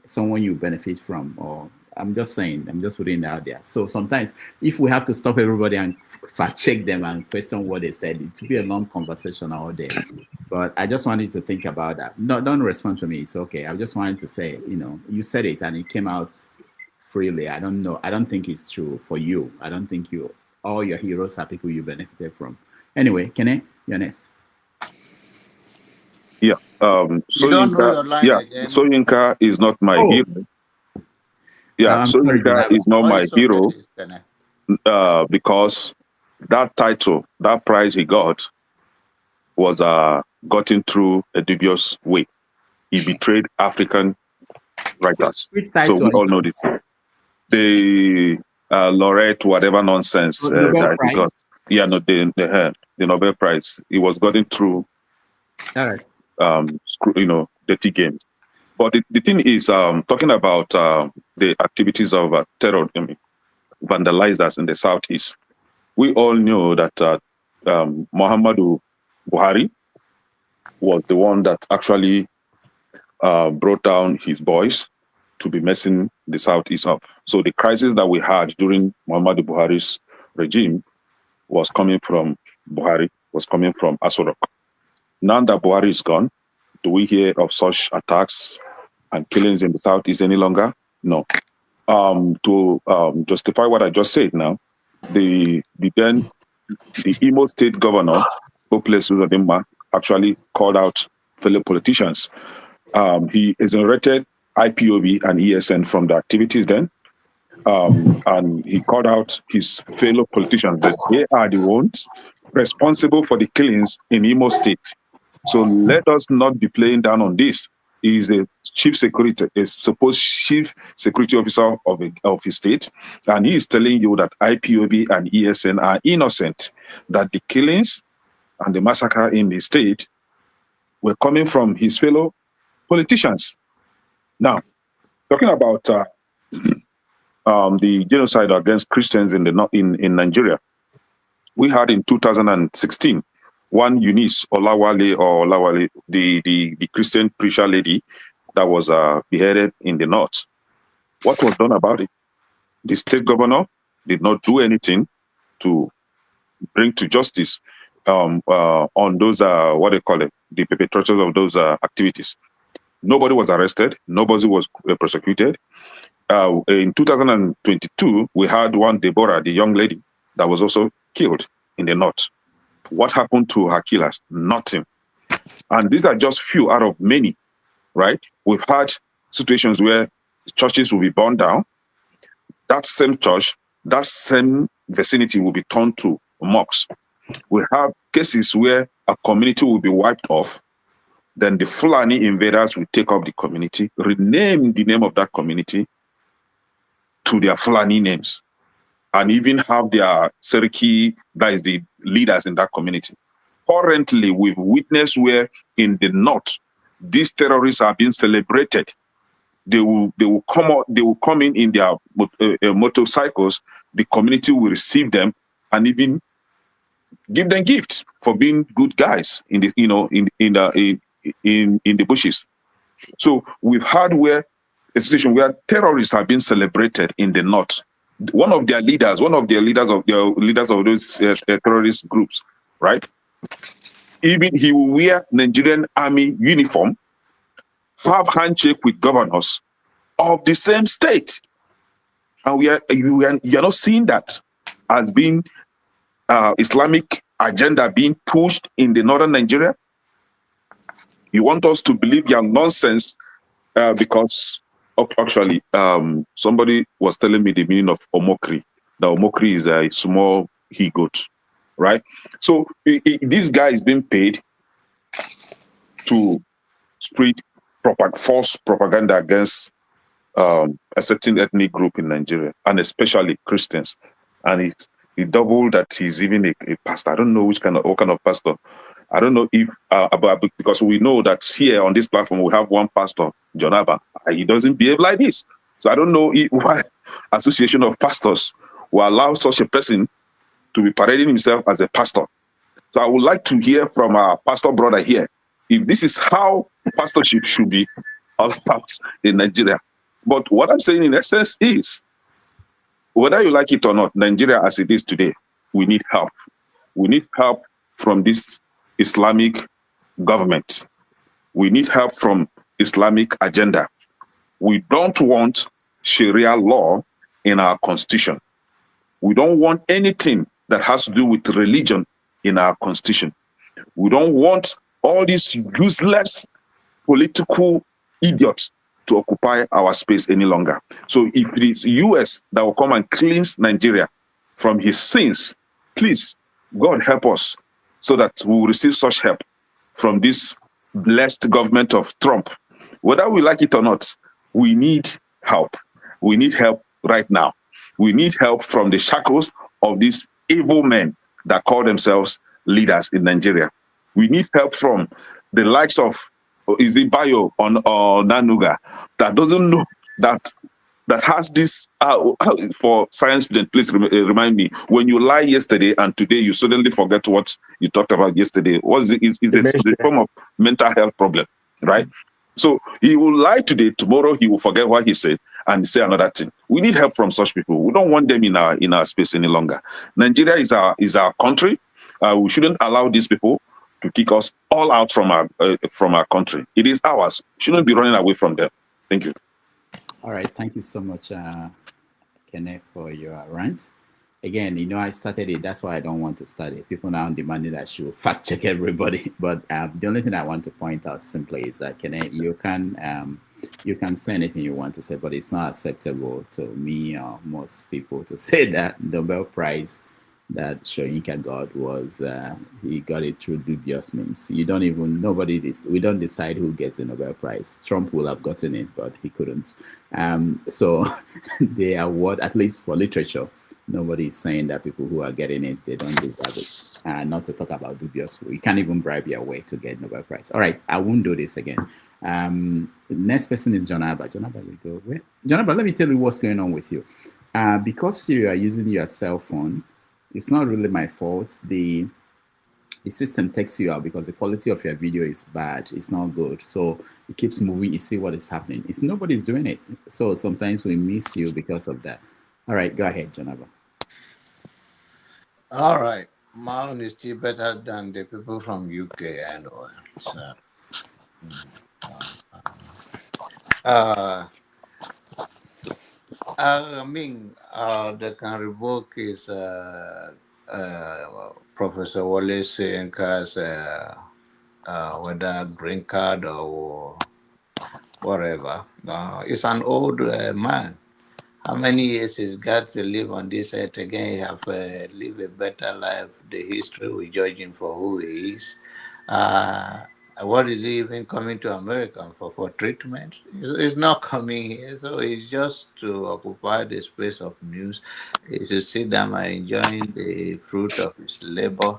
Someone you benefit from? Or I'm just saying, I'm just putting it out there. So sometimes if we have to stop everybody and fact-check them and question what they said, it will be a long conversation all day. But I just wanted to think about that. No, don't respond to me. It's okay. I just wanted to say, you said it and it came out freely. I don't know. I don't think it's true for you. I don't think all your heroes are people you benefited from. Anyway, Kene, you're next. Yeah. Soyinka is not my hero. Yeah, Soyinka is not my hero because that title, that prize he got was gotten through a dubious way. He betrayed African writers. So we all know this. The laureate, whatever nonsense that he got. Yeah, no, the Nobel Prize. It was gotten through, dirty games. But the thing is, talking about the activities of terror vandalizers in the Southeast, we all know that Muhammadu Buhari was the one that actually brought down his boys to be messing the Southeast up. So the crisis that we had during Muhammadu Buhari's regime was coming from Buhari, was coming from Asorok. Now that Buhari is gone, do we hear of such attacks and killings in the Southeast any longer? No. to justify what I just said now, the Imo State Governor, Oplesi Uzodimma, actually called out fellow politicians. He exonerated IPOB and ESN from the activities then, and he called out his fellow politicians that they are the ones responsible for the killings in Imo State. So let us not be playing down on this. He is a supposed chief security officer of his state, and he is telling you that IPOB and ESN are innocent, that the killings and the massacre in the state were coming from his fellow politicians. Now, talking about the genocide against Christians in Nigeria, we had in 2016 one Eunice Olawale, the Christian preacher lady that was beheaded in the north. What was done about it? The state governor did not do anything to bring to justice on those what they call it, the perpetrators of those activities. Nobody was arrested. Nobody was prosecuted. In 2022, we had one Deborah, the young lady, that was also killed in the north. What happened to her killers? Nothing. And these are just few out of many, right? We've had situations where churches will be burned down. That same church, that same vicinity will be turned to mosques. We have cases where a community will be wiped off. Then the Fulani invaders will take up the community, rename the name of that community to their Fulani names, and even have their Seriki, that is the leaders in that community. Currently, we've witnessed where in the north, these terrorists are being celebrated. They will come in their motorcycles. The community will receive them and even give them gifts for being good guys in the in the bushes. So we've had a situation where terrorists have been celebrated in the north. One of the leaders of those terrorist groups, right? Even he will wear Nigerian army uniform, have handshake with governors of the same state, and you're not seeing that as being Islamic agenda being pushed in the northern Nigeria. You want us to believe your nonsense because actually somebody was telling me the meaning of omokri. The omokri is a small he-goat, right? So this guy is being paid to spread false propaganda against a certain ethnic group in Nigeria, and especially Christians. And he doubled that he's even a pastor. I don't know what kind of pastor. I don't know if because we know that here on this platform we have one pastor, John Abba. He doesn't behave like this. So I don't know why Association of Pastors will allow such a person to be parading himself as a pastor. So I would like to hear from our pastor brother here if this is how pastorship should be all about in Nigeria. But what I'm saying in essence is, whether you like it or not, Nigeria as it is today, we need help. We need help from this Islamic government. We need help from Islamic agenda. We don't want Sharia law in our constitution. We don't want anything that has to do with religion in our constitution. We don't want all these useless political idiots to occupy our space any longer. So if it is US that will come and cleanse Nigeria from his sins, please, God help us so that we will receive such help from this blessed government of Trump. Whether we like it or not, we need help. We need help right now. We need help from the shackles of these evil men that call themselves leaders in Nigeria. We need help from the likes of Bayo or Nanuga that doesn't know that has this for science students. Please remind me, when you lie yesterday and today you suddenly forget what you talked about yesterday. What is a form of mental health problem, right? So he will lie today, tomorrow he will forget what he said and say another thing. We need help from such people. We don't want them in our space any longer. Nigeria is our country. We shouldn't allow these people to kick us all out from our country. It is ours. We shouldn't be running away from them. Thank you. All right, thank you so much, Kenneth, for your rant. Again, I started it. That's why I don't want to start it. People now demanding that I should fact check everybody. But the only thing I want to point out simply is that Kenneth, you can say anything you want to say, but it's not acceptable to me or most people to say that Nobel Prize that Shoyinka got was he got it through dubious means. We don't decide who gets the Nobel Prize. Trump will have gotten it, but he couldn't. So the award, at least for literature, nobody is saying that people who are getting it, they don't deserve it. Not to talk about dubious. You can't even bribe your way to get Nobel Prize. All right, I won't do this again. The next person is John Abba. John Abba, we go. Where? John Abba, let me tell you what's going on with you. Because you are using your cell phone, it's not really my fault. The system takes you out because the quality of your video is bad. It's not good. So it keeps moving. You see what is happening. Nobody's doing it. So sometimes we miss you because of that. All right, go ahead, John Abba. All right. My own is still better than the people from UK and all. So, I mean, they can revoke his Professor Wallace Nka's whether green card or whatever. It's an old man. How many years he's got to live on this earth again? He have lived a better life. The history will judge him for who he is. What is he even coming to America for treatment? He's not coming here, so it's just to occupy the space of news. He should sit down and enjoying the fruit of his labor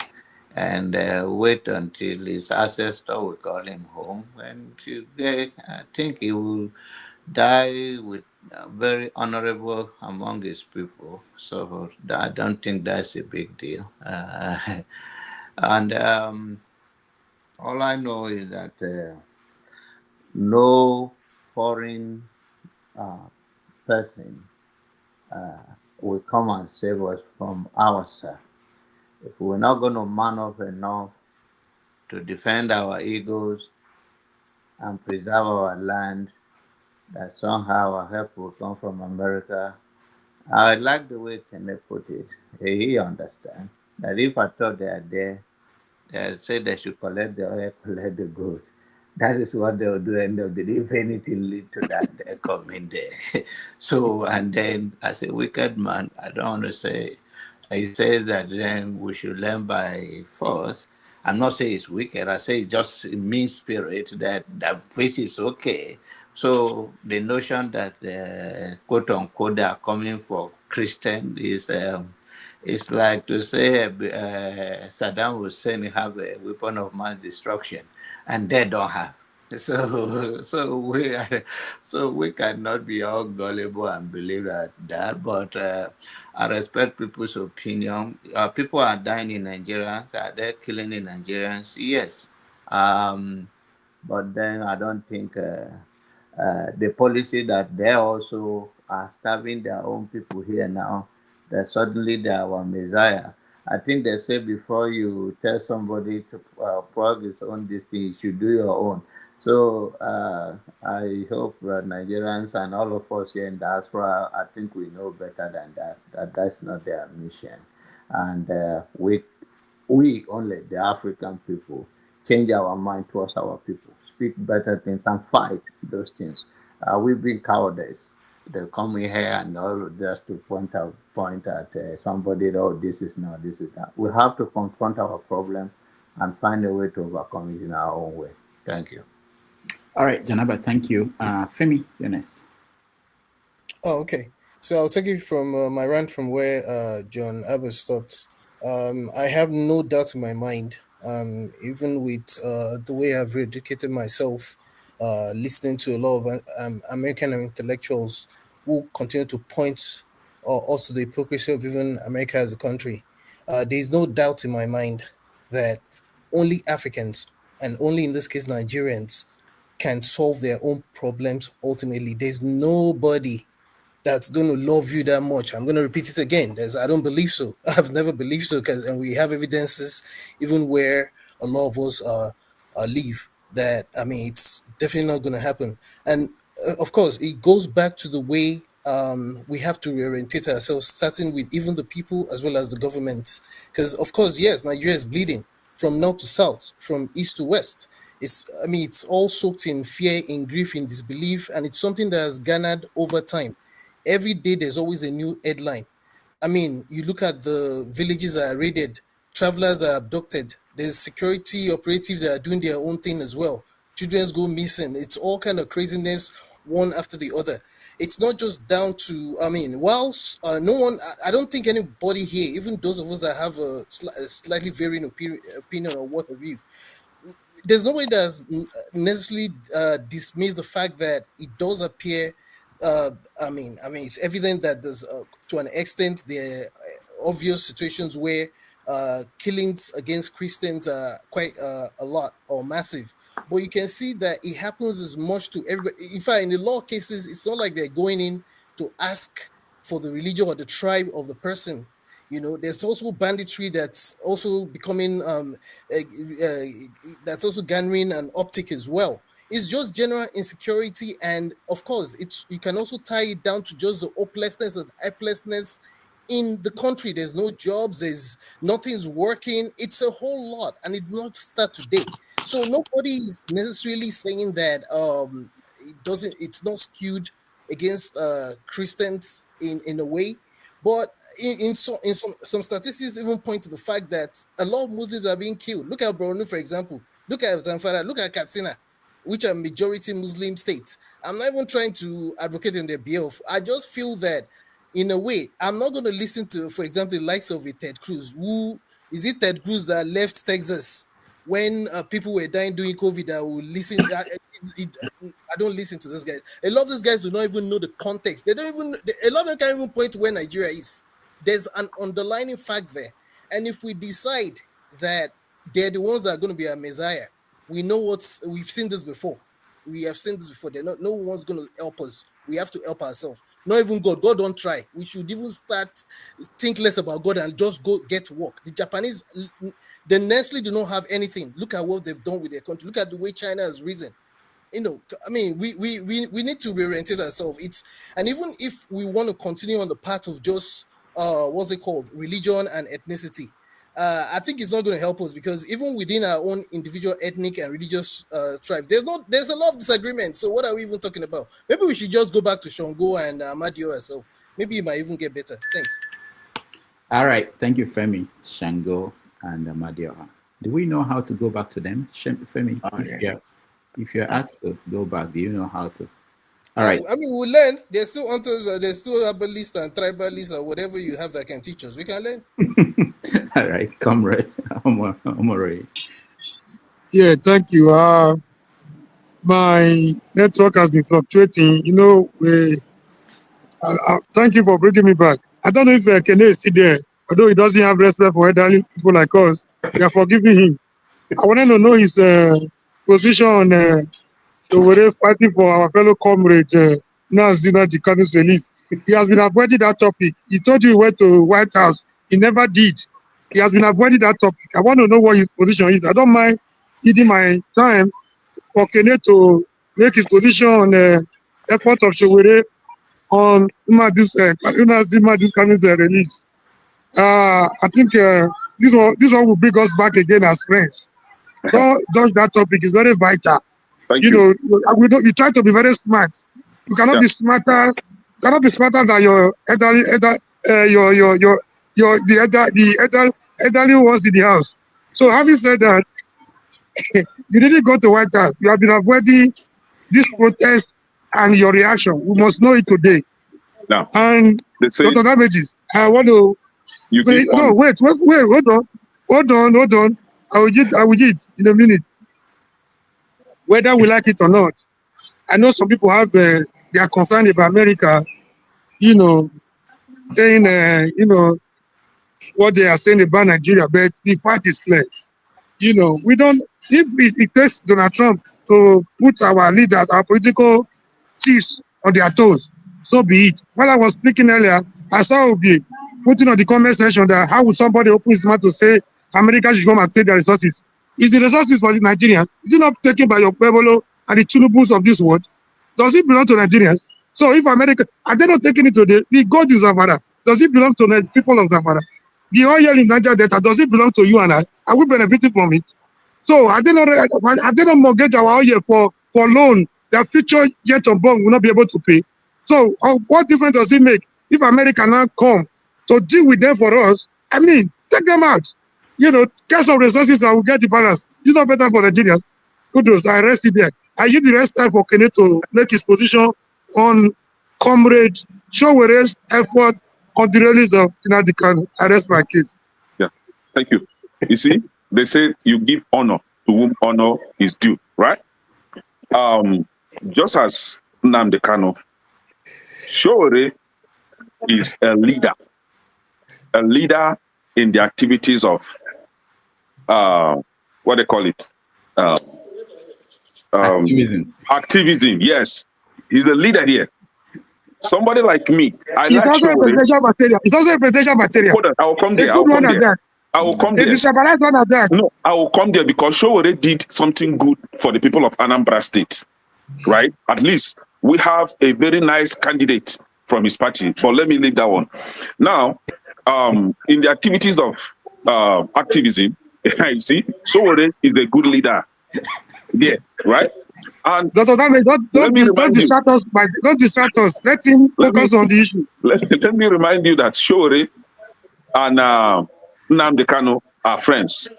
and wait until his ancestor will call him home. And I think he will die with very honorable among his people. So I don't think that's a big deal. And all I know is that no foreign person will come and save us from ourselves. If we're not going to man up enough to defend our egos and preserve our land, that somehow our help will come from America. I like the way Kenneth put it. He understands that if I thought they are there, they say they should collect the oil, collect the gold. That is what they'll do end of the day. If anything lead to that, they're coming there. So, and then as a wicked man, I don't want to say, he says that then we should learn by force. I'm not saying it's wicked. I say just mean spirit that face is okay. So the notion that quote unquote they are coming for Christian is it's like to say Saddam Hussein have a weapon of mass destruction, and they don't have. So we cannot be all gullible and believe that. But I respect people's opinion. People are dying in Nigeria. Are they killing the Nigerians? Yes. But then I don't think the policy that they also are starving their own people here now, that suddenly they are our messiah. I think they say before you tell somebody to plug his own this thing, you should do your own. So I hope Nigerians and all of us here in diaspora, I think we know better than that that's not their mission. And we only, the African people, change our mind towards our people, speak better things and fight those things. We've been cowardice. They come in here and all just to point at somebody, oh, this is not, this is that. We have to confront our problem and find a way to overcome it in our own way. Thank you. All right, Janaba, thank you. Femi, you're next. Oh, okay. So I'll take it from my rant from where John Abba stopped. I have no doubt in my mind, even with the way I've educated myself, listening to a lot of American intellectuals who continue to point also the hypocrisy of even America as a country. There's no doubt in my mind that only Africans, and only in this case Nigerians, can solve their own problems ultimately. There's nobody that's going to love you that much. I'm going to repeat it again. I don't believe so. I've never believed so, and we have evidences even where a lot of us live that, I mean, it's definitely not going to happen. And of course, it goes back to the way we have to reorientate ourselves, starting with even the people as well as the government. Because, of course, yes, Nigeria is bleeding from north to south, from east to west. It's all soaked in fear, in grief, in disbelief, and it's something that has garnered over time. Every day, there's always a new headline. You look at the villages that are raided, travelers are abducted, there's security operatives that are doing their own thing as well. Children go missing. It's all kind of craziness, one after the other. It's not just down to, whilst no one, I don't think anybody here, even those of us that have a slightly varying opinion or what have you, there's nobody that's necessarily dismissed the fact that it does appear. It's evident that there's, to an extent, there are obvious situations where killings against Christians are quite a lot or massive. But you can see that it happens as much to everybody. In fact, in the law cases, it's not like they're going in to ask for the religion or the tribe of the person. There's also banditry that's also becoming, that's also garnering an uptick as well. It's just general insecurity, and of course, you can also tie it down to just the hopelessness and helplessness in the country. There's no jobs, nothing's working. It's a whole lot, and it not start today. So nobody is necessarily saying that it's not skewed against Christians in a way, but in some statistics even point to the fact that a lot of Muslims are being killed. Look at Borno, for example. Look at Zamfara. Look at Katsina, which are majority Muslim states. I'm not even trying to advocate in their behalf. I just feel that, in a way, I'm not going to listen to, for example, the likes of Ted Cruz. Ted Cruz that left Texas when people were dying during COVID? I will listen. I don't listen to those guys. A lot of these guys do not even know the context. They don't even. A lot of them can't even point to where Nigeria is. There's an underlying fact there, and if we decide that they're the ones that are going to be our messiah, we know we've seen this before. We have seen this before. No one's going to help us. We have to help ourselves. Not even God. God don't try. We should even think less about God and just go get to work. The Japanese, they necessarily do not have anything. Look at what they've done with their country. Look at the way China has risen. We need to reorientate ourselves. And even if we want to continue on the path of just religion and ethnicity, I think it's not going to help us, because even within our own individual ethnic and religious tribe, there's a lot of disagreement. So what are we even talking about? Maybe we should just go back to Shango and Amadio ourselves. Maybe it might even get better. Thanks. All right. Thank you, Femi, Shango, and Amadio. Do we know how to go back to them? Femi, if you're asked to go back, do you know how to? All right. We'll learn. There's still hunters, there's still herbalists and tribalists or whatever you have that can teach us. We can learn. All right, comrade Omore. Yeah, thank you. My network has been fluctuating. Thank you for bringing me back. I don't know if Kene is still there, although he doesn't have respect for elderly people like us. We are forgiving him. I wanted to know his position on so we're fighting for our fellow comrade Nazina Jikani's release. He has been avoiding that topic. He told you he went to White House. He never did. He has been avoiding that topic. I want to know what his position is. I don't mind giving my time for Kene to make his position on effort of Showere on Nazima Jikani's release. I think this one will bring us back again as friends. Don't dodge that topic. It's very vital. Thank you. You try to be very smart. You cannot be smarter. Cannot be smarter than your elderly ones in the house. So having said that, you didn't go to White House. You have been avoiding this protest and your reaction. We must know it today. Now, and Dr. Damages, I want to say no. Wait. Hold on. I will get in a minute. Whether we like it or not, I know some people have they are concerned about America, saying what they are saying about Nigeria, but the fact is clear. We don't. If it takes Donald Trump to put our leaders, our political chiefs on their toes, so be it. While I was speaking earlier, I saw Obi putting on the comment section that how would somebody open his mouth to say America should come and take their resources? Is the resources for the Nigerians? Is it not taken by your Pueblo and the Tinubus of this world? does it belong to Nigerians? So if America, are they not taking it to the God in Zamfara? Does it belong to the people of Zamfara? The oil in Niger Delta, does it belong to you and I? Are we benefiting from it? So are they not mortgage our oil for loan that future yet unborn will not be able to pay? So what difference does it make if America now come to deal with them for us? I mean, take them out. You know, get some resources and we'll get the balance. It's not better for Nigerians. Kudos, I rest it there. I use the rest time for Kene to make his position on Comrade Showere's effort on the release of Nnamdi Kanu. I rest my case. Yeah, thank you. You see, they say you give honor to whom honor is due, right? Just as Nnamdi Kanu, Showore is a leader in the activities of what they call it, activism. Yes, he's a leader here. Somebody like me, I like also Showore. a presidential material. It's also a presidential material. Hold on, I will come there. I will come there. No, I will come there because Showore did something good for the people of Anambra State, right? At least we have a very nice candidate from his party, but let me leave that one. Now, in the activities of activism, you see, Showore is a good leader there, right? And Dr. Dame, don't distract us. Don't distract us. Let him focus on the issue. Let me remind you that Showore and Nnamdi Kanu are friends.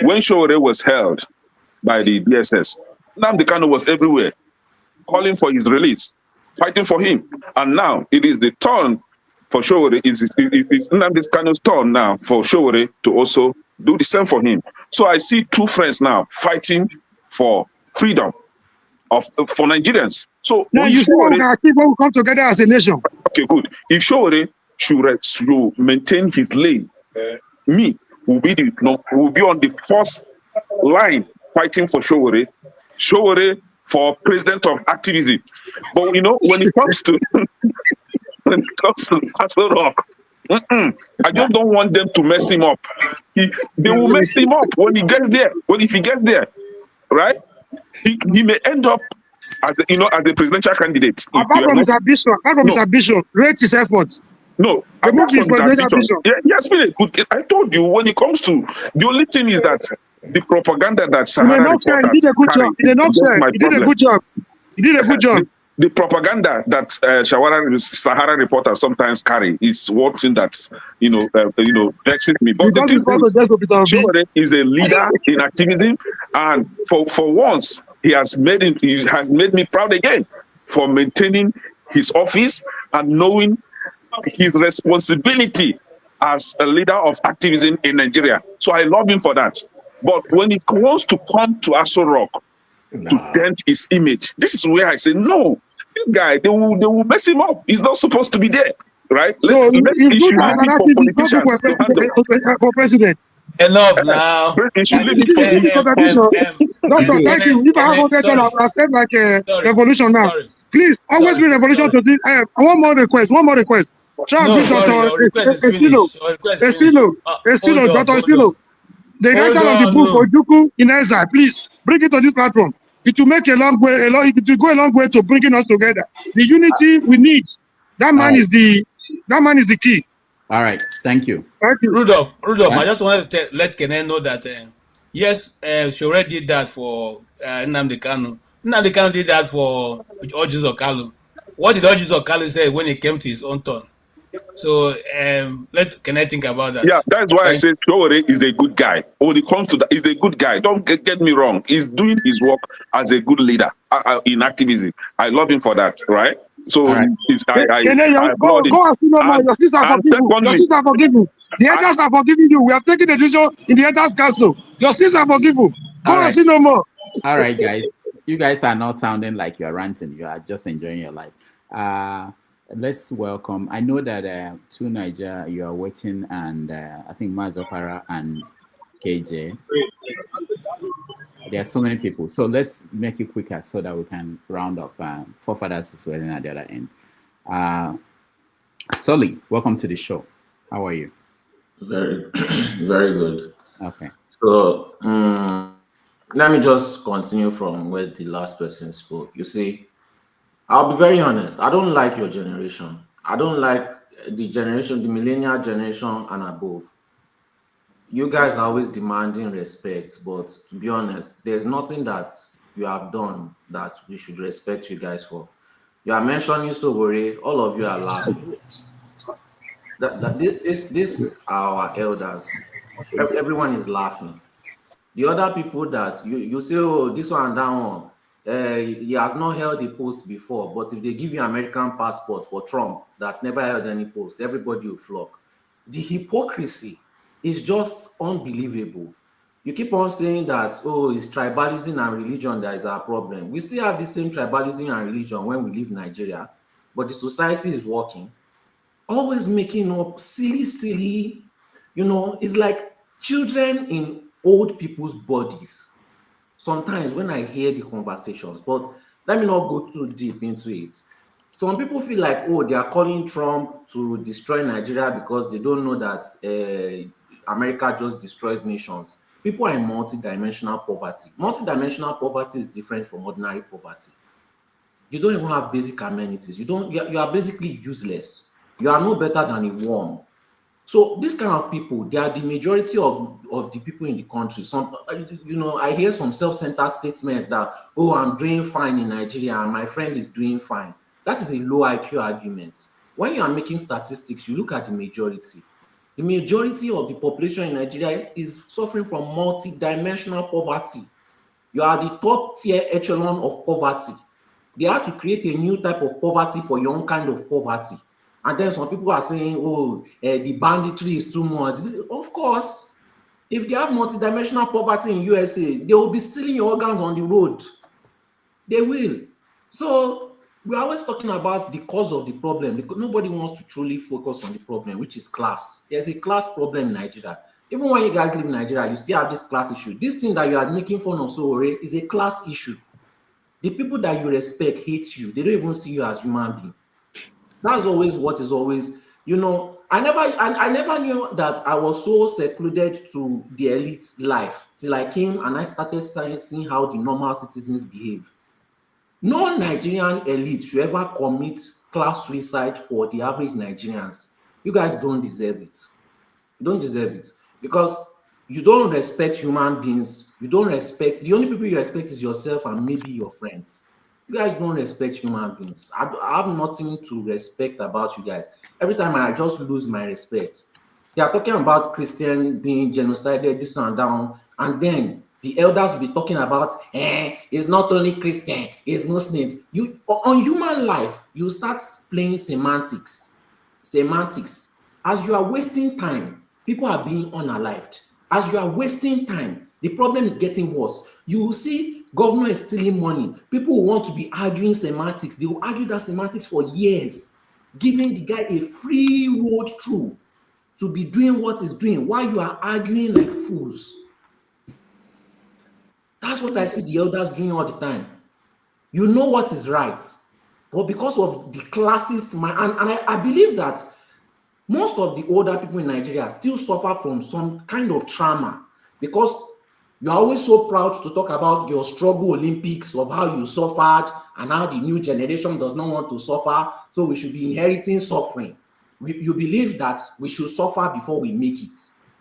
When Showore was held by the DSS, Nnamdi Kanu was everywhere, calling for his release, fighting for him. And now it is the turn for Showore. It's Nnamdi Kanu's turn now for Showore to also do the same for him. So I see two friends now fighting for freedom for Nigerians. So now you see what people will come together as a nation. Okay, good. If Showore should maintain his lane, me will be on the first line fighting for Showore for president of activism. But you know, when it comes to Castle Rock, I just don't want them to mess him up. They will mess him up when he gets there. If he gets there, right? He may end up as a presidential candidate. Apart from his ambition, rate his efforts. No, apart from his ambition. Yeah, he has been a good kid. I told you, when it comes to the only thing is that the propaganda that Sahara reporters carry. He did a good job. He did a good job. The propaganda that Sahara reporters sometimes carry is one thing that vexes me. But the thing is, Showore is a leader in activism, and for once he has made me proud again for maintaining his office and knowing his responsibility as a leader of activism in Nigeria. So I love him for that. But when he wants to come to Aso Rock to dent his image, this is where I say, no, this guy, they will mess him up. He's not supposed to be there, right? Let's issue for politicians to handle. For president. Enough now. Doctor, thank you. If I have I'll accept like a revolution now. Please, always be revolution to this. One more request. Try and bring Dr. Estilo, Dr. Estilo. The writer of the book, Ojuku in Exile, please bring it to this platform. It will make it will go a long way to bringing us together. The unity we need. That man is the key. All right, thank you. Thank you. Rudolph, I just wanted to let Kenen know that yes, Showore did that for Nnamdi Kanu. Nnamdi Kanu did that for Orji Okalu. What did Orji Okalu say when it came to his own turn? So can I think about that? Yeah, that's why I said Showore is a good guy. When it comes to that, he's a good guy. Don't get me wrong. He's doing his work as a good leader in activism. I love him for that, right? So I applaud him. Go and see now. Your sisters are forgiven. The elders are forgiving you. We have taken a decision in the elders council. Your sisters are forgiven. Go and see no more. All right, guys. You guys are not sounding like you're ranting. You are just enjoying your life. Let's welcome. I know that to Nigeria you are waiting, and I think Mazopara and KJ. There are so many people. So let's make it quicker so that we can round up. Forefathers is waiting at the other end. Sully, welcome to the show. How are you? Very, very good. Okay. So let me just continue from where the last person spoke. You see, I'll be very honest. I don't like your generation. I don't like the generation, the millennial generation and above. You guys are always demanding respect, but to be honest, there's nothing that you have done that we should respect you guys for. You are mentioning Sowore, all of you are laughing. This are our elders. Everyone is laughing. The other people that you say, oh, this one and that one, he has not held a post before, but if they give you American passport for Trump that's never held any post, everybody will flock. The hypocrisy is just unbelievable. You keep on saying that, oh, it's tribalism and religion that is our problem. We still have the same tribalism and religion when we leave Nigeria, but the society is working, always making up silly, it's like children in old people's bodies. Sometimes when I hear the conversations, but let me not go too deep into it. Some people feel like, oh, they are calling Trump to destroy Nigeria because they don't know that America just destroys nations. People are in multidimensional poverty. Multidimensional poverty is different from ordinary poverty. You don't even have basic amenities. You are basically useless. You are no better than a worm. So this kind of people, they are the majority of the people in the country. Some, I hear some self-centered statements that, oh, I'm doing fine in Nigeria and my friend is doing fine. That is a low IQ argument. When you are making statistics, you look at the majority. The majority of the population in Nigeria is suffering from multidimensional poverty. You are the top tier echelon of poverty. They had to create a new type of poverty for your own kind of poverty. And then some people are saying, oh, the banditry is too much. Of course, if they have multidimensional poverty in USA, they will be stealing your organs on the road. They will. So we're always talking about the cause of the problem because nobody wants to truly focus on the problem, which is class. There's a class problem in Nigeria. Even when you guys live in Nigeria, you still have this class issue. This thing that you are making fun of Sowore is a class issue. The people that you respect hate you. They don't even see you as human being. That's always what is always, I never knew that I was so secluded to the elite life till I came and I started seeing how the normal citizens behave. No Nigerian elite should ever commit class suicide for the average Nigerians. You guys don't deserve it. You don't deserve it because you don't respect human beings. You don't respect, the only people you respect is yourself and maybe your friends. You guys don't respect human beings. I have nothing to respect about you guys. Every time I just lose my respect. They are talking about Christian being genocided, this and that, and then the elders will be talking about, it's not only Christian, it's Muslim. You on human life, you start playing semantics. As you are wasting time, people are being unalived. As you are wasting time, the problem is getting worse. You will see government is stealing money. People will want to be arguing semantics. They will argue that semantics for years, giving the guy a free road through to be doing what he's doing while you are arguing like fools. That's what I see the elders doing all the time. You know what is right, but because of the classes, and I believe that most of the older people in Nigeria still suffer from some kind of trauma because you are always so proud to talk about your struggle Olympics of how you suffered and how the new generation does not want to suffer. So we should be inheriting suffering. You believe that we should suffer before we make it.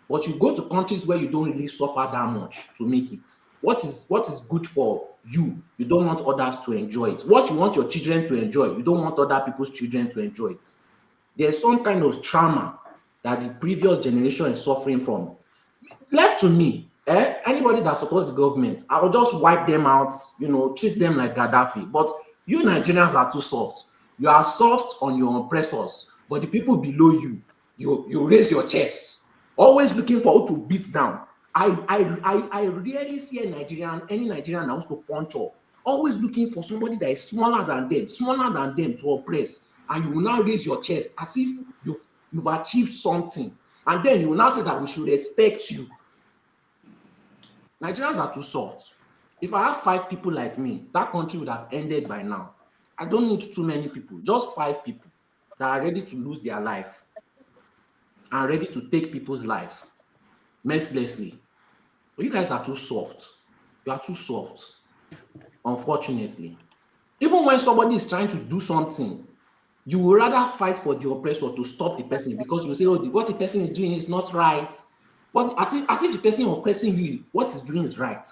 But you go to countries where you don't really suffer that much to make it. What is good for you? You don't want others to enjoy it. What you want your children to enjoy, you don't want other people's children to enjoy it. There's some kind of trauma that the previous generation is suffering from. Left to me, anybody that supports the government, I will just wipe them out, treat them like Gaddafi. But you Nigerians are too soft. You are soft on your oppressors, but the people below you, you raise your chest, always looking for who to beat down. I rarely see any Nigerian that wants to punch up. Always looking for somebody that is smaller than them to oppress, and you will now raise your chest as if you've achieved something, and then you will now say that we should respect you. Nigerians are too soft. If I have 5 people like me, that country would have ended by now. I don't need too many people, just 5 people that are ready to lose their life and ready to take people's life mercilessly. But you guys are too soft. You are too soft, unfortunately. Even when somebody is trying to do something, you would rather fight for the oppressor to stop the person because you say, oh, what the person is doing is not right. But as if the person oppressing you, what he's doing is right.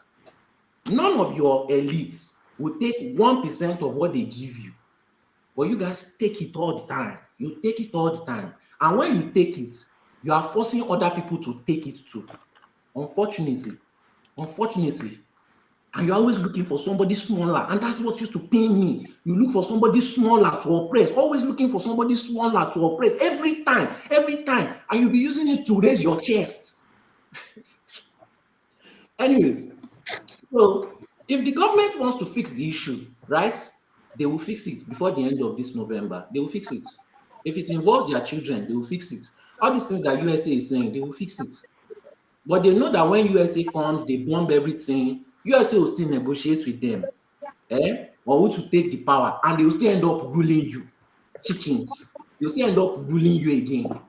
None of your elites will take 1% of what they give you. But you guys take it all the time. You take it all the time. And when you take it, you are forcing other people to take it too. Unfortunately. And you're always looking for somebody smaller. And that's what used to pain me. You look for somebody smaller to oppress. Always looking for somebody smaller to oppress. Every time. And you'll be using it to raise your chest. Anyways, so if the government wants to fix the issue, right, they will fix it before the end of this November. They will fix it. If it involves their children, they will fix it. All these things that USA is saying, they will fix it. But they know that when USA comes, they bomb everything. USA will still negotiate with them, or who to take the power, and they will still end up ruling you, chickens. They'll still end up ruling you again,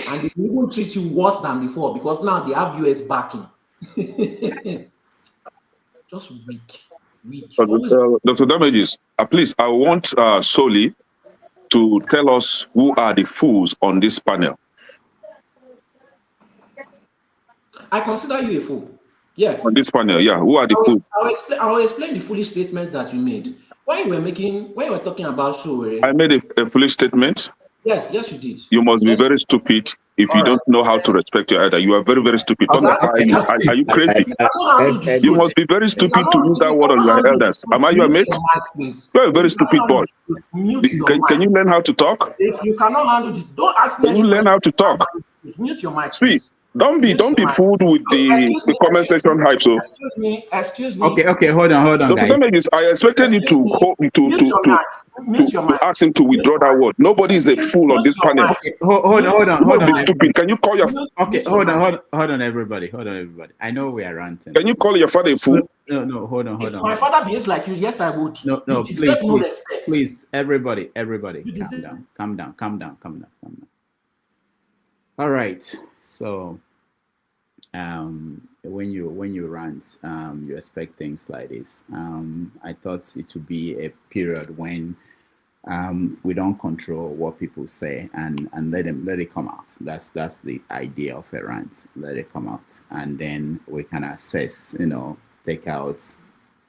and they will even treat you worse than before because now they have US backing. Just weak. Dr. Damages, please, I want Soli to tell us who are the fools on this panel. I consider you a fool. Yeah. On this panel, yeah. Who are the fools? I'll explain the foolish statement that you made. When you were talking about Sowore. I made a foolish statement. Yes, you did. You must be very stupid if you don't know how to respect your elder. You are very, very stupid. Are you crazy? You must be very stupid to use that word on your elders. Am I your mate? You're a very stupid boy. Can you learn how to talk? If you cannot handle it, don't ask me. Can you learn how to talk? Mute your mic. See, don't be fooled with the comment section hype. So excuse me. Okay, hold on, guys. I expected you to ask him to withdraw that word. Nobody is a fool on this panel. Okay, hold on. Be stupid. Can you call your hold on, everybody. I know we are ranting. Can you call your father a fool? No, hold on. If my father behaves like you, yes, I would. No, please, everybody, calm down. All right, so when you rant, you expect things like this. I thought it would be a period when we don't control what people say and let it come out. That's the idea of a rant. Let it come out, and then we can assess. Take out.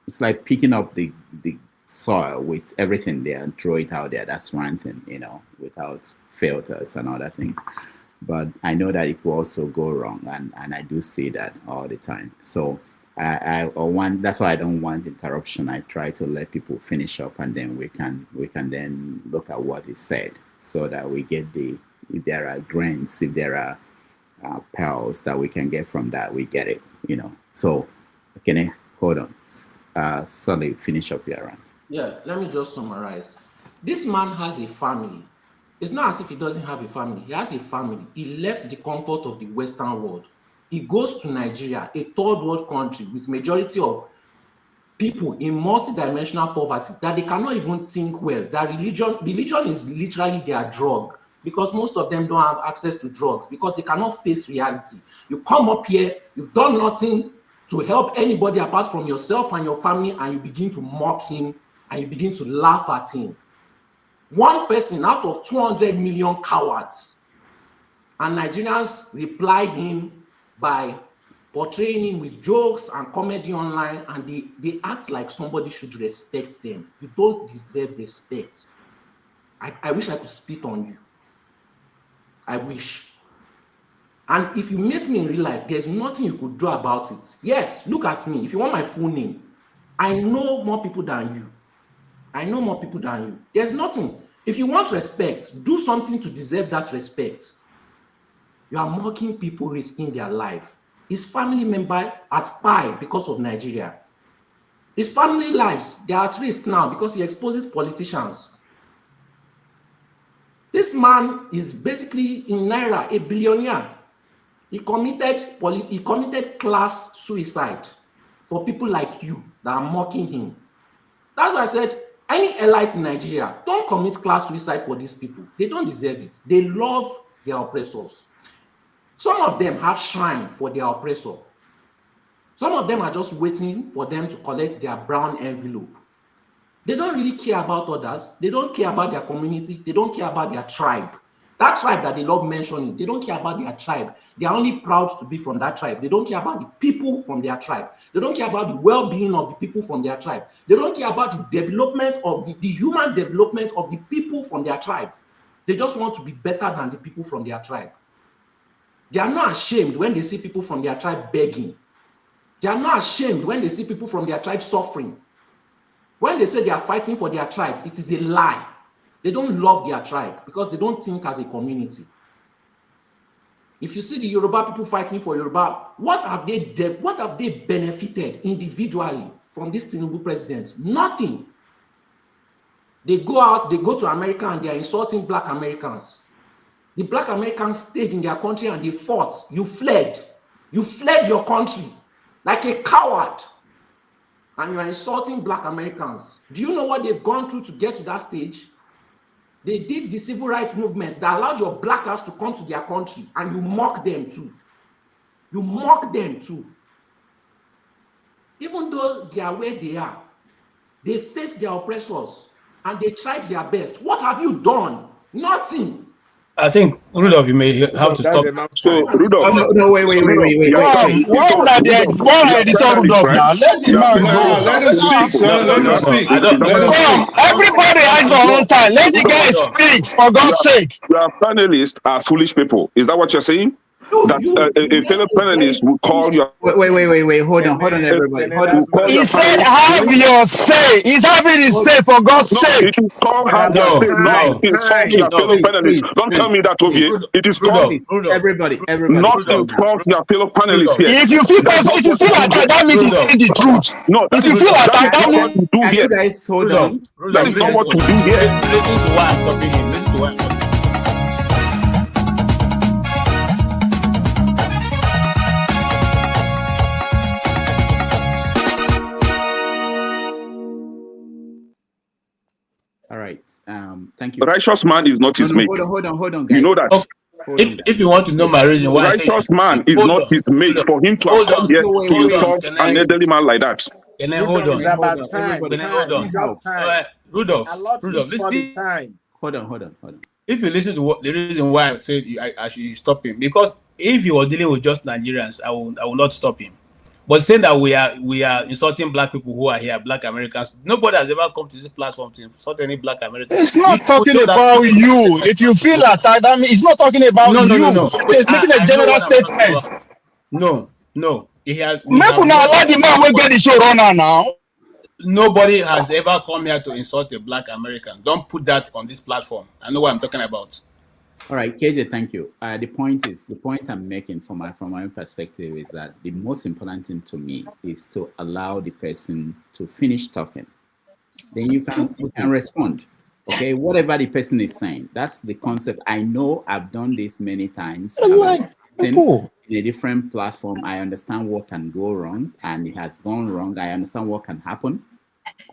It's like picking up the soil with everything there and throw it out there. That's ranting. Without filters and other things. But I know that it will also go wrong, and I do see that all the time. So that's why I don't want interruption. I try to let people finish up, and then we can then look at what is said, so that we get if there are grains, if there are pearls that we can get from that, we get it. So can I hold on? Sully, finish up your rant. Yeah, let me just summarize. This man has a family. It's not as if he doesn't have a family. He has a family. He left the comfort of the Western world. He goes to Nigeria, a third world country with majority of people in multidimensional poverty that they cannot even think well. That religion is literally their drug, because most of them don't have access to drugs because they cannot face reality. You come up here, you've done nothing to help anybody apart from yourself and your family, and you begin to mock him and you begin to laugh at him. One person out of 200 million cowards, and Nigerians reply him by portraying him with jokes and comedy online, and they act like somebody should respect them. You don't deserve respect. I wish I could spit on you. I wish. And if you miss me in real life, there's nothing you could do about it. Yes, look at me. If you want my full name, I know more people than you. There's nothing. If you want respect, do something to deserve that respect. You are mocking people risking their life. His family member has died because of Nigeria. His family lives, they are at risk now because he exposes politicians. This man is basically in Naira, a billionaire. He committed class suicide for people like you that are mocking him. That's why I said, any elite in Nigeria, don't commit class suicide for these people. They don't deserve it. They love their oppressors. Some of them have shrine for their oppressor. Some of them are just waiting for them to collect their brown envelope. They don't really care about others. They don't care about their community. They don't care about their tribe. That tribe that they love mentioning, they don't care about their tribe. They are only proud to be from that tribe. They don't care about the people from their tribe. They don't care about the well-being of the people from their tribe. They don't care about the development of the human development of the people from their tribe. They just want to be better than the people from their tribe. They are not ashamed when they see people from their tribe begging. They are not ashamed when they see people from their tribe suffering. When they say they are fighting for their tribe, it is a lie. They don't love their tribe because they don't think as a community. If you see the Yoruba people fighting for Yoruba, what have they benefited individually from this Tinubu president? Nothing. They go out, they go to America and they are insulting Black Americans. The Black Americans stayed in their country and they fought. You fled. You fled your country like a coward. And you are insulting Black Americans. Do you know what they've gone through to get to that stage? They did the civil rights movement that allowed your blackouts to come to their country, and you mock them too. You mock them too. Even though they are where they are, they face their oppressors and they tried their best. What have you done? Nothing. I think, Rudolph, you may have to stop. So, Rudolph. No, wait. Why editor Rudolph now? Let the man go. Let him speak, son. Let him speak. Let him speak. Everybody has their own time. Let the guy speak, for God's sake. Your panelists are foolish people. Is that what you're saying? That a fellow panelist will call your... Wait. Hold on, everybody. He said, have your say. He's having his say, for God's sake. It is called have your say, not insult your fellow panelists. Don't tell me that, Ovie. It is called... Everybody. Not insult your fellow panelists here. If you feel like that means he's saying the truth. No, if you feel like that means... What to do here. Guys, hold on. That is not what to do here. Listen to what I'm talking in. Listen to what I'm talking. All right. Thank you. The righteous man is not his mate. Hold on, guys. You know that. If you want to know my reason why the righteous man is not his mate. For him to have come here to insult an elderly man like that. Can I hold on? Hold on. Rudolph, listen. Hold on. If you listen to the reason why I said I should stop him, because if he was dealing with just Nigerians, I will not stop him. But saying that we are insulting Black people who are here, Black Americans, nobody has ever come to this platform to insult any Black American. It's not talking about you. If you feel like that means it's not talking about you. No. It's making a general statement. No. He has. Make una allow the man will get the show runner now. Nobody has ever come here to insult a Black American. Don't put that on this platform. I know what I'm talking about. All right, KJ, thank you. The point I'm making from my own perspective is that the most important thing to me is to allow the person to finish talking. Then you can respond. Okay, whatever the person is saying, that's the concept. I know I've done this many times. In a different platform, I understand what can go wrong, and it has gone wrong. I understand what can happen.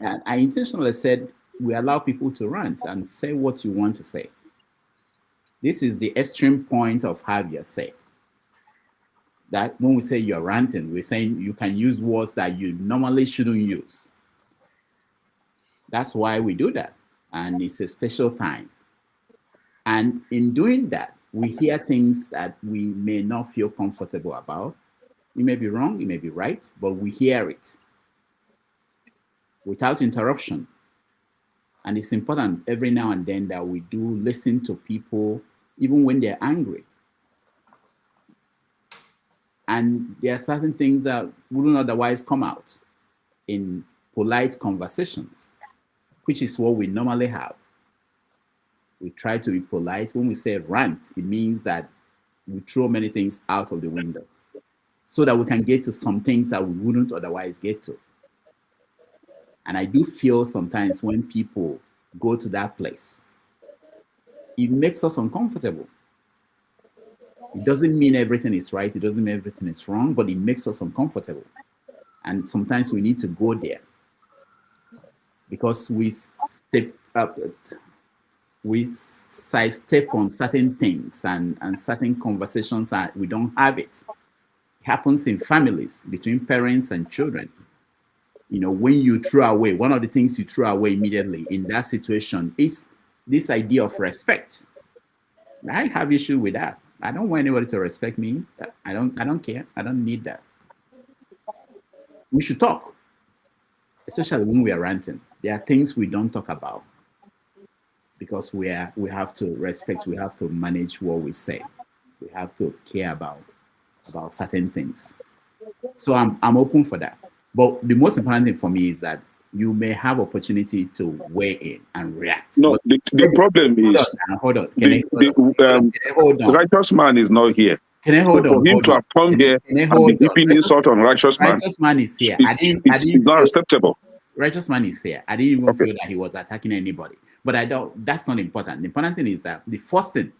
And I intentionally said we allow people to rant and say what you want to say. This is the extreme point of have your say. That when we say you're ranting, we're saying you can use words that you normally shouldn't use. That's why we do that. And it's a special time. And in doing that, we hear things that we may not feel comfortable about. You may be wrong, you may be right, but we hear it without interruption. And it's important every now and then that we do listen to people even when they're angry. And there are certain things that wouldn't otherwise come out in polite conversations, which is what we normally have. We try to be polite. When we say rant, it means that we throw many things out of the window so that we can get to some things that we wouldn't otherwise get to. And I do feel sometimes when people go to that place, it makes us uncomfortable. It doesn't mean everything is right. It doesn't mean everything is wrong, but it makes us uncomfortable. And sometimes we need to go there because we sidestep on certain things and certain conversations that we don't have it. It happens in families between parents and children. You know, when you throw away, one of the things you throw away immediately in that situation is this idea of respect. I have issue with that. I don't want anybody to respect me. I don't care. I don't need that. We should talk, especially when we are ranting. There are things we don't talk about because we have to respect. We have to manage what we say. We have to care about certain things. So I'm open for that. But the most important thing for me is that you may have opportunity to weigh in and react. No, the problem is hold on. The righteous man is not here. Can I hold on? For him to have come here and be heaping insult on righteous man, is here. It's not acceptable. Righteous man is here. I didn't even feel that he was attacking anybody. But that's not important. The important thing is that the first thing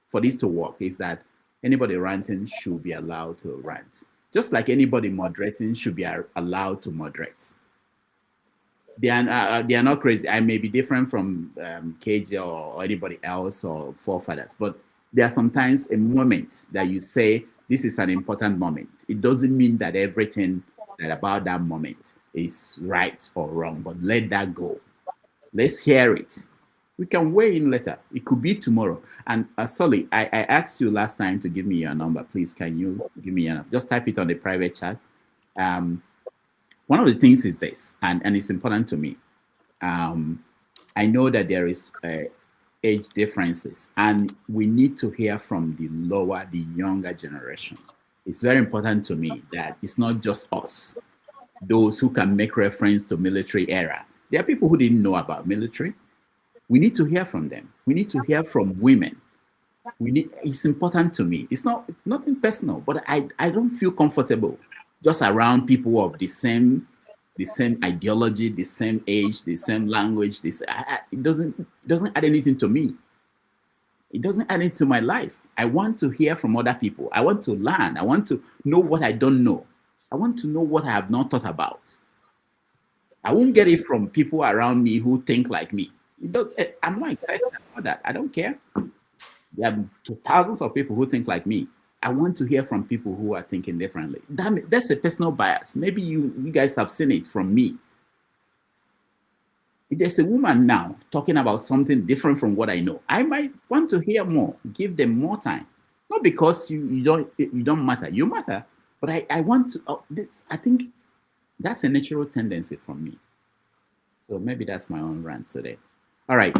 for this to work is that anybody ranting should be allowed to rant. Just like anybody moderating should be allowed to moderate. They are not crazy. I may be different from KJ or anybody else or forefathers, but there are sometimes a moment that you say, this is an important moment. It doesn't mean that everything about that moment is right or wrong, but let that go. Let's hear it. We can weigh in later. It could be tomorrow. And Sully, I asked you last time to give me your number. Please, can you give me your number? Just type it on the private chat. One of the things is this, and it's important to me. I know that there is age differences, and we need to hear from the younger generation. It's very important to me that it's not just us, those who can make reference to military era. There are people who didn't know about military. We need to hear from them. We need to hear from women. It's important to me. It's nothing personal, but I don't feel comfortable just around people of the same ideology, the same age, the same language. It doesn't add anything to me. It doesn't add anything to my life. I want to hear from other people. I want to learn. I want to know what I don't know. I want to know what I have not thought about. I won't get it from people around me who think like me. I'm not excited about that. I don't care. There are thousands of people who think like me. I want to hear from people who are thinking differently. That's a personal bias. Maybe you guys have seen it from me. If there's a woman now talking about something different from what I know, I might want to hear more, give them more time. Not because you don't matter. You matter, but I want to. I think that's a natural tendency from me. So maybe that's my own rant today. All right.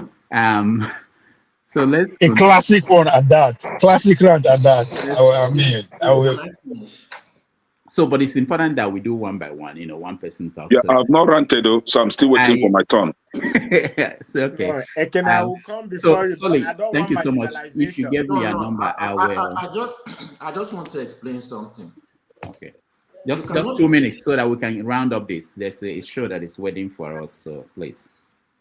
So let's a classic one at that. Classic rant at that. I will. So, but it's important that we do one by one. You know, one person talks. Yeah, I've not ranted though, so I'm still waiting for my turn. It's okay. Right. I will come before you. Sully, thank you so much. If you give me a number, I will. I just want to explain something. Okay. Just 2 minutes so that we can round up this. There's a show that is waiting for us, so please.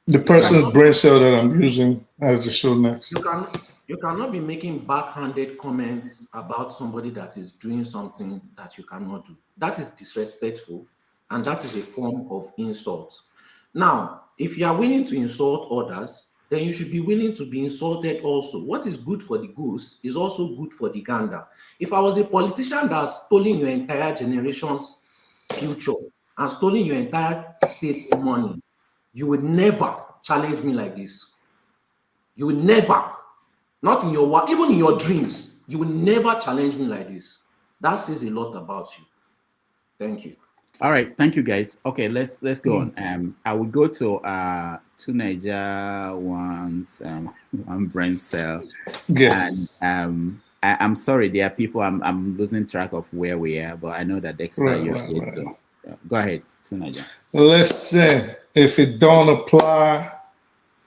The person's brain cell that I'm using as the show next. You cannot be making backhanded comments about somebody that is doing something that you cannot do. That is disrespectful, and that is a form of insult. Now, if you are willing to insult others, then you should be willing to be insulted also. What is good for the goose is also good for the gander. If I was a politician that's stolen your entire generation's future and stolen your entire state's money, you would never challenge me like this. You would never, not in your work, even in your dreams, you would never challenge me like this. That says a lot about you. Thank you. All right, thank you guys. Okay, let's go on. I will go to two Niger ones, one brain cell. Yeah. And I'm sorry, there are people I'm losing track of where we are, but I know that Dexter you're here too. Go ahead, two Niger. Listen, if it don't apply,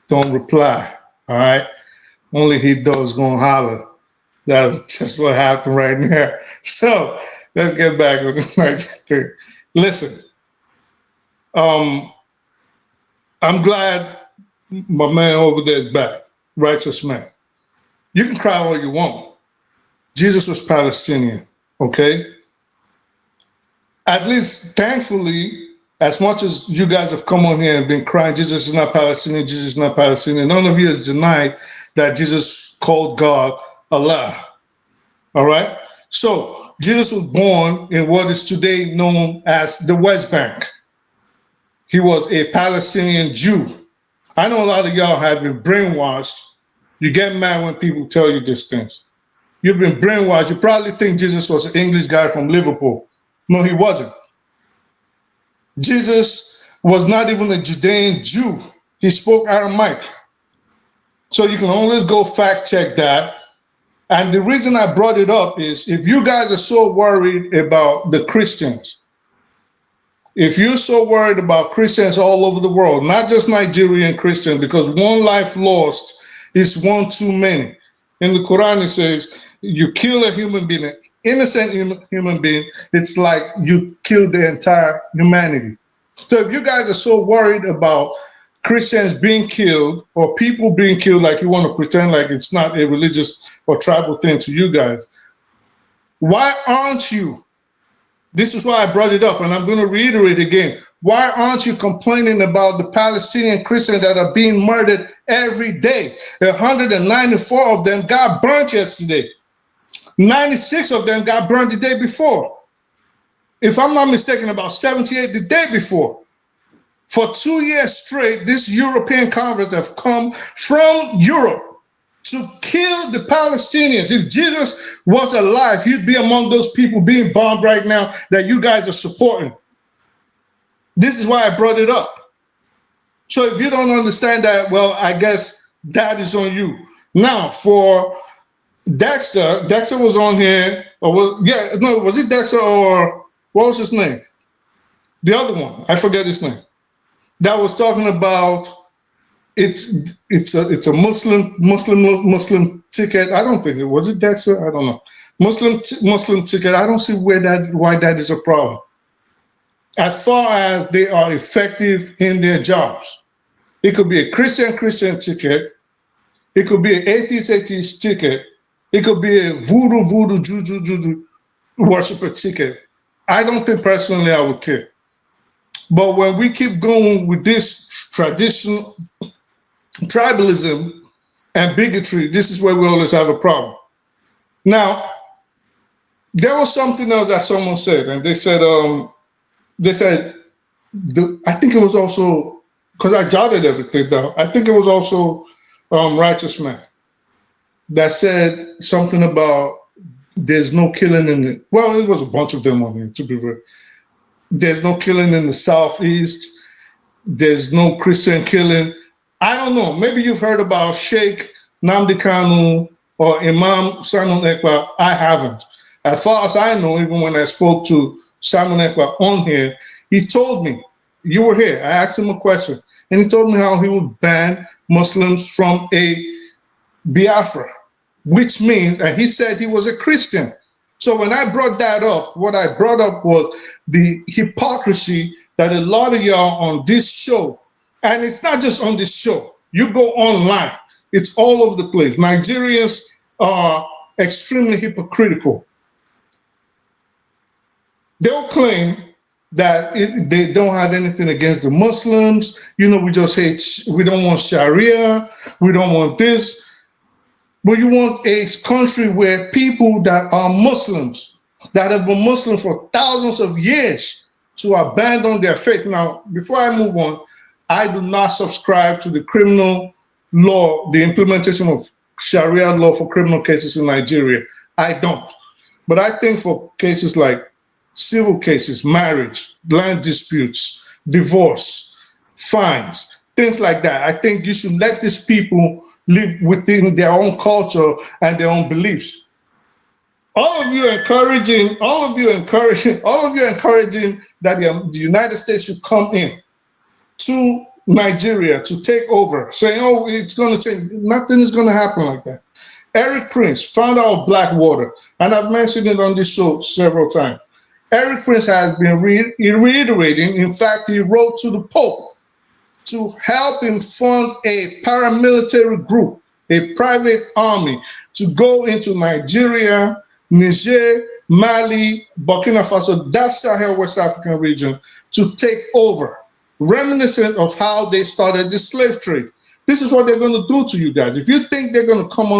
don't reply. All right. Only he does gonna holler. That's just what happened right there. So let's get back to the Niger thing. Listen, I'm glad my man over there is back, righteous man. You can cry all you want. Jesus was Palestinian, okay? At least, thankfully, as much as you guys have come on here and been crying, Jesus is not Palestinian, Jesus is not Palestinian, none of you has denied that Jesus called God Allah, all right? So, Jesus was born in what is today known as the West Bank, he was a Palestinian Jew. I know a lot of y'all have been brainwashed. You get mad when people tell you these things. You've been brainwashed. You probably think Jesus was an English guy from Liverpool. No, he wasn't. Jesus was not even a Judean Jew. He spoke Aramaic. So you can always go fact check that. And the reason I brought it up is if you guys are so worried about the Christians, if you're so worried about Christians all over the world, not just Nigerian Christians, because one life lost is one too many. In the Quran, it says, you kill a human being, an innocent human being, it's like you killed the entire humanity. So if you guys are so worried about Christians being killed or people being killed, like you want to pretend like it's not a religious or tribal thing to you guys, why aren't you? This is why I brought it up, and I'm going to reiterate again. Why aren't you complaining about the Palestinian Christians that are being murdered every day? 194 of them got burnt yesterday. 96 of them got burned the day before. If I'm not mistaken, about 78 the day before. For 2 years straight, these European converts have come from Europe to kill the Palestinians. If Jesus was alive, he'd be among those people being bombed right now that you guys are supporting. This is why I brought it up. So if you don't understand that, well, I guess that is on you. Now, for Dexter was on here, was it Dexter or what was his name? The other one, I forget his name. That was talking about it's a Muslim ticket. I don't think it was Dexter. I don't know. Muslim ticket. I don't see why that is a problem. As far as they are effective in their jobs, it could be a Christian ticket. It could be an atheist ticket. It could be a voodoo juju worshiper ticket. I don't think personally I would care. But when we keep going with this traditional tribalism and bigotry, this is where we always have a problem. Now, there was something else that someone said, and they said, I think it was also, because I jotted everything down, I think it was also Righteous Man that said something about there's no killing in it. Well, it was a bunch of them on here, to be real. There's no killing in the Southeast. There's no Christian killing. I don't know. Maybe you've heard about Sheikh Nnamdi Kanu or Imam Simon Ekpa. I haven't. As far as I know, even when I spoke to Simon Ekpa on here, he told me, you were here, I asked him a question, and he told me how he would ban Muslims from a Biafra, which means, and he said he was a Christian. So when I brought that up, what I brought up was the hypocrisy that a lot of y'all on this show, and it's not just on this show, you go online, it's all over the place. Nigerians are extremely hypocritical. They'll claim that they don't have anything against the Muslims. You know, we just hate, we don't want Sharia, we don't want this. But you want a country where people that are Muslims, that have been Muslim for thousands of years, to abandon their faith. Now, before I move on, I do not subscribe to the criminal law, the implementation of Sharia law for criminal cases in Nigeria. I don't. But I think for cases like civil cases, marriage, land disputes, divorce, fines, things like that, I think you should let these people live within their own culture and their own beliefs. All of you encouraging that the United States should come in to Nigeria to take over, saying, oh, it's going to change. Nothing is going to happen like that. Eric Prince, founder of Blackwater, and I've mentioned it on this show several times. Eric Prince has been reiterating, in fact, he wrote to the Pope to help him fund a paramilitary group, a private army, to go into Nigeria, Niger, Mali, Burkina Faso, that Sahel West African region, to take over, reminiscent of how they started the slave trade. This is what they're going to do to you guys. If you think they're going to come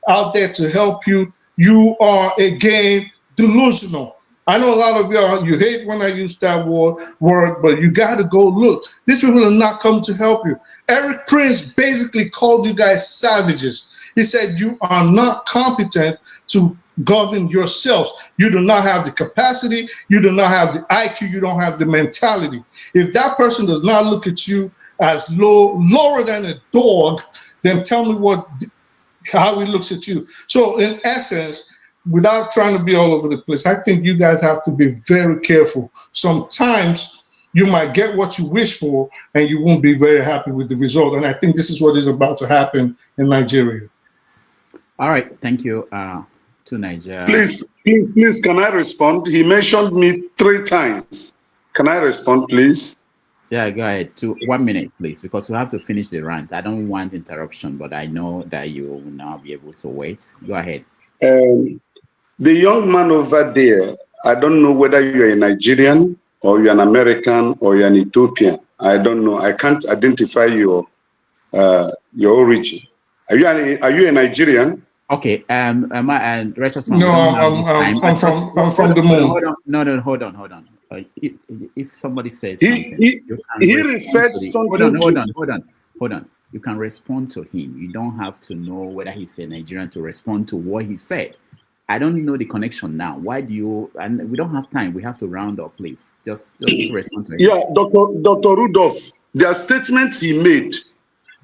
out there to help you, you are again delusional. I know a lot of y'all, you hate when I use that word, but you got to go look. These people are not come to help you. Eric Prince basically called you guys savages. He said you are not competent to govern yourselves. You do not have the capacity. You do not have the IQ. You don't have the mentality. If that person does not look at you as lower than a dog, then tell me how he looks at you. So in essence, without trying to be all over the place, I think you guys have to be very careful. Sometimes you might get what you wish for and you won't be very happy with the result. And I think this is what is about to happen in Nigeria. All right, thank you to Nigeria. Please, can I respond? He mentioned me 3 times. Can I respond, please? Yeah, go ahead. 1 minute, please, because we have to finish the rant. I don't want interruption, but I know that you will now be able to wait. Go ahead. The young man over there, I don't know whether you're a Nigerian or you're an American or you're an Ethiopian. I don't know. I can't identify your origin. Are you a Nigerian? Okay. Righteous man. No, I'm from the moon. Hold on. If somebody says something, he referred something. Hold on. You can respond to him. You don't have to know whether he's a Nigerian to respond to what he said. I don't know the connection now. Why do you? And we don't have time. We have to round up, please. Just respond to him. Yeah, Dr. Rudolph, there are statements he made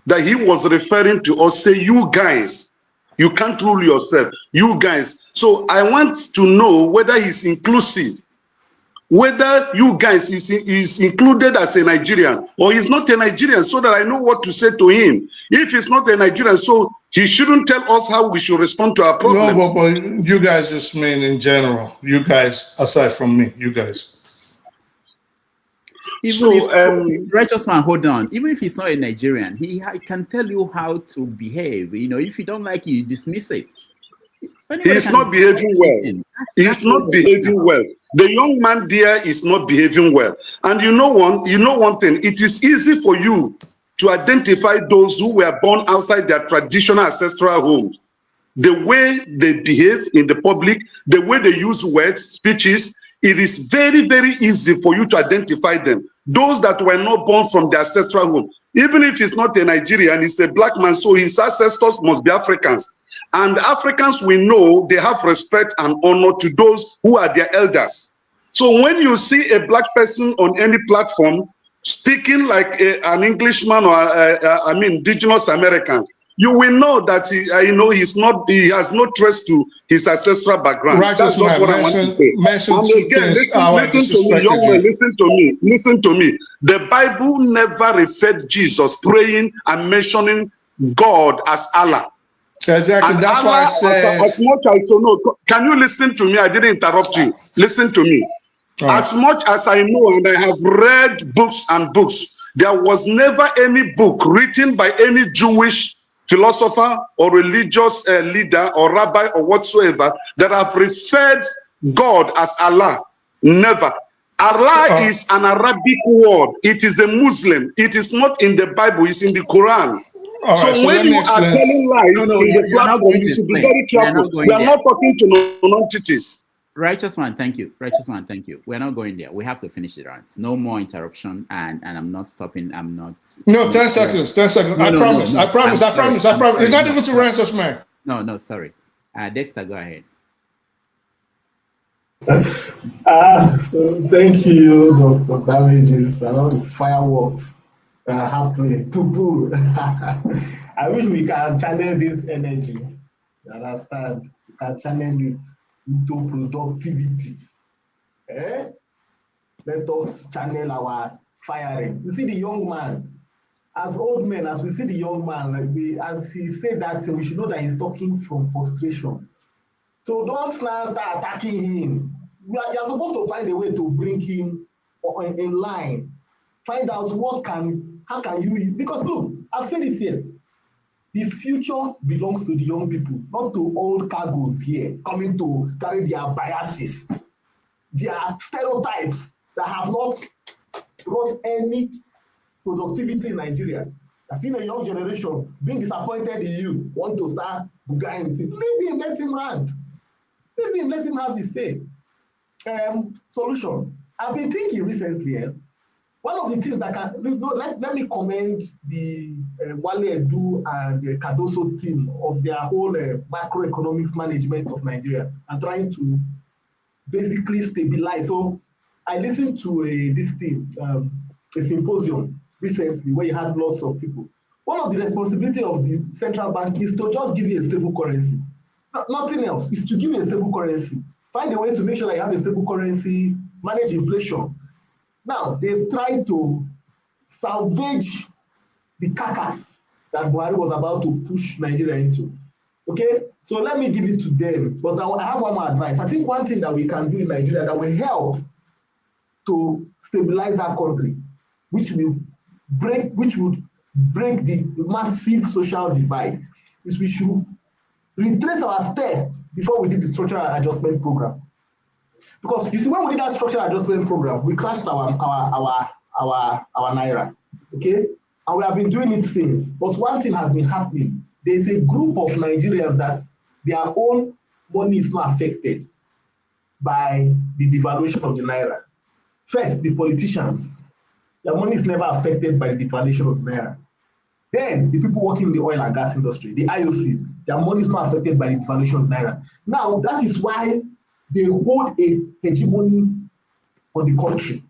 that he was referring to us. Say, you guys, you can't rule yourself. You guys. So I want to know whether he's inclusive. Whether you guys is included as a Nigerian or he's not a Nigerian, so that I know what to say to him. If he's not a Nigerian, so he shouldn't tell us how we should respond to our problems. No, but you guys just mean in general. You guys, aside from me, you guys. Righteous man, hold on. Even if he's not a Nigerian, he can tell you how to behave. You know, if you don't like it, you dismiss it. He's not behaving well. He's not behaving well. The young man there is not behaving well. And you know one thing, it is easy for you to identify those who were born outside their traditional ancestral homes. The way they behave in the public, the way they use words, speeches, it is very, very easy for you to identify them. Those that were not born from their ancestral home. Even if he's not a Nigerian, he's a black man, so his ancestors must be Africans. And Africans, we know, they have respect and honor to those who are their elders. So when you see a black person on any platform speaking like an Englishman or indigenous Americans, you will know that he has no trace to his ancestral background. That's just what I want to say. And again, listen to me, young man, listen to me. The Bible never referred Jesus praying and mentioning God as Allah. Exactly. And that's why I said, as much as I know, can you listen to me? I didn't interrupt you. Listen to me. As much as I know, and I have read books and books, there was never any book written by any Jewish philosopher or religious leader or rabbi or whatsoever that have referred God as Allah. Never. Allah is an Arabic word. It is a Muslim. It is not in the Bible. It's in the Quran. So when you are telling lies in the platform, you should be very careful. We are not talking to non-entities. Righteous man, thank you. Righteous man, thank you. We're not going there. We have to finish it right. No more interruption, and I'm not stopping. I'm not. No, 10 seconds. 10 seconds. I promise. I promise. It's not even to Righteous man. No, sorry. Dexter, go ahead. Thank you, Dr. Damages, and all the fireworks that are happening. I wish we can channel this energy. You understand? We can channel it into productivity. Let us channel our firing. You see the young man, as old men, as we see the young man, as he said that, we should know that he's talking from frustration. So don't now start attacking him. You're supposed to find a way to bring him in line. Find out how can you, because look, I've said it here. The future belongs to the young people, not to old cargoes here coming to carry their biases, their stereotypes that have not brought any productivity in Nigeria. I've seen a young generation being disappointed in you, want to start bugaing. Leave him, let him rant. Leave him, let him have his say. Solution. I've been thinking recently. One of the things that can let me commend the Wale Edu and the Cardoso team of their whole macroeconomics management of Nigeria and trying to basically stabilize. So I listened to this thing, a symposium recently where you had lots of people. One of the responsibility of the central bank is to just give you a stable currency. Nothing else, is to give you a stable currency. Find a way to make sure that you have a stable currency, manage inflation. Now, they've tried to salvage the carcass that Buhari was about to push Nigeria into. Okay, so let me give it to them. But I have one more advice. I think one thing that we can do in Nigeria that will help to stabilize that country, which would break the massive social divide, is we should retrace our steps before we did the structural adjustment program. Because you see, when we did that structural adjustment program, we crashed our naira, okay? And we have been doing it since. But one thing has been happening. There is a group of Nigerians that their own money is not affected by the devaluation of the naira. First, the politicians, their money is never affected by the devaluation of the naira. Then, the people working in the oil and gas industry, the IOCs, their money is not affected by the devaluation of naira. Now, that is why they hold a hegemony on the country.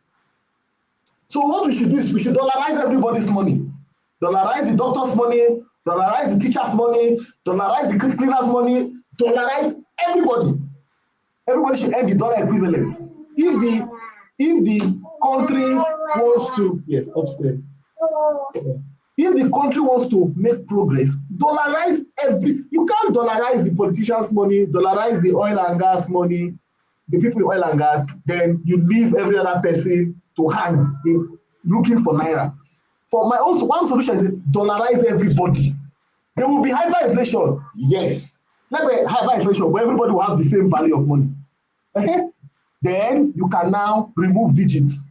So what we should do is we should dollarize everybody's money. Dollarize the doctor's money, dollarize the teacher's money, dollarize the cleaner's money, dollarize everybody. Everybody should earn the dollar equivalent. If the country wants to, yes, upstairs. If the country wants to make progress, dollarize you can't dollarize the politicians' money, dollarize the oil and gas money, the people in oil and gas, then you leave every other person to hand in looking for naira. For my own, one solution is dollarize everybody. There will be hyperinflation, yes. Let me hyperinflation, but everybody will have the same value of money. Okay? Then you can now remove digits.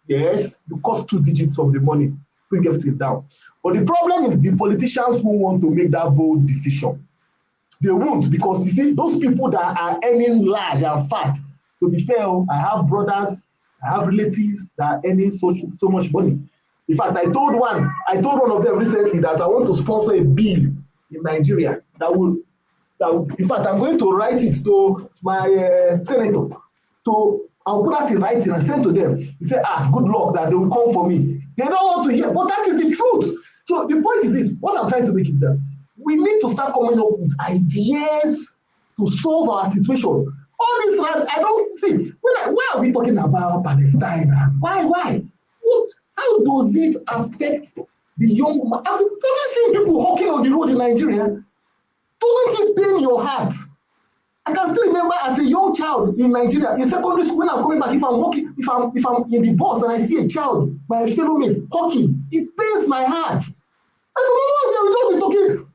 Yes, you cost 2 digits of the money. Bring everything down. But the problem is the politicians who want to make that bold decision. They won't, because you see, those people that are earning large and fat, to be fair, I have brothers, I have relatives that are earning so much money. In fact, I told one of them recently that I want to sponsor a bill in Nigeria that will in fact, I'm going to write it to my senator. I'll put that in writing and send to them. He said, good luck that they will come for me. They don't want to hear, but that is the truth. So the point is this, what I'm trying to make is that we need to start coming up with ideas to solve our situation. All this, I don't see, why are we talking about Palestine? Why? How does it affect the young man? Have you seen people walking on the road in Nigeria? Doesn't it pain your heart? I can still remember as a young child in Nigeria, in secondary school, when I'm coming back, if I'm in the bus and I see a child, my fellow mate, talking, it pains my heart. I said, we don't be talking.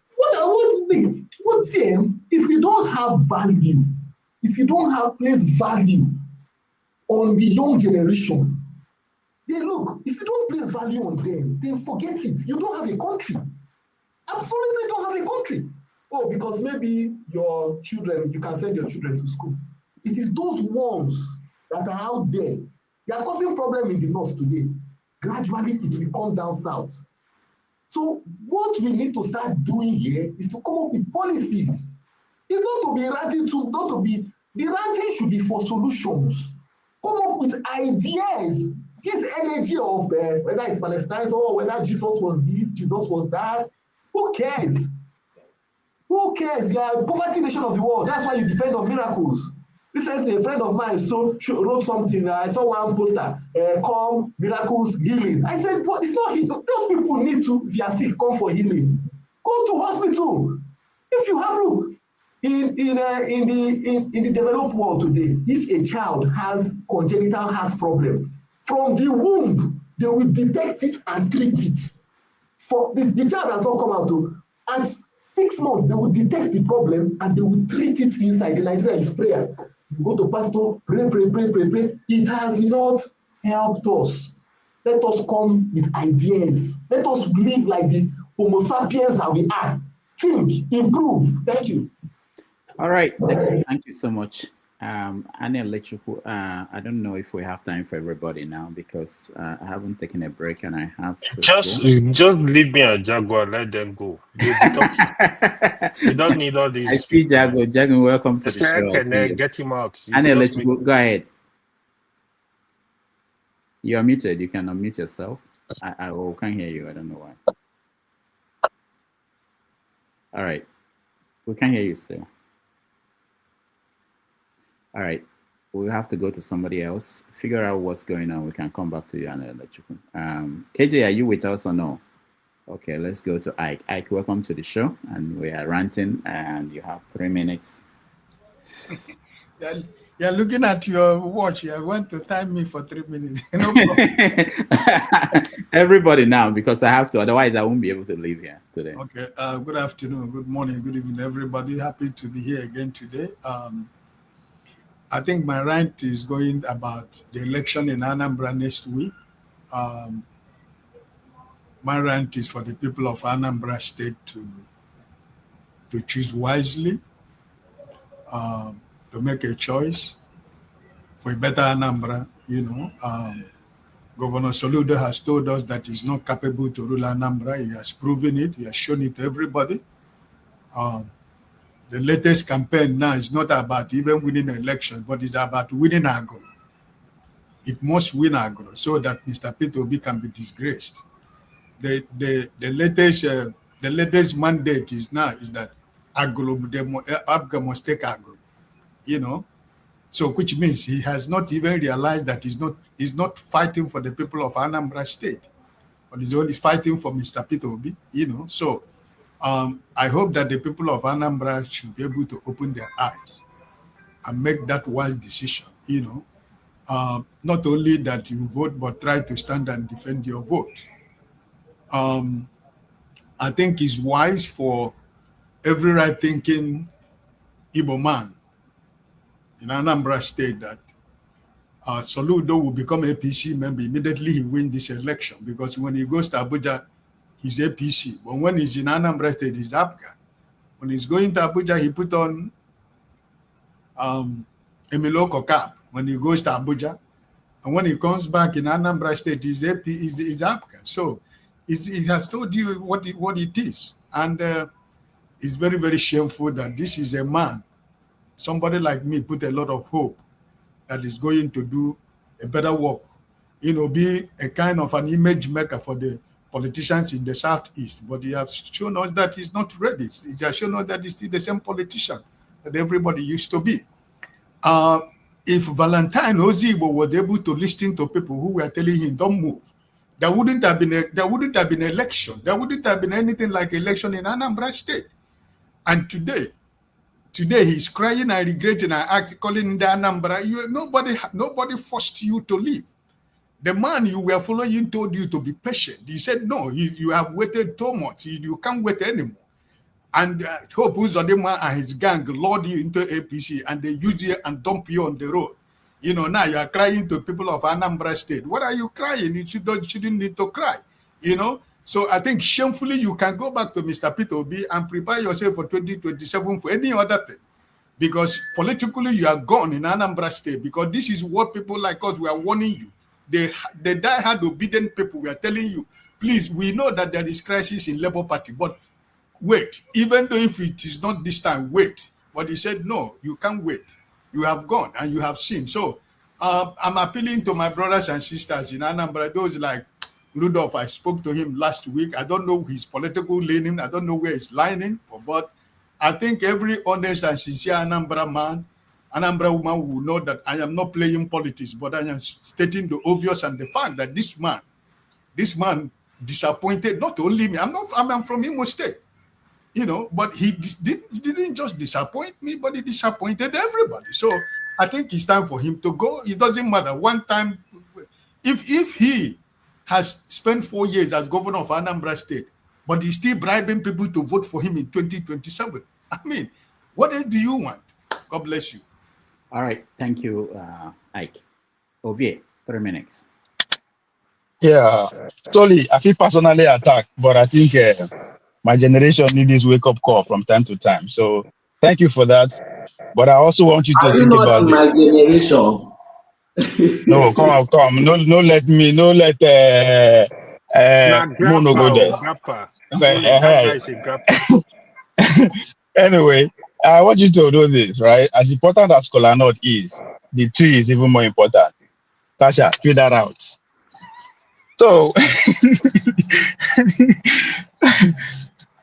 If you don't have value, if you don't place value on the young generation, then look, if you don't place value on them, then forget it. You don't have a country. Absolutely don't have a country. Oh, because maybe your children, you can send your children to school. It is those ones that are out there. They are causing problem in the north today. Gradually, it will come down south. So what we need to start doing here is to come up with policies. It's not to be ranting the ranting should be for solutions. Come up with ideas. This energy of whether it's Palestine or whether Jesus was this, Jesus was that, who cares? Who cares? You are a poverty nation of the world. That's why you depend on miracles. Recently, a friend of mine wrote something. I saw one poster, come, miracles, healing. I said, but it's not healing. Those people need to, if you are sick, come for healing. Go to hospital. If you have, look, in the developed world today, if a child has congenital heart problem, from the womb, they will detect it and treat it. For the child has not come out to, and 6 months, they will detect the problem and they will treat it inside. In Nigeria is prayer. You go to pastor, pray. It has not helped us. Let us come with ideas. Let us live like the Homo sapiens that we are. Think, improve. Thank you. All right. Next, thank you so much. Annie Electrical, I don't know if we have time for everybody now because I haven't taken a break and I have to Just leave me a Jaguar, let them go. They'll be talking. You don't need all these. I see Jago. Jago, welcome to the show. Get him out. Annie Electrical, go ahead. You are muted. You can unmute yourself. I can't hear you. I don't know why. All right. We can't hear you still. All right. We'll have to go to somebody else. Figure out what's going on. We can come back to you and Electrical. KJ, are you with us or no? Okay, let's go to Ike. Ike, welcome to the show. And we are ranting and you have 3 minutes. You're looking at your watch. You want to time me for 3 minutes. No problem. Everybody now, because I have to. Otherwise, I won't be able to leave here today. Okay. Good afternoon, good morning, good evening, everybody. Happy to be here again today. I think my rant is going about the election in Anambra next week. My rant is for the people of Anambra State to choose wisely, to make a choice for a better Anambra. Governor Soludo has told us that he's not capable to rule Anambra. He has proven it. He has shown it to everybody. The latest campaign now is not about even winning an election, but it's about winning Agro. It must win Agro so that Mr. Peter Obi can be disgraced. The latest mandate is that Agro must take Agro. So which means he has not even realized that he's not fighting for the people of Anambra State, but he's only fighting for Mr. Peter Obi. So I hope that the people of Anambra should be able to open their eyes and make that wise decision. Not only that you vote, but try to stand and defend your vote. I think it's wise for every right-thinking Igbo man in Anambra State that Soludo will become APC member immediately he wins this election, because when he goes to Abuja, he's APC. But when he's in Anambra State, he's APGA. When he's going to Abuja, he put on Emiloko cap when he goes to Abuja. And when he comes back in Anambra State, he's APGA. So he has told you what it is. And it's very, very shameful that this is a man, somebody like me, put a lot of hope that is going to do a better work, be a kind of an image maker for the politicians in the Southeast. But he has shown us that he's not ready. He has shown us that he's still the same politician that everybody used to be. If Valentine Ozibo was able to listen to people who were telling him, don't move, there wouldn't have been election. There wouldn't have been anything like election in Anambra State. And today he's crying and regretting and calling the Anambra. Nobody forced you to leave. The man you were following told you to be patient. He said, no, you have waited too much. You can't wait anymore. And Hope Uzodinma and his gang lured you into APC and they use you and dump you on the road. Now you are crying to people of Anambra State. What are you crying? You shouldn't need to cry, So I think shamefully you can go back to Mr. Peter Obi and prepare yourself for 2027 for any other thing. Because politically you are gone in Anambra State, because this is what people like us were warning you. The die-hard obedient people were telling you, please, we know that there is crisis in Labour Party, but wait, even though if it is not this time, wait. But he said, no, you can't wait. You have gone and you have seen. So I'm appealing to my brothers and sisters in Anambra, those like Rudolph. I spoke to him last week. I don't know his political leaning. I don't know where he's lining for, but I think every honest and sincere Anambra man, Anambra woman will know that I am not playing politics, but I am stating the obvious and the fact that this man disappointed not only me. I'm from Imo State, but he didn't just disappoint me, but he disappointed everybody. So I think it's time for him to go. It doesn't matter. One time, if he has spent 4 years as governor of Anambra State, but he's still bribing people to vote for him in 2027. I mean, what else do you want? God bless you. All right. Thank you, Ike. Ovie, 3 minutes. Yeah. Sorry, I feel personally attacked, but I think my generation needs this wake-up call from time to time. So Thank you for that. But I also want you to Are you think not about in this. my generation? No, come. No, let Nah, Mono grappa, go oh, there. grappa. Fully, that guy Okay, is a grappa. anyway, I want you to know this, right? As important as kola nut is, the tree is even more important. Tasha, figure that out. So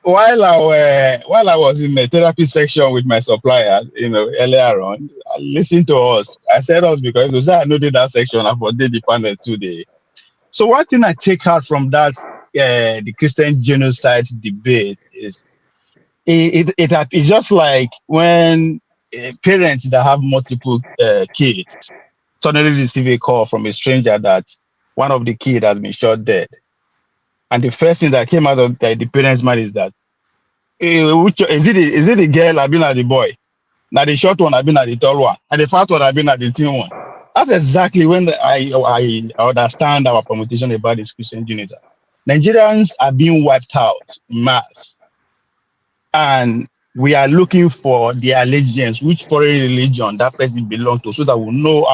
while I was in the therapy section with my supplier, earlier on, I listened to us. I said us because it was I know that section I did the panel today. So one thing I take out from that the Christian genocide debate is it's just like when parents that have multiple kids suddenly receive a call from a stranger that one of the kids has been shot dead, and the first thing that came out of the parents' mind is that which is it the girl I've been at the boy? Now the short one I've been at the tall one, and the fat one I've been at the thin one. That's exactly when I understand our permutation about this Christian genocide. Nigerians are being wiped out in mass, and we are looking for the allegiance, which foreign religion that person belongs to, so that we know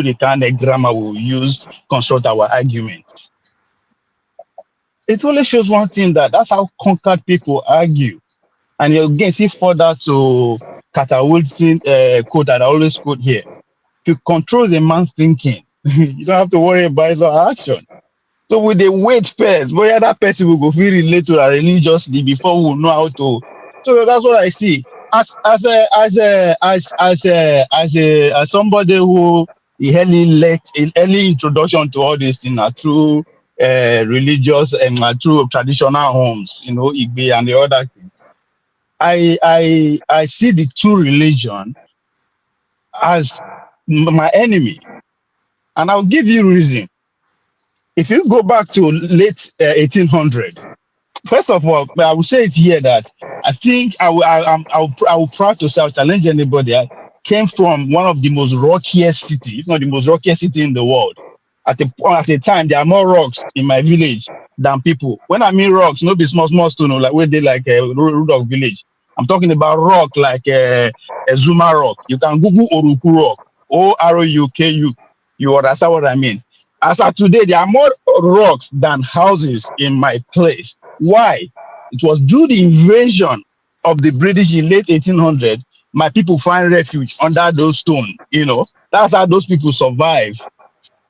the kind of grammar we will use to construct our arguments. It only shows one thing, that's how conquered people argue. And you again see further to Wilson quote that I always quote here. If you control the man's thinking, you don't have to worry about his action. So with the wait first, boy, that person will go feel relate to that religiously before we know how to. So that's what I see. As somebody who early introduction to all these things are through religious and through traditional homes, Igbe and the other things. I see the two religion as my enemy, and I'll give you reason. If you go back to late 1800, first of all, I will say it here that I think I will proud to say, I'll challenge anybody. I came from one of the most rockiest city, if not the most rockiest city in the world. At the time, there are more rocks in my village than people. When I mean rocks, no be small stone, like where they like a Rudolph village. I'm talking about rock like a Zuma rock. You can Google Oruku rock, Oruku. You understand what I mean? As of today, there are more rocks than houses in my place. Why? It was due the invasion of the British in late 1800. My people find refuge under those stones. That's how those people survive.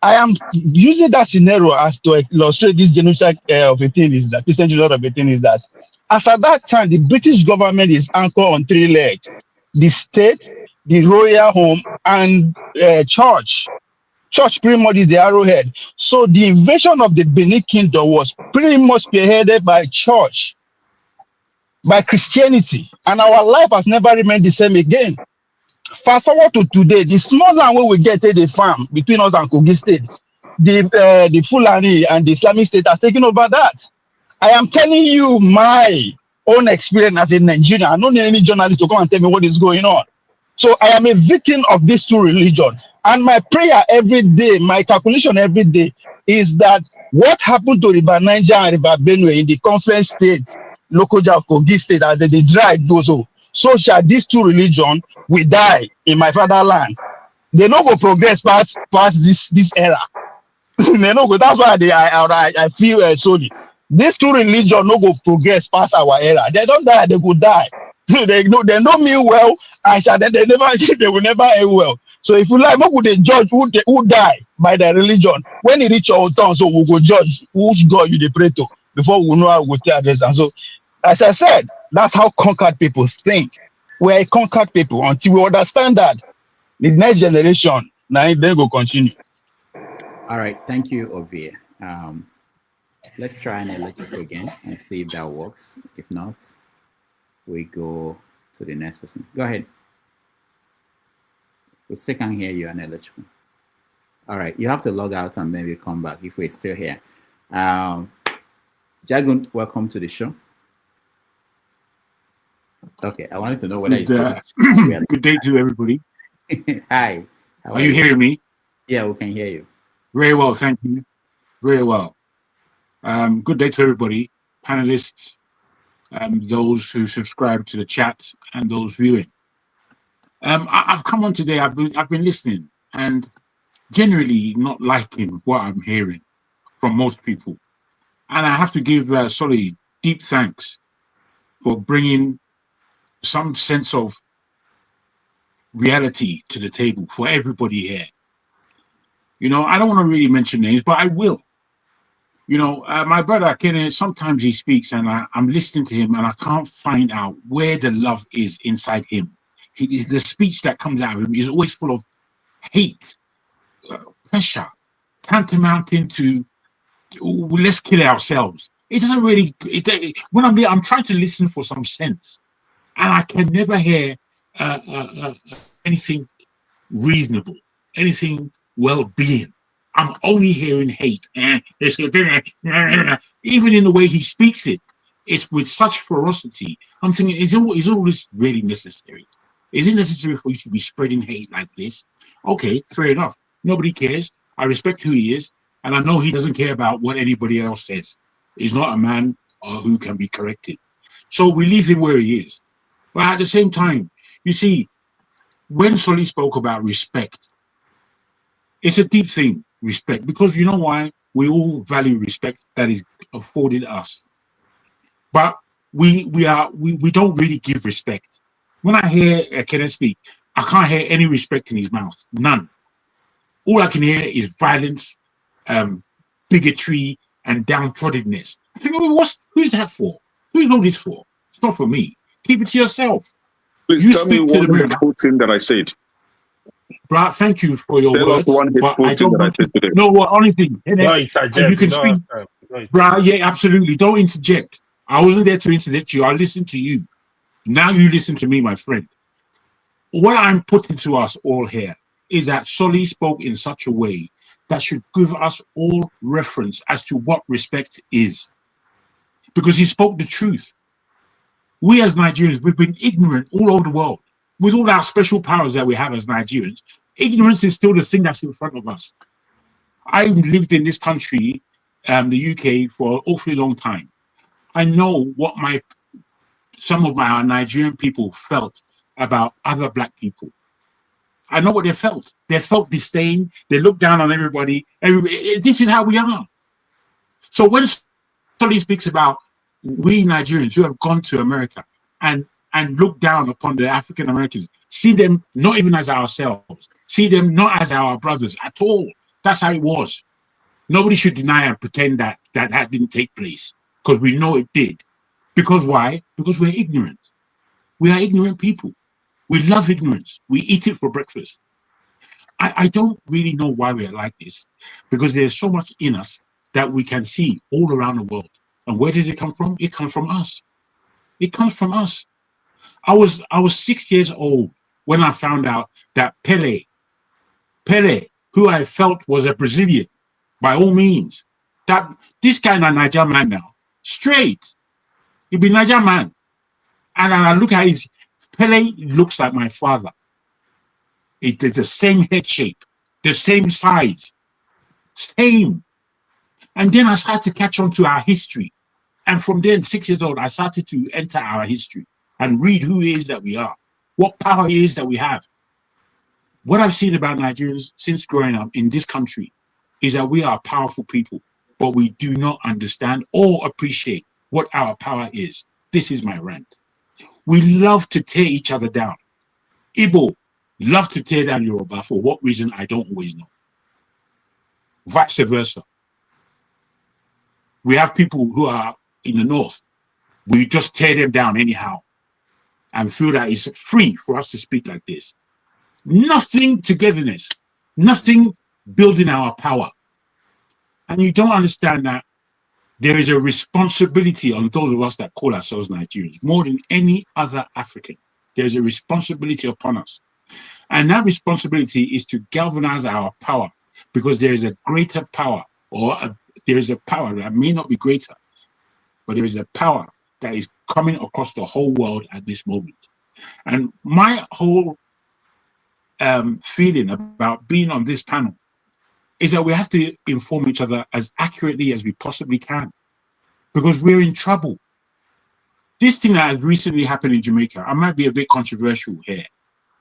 I am using that scenario as to illustrate this genocide of a thing is that Christian genocide of a thing is that as at that time the British government is anchored on three legs: the state, the royal home, and church. Church pretty much is the arrowhead. So the invasion of the Benin Kingdom was pretty much spearheaded by church, by Christianity, and our life has never remained the same again. Fast forward to today, the small land where we get the farm between us and Kogi State, the Fulani and the Islamic State are taking over that. I am telling you my own experience as a Nigerian. I don't need any journalist to come and tell me what is going on. So I am a victim of these two religions. And my prayer every day, my calculation every day is that what happened to River Niger and River Benue in the conference states, local of Kogi State, as they drive those, so shall these two religions will die in my fatherland. They no go progress past this era. They no go. That's why I feel sorry. These two religions no go progress past our era. They don't die, they go die. So they know me well, and they will never end well. So if you like, what would they judge who die by their religion? When it reach our turn, so we go judge which God you dey pray to before we know how we take address. And so, as I said, that's how conquered people think. We're a conquered people until we understand that the next generation now they go continue. All right, thank you, Ovie. Let's try an electrical again and see if that works. If not, we go to the next person. Go ahead. We still can't hear you on electrical. All right, you have to log out and maybe come back if we're still here. Jagun, welcome to the show. Okay, I wanted to know whether good day to everybody. Hi. Are you hearing me? Yeah, we can hear you. Very well, thank you. Very well. Good day to everybody, panelists, those who subscribe to the chat, and those viewing. I've come on today. I've been listening, and generally not liking what I'm hearing from most people. And I have to give Solly deep thanks for bringing some sense of reality to the table for everybody here. You know, I don't want to really mention names, but I will. You know, my brother Kenneth, sometimes he speaks and I'm listening to him and I can't find out where the love is inside him. The speech that comes out of him is always full of hate, pressure, tantamounting to let's kill ourselves. It doesn't really, when I'm there, I'm trying to listen for some sense. And I can never hear anything reasonable, anything well-being. I'm only hearing hate. Even in the way he speaks it, it's with such ferocity. I'm thinking, is all this really necessary? Is it necessary for you to be spreading hate like this? Okay, fair enough. Nobody cares. I respect who he is, and I know he doesn't care about what anybody else says. He's not a man who can be corrected. So we leave him where he is. But at the same time, you see, when Solly spoke about respect, it's a deep thing, respect, because you know why? We all value respect that is afforded us. But we don't really give respect. When I hear Kenneth speak, I can't hear any respect in his mouth. None. All I can hear is violence, bigotry, and downtroddenness. I think, who's that for? Who's all this for? It's not for me. Keep it to yourself. Please tell me one hateful thing that I said. Brad, thank you for your Tell words. us one hateful thing that I said today. No, what only thing? You can speak. Brad, yeah, absolutely. Don't interject. I wasn't there to interject you. I listened to you. Now you listen to me, my friend. What I'm putting to us all here is that Solly spoke in such a way that should give us all reference as to what respect is. Because he spoke the truth. We as Nigerians, we've been ignorant all over the world. With all our special powers that we have as Nigerians, ignorance is still the thing that's in front of us. I lived in this country, the UK, for an awfully long time. I know what some of my Nigerian people felt about other black people. I know what they felt. They felt disdain. They looked down on everybody. This is how we are. So when somebody speaks about we Nigerians who have gone to America and look down upon the African Americans, see them not even as ourselves, see them not as our brothers at all. That's how it was. Nobody should deny and pretend that didn't take place, because we know it did. Because why? Because we're ignorant. We are ignorant people. We love ignorance. We eat it for breakfast. I don't really know why we're like this, because there's so much in us that we can see all around the world. And where does it come from? It comes from us. It comes from us. I was 6 years old when I found out that Pele, who I felt was a Brazilian, by all means, that this kind of Nigerian man now, straight, he'd be Nigerian man. And I look at his, Pele looks like my father. It is the same head shape, the same size, same. And then I started to catch on to our history. And from then, 6 years old, I started to enter our history and read who it is that we are, what power it is that we have. What I've seen about Nigerians since growing up in this country is that we are powerful people, but we do not understand or appreciate what our power is. This is my rant. We love to tear each other down. Igbo love to tear down Yoruba, for what reason I don't always know. Vice versa. We have people who are in the north. We just tear them down anyhow and feel that it's free for us to speak like this. Nothing togetherness, nothing building our power. And you don't understand that there is a responsibility on those of us that call ourselves Nigerians, more than any other African. There's a responsibility upon us. And that responsibility is to galvanize our power, because there is a greater power, there is a power that may not be greater, but there is a power that is coming across the whole world at this moment. And my whole feeling about being on this panel is that we have to inform each other as accurately as we possibly can, because we're in trouble. this thing that has recently happened in Jamaica, I might be a bit controversial here.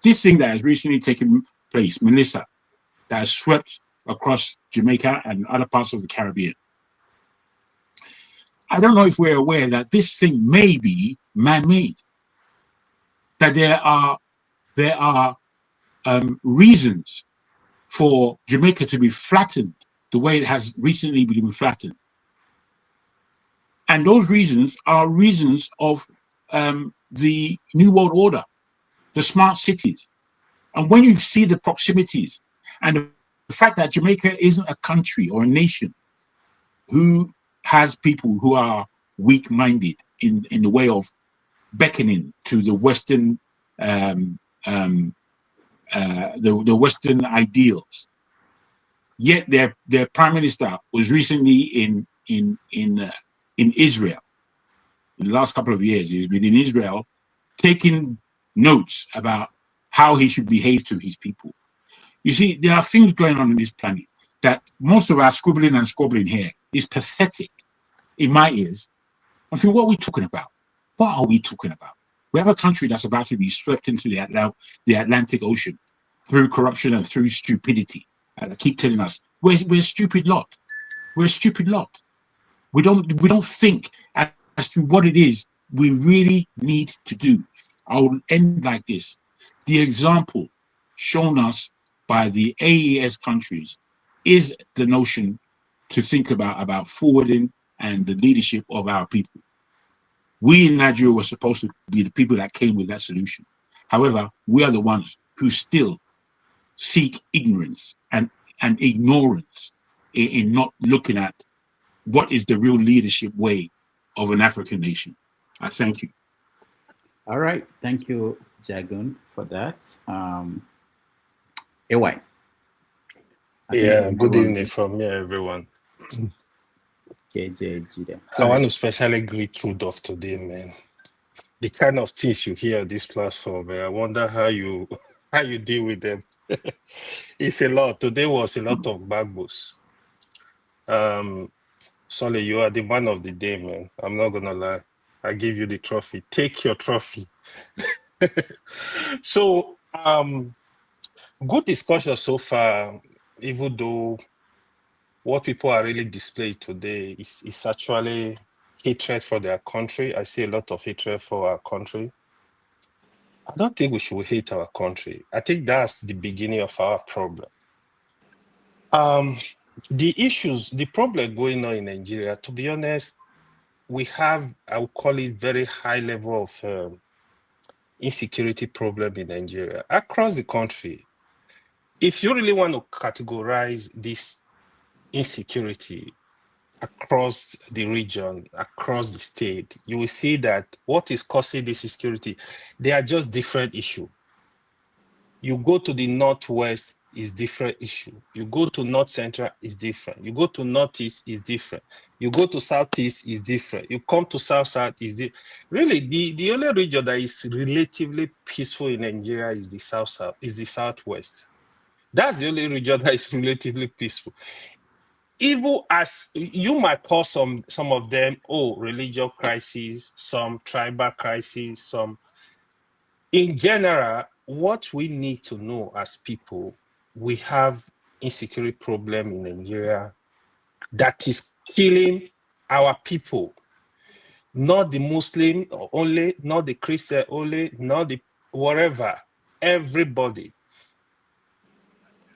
This thing that has recently taken place, Melissa, that has swept across Jamaica and other parts of the Caribbean. I don't know if we're aware that this thing may be man-made. That there are reasons for Jamaica to be flattened the way it has recently been flattened. And those reasons are reasons of the New World Order, the smart cities. And when you see the proximities and the fact that Jamaica isn't a country or a nation who has people who are weak-minded in the way of beckoning to the Western the Western ideals. Yet their prime minister was recently in Israel. In the last couple of years, he's been in Israel taking notes about how he should behave to his people. You see, there are things going on this planet that most of our scribbling and squabbling here is pathetic in my ears. I think, what are we talking about? What are we talking about? We have a country that's about to be swept into the Atlantic Ocean through corruption and through stupidity. And I keep telling us, we're a stupid lot. We're a stupid lot. We don't think as to what it is we really need to do. I will end like this. The example shown us by the AES countries is the notion to think about forwarding and the leadership of our people. We in Nigeria were supposed to be the people that came with that solution. However, we are the ones who still seek ignorance and ignorance in not looking at what is the real leadership way of an African nation. I thank you. All right. Thank you, Jagun, for that. AY. Yeah, good evening from here, everyone. KJ. I want to especially greet Rudolph today, man. The kind of things you hear on this platform, man, I wonder how you deal with them. It's a lot. Today was a lot of bagos. Solly, you are the man of the day, man. I'm not gonna lie. I give you the trophy. Take your trophy. So, good discussion so far, even though what people are really displaying today is actually hatred for their country. I see a lot of hatred for our country. I don't think we should hate our country. I think that's the beginning of our problem. The problem going on in Nigeria, to be honest, we have, I would call it, very high level of insecurity problem in Nigeria across the country. If you really want to categorize this insecurity across the region, across the state, you will see that what is causing this insecurity, they are just different issues. You go to the Northwest, is different issue. You go to North Central, is different. You go to Northeast, is different. You go to Southeast, is different. You come to South, is different. Really, the only region that is relatively peaceful in Nigeria is the South, is the Southwest. That's the only region that is relatively peaceful. Even as you might call some of them, religious crises, some tribal crises, some. In general, what we need to know as people, we have insecurity problem in Nigeria that is killing our people. Not the Muslim only, not the Christian only, not the whatever, everybody.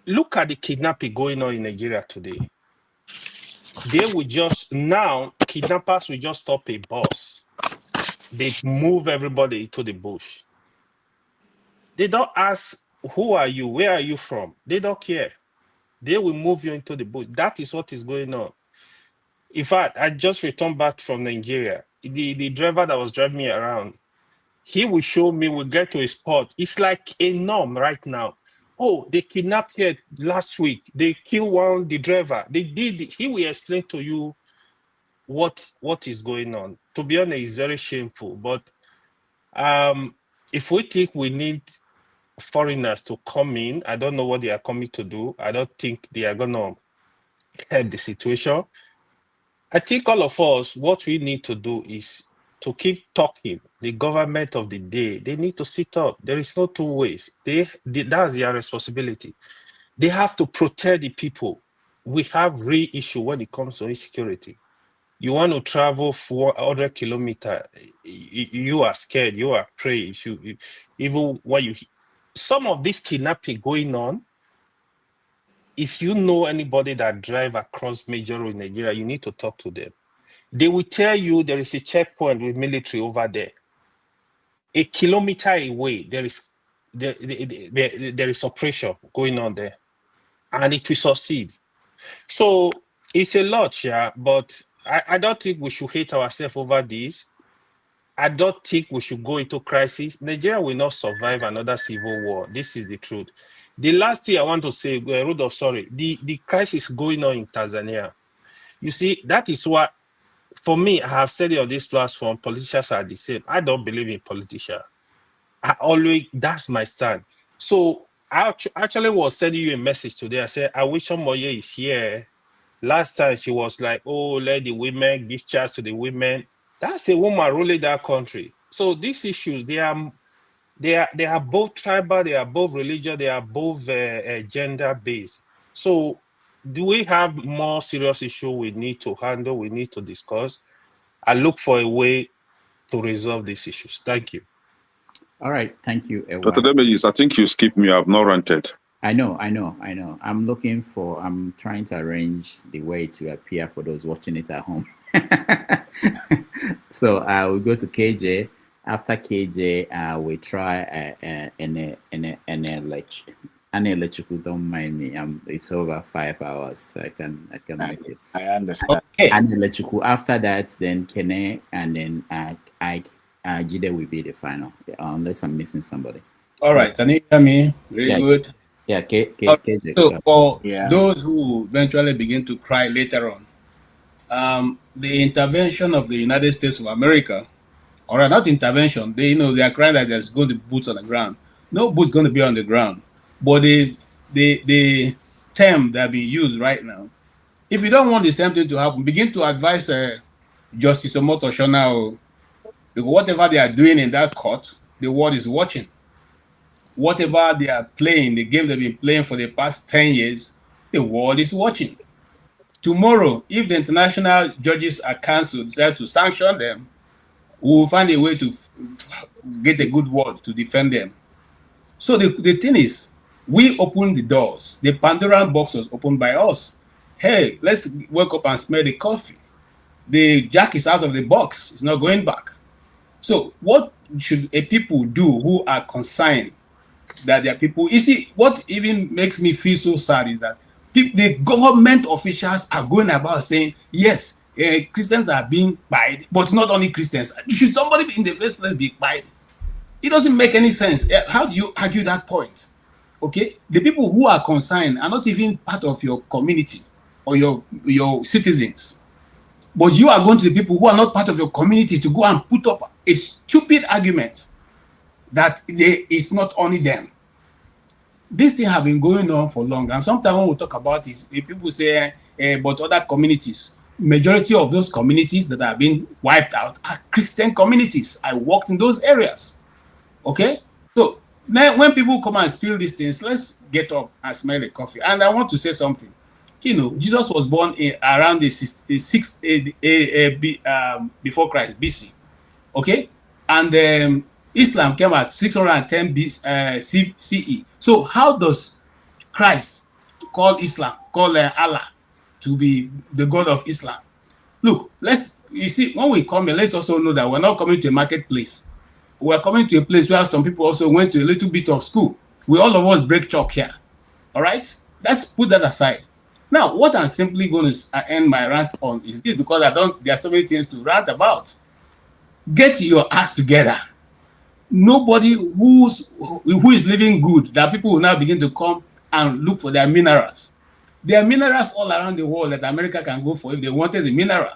Look at the kidnapping going on in Nigeria today. They will just, now, kidnappers will just stop a bus. They move everybody to the bush. They don't ask, who are you? Where are you from? They don't care. They will move you into the bush. That is what is going on. In fact, I just returned back from Nigeria. The driver that was driving me around, he will show me, we'll get to a spot. It's like a norm right now. Oh, they kidnapped here last week. They killed the driver. They did it. He will explain to you what is going on. To be honest, it's very shameful. But if we think we need foreigners to come in, I don't know what they are coming to do. I don't think they are going to help the situation. I think all of us, what we need to do is to keep talking, the government of the day, they need to sit up. There is no two ways. That's their responsibility. They have to protect the people. We have real issue when it comes to insecurity. You want to travel 400 kilometers, you are scared, you are afraid. Even when you, some of this kidnapping going on, if you know anybody that drive across major road in Nigeria, you need to talk to them. They will tell you there is a checkpoint with military over there. A kilometer away, there is oppression going on there, and it will succeed. So it's a lot, yeah, but I don't think we should hate ourselves over this. I don't think we should go into crisis. Nigeria will not survive another civil war. This is the truth. The last thing I want to say, Rudolph, sorry, the crisis going on in Tanzania. You see, that is what, for me, I have said it on this platform, politicians are the same. I don't believe in politicians. That's my stand. So I actually was sending you a message today. I said, I wish Omoye is here. Last time she was like, oh, let the women give chance to the women. That's a woman ruling that country. So these issues, they are both tribal, they are both religious, they are both gender-based. So do we have more serious issue we need to handle, we need to discuss? I look for a way to resolve these issues. Thank you. All right, thank you, Ewa. Dr. Demeyius, I think you skipped me. I've not ranted. I know. I'm trying to arrange the way to appear for those watching it at home. So we'll go to KJ. After KJ, we try an electrical. Don't mind me. It's over 5 hours. So I can make it. I understand. Okay. An electrical. After that, then Kene, and then Jide will be the final, unless I'm missing somebody. All right. Can you hear me? Very good. Yeah, KJ. So for those who eventually begin to cry later on, the intervention of the United States of America, or not intervention, they are crying that there's going to be boots on the ground. No boots going to be on the ground. But the term that being used right now, if you don't want the same thing to happen, begin to advise Justice Omoto Shona, because whatever they are doing in that court, the world is watching. Whatever they are playing, the game they've been playing for the past 10 years, the world is watching. Tomorrow, if the international judges are council decide to sanction them, we will find a way to get a good word to defend them. So the thing is, we open the doors. The Pandoran box was opened by us. Hey, let's wake up and smell the coffee. The jack is out of the box. It's not going back. So what should a people do who are concerned that their people? You see, what even makes me feel so sad is that the government officials are going about saying, yes, Christians are being pied, but not only Christians. Should somebody in the first place be pied? It doesn't make any sense. How do you argue that point? Okay, the people who are concerned are not even part of your community or your citizens, but you are going to the people who are not part of your community to go and put up a stupid argument that it's not only them. This thing have been going on for long, and sometimes when we talk about it, people say, but other communities, majority of those communities that have been wiped out are Christian communities. I worked in those areas. Okay, so now when people come and spill these things, let's get up and smell the coffee. And I want to say something. Jesus was born around the 6th before Christ, BC. Okay, and Islam came at 610 CE. So how does Christ call Allah to be the God of Islam? Look, you see, when we come here, let's also know that we're not coming to a marketplace. We're coming to a place where some people also went to a little bit of school. We all of us break chalk here. All right? Let's put that aside. Now, what I'm simply going to end my rant on is this, because there are so many things to rant about. Get your ass together. Nobody who is living good, that people will now begin to come and look for their minerals. There are minerals all around the world that America can go for if they wanted the mineral.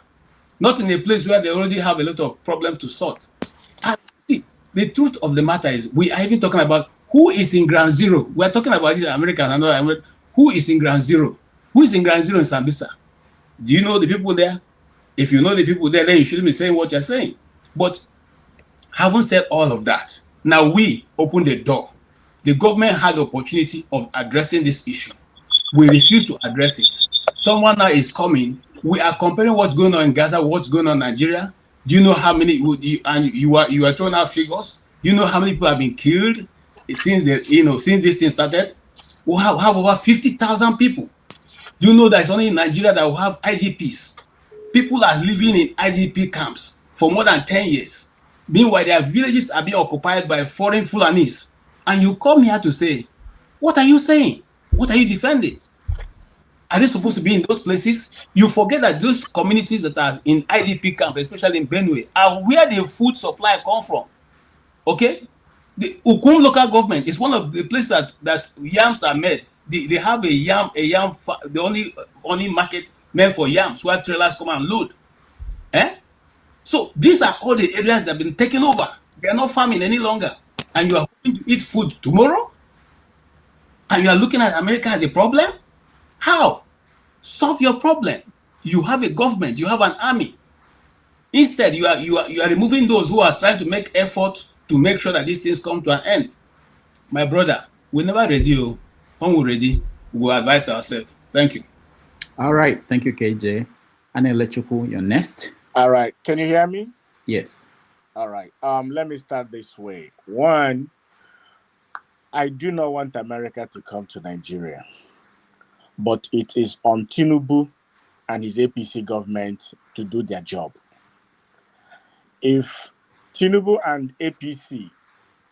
Not in a place where they already have a lot of problem to sort. And see, the truth of the matter is, we are even talking about who is in ground zero. We're talking about the Americans and other. Who is in ground zero? Who is in ground zero in Sambisa? Do you know the people there? If you know the people there, then you shouldn't be saying what you're saying. But having said all of that, now we open the door. The government had the opportunity of addressing this issue. We refuse to address it. Someone now is coming. We are comparing what's going on in Gaza, what's going on in Nigeria. Do you know how many? And you are throwing out figures. Do you know how many people have been killed since since this thing started? We have over 50,000 people. Do you know that it's only in Nigeria that we have IDPs? People are living in IDP camps for more than 10 years. Meanwhile, their villages are being occupied by foreign Fulanis. And you come here to say, what are you saying? What are you defending? Are they supposed to be in those places? You forget that those communities that are in IDP camp, especially in Benue, are where the food supply come from. Okay? The Ukum local government is one of the places that yams are made. They have the only market meant for yams where trailers come and load. So these are all the areas that have been taken over. They are not farming any longer. And you are going to eat food tomorrow? And you are looking at America as a problem? How? Solve your problem. You have a government, you have an army. Instead, you are removing those who are trying to make effort to make sure that these things come to an end. My brother, we never ready. When we're ready, we'll advise ourselves. Thank you. All right. Thank you, KJ. Anne Lechuku, you're next. All right. Can you hear me? Yes. All right. Let me start this way. One, I do not want America to come to Nigeria, but it is on Tinubu and his APC government to do their job. If Tinubu and APC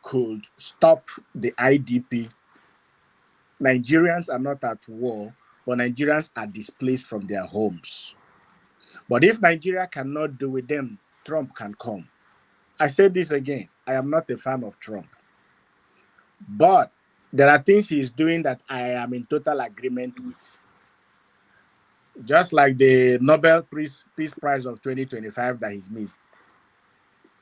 could stop the IDP, Nigerians are not at war, but Nigerians are displaced from their homes. But if Nigeria cannot do it, then Trump can come. I say this again, I am not a fan of Trump. But there are things he is doing that I am in total agreement with. Just like the Nobel Peace Prize of 2025 that he's missed.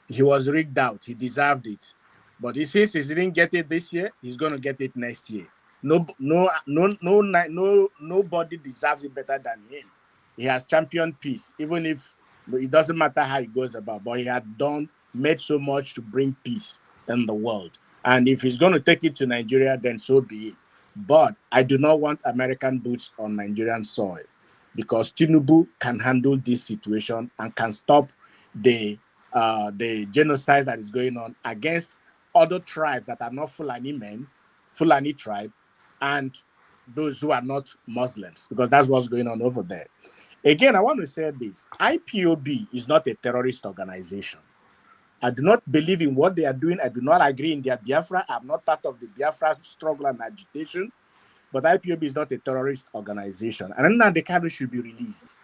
He was rigged out. He deserved it. But since he didn't get it this year, he's going to get it next year. Nobody deserves it better than him. He has championed peace, even if it doesn't matter how it goes about, but he had made so much to bring peace in the world. And if he's going to take it to Nigeria, then so be it. But I do not want American boots on Nigerian soil, because Tinubu can handle this situation and can stop the genocide that is going on against other tribes that are not Fulani men, Fulani tribe, and those who are not Muslims, because that's what's going on over there. Again, I want to say this. IPOB is not a terrorist organization. I do not believe in what they are doing. I do not agree in their Biafra. I'm not part of the Biafra struggle and agitation. But IPOB is not a terrorist organization. And Nnamdi Kanu should be released.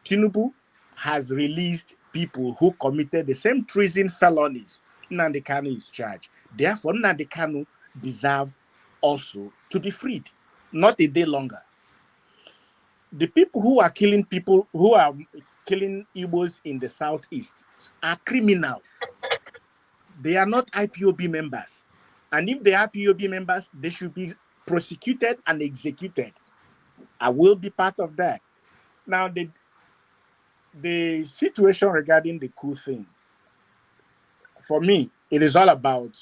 Tinubu has released people who committed the same treason felonies. Nnamdi Kanu is charged. Therefore, Nnamdi Kanu deserves also to be freed, not a day longer. The people who are killing Igbos in the southeast are criminals. They are not IPOB members. And if they are IPOB members, they should be prosecuted and executed. I will be part of that. Now, the situation regarding the coup thing, for me, it is all about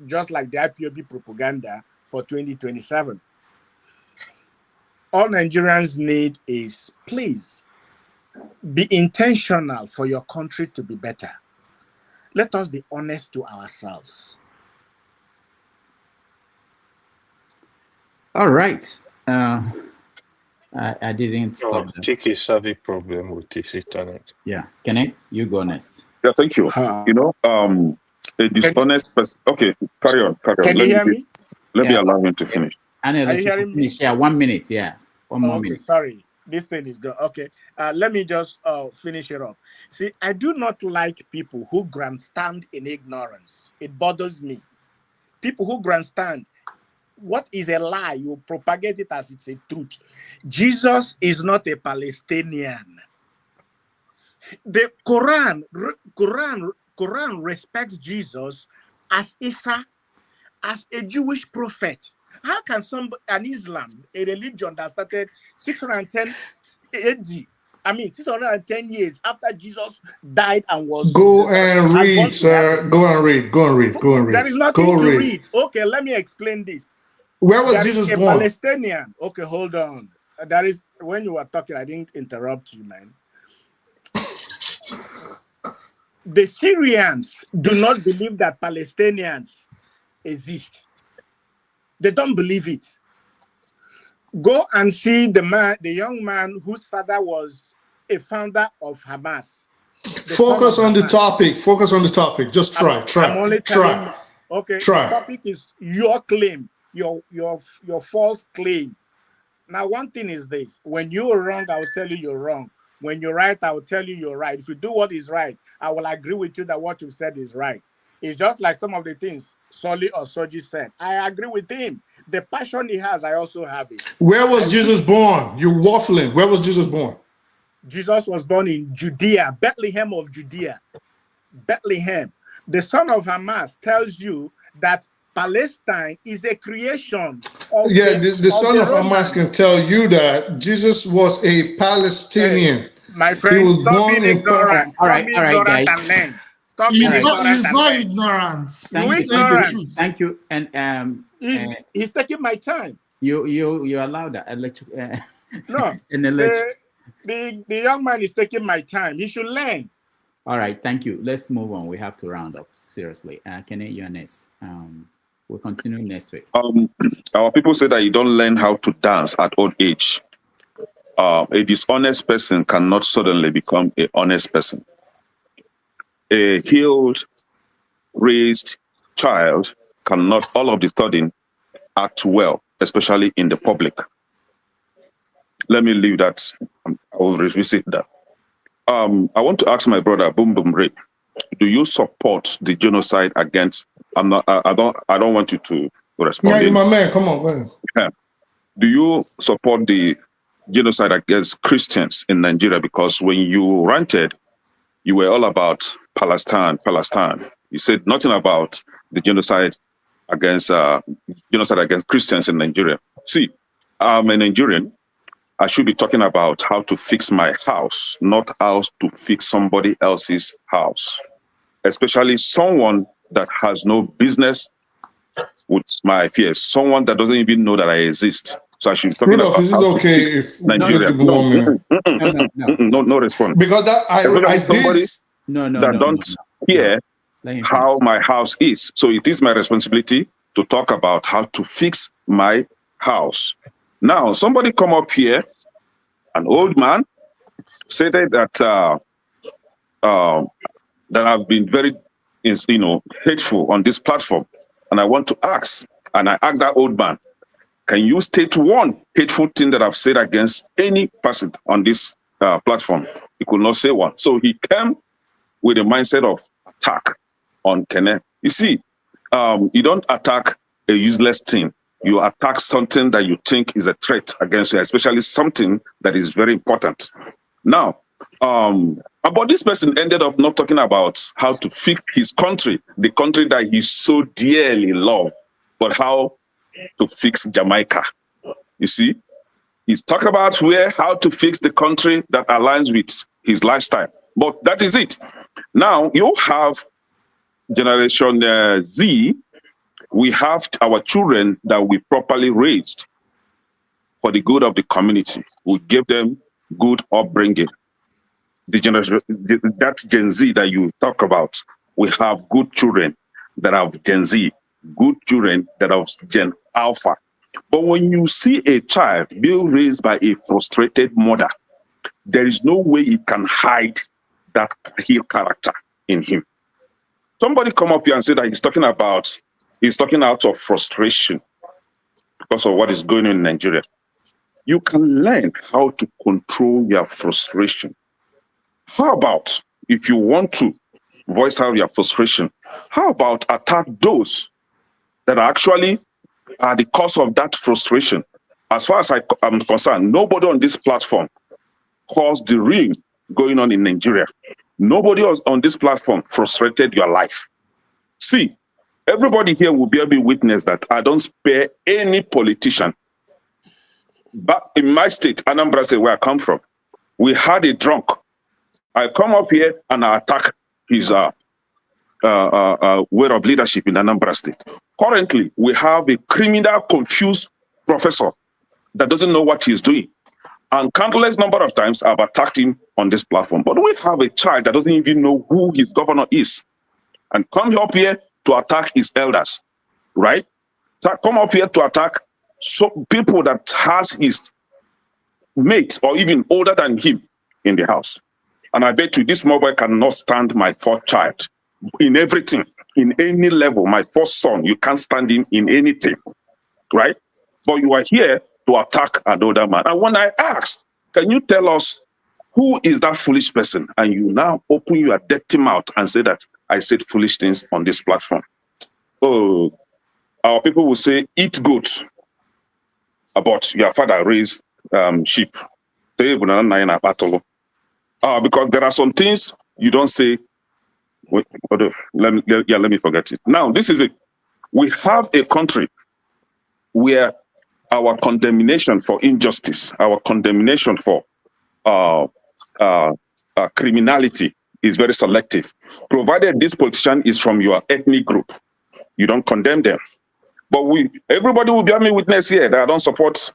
just like the IPOB propaganda for 2027. All Nigerians need is, please, be intentional for your country to be better. Let us be honest to ourselves. All right. I didn't stop. I think it's a big problem with this internet. Yeah. Kenneth, you go next. Yeah, thank you. A dishonest person. Okay, carry on. Can you hear me? Let me allow him to finish. Are you hearing me? Yeah, 1 minute. Yeah. One more minute. Sorry. This thing is good. Okay. Let me just finish it up. See, I do not like people who grandstand in ignorance. It bothers me. People who grandstand. What is a lie? You propagate it as it's a truth. Jesus is not a Palestinian. The Quran respects Jesus as Isa, as a Jewish prophet. How can an Islam, a religion that started 610 AD, I mean, 610 years after Jesus died and was Go and read, sir. Go and read. Go and read. Go and read. There is nothing to read. Okay, let me explain this. Where was There Jesus is a born? Palestinian. Okay, hold on. That is when you were talking, I didn't interrupt you, man. The Syrians do not believe that Palestinians exist. They don't believe it. Go and see the young man whose father was a founder of Hamas. Focus on the topic. Focus on the topic. Just try. I'm only telling you. Okay, the topic is your claim, your false claim. Now, one thing is this: when you are wrong, I will tell you you're wrong. When you're right, I will tell you you're right. If you do what is right, I will agree with you that what you said is right. It's just like some of the things Soli or Soji said. I agree with him. The passion he has, I also have it. Where was Jesus born? You're waffling. Where was Jesus born? Jesus was born in Judea, Bethlehem of Judea. Bethlehem. The son of Hamas tells you that Palestine is a creation of the son of Hamas can tell you that Jesus was a Palestinian. Hey, my friend, he was stop born being in ignorant. All right, Ignorant guys. and learn. Stop He's being not, ignorant he's and not learn. ignorant. Thank He's you. saying the truth. Thank you. And he's taking my time. You allow that. No, the young man is taking my time. He should learn. All right, thank you. Let's move on. We have to round up seriously. Kenneth, you're next. We'll continue next week. Our people say that you don't learn how to dance at old age. A dishonest person cannot suddenly become an honest person. A healed, raised child cannot all of a sudden act well, especially in the public. Let me leave that. I will revisit that. I want to ask my brother Boom Boom Ray, do you support the genocide against? I don't want you to respond. Yeah, you're my man. Come on, man. Yeah. Do you support the genocide against Christians in Nigeria? Because when you ranted, you were all about Palestine. You said nothing about the genocide against Christians in Nigeria. See, I'm a Nigerian. I should be talking about how to fix my house, not how to fix somebody else's house, especially someone that has no business with my fears, someone that doesn't even know that I exist. So I should be talking Rudolph, about is it okay if Nigeria. No response. Because that I did. Don't care how my house is. So it is my responsibility to talk about how to fix my house. Now, somebody come up here, an old man, said that that I've been very, hateful on this platform, and I want to ask, and I asked that old man, can you state one hateful thing that I've said against any person on this platform? He could not say one. So he came with a mindset of attack on Kenneth. You see, you don't attack a useless thing. You attack something that you think is a threat against you, especially something that is very important. Now, but this person ended up not talking about how to fix his country, the country that he so dearly loved, but how to fix Jamaica. You see, he's talking about how to fix the country that aligns with his lifestyle. But that is it. Now you have Generation Z. We have our children that we properly raised for the good of the community. We give them good upbringing. The generation, that Gen Z that you talk about, we have good children that have Gen Z, good children that have Gen Alpha. But when you see a child being raised by a frustrated mother, there is no way he can hide that heel character in him. Somebody come up here and say that he's talking out of frustration because of what is going on in Nigeria. You can learn how to control your frustration. How about if you want to voice out your frustration, how about attack those that actually are the cause of that frustration? As far as I'm concerned, nobody on this platform caused the ring going on in Nigeria. Nobody else on this platform frustrated your life. See, everybody here will be able to witness that I don't spare any politician. But in my state, Anambra State, where I come from, We had a drunk. I come up here and I attack his way of leadership in Anambra State. Currently, we have a criminal, confused professor that doesn't know what he's doing. And countless number of times I've attacked him on this platform. But we have a child that doesn't even know who his governor is. And come up here to attack his elders, right? So come up here to attack people that has his mates or even older than him in the house. And I bet you this mobile cannot stand my fourth child in everything, in any level. My first son, you can't stand him in anything, right? But you are here to attack an older man. And when I asked, can you tell us who is that foolish person? And you now open your dirty mouth and say that I said foolish things on this platform. Oh, our people will say, eat goat, but your father raised sheep. Because there are some things you don't say. Wait, let me forget it. Now, we have a country where our condemnation for injustice, our condemnation for criminality is very selective. Provided this politician is from your ethnic group, you don't condemn them. But everybody will bear me witness here that I don't support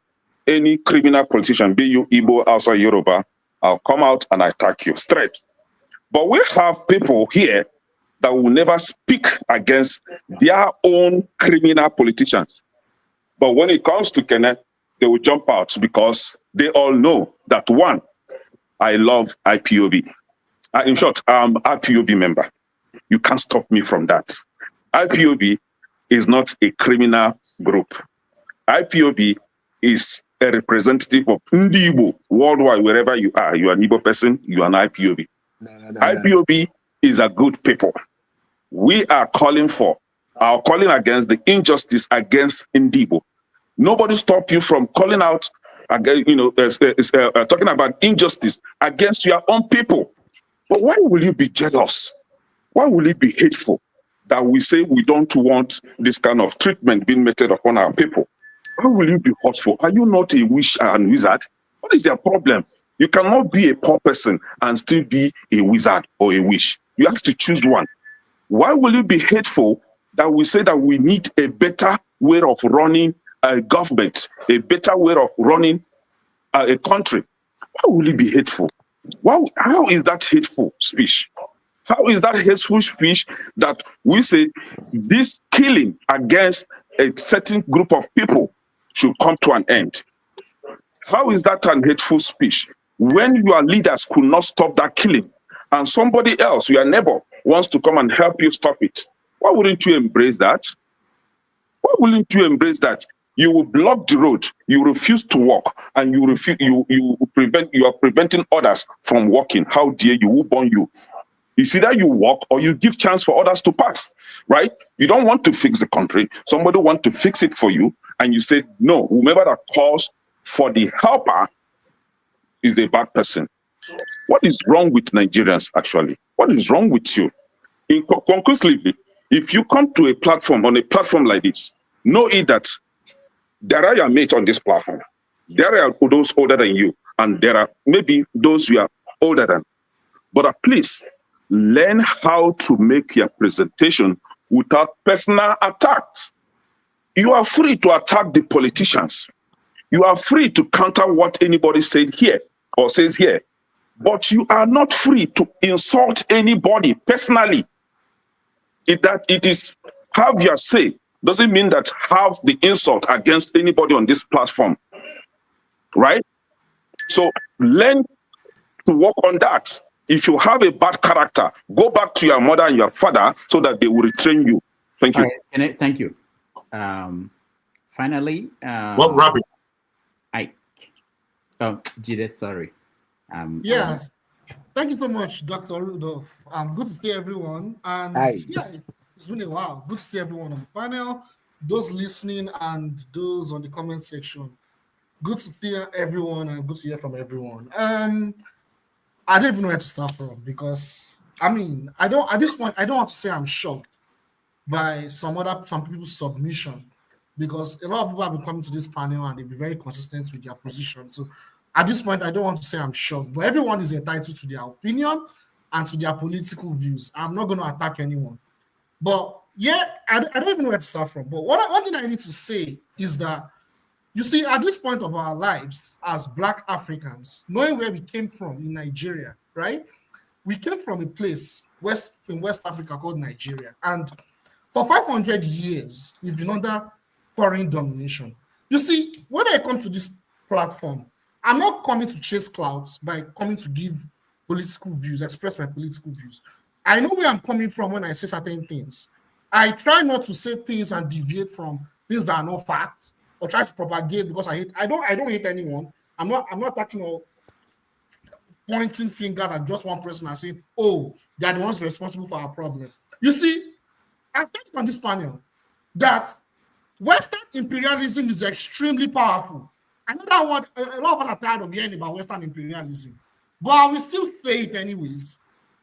any criminal politician, be you Igbo, Hausa, Yoruba. I'll come out and attack you straight. But we have people here that will never speak against their own criminal politicians. But when it comes to Kenneth, they will jump out because they all know that, one, I love IPOB. In short, I'm an IPOB member. You can't stop me from that. IPOB is not a criminal group. IPOB is a representative of Ndibo worldwide, wherever you are. You are an Igbo person, you are an IPOB. IPOB is a good people. We are calling against the injustice against Ndibo. Nobody stop you from calling out, talking about injustice against your own people. But why will you be jealous? Why will it be hateful that we say we don't want this kind of treatment being meted upon our people? Why will you be hurtful? Are you not a witch and wizard? What is your problem? You cannot be a poor person and still be a wizard or a witch. You have to choose one. Why will you be hateful that we say that we need a better way of running a government, a better way of running a country? Why will you be hateful? How is that hateful speech? How is that hateful speech that we say this killing against a certain group of people should come to an end? How is that an hateful speech when your leaders could not stop that killing and somebody else, your neighbor, wants to come and help you stop it? Why wouldn't you embrace that? Why wouldn't you embrace that? You will block the road, you refuse to walk, and you are preventing others from walking. How dare you? Who born you? It's either you walk or you give chance for others to pass, right? You don't want to fix the country. Somebody wants to fix it for you, and you say, no, whomever that calls for the helper is a bad person. What is wrong with Nigerians, actually? What is wrong with you? Conclusively, if you come to a platform, on a platform like this, know it that there are your mates on this platform. There are those older than you, and there are maybe those you are older than. But please, learn how to make your presentation without personal attacks. You are free to attack the politicians. You are free to counter what anybody said here or says here. But you are not free to insult anybody personally. It is have your say doesn't mean that have the insult against anybody on this platform, right? So learn to work on that. If you have a bad character, go back to your mother and your father so that they will retrain you. Thank you. Right. Thank you. Finally, well, Robert. Jide, sorry. Yeah. Thank you so much, Dr. Rudolph. Good to see everyone. And yeah, it's been a while. Good to see everyone on the panel, those listening and those on the comment section. Good to see everyone and good to hear from everyone. I don't even know where to start from because at this point I don't want to say I'm shocked by some people's submission because a lot of people have been coming to this panel and they've been very consistent with their position. So At this point, I don't want to say I'm shocked, but everyone is entitled to their opinion and to their political views. I'm not going to attack anyone. But yeah, I don't even know where to start from. But one thing I need to say is that, you see, at this point of our lives as Black Africans, knowing where we came from in Nigeria, right? We came from a place in West Africa called Nigeria. And for 500 years, we've been under foreign domination. You see, when I come to this platform, I'm not coming to chase clouds by coming to give political views, express my political views. I know where I'm coming from when I say certain things. I try not to say things and deviate from things that are not facts or try to propagate because I don't hate anyone. I'm not talking about pointing fingers at just one person and saying, oh, they're the ones responsible for our problem. You see, I've talked on this panel that Western imperialism is extremely powerful. I know that what a lot of us are tired of hearing about Western imperialism, but I will still say it anyways.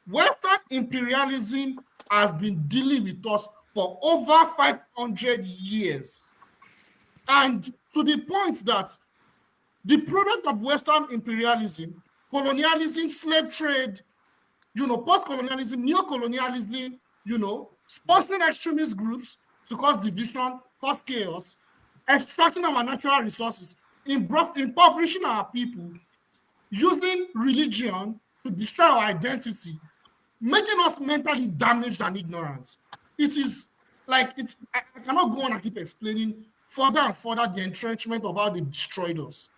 Western imperialism has been dealing with us for over 500 years. And to the point that the product of Western imperialism, colonialism, slave trade, post-colonialism, neo-colonialism, sponsoring extremist groups to cause division, cause chaos, extracting our natural resources, impoverishing our people, using religion to destroy our identity, making us mentally damaged and ignorant. It is like, I cannot go on and keep explaining further and further the entrenchment of how they destroyed us.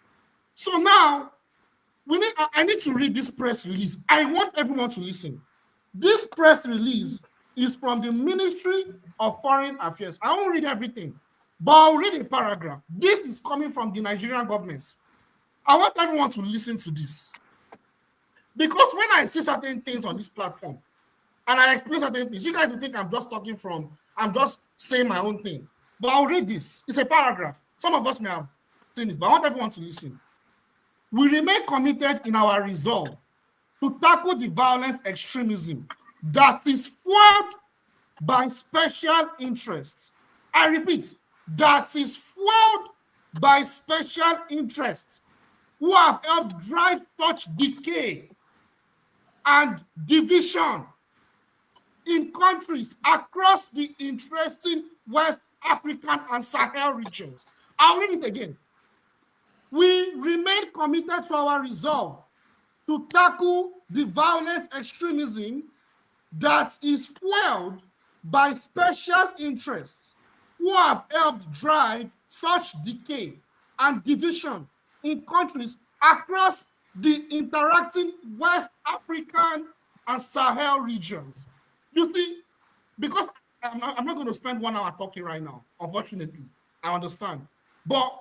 So now, I need to read this press release. I want everyone to listen. This press release is from the Ministry of Foreign Affairs. I won't read everything, but I'll read a paragraph. This is coming from the Nigerian government. I want everyone to listen to this. Because when I say certain things on this platform, and I explain certain things, you guys will think I'm just saying my own thing. But I'll read this. It's a paragraph. Some of us may have seen this, but I want everyone to listen. We remain committed in our resolve to tackle the violent extremism that is fueled by special interests. I repeat, that is fueled by special interests who have helped drive such decay and division in countries across the interesting West African and Sahel regions. I'll read it again. We remain committed to our resolve to tackle the violent extremism that is fueled by special interests who have helped drive such decay and division in countries across the interacting West African and Sahel regions. You see, because I'm not going to spend 1 hour talking right now, unfortunately. I understand. But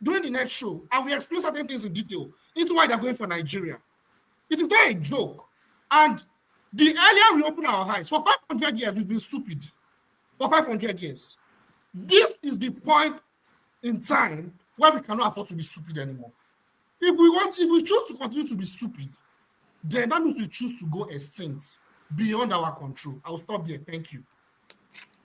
during the next show, I will explain certain things in detail into why they're going for Nigeria. It is not a joke. And the earlier we open our eyes, for 500 years, we've been stupid. For 500 years. This is the point in time where we cannot afford to be stupid anymore. If we choose to continue to be stupid, then that means we choose to go extinct beyond our control. I'll stop there. Thank you.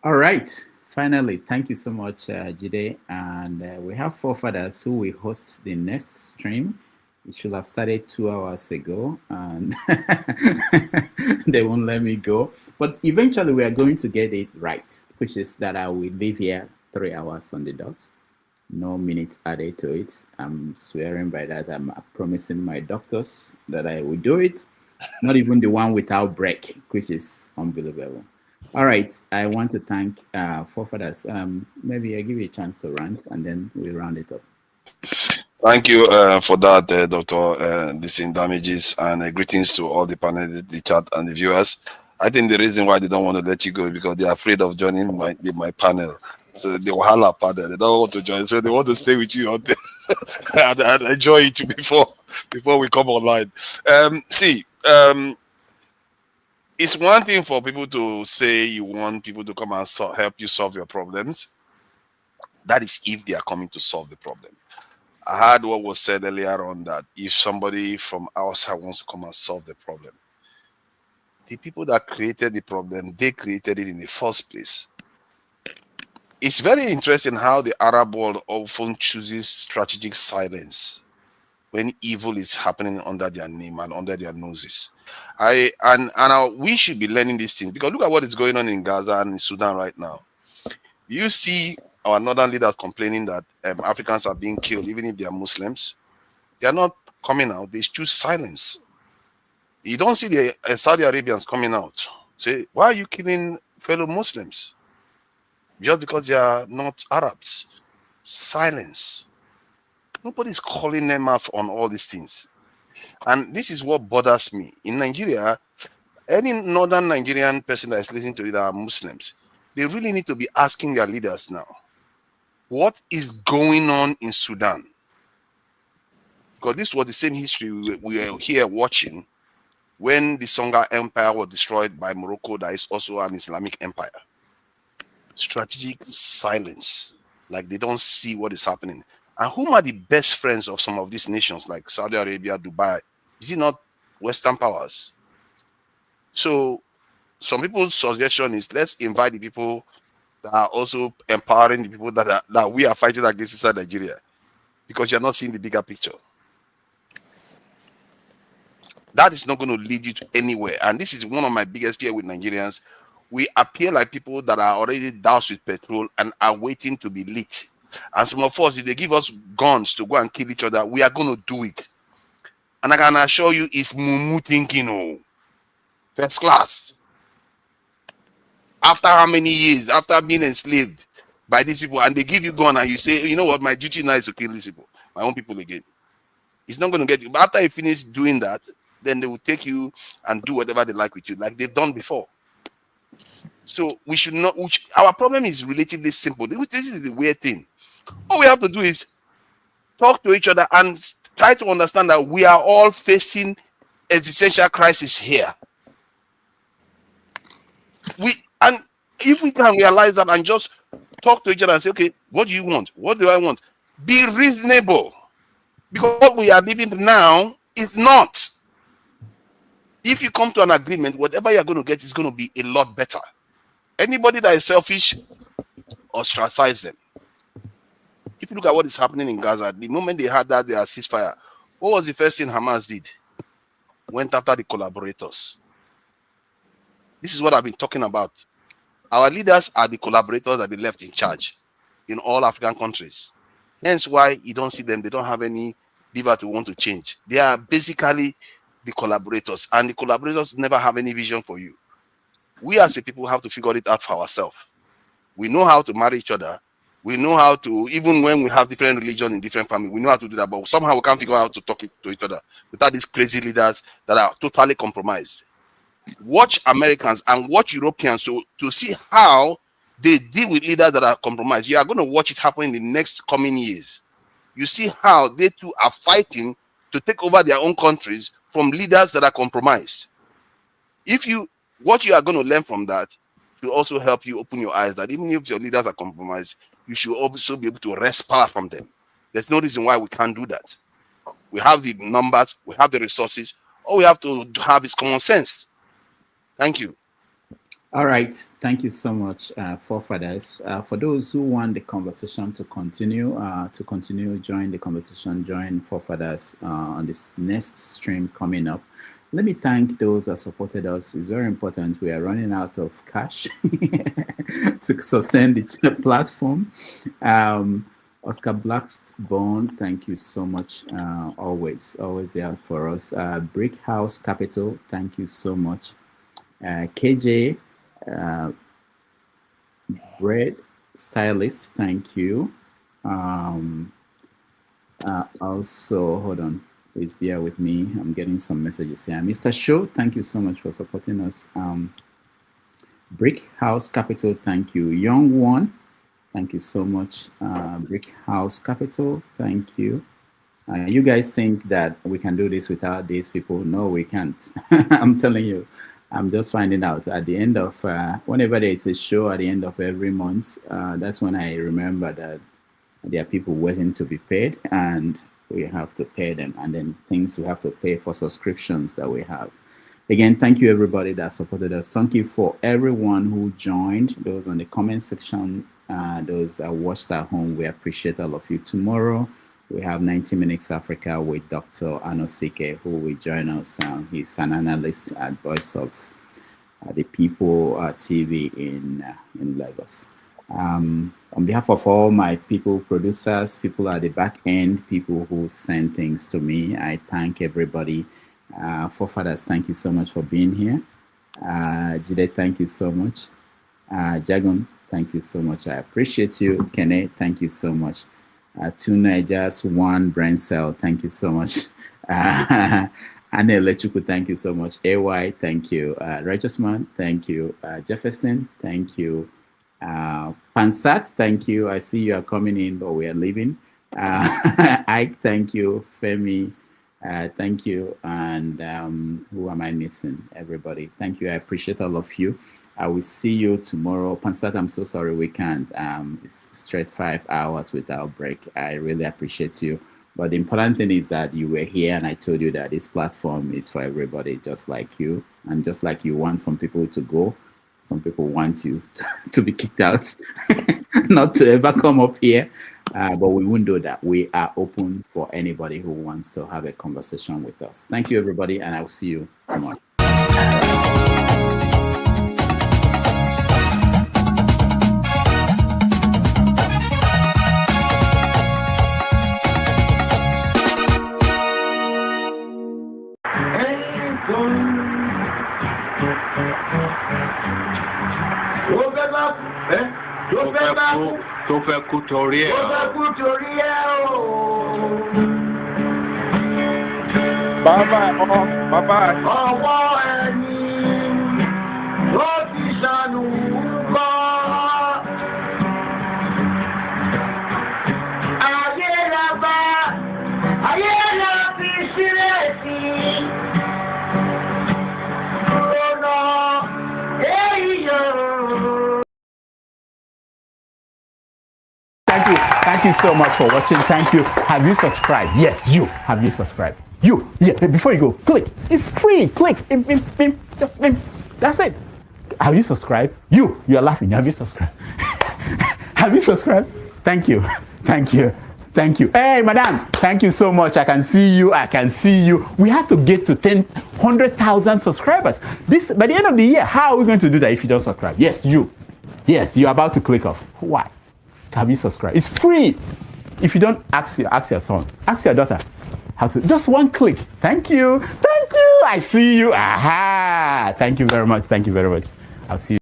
All right. Finally, thank you so much, Jide. And we have forefathers who will host the next stream. It should have started 2 hours ago, and they won't let me go. But eventually, we are going to get it right, which is that I will leave here 3 hours on the dot. No minutes added to it. I'm swearing by that. I'm promising my doctors that I will do it. Not even the one without break, which is unbelievable. All right, I want to thank forefathers. Maybe I give you a chance to rant, and then we'll round it up. Thank you for that, Dr. Dissing Damages, and greetings to all the panel, the chat, and the viewers. I think the reason why they don't want to let you go is because they're afraid of joining my panel. So the Wahala panel, they don't want to join, so they want to stay with you on this and enjoy it before we come online. It's one thing for people to say you want people to come and help you solve your problems. That is if they are coming to solve the problem. I heard what was said earlier on that if somebody from outside wants to come and solve the problem, the people that created the problem, they created it in the first place. It's very interesting how the Arab world often chooses strategic silence when evil is happening under their name and under their noses. We should be learning these things, because look at what is going on in Gaza and in Sudan right now. You see our northern leaders complaining that Africans are being killed, even if they are Muslims. They are not coming out. They choose silence. You don't see the Saudi Arabians coming out. Say, why are you killing fellow Muslims? Just because they are not Arabs. Silence. Nobody's calling them out on all these things. And this is what bothers me. In Nigeria, any northern Nigerian person that is listening to it are Muslims. They really need to be asking their leaders now, what is going on in Sudan? Because this was the same history we are here watching when the Songhai Empire was destroyed by Morocco, that is also an Islamic empire. Strategic silence, like they don't see what is happening. And whom are the best friends of some of these nations, like Saudi Arabia, Dubai? Is it not Western powers? So some people's suggestion is, let's invite the people that are also empowering the people that we are fighting against inside Nigeria, because you're not seeing the bigger picture. That is not going to lead you to anywhere. And this is one of my biggest fear with Nigerians. We appear like people that are already doused with petrol and are waiting to be lit. And some of us, if they give us guns to go and kill each other, we are going to do it. And I can assure you, it's mumu thinking, oh, first class. After how many years? After being enslaved by these people, and they give you gun and you say, you know what, my duty now is to kill these people, my own people again. It's not going to get you. But after you finish doing that, then they will take you and do whatever they like with you, like they've done before. So we should not, our problem is relatively simple. This is the weird thing. All we have to do is talk to each other and try to understand that we are all facing existential crisis here. And if we can realize that and just talk to each other and say, okay, what do you want? What do I want? Be reasonable. Because what we are living now is not. If you come to an agreement, whatever you're going to get is going to be a lot better. Anybody that is selfish, ostracize them. If you look at what is happening in Gaza, the moment they had that their ceasefire, what was the first thing Hamas did? Went after the collaborators. This is what I've been talking about. Our leaders are the collaborators that they left in charge in all African countries. Hence why you don't see them. They don't have any lever to want to change. They are basically the collaborators, and the collaborators never have any vision for you. We as a people have to figure it out for ourselves. We know how to marry each other. We know how to, even when we have different religion in different families, we know how to do that, but somehow we can't figure out how to talk to each other without these crazy leaders that are totally compromised. Watch Americans and watch Europeans to see how they deal with leaders that are compromised. You are going to watch it happen in the next coming years. You see how they too are fighting to take over their own countries from leaders that are compromised. What you are going to learn from that will also help you open your eyes that even if your leaders are compromised, you should also be able to wrest power from them. There's no reason why we can't do that. We have the numbers, we have the resources. All we have to have is common sense. Thank you. All right. Thank you so much, forefathers. For those who want the conversation to continue, join the conversation, join forefathers on this next stream coming up. Let me thank those that supported us. It's very important. We are running out of cash to sustain the platform. Oscar Blackstone, thank you so much. Always there for us. Brick House Capital, thank you so much. KJ Bread Stylist, thank you. Also, hold on, please bear with me. I'm getting some messages here. Mr. Show, thank you so much for supporting us. Brick House Capital, thank you. Young One, thank you so much. Brick House Capital, thank you. You guys think that we can do this without these people? No, we can't. I'm telling you. I'm just finding out at the end of, whenever there is a show at the end of every month, that's when I remember that there are people waiting to be paid and we have to pay them. And then things we have to pay for subscriptions that we have. Again, thank you everybody that supported us. Thank you for everyone who joined, those on the comment section, those that watched at home. We appreciate all of you. Tomorrow, We have 90 Minutes Africa with Dr. Anosike, who will join us. He's an analyst at Voice of the People TV in Lagos. On behalf of all my people, producers, people at the back end, people who send things to me, I thank everybody. Forefathers, thank you so much for being here. Jide, thank you so much. Jagun, thank you so much. I appreciate you. Kene, thank you so much. Two Nigers, one brain cell, thank you so much. Anne Lechuku, thank you so much. AY, thank you. Righteous Man, thank you. Jefferson, thank you. Pansat, thank you. I see you are coming in, but we are leaving. Ike, thank you. Femi, thank you. And who am I missing? Everybody, thank you. I appreciate all of you. I will see you tomorrow. Pansat, I'm so sorry we can't. It's straight 5 hours without break. I really appreciate you. But the important thing is that you were here and I told you that this platform is for everybody, just like you. And just like you want some people to go, some people want you to be kicked out, not to ever come up here. But we won't do that. We are open for anybody who wants to have a conversation with us. Thank you, everybody, and I will see you tomorrow. Tó fẹ́ kú torí ẹ̀. Bye-bye, all. Bye-bye. Ọwọ́ ẹni ló ti ṣàánú kọ́. Ayé la bá, ayé la fi sílẹ̀ sí. Ọ̀nà èyí yóò. Thank you so much for watching. Thank you. Have you subscribed? Yes, you. Have you subscribed? You. Yeah, before you go, click. It's free. Click. Just that's it. Have you subscribed? You're laughing. Have you subscribed? Have you subscribed? Thank you. Thank you. Thank you. Hey, madam. Thank you so much. I can see you. I can see you. We have to get to 100,000 subscribers. This by the end of the year. How are we going to do that if you don't subscribe? Yes, you. Yes, you're about to click off. Why? Have you subscribed? It's free. If you don't, ask your son, ask your daughter how to. Just one click. Thank you. Thank you. I see you. Aha. Thank you very much. Thank you very much. I'll see you.